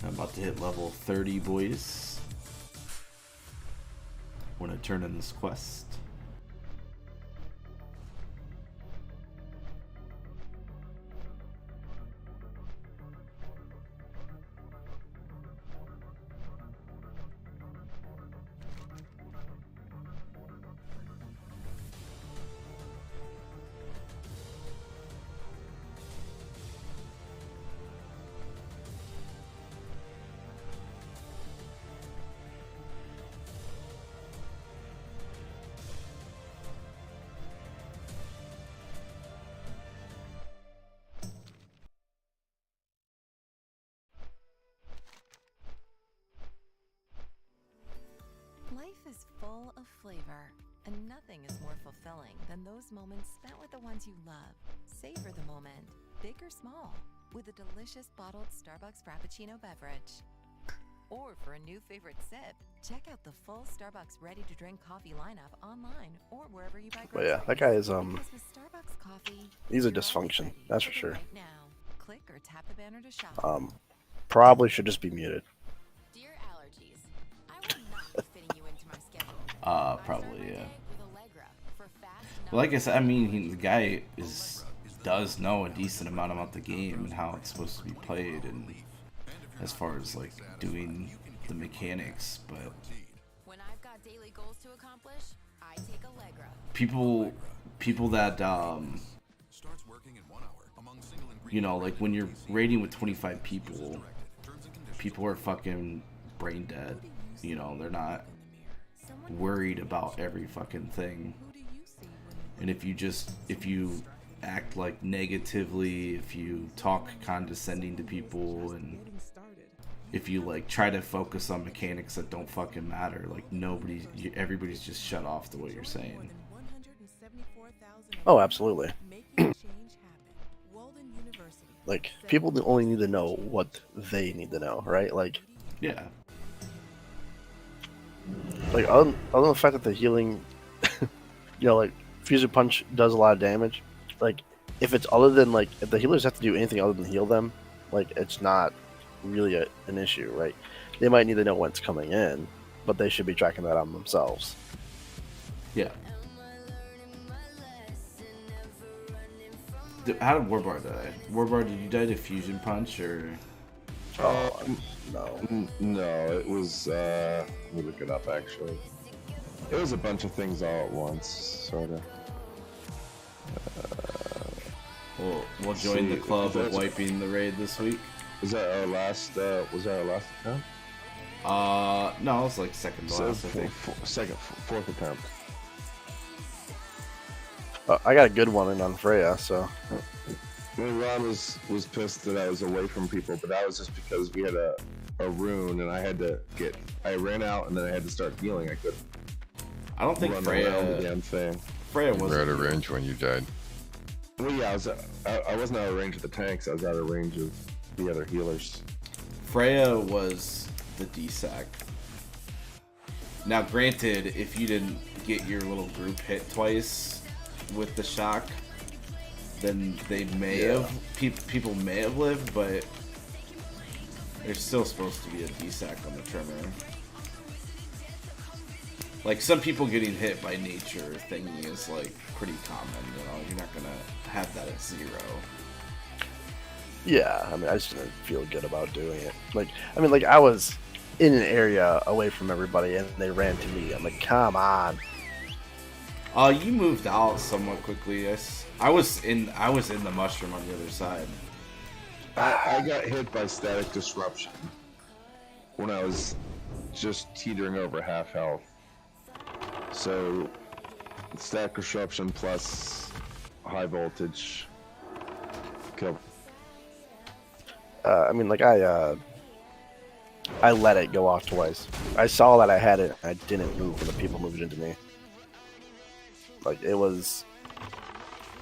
I'm about to hit level 30, boys. When I turn in this quest. Life is full of flavor, and nothing is more fulfilling than those moments spent with the ones you love. Savor the moment, big or small, with a delicious bottled Starbucks Frappuccino beverage. Or for a new favorite sip, check out the full Starbucks ready-to-drink coffee lineup online or wherever you buy But groceries. yeah, that guy is Because with Starbucks coffee, he's a dysfunction. That's for sure. right now. Click or tap the banner to shop. Probably should just be muted. Dear allergies, I will not be fitting you into my schedule. Probably, yeah. Like I said, I mean, the guy does know a decent amount about the game and how it's supposed to be played, and as far as like doing the mechanics, but when I've got daily goals to accomplish, I take Allegra. people that you know, like when you're raiding with 25 people, people are fucking brain dead. You know, they're not worried about every fucking thing. And if you act like negatively, if you talk condescending to people, and if you like try to focus on mechanics that don't fucking matter, like everybody's just shut off to what you're saying. Oh, absolutely. Like, people only need to know what they need to know, right? Like, yeah. Like, other than the fact that the healing, you know, like, Fusion Punch does a lot of damage, like, if it's other than, like, if the healers have to do anything other than heal them, like, it's not really an issue, right? They might need to know when it's coming in, but they should be tracking that on themselves. Yeah. How did Warbar die? Warbar, did you die to Fusion Punch, or...? No. No, it was, let me look it up, actually. It was a bunch of things all at once, sort of. We'll join the club of wiping the raid this week. Was that our last, attempt? No, it was like second to last, I think. Fourth attempt. I got a good one in on Freya, so... I mean, Ron was pissed that I was away from people, but that was just because we had a rune, and I ran out, and then I had to start healing. I couldn't. I don't think run around the Freya. damn thing. Freya You was were out of range when you died. Well, yeah, I wasn't out of range of the tanks. I was out of range of the other healers. Freya was the DSAC. Now, granted, if you didn't get your little group hit twice with the shock, then they may have people may have lived, but there's still supposed to be a DSAC on the Tremor. Like, some people getting hit by nature thingy is like pretty common. You know, you're not gonna have that at 0. Yeah, I mean, I just didn't feel good about doing it. Like, I mean, like, I was in an area away from everybody, and they ran to me. I'm like, come on. You moved out somewhat quickly. I was in the mushroom on the other side. I got hit by static disruption when I was just teetering over half health. So, static disruption plus high voltage killed. I mean, like, I let it go off twice. I saw that I had it, and I didn't move when the people moved into me. Like, it was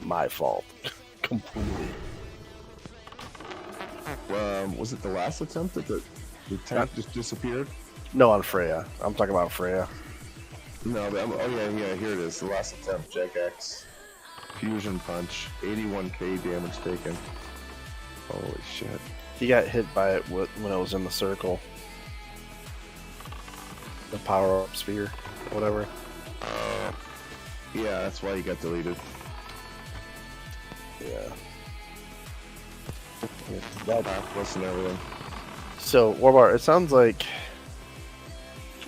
my fault. Completely. Was it the last attempt that the tank just disappeared? No, on Freya. I'm talking about Freya. No, but yeah, here it is. The last attempt, Jack X. Fusion punch. 81k damage taken. Holy shit. He got hit by it when it was in the circle. The power-up sphere, whatever. Yeah, that's why he got deleted. Yeah. Pathless and everything. So, Warbar, it sounds like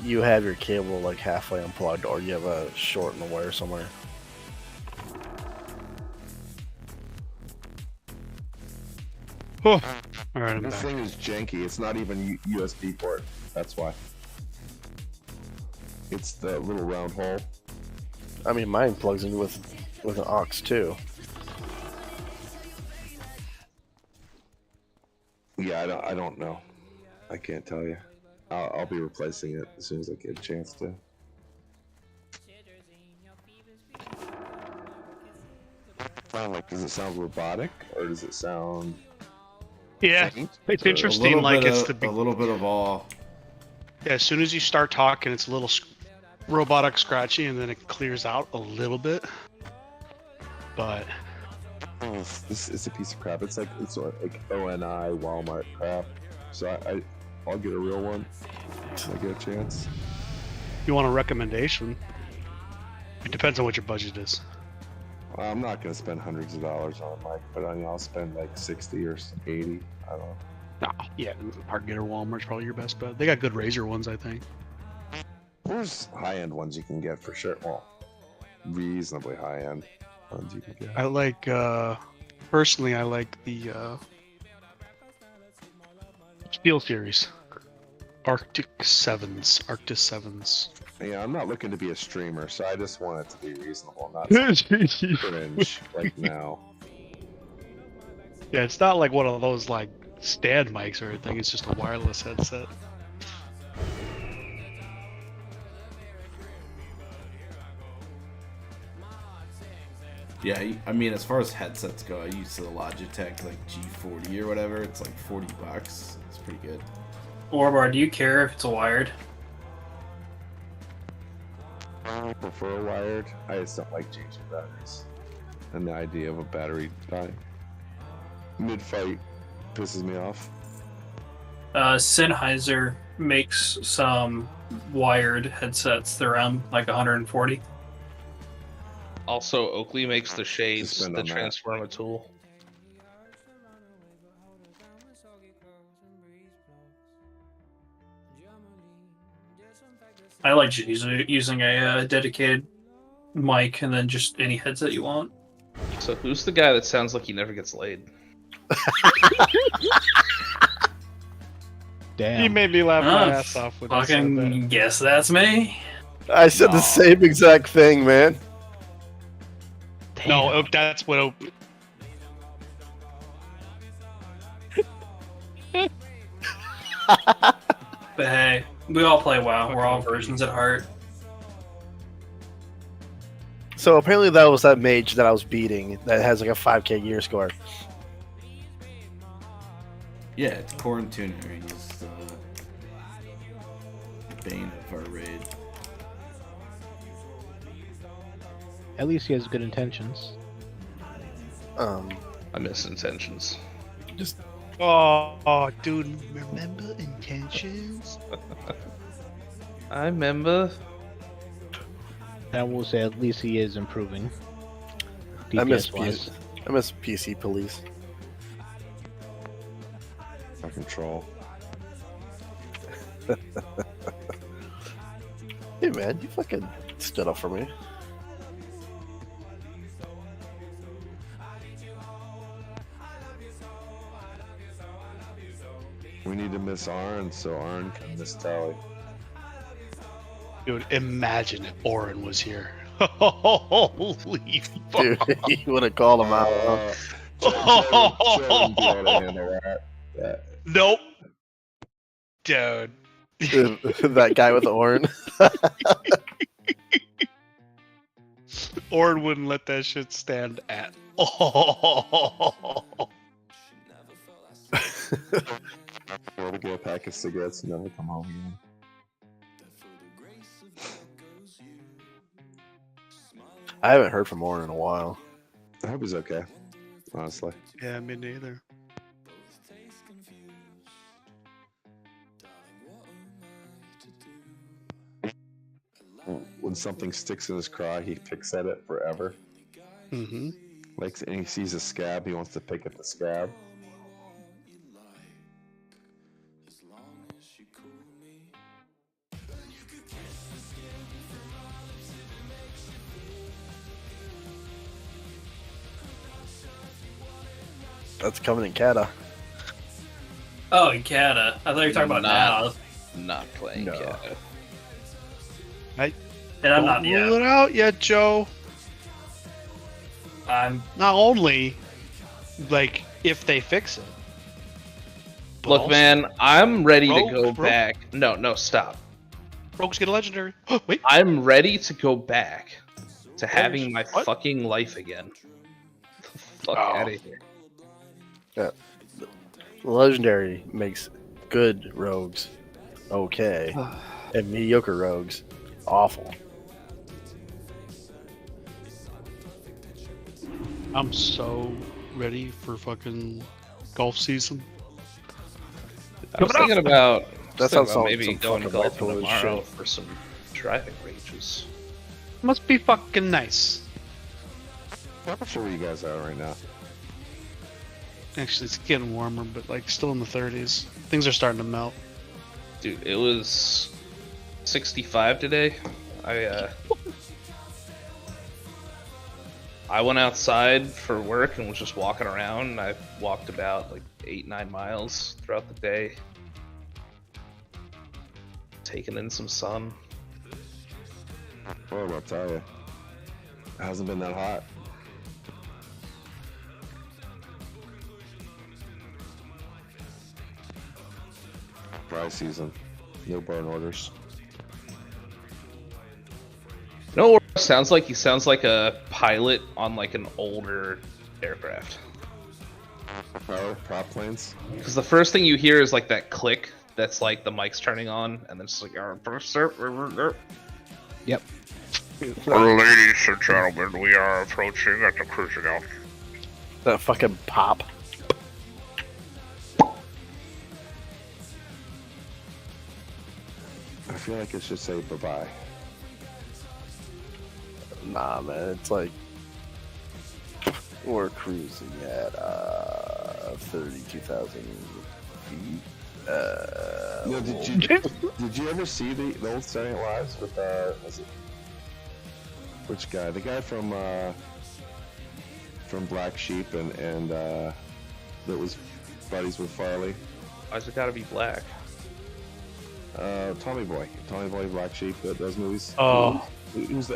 you have your cable like halfway unplugged, or you have a short in the wire somewhere. Oh. All right, I'm This back. thing is janky. It's not even USB port. That's why. It's the little round hole. I mean, mine plugs in with an aux too. Yeah, I don't know. I can't tell you. I'll be replacing it as soon as I get a chance to. Like, does it sound robotic or does it sound? Yeah, faint? it's Or- interesting. Like, it's the a little bit of all. Yeah, as soon as you start talking, it's a little robotic, scratchy, and then it clears out a little bit. But Oh, this is a piece of crap. It's like ONI Walmart crap. So I'll get a real one when I get a chance. you want a recommendation? It depends on what your budget is. I'm not gonna spend hundreds of dollars on a mic, but I'll spend like 60 or 80. I don't know. No, yeah, Target or Walmart's probably your best bet. They got good Razer ones, I think. There's high-end ones you can get for sure. Well, reasonably high-end ones you can get. I like, personally, I like the Steel Series. Arctis 7s. Yeah, I'm not looking to be a streamer, so I just want it to be reasonable, not cringe like now. Yeah, it's not like one of those like stand mics or anything. It's just a wireless headset. Yeah, I mean, as far as headsets go, I use the Logitech like G40 or whatever. It's like $40. It's pretty good. Orbar, do you care if it's wired? I prefer wired. I just don't like changing batteries. And the idea of a battery dying mid-fight pisses me off. Sennheiser makes some wired headsets. They're around like 140. Also, Oakley makes the shades spend that on that. transform a tool. I like just using a dedicated mic and then just any headset you want. So who's the guy that sounds like he never gets laid? Damn. He made me laugh my ass off with this. Fucking guess that's me. I said the same exact thing, man. No, that's what. But hey, we all play WoW. We're all versions at heart. So apparently that was that mage that I was beating that has like a 5k gear score. Yeah, it's Corn Tuner. He's the bane of our raid. At least he has good intentions. I miss intentions. Just Oh, dude, remember intentions? I remember. I will say at least he is improving. I miss DPS wise. I miss PC police. I control. Hey man, you fucking stood up for me. We need to miss Arn so Arn can miss Tally. Dude, imagine if Orin was here. Holy fuck. Dude, you would have called him out. Nope. Dude. That guy with the horn. Orin wouldn't let that shit stand at all. Or to get a pack of cigarettes and never come home again. I haven't heard from Orin in a while. I hope he's okay, honestly. Yeah, me neither. When something sticks in his craw, he picks at it forever. Mm-hmm. Like, and he sees a scab, he wants to pick at the scab. That's coming in Kata. Oh, in Kata. I thought you were talking about now. Not playing Kata. I And I'm don't not yet. rule it out yet, Joe. I'm not only like if they fix it. but Look, also- man, I'm ready to go Rogue? back. No, stop. Rogues get a legendary. Wait. I'm ready to go back to having my fucking life again. The fuck out of here. Yeah. The legendary makes good rogues okay, and mediocre rogues awful. I'm so ready for fucking golf season. I was thinking about, That sounds maybe some going fucking golfing bipolar tomorrow shit. for some driving ranges. Must be fucking nice. What sure you guys are right now? Actually, it's getting warmer, but like still in the 30s. Things are starting to melt. Dude, it was 65 today. I went outside for work and was just walking around. And I walked about like 8-9 miles throughout the day, taking in some sun. Well, I'll tell you, it hasn't been that hot. Dry season, no burn orders. You know what it sounds like? He sounds like a pilot on like an older aircraft. Prop planes? Because the first thing you hear is like that click that's like the mic's turning on, and then it's like, Yep. Ladies and gentlemen, we are approaching at the cruising altitude. That fucking pop. I feel like it should say bye-bye. Nah, man, it's like we're cruising at 32,000 feet. Did you ever see the old Saturday Night Lives with was it, which guy? The guy from Black Sheep and that was buddies with Farley. Why's it gotta be black? Tommy Boy, Black Sheep that does movies. Oh. Who's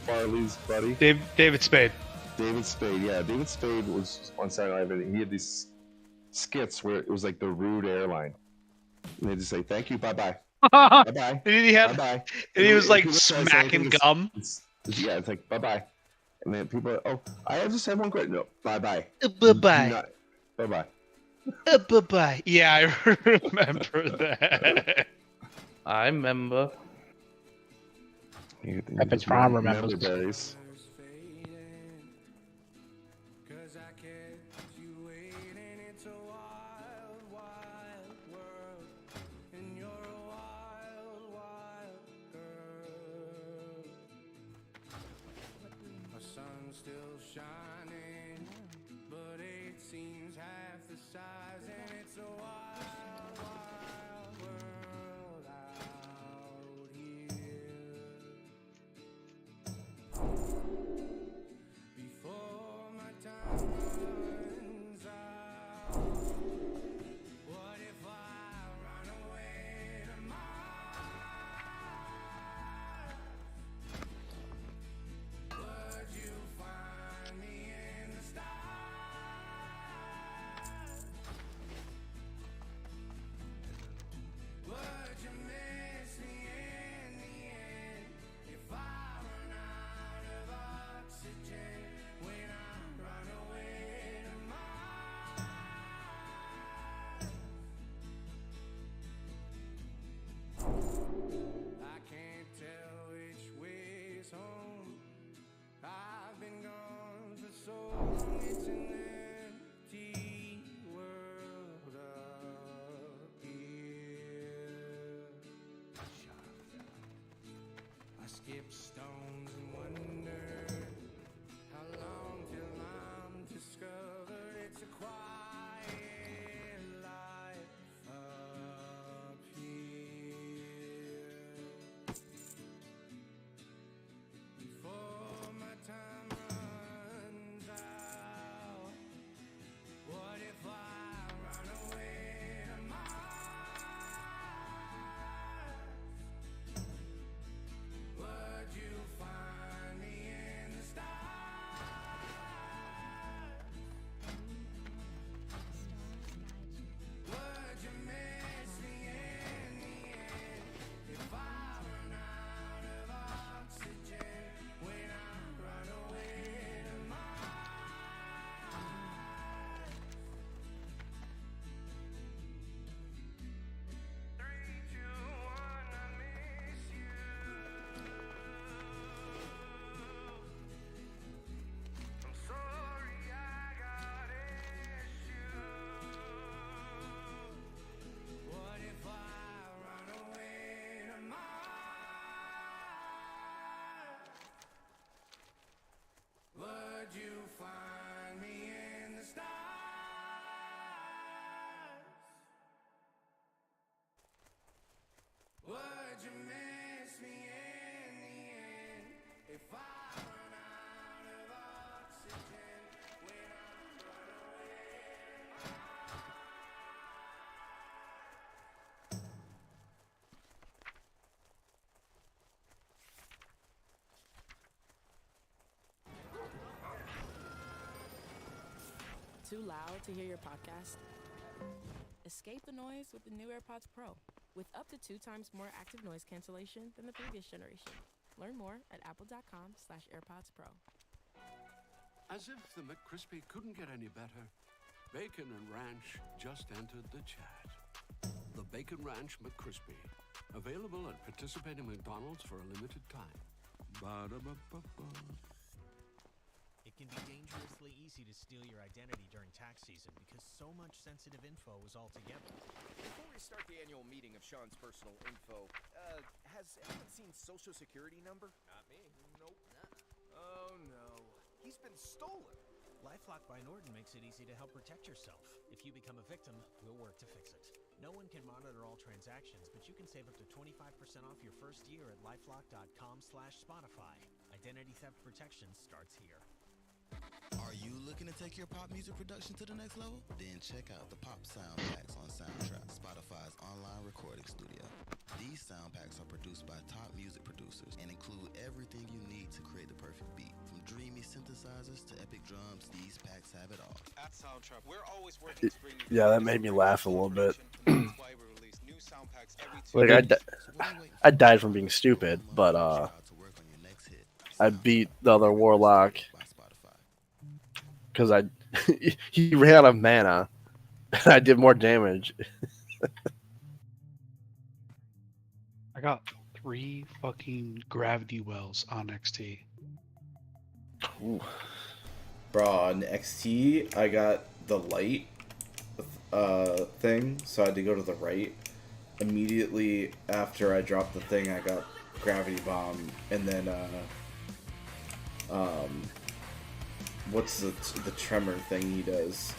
Farley's buddy? David Spade. David Spade, yeah. David Spade was on Saturday Night Live, and he had these skits where it was like the rude airline. And they'd just say, thank you, bye-bye. Bye-bye. And he had, Bye-bye. and he was like He would try to say smacking anything gum. Yeah, it's like bye bye, and then people are, oh, I just have one question. No, bye bye. Bye-bye. Bye bye. Bye-bye. Yeah, I remember that. I remember. Pepperidge Farm remembers. Berries. Skip stones and wonder how long till I'm discovered. It's a quiet life up here. Before my time runs out, what if I run away to Would you find me in the stars? Would you miss me in the end if I run out of oxygen when I run away to Mars? 3, 2, 1, I miss you. I'm sorry I got issues. What if I run away to Mars? Would you find me in the stars? Would you miss me in the end if I run out of oxygen when I run away? Too loud to hear your podcast? Escape the noise with the new AirPods Pro, with up to 2 times more active noise cancellation than the previous generation. Learn more at apple.com/AirPods Pro. As if the McCrispy couldn't get any better, Bacon and Ranch just entered the chat. The Bacon Ranch McCrispy, available at participating McDonald's for a limited time. Ba-da-ba-ba-ba. It can be dangerously easy to steal your identity during tax season because so much sensitive info is all together. Before we start the annual meeting of Sean's personal info, has anyone seen Social Security number? Not me. Nope. Oh no. He's been stolen. LifeLock by Norton makes it easy to help protect yourself. If you become a victim, we'll work to fix it. No one can monitor all transactions, but you can save up to 25% off your first year at LifeLock.com/Spotify. Identity theft protection starts here. Are you looking to take your pop music production to the next level? Then check out the Pop Sound Packs on Soundtrack, Spotify's online recording studio. These sound packs are produced by top music producers and include everything you need to create the perfect beat. From dreamy synthesizers to epic drums, these packs have it all. At Soundtrack, we're always working to bring you Yeah, that made me laugh a little bit. new sound packs every 2 Like I died from being stupid, but I I beat the other warlock because he ran out of mana, and I did more damage. I got 3 fucking gravity wells on XT. Ooh. Bro, on XT, I got the light thing, so I had to go to the right. Immediately after I dropped the thing, I got gravity bomb, and then what's the tremor thing he does?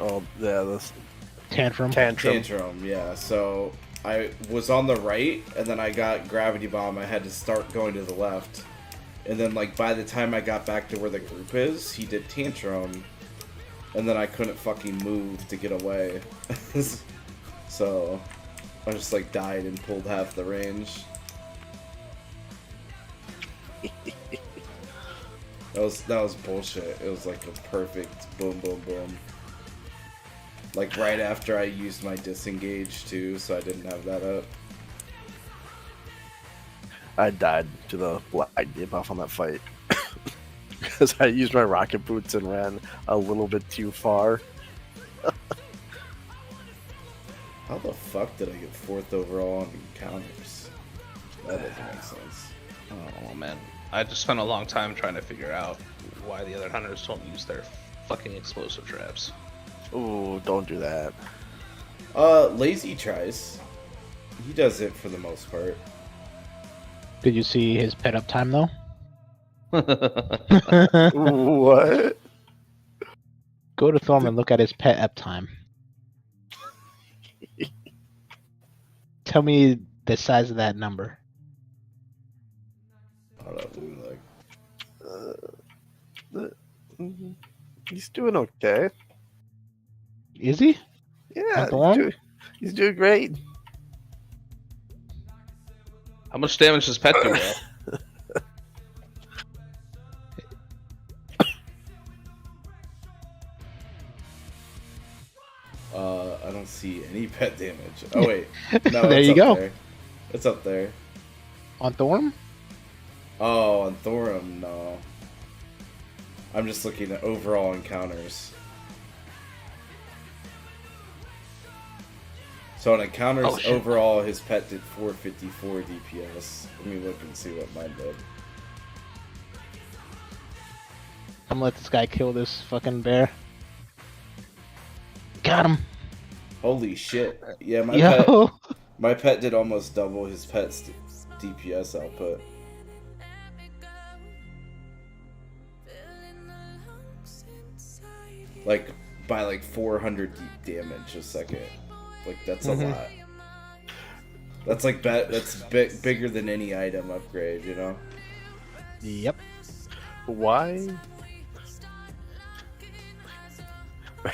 Oh yeah, this Tantrum. Tantrum, yeah. So I was on the right, and then I got gravity bomb. I had to start going to the left, and then like by the time I got back to where the group is, he did tantrum, and then I couldn't fucking move to get away. So I just like died and pulled half the range. That was bullshit. It was like a perfect boom boom boom. Like right after I used my disengage too, so I didn't have that up. I died to the black debuff on that fight because I used my rocket boots and ran a little bit too far. How the fuck did I get 4th overall on encounters? That doesn't make sense. Oh man, I just spent a long time trying to figure out why the other hunters don't use their fucking explosive traps. Ooh, don't do that. Lazy tries. He does it for the most part. Did you see his pet uptime though? What? Go to Thorm and look at his pet uptime. Tell me the size of that number. Hold up, let me look. He's doing okay. Is he? Yeah, he's doing great. How much damage does Pet do, I don't see any pet damage. Oh wait, no, There it's you up go. There. It's up there. On Thorm? Oh, on Thorum, no. I'm just looking at overall encounters. So on encounters, overall, his pet did 454 DPS. Let me look and see what mine did. I'm gonna let this guy kill this fucking bear. Got him. Holy shit! Yeah, Yo. my pet did almost double his pet's DPS output. Like by like 400 damage a second. Like that's a lot. That's like bigger than any item upgrade, you know? Yep. Why?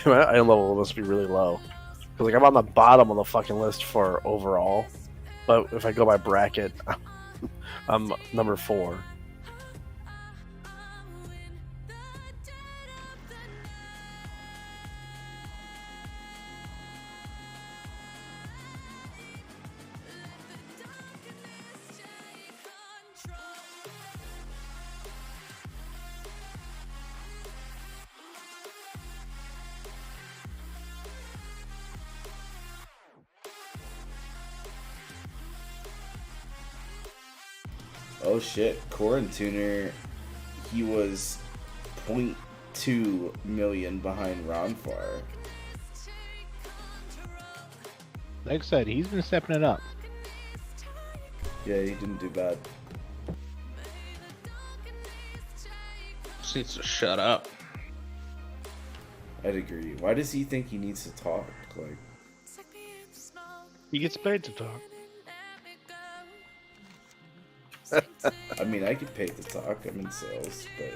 My item level must be really low. 'Cause, like, I'm on the bottom of the fucking list for overall, but if I go by bracket, I'm number 4. Oh shit, Quarantuner, he was 0.2 million behind Ronfar. Like I said, he's been stepping it up. Yeah, he didn't do bad. Just needs to shut up. I'd agree. Why does he think he needs to talk? Like, He gets paid to talk. I mean, I get paid to talk. I'm in sales, but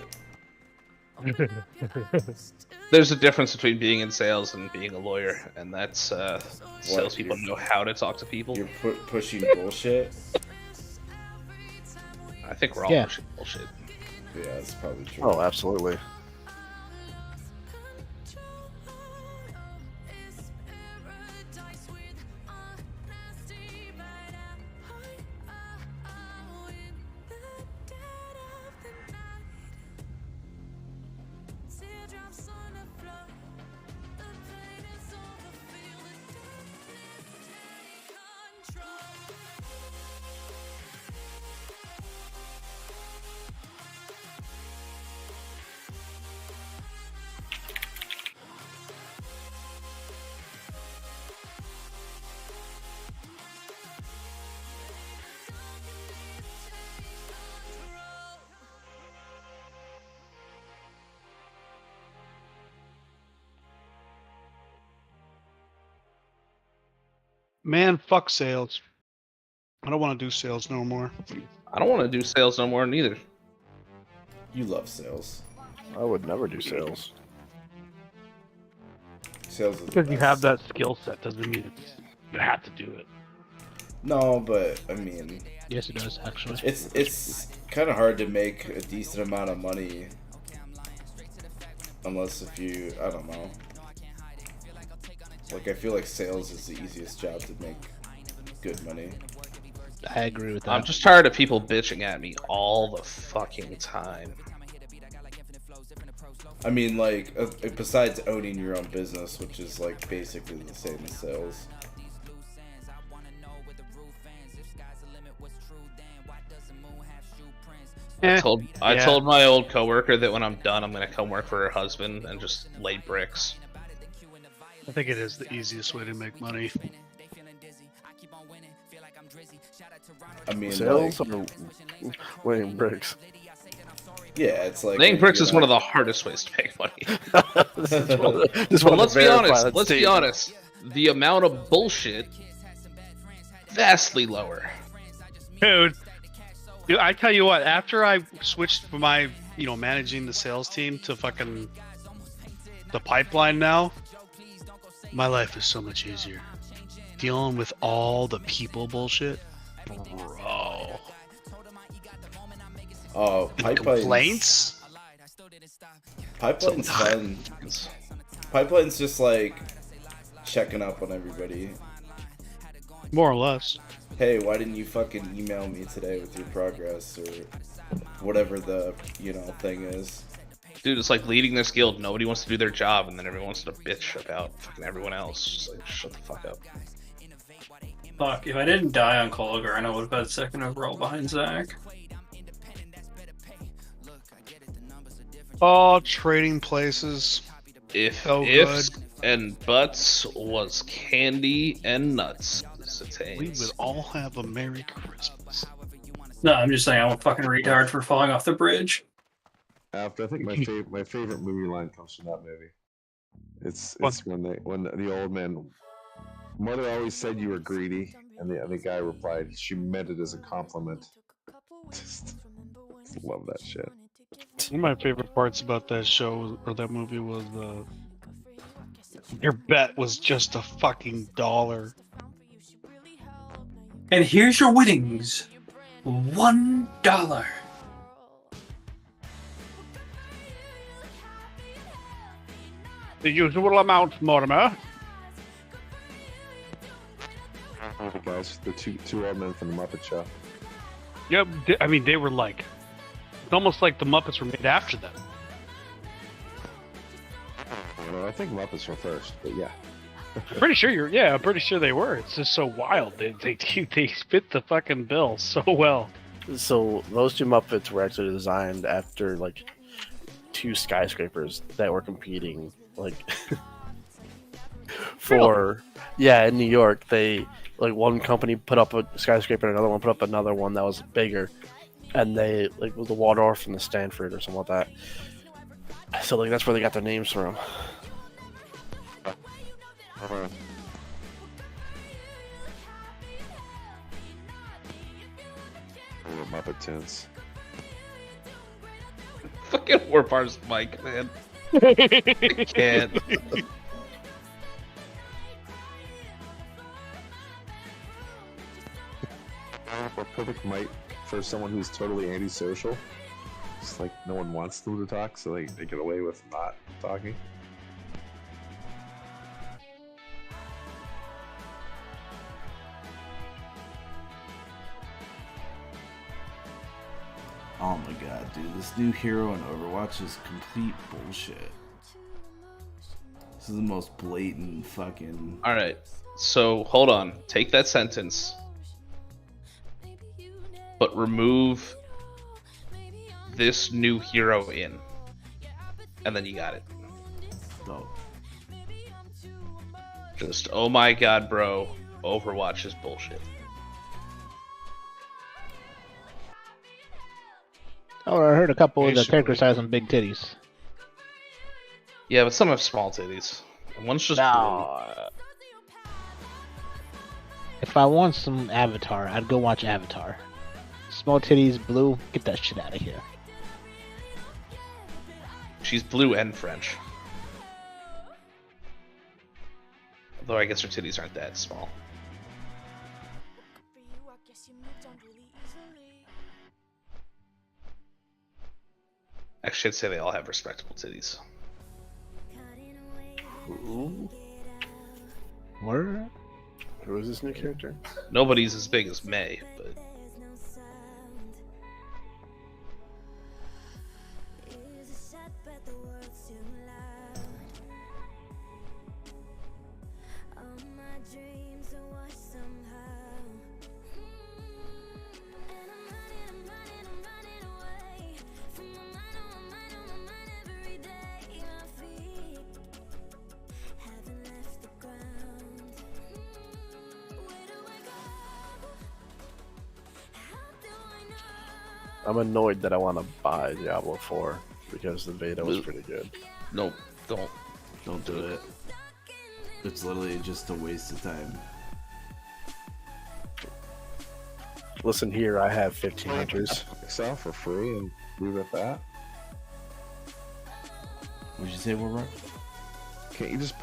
There's a difference between being in sales and being a lawyer, and that's salespeople know how to talk to people. You're pushing bullshit. I think we're all pushing bullshit. Yeah, that's probably true. Oh, absolutely. Man, fuck sales. I don't want to do sales no more. I don't want to do sales no more neither. You love sales. I would never do sales. Sales is Because the you best. have that skill set doesn't mean you have to do it. No, but I mean, Yes, it does actually. it's kind of hard to make a decent amount of money unless if you, I don't know. Like I feel like sales is the easiest job to make good money. I agree with that. I'm just tired of people bitching at me all the fucking time. I mean, like, besides owning your own business, which is like basically the same as sales. I told my old coworker that when I'm done, I'm gonna come work for her husband and just lay bricks. I think it is the easiest way to make money. I mean, Sales like, or weighing bricks? yeah, it's like Laying bricks is one of the hardest ways to make money. But let's be honest. Let's be honest. The amount of bullshit vastly lower. Dude, I tell you what, after I switched from my, managing the sales team to fucking the pipeline now, my life is so much easier. Dealing with all the people bullshit, bro. Oh, The complaints? Pipeline's fun. Pipeline's just like checking up on everybody. More or less. Hey, why didn't you fucking email me today with your progress or whatever the thing is? Dude, it's like leading this guild. Nobody wants to do their job, and then everyone wants to bitch about fucking everyone else. Just like, shut the fuck up. Fuck, if I didn't die on Kolgar, I would have had second overall behind Zach. Oh, trading places. If So ifs and buts was candy and nuts. We would all have a Merry Christmas. No, I'm just saying I'm a fucking retard for falling off the bridge. After I think my favorite movie line comes from that movie. It's when the old man, mother always said you were greedy, and the guy replied she meant it as a compliment. Just love that shit. One of my favorite parts about that show or that movie was your bet was just a fucking $1. And here's your winnings. $1. The usual amount, Mortimer. The guys, the two old men from the Muppet Show. Yep, I mean they were like, it's almost like the Muppets were made after them. I think Muppets were first, but yeah. I'm pretty sure they were. It's just so wild. They fit the fucking bill so well. So those two Muppets were actually designed after like two skyscrapers that were competing like for in New York. They like one company put up a skyscraper and another one put up another one that was bigger, and they like was the Waldorf and the Stanford or something like that. So like that's where they got their names from. Muppet tunes. Fucking Warpar's mic, man. I can't. A perfect mic for someone who's totally antisocial. Just like no one wants them to talk, so they get away with not talking. Oh my god, dude, this new hero in Overwatch is complete bullshit. This is the most blatant fucking... Alright, so hold on. Take that sentence. But remove this new hero in. And then you got it. Oh. Just, oh my god, bro. Overwatch is bullshit. Oh, I heard a couple of the characters have some big titties. Yeah, but some have small titties. And one's just blue. If I want some Avatar, I'd go watch Avatar. Small titties, blue, get that shit out of here. She's blue and French. Although I guess her titties aren't that small. Actually, I'd say they all have respectable titties. Who? Word? Who is this new character? Nobody's as big as May, but I'm annoyed that I want to buy Diablo 4 because the beta was pretty good. Nope, don't. Don't do it. It's literally just a waste of time. Listen here, I have 15 hunters. Exile for free and leave it at that. What'd you say, Warrock? Can't you just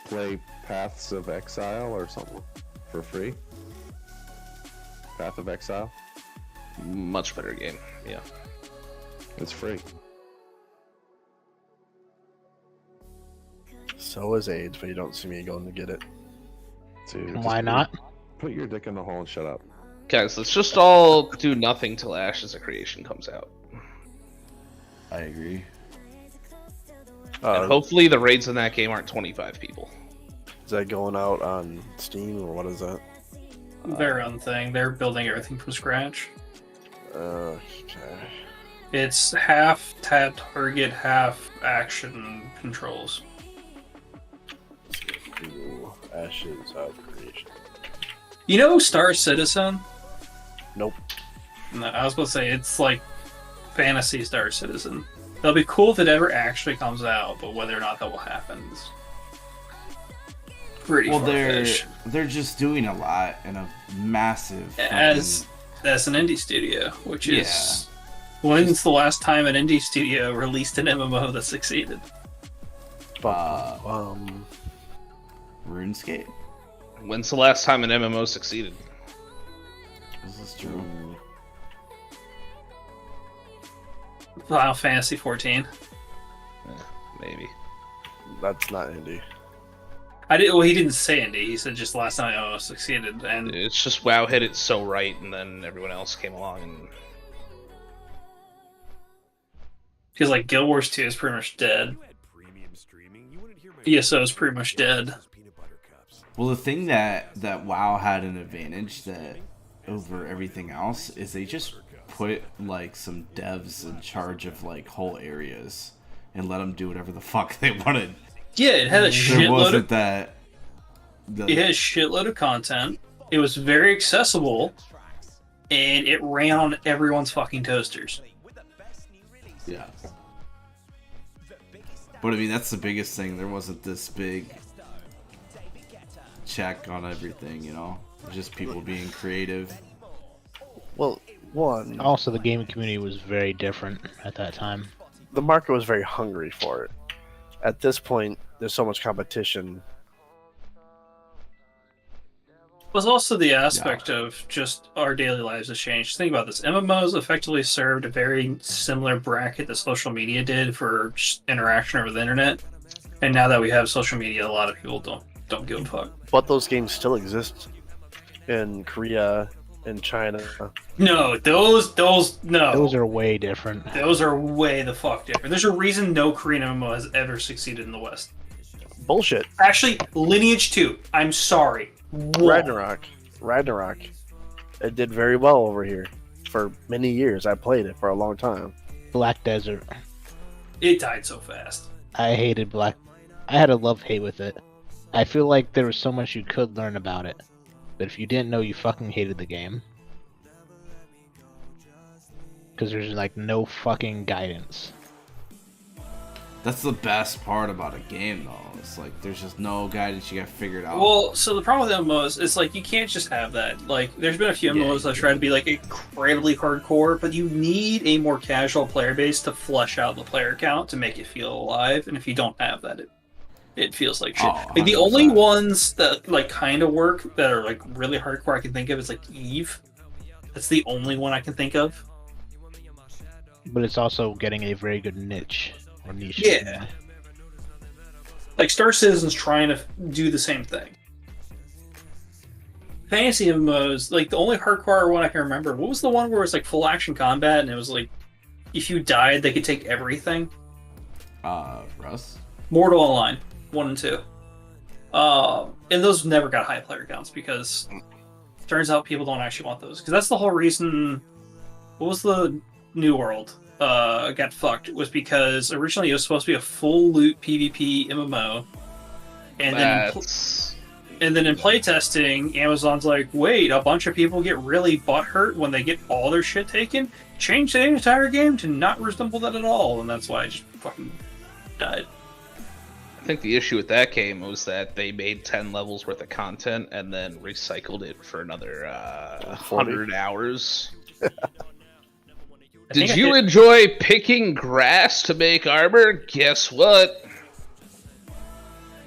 play Paths of Exile or something for free? Path of Exile? Much better game, yeah. It's free. So is AIDS, but you don't see me going to get it. Dude, Why not? Put your dick in the hole and shut up. Guys, let's just all do nothing till Ashes of Creation comes out. I agree. And hopefully the raids in that game aren't 25 people. Is that going out on Steam or what is that? Their own thing. They're building everything from scratch. Okay. It's half target, half action controls. Ooh, Ashes of Creation. You know Star Citizen? Nope. No, I was going to say, it's like fantasy Star Citizen. It'll be cool if it ever actually comes out, but whether or not that will happen is pretty far-fetched. They're just doing a lot in a massive As an indie studio, which is when's the last time an indie studio released an MMO that succeeded? RuneScape. When's the last time an MMO succeeded? This is true. Final Fantasy 14. Maybe. That's not indie. Well, he didn't say indie. He said just last time MMO succeeded, and It's just WoW hit it so right, and then everyone else came along and because like Guild Wars 2 is pretty much dead. ESO is pretty much dead. Well, the thing that WoW had an advantage that over everything else is they just put like some devs in charge of like whole areas and let them do whatever the fuck they wanted. Yeah, it had a shitload of that. It had a shitload of content. It was very accessible, and it ran on everyone's fucking toasters. Yeah. But I mean, that's the biggest thing. There wasn't this big check on everything, you know? Just people being creative. Well, one. Also, the gaming community was very different at that time. The market was very hungry for it. At this point, there's so much competition. Was also the aspect of just our daily lives has changed. Think about this. MMOs effectively served a very similar bracket that social media did for just interaction over the internet. And now that we have social media, a lot of people don't give a fuck. But those games still exist in Korea, in China. No, those no. Those are way different. Those are way the fuck different. There's a reason no Korean MMO has ever succeeded in the West. Bullshit. Actually, Lineage 2. I'm sorry. Ragnarok. It did very well over here for many years. I played it for a long time. Black Desert. It died so fast. I hated Black. I had a love-hate with it. I feel like there was so much you could learn about it, but if you didn't know, you fucking hated the game. Because there's like no fucking guidance. That's the best part about a game, though. It's like there's just no guidance you got figured out. Well, so the problem with MMOs is like you can't just have that. Like, there's been a few MMOs that try to be like incredibly hardcore, but you need a more casual player base to flesh out the player count to make it feel alive. And if you don't have that, it feels like shit. Oh, Like the only ones that like kind of work that are like really hardcore I can think of is like Eve. That's the only one I can think of. But it's also getting a very good niche or niche. Yeah. Like Star Citizen's trying to do the same thing. Fantasy MMOs, like the only hardcore one I can remember, what was the one where it was like full action combat and it was like if you died they could take everything? Russ? Mortal Online 1 and 2. And those never got high player counts because it turns out people don't actually want those. Because that's the whole reason. What was the New World got fucked? Was because originally it was supposed to be a full loot PvP MMO, and then in playtesting, Amazon's like, wait, a bunch of people get really butthurt when they get all their shit taken. Change the entire game to not resemble that at all, and that's why I just fucking died. I think the issue with that game was that they made 10 levels worth of content and then recycled it for another 100 hours. Did you enjoy picking grass to make armor? Guess what?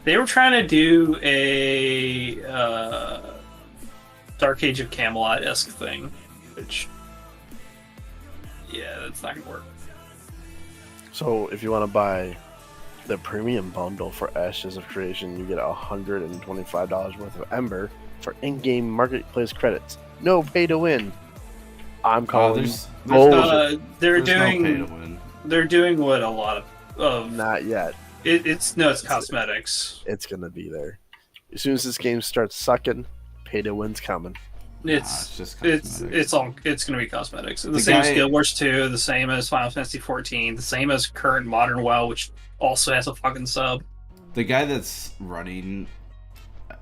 They were trying to do a Dark Age of Camelot-esque thing, which, yeah, that's not gonna work. So if you want to buy the premium bundle for Ashes of Creation, you get $125 worth of Ember for in-game marketplace credits. No pay to win. I'm calling. They're doing what a lot of not yet. It's cosmetics. It's gonna be there as soon as this game starts sucking. Pay to win's coming. It's gonna be cosmetics. The same as Guild Wars 2, the same as Final Fantasy 14, the same as current Modern WoW, which also has a fucking sub. The guy that's running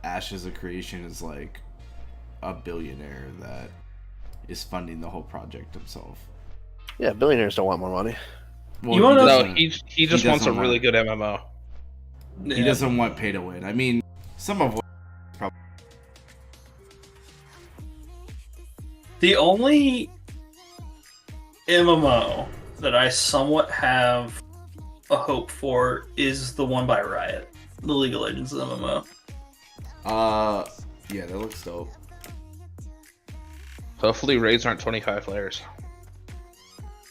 Ashes of Creation is like a billionaire that is funding the whole project himself. Yeah, billionaires don't want more money. Well, he just wants a really good MMO. He doesn't want pay to win. I mean, some of what probably. The only MMO that I somewhat have a hope for is the one by Riot, the League of Legends MMO. Yeah, that looks dope. Hopefully raids aren't 25 players.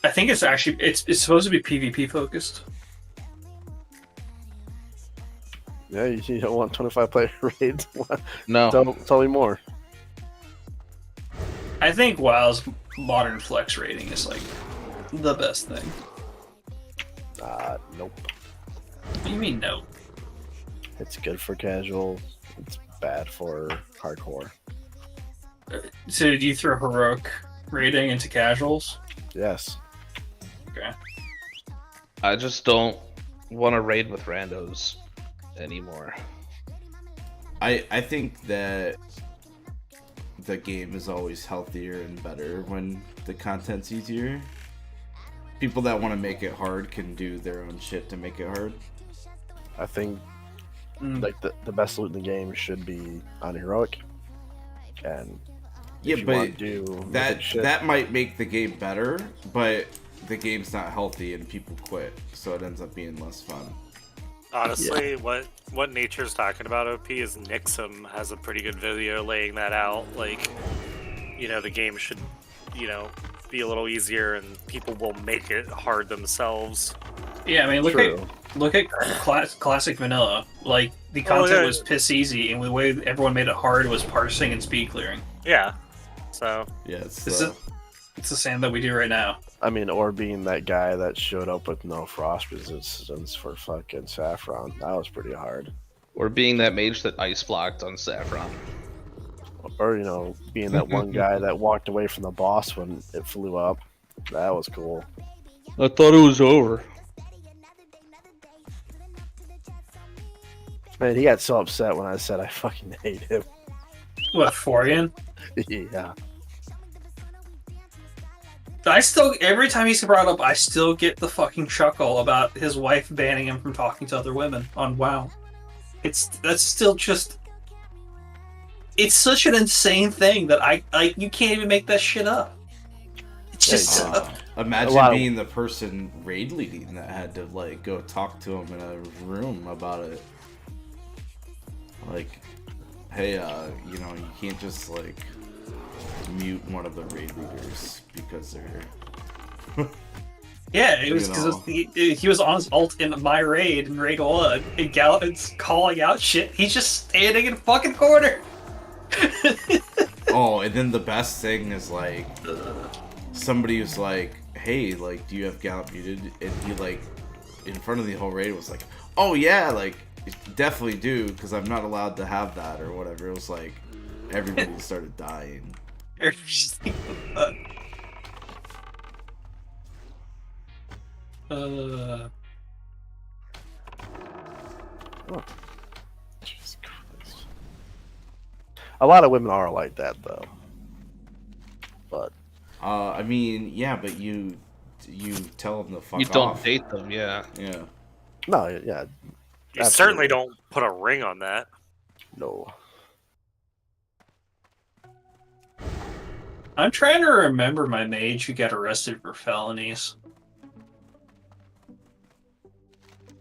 I think it's actually it's supposed to be PvP focused. Yeah, you don't want 25 player raids. No, tell me more. I think WoW's modern flex rating is like the best thing. Nope. What do you mean no? It's good for casual. It's bad for hardcore. So do you throw heroic rating into casuals? Yes. Okay. I just don't want to raid with randos anymore. I think that the game is always healthier and better when the content's easier. People that want to make it hard can do their own shit to make it hard. I think like the best loot in the game should be on heroic. And yeah, but that that might make the game better, but the game's not healthy and people quit, so it ends up being less fun. Honestly, what Nature's talking about, OP, is Nixum has a pretty good video laying that out. Like, the game should, be a little easier and people will make it hard themselves. Yeah, I mean, look at classic vanilla. Like, the content was piss easy, and the way everyone made it hard was parsing and speed clearing. Yeah. So. Yeah, it's the same that we do right now. I mean, or being that guy that showed up with no frost resistance for fucking Saffron. That was pretty hard. Or being that mage that ice blocked on Saffron. Or, being that one guy that walked away from the boss when it flew up. That was cool. I thought it was over. Man, he got so upset when I said I fucking hate him. What, Forian? Yeah. I still, every time he's brought up, I still get the fucking chuckle about his wife banning him from talking to other women on WoW. That's still just, it's such an insane thing that you can't even make that shit up. It's just imagine being the person raid leading that had to like go talk to him in a room about it. Like, hey, you know, you can't just like mute one of the raid leaders because they're. Yeah, it was because he was on his ult in my raid in raid 1 and Gallant's calling out shit. He's just standing in a fucking corner. Oh, and then the best thing is like somebody was like, "Hey, like, do you have Gallant muted?" And he like in front of the whole raid was like, "Oh yeah, like definitely do because I'm not allowed to have that or whatever." It was like everybody started dying. Oh. Jesus Christ. A lot of women are like that, though. But I mean, yeah, but you tell them to fuck off. You don't date them, yeah. Yeah. No, yeah. You absolutely. certainly don't put a ring on that. No. I'm trying to remember my mage who got arrested for felonies.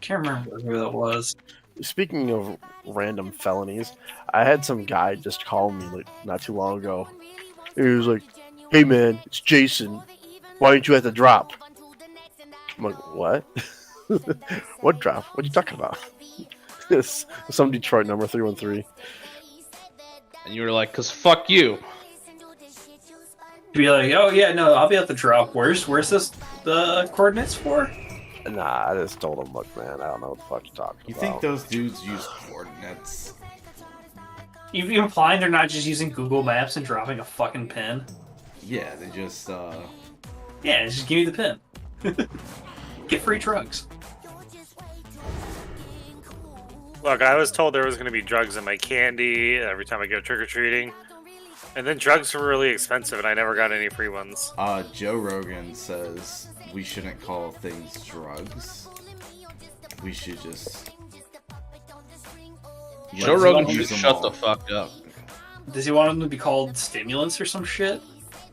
Can't remember who that was. Speaking of random felonies, I had some guy just call me like not too long ago. He was like, "Hey man, it's Jason. Why didn't you at the drop?" I'm like, "What? What drop? What are you talking about?" It's some Detroit number 313. And you were like, "Cause fuck you." Be like, "Oh yeah, no, I'll be at the drop. Where's this the coordinates for?" Nah, I just told him, "Look, man, I don't know what the fuck you're talking You about." think those dudes use coordinates? You implying they're not just using Google Maps and dropping a fucking pin? Yeah, they just Yeah, just give me the pin. Get free drugs. Look, I was told there was going to be drugs in my candy every time I go trick-or-treating. And then drugs were really expensive and I never got any free ones. Joe Rogan says we shouldn't call things drugs. We should just... Joe Rogan should shut the fuck up. Does he want them to be called stimulants or some shit?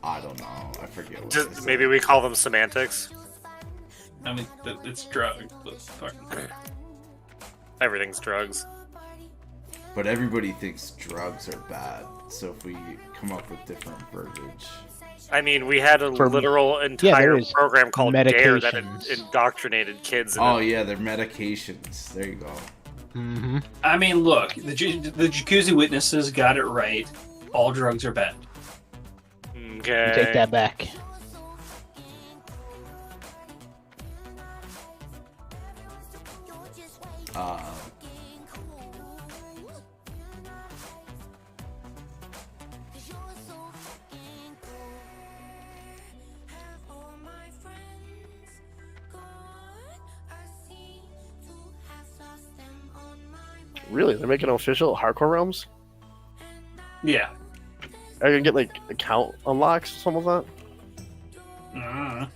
I don't know. I forget what Maybe we call them semantics. I mean, it's drugs, but fucking... Everything's drugs. But everybody thinks drugs are bad, so if we come up with different verbiage... I mean, we had a literal there entire is program called DARE that medications. indoctrinated kids. Oh yeah, they're medications. There you go. Mm-hmm. I mean, look, the Jacuzzi witnesses got it right. All drugs are bad. Okay. Take that back. Really? They're making official hardcore realms? Yeah. Are you gonna get like account unlocks or something like that?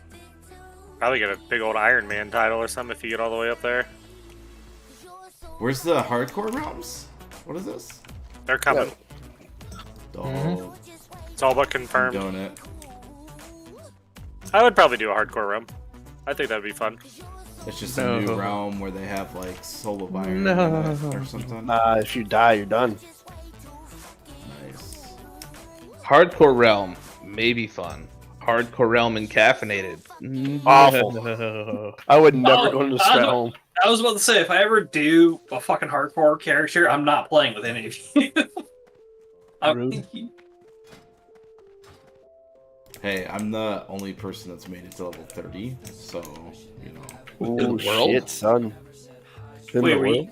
Probably get a big old Iron Man title or something if you get all the way up there. Where's the hardcore realms? What is this? They're coming. Oh, It's all but confirmed. I'm doing it. I would probably do a hardcore realm. I think that'd be fun. It's just a new realm where they have like Soul of Iron or something. Nah, if you die, you're done. Nice. Hardcore realm may be fun. Hardcore realm and caffeinated. Awful. I would never go into the strat home. I was about to say, if I ever do a fucking hardcore character, I'm not playing with any of you. Hey, I'm the only person that's made it to level 30, so, you know. Oh shit, son. Wait,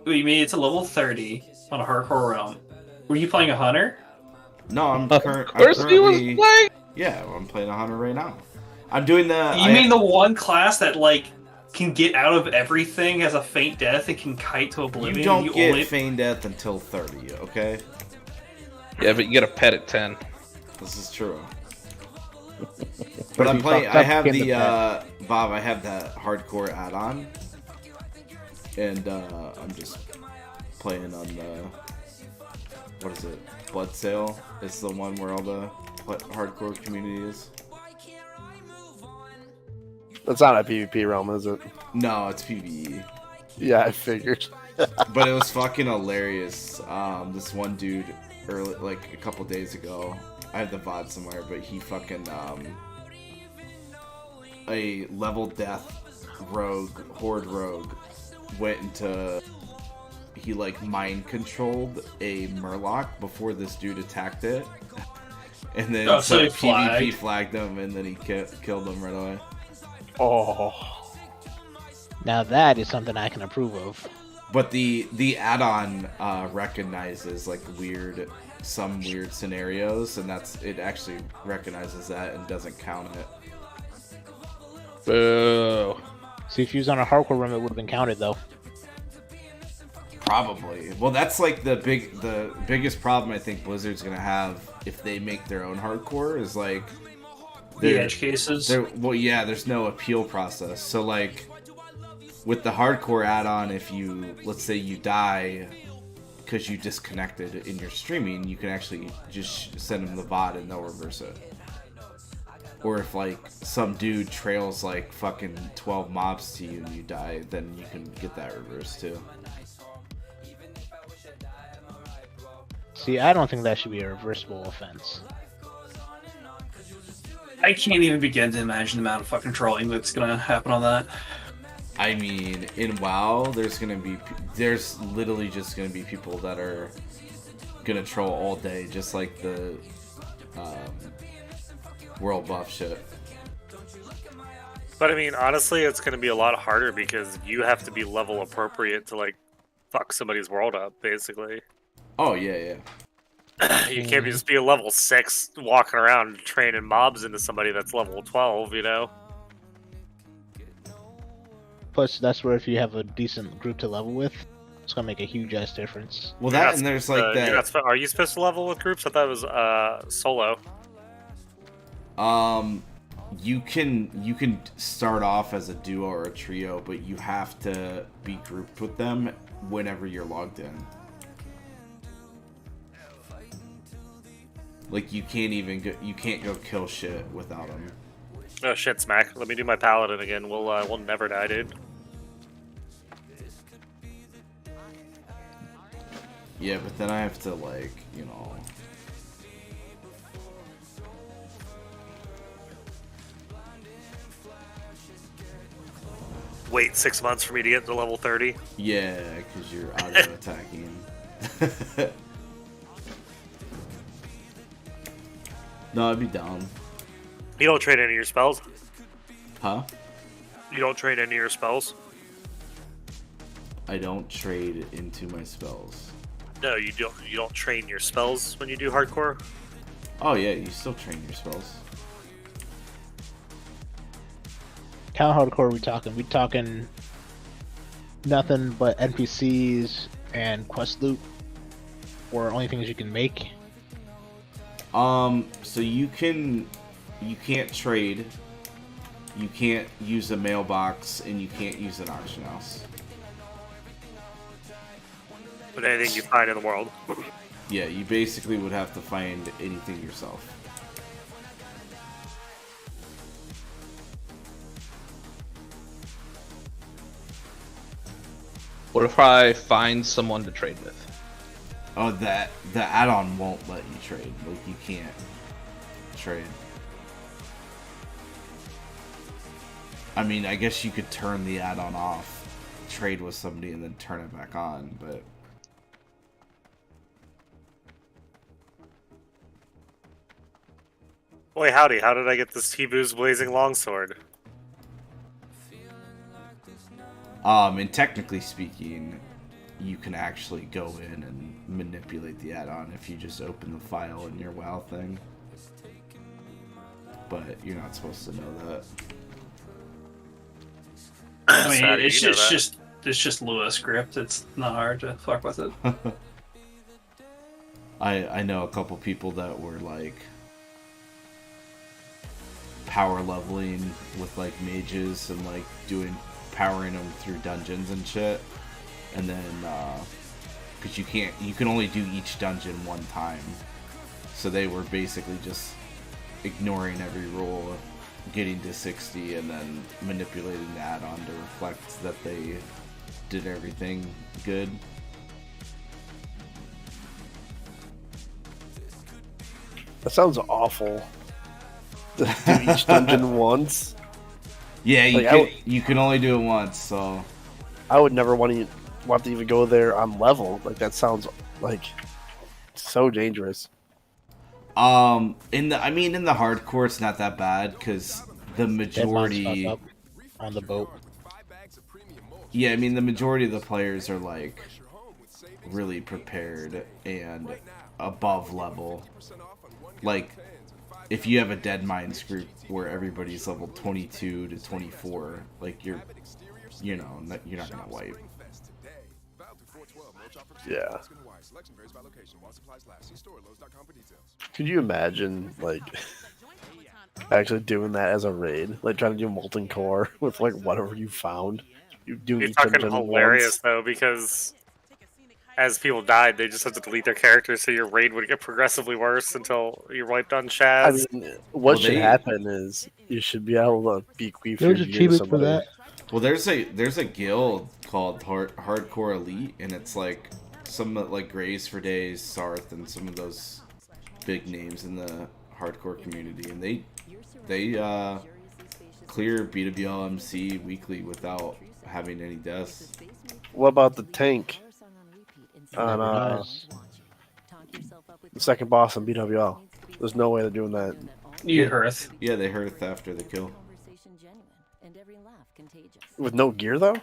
you made it to level 30 on a hardcore realm. Were you playing a hunter? No, I'm currently playing. Yeah, I'm playing a hunter right now. I'm doing the. You mean the one class that like can get out of everything, has a faint death, and can kite to oblivion? You don't get feign death until 30, okay? Yeah, but you get a pet at 10. This is true. But if I'm you playing. fucked I up, have get in the bed. Bob. I have that hardcore add-on, and I'm just playing on the what is it? Blood Sale. It's the one where all the hardcore community is. That's not a PvP realm, is it? No, it's PvE. Yeah, I figured. But it was fucking hilarious. This one dude, early, like a couple days ago, I have the VOD somewhere, but he fucking a level death rogue, horde rogue, went into. He like mind controlled a Murloc before this dude attacked it, and then so he PvP flagged him, and then he killed him right away. Oh, now that is something I can approve of. But the add-on recognizes like some weird scenarios, and it actually recognizes that and doesn't count it. Boo. See, if he was on a hardcore room, it would have been counted though. Probably. Well, that's like the biggest problem I think Blizzard's gonna have if they make their own hardcore is like the edge cases. Well, yeah, there's no appeal process. So like with the hardcore add-on, if you let's say you die because you disconnected in your streaming, you can actually just send them the VOD and they'll reverse it. Or if like some dude trails like fucking 12 mobs to you and you die, then you can get that reversed too. See, I don't think that should be a reversible offense. I can't even begin to imagine the amount of fucking trolling that's gonna happen on that. I mean, in WoW, there's literally just gonna be people that are gonna troll all day, just like the world buff shit. But I mean, honestly, it's going to be a lot harder because you have to be level appropriate to like fuck somebody's world up, basically. Oh yeah. You can't just be a level 6 walking around training mobs into somebody that's level 12, you know? Plus, that's where if you have a decent group to level with, it's gonna make a huge ass difference. Well, that and there's like that. Are you supposed to level with groups? I thought it was solo. You can start off as a duo or a trio, but you have to be grouped with them whenever you're logged in. Like you can't go kill shit without them. Oh shit, Smack! Let me do my paladin again. We'll never die, dude. Yeah, but then I have to like wait 6 months for me to get to level 30. Yeah, because you're auto attacking. No, I'd be down. You don't trade any of your spells? Huh? You don't trade any of your spells? I don't trade into my spells. No, you don't. You don't train your spells when you do hardcore? Oh yeah, you still train your spells. How hardcore are we talking? We talking nothing but NPCs and quest loot, or only things you can make? So you can't trade, you can't use a mailbox, and you can't use an auction house. But anything you find in the world. Yeah, you basically would have to find anything yourself. What if I find someone to trade with? Oh, the add-on won't let you trade. Like, you can't trade. I mean, I guess you could turn the add-on off, trade with somebody, and then turn it back on, but... Boy, howdy, how did I get this T-Boo's Blazing Longsword? And technically speaking, you can actually go in and manipulate the add-on if you just open the file in your WoW thing. But you're not supposed to know that. I mean, it's just Lua script. It's not hard to fuck with it. I know a couple people that were like power leveling with like mages and like powering them through dungeons and shit. And then because you can only do each dungeon one time, so they were basically just ignoring every rule, getting to 60, and then manipulating the add-on to reflect that they did everything good. That sounds awful. To do each dungeon once. Yeah, you can only do it once, so I would never want to even go there on level. Like that sounds like so dangerous. in the hardcore it's not that bad because the majority up on the boat. Yeah, I mean the majority of the players are like really prepared and above level. Like if you have a Dead Minds group where everybody's level 22 to 24, like you're not gonna wipe. Yeah. Could you imagine like actually doing that as a raid, like trying to do molten core with like whatever you found? You do It's each fucking dungeon hilarious once. though, because as people died, they just had to delete their characters, so your raid would get progressively worse until you wiped on I Shaz. mean, what should happen is you should be able to bequeath your There's gear to achievements for somebody. that. Well, there's a guild called Hardcore Elite, and it's like some like Grace for Days, Sarth, and some of those big names in the hardcore community, and they clear BWLMC weekly without having any deaths. What about the tank on Never dies. the second boss in BWL? There's no way they're doing that. You hearth. Yeah, they hearth after the kill. With no gear though?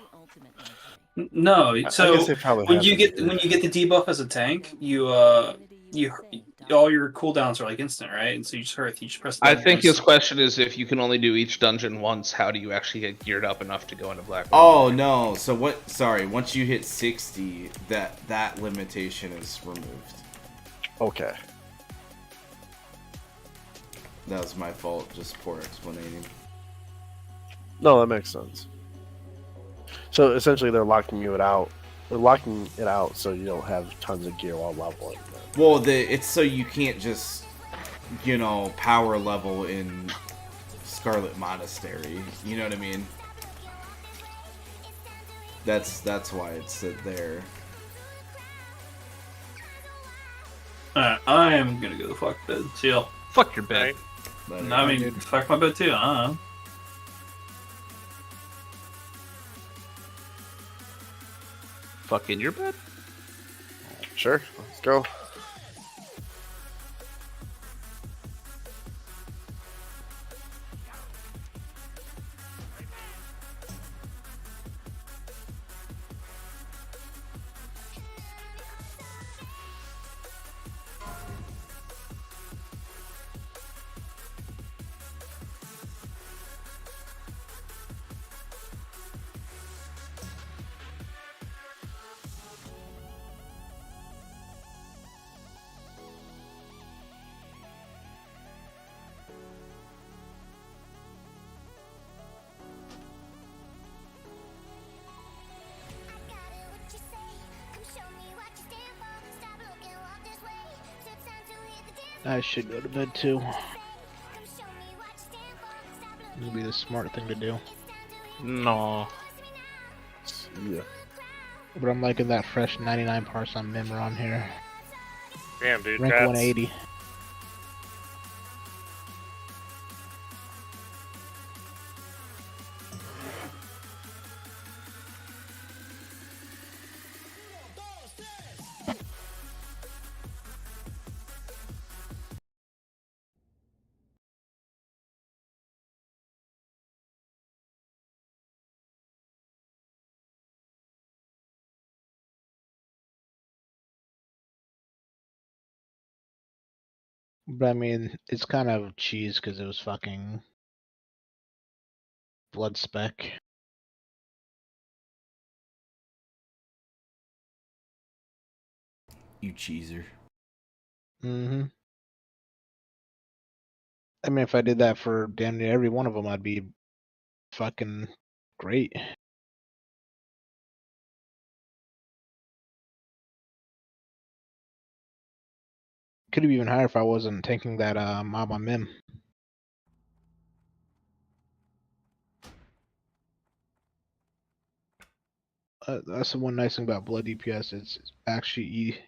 No, I so guess they probably when have you some get gear. the debuff as a tank, you all your cooldowns are like instant, right? And so you just hearth, you just press the I button think once. his question is if you can only do each dungeon once, how do you actually get geared up enough to go into Black? Oh no! So what? Sorry, once you hit 60, that limitation is removed. Okay. That was my fault. Just poor explaining. No, that makes sense. So essentially, they're locking it out. They're locking it out so you don't have tons of gear while leveling. Well, it's so you can't just, power level in Scarlet Monastery. You know what I mean? That's why it's there. Alright, I am gonna go fuck bed. See y'all. Fuck your bed. I mean, fuck my bed too. I don't know. Fuck in your bed? Sure, let's go. I should go to bed too. This would be the smart thing to do. No. Yeah. But I'm liking that fresh 99 parts on Mimron here. Damn, dude. Rank That's 180. But I mean, it's kind of cheese because it was fucking blood spec. You cheeser. Mm-hmm. I mean, if I did that for damn near every one of them, I'd be fucking great. Could have even higher if I wasn't taking that mob on Mim. That's the one nice thing about blood DPS. It's actually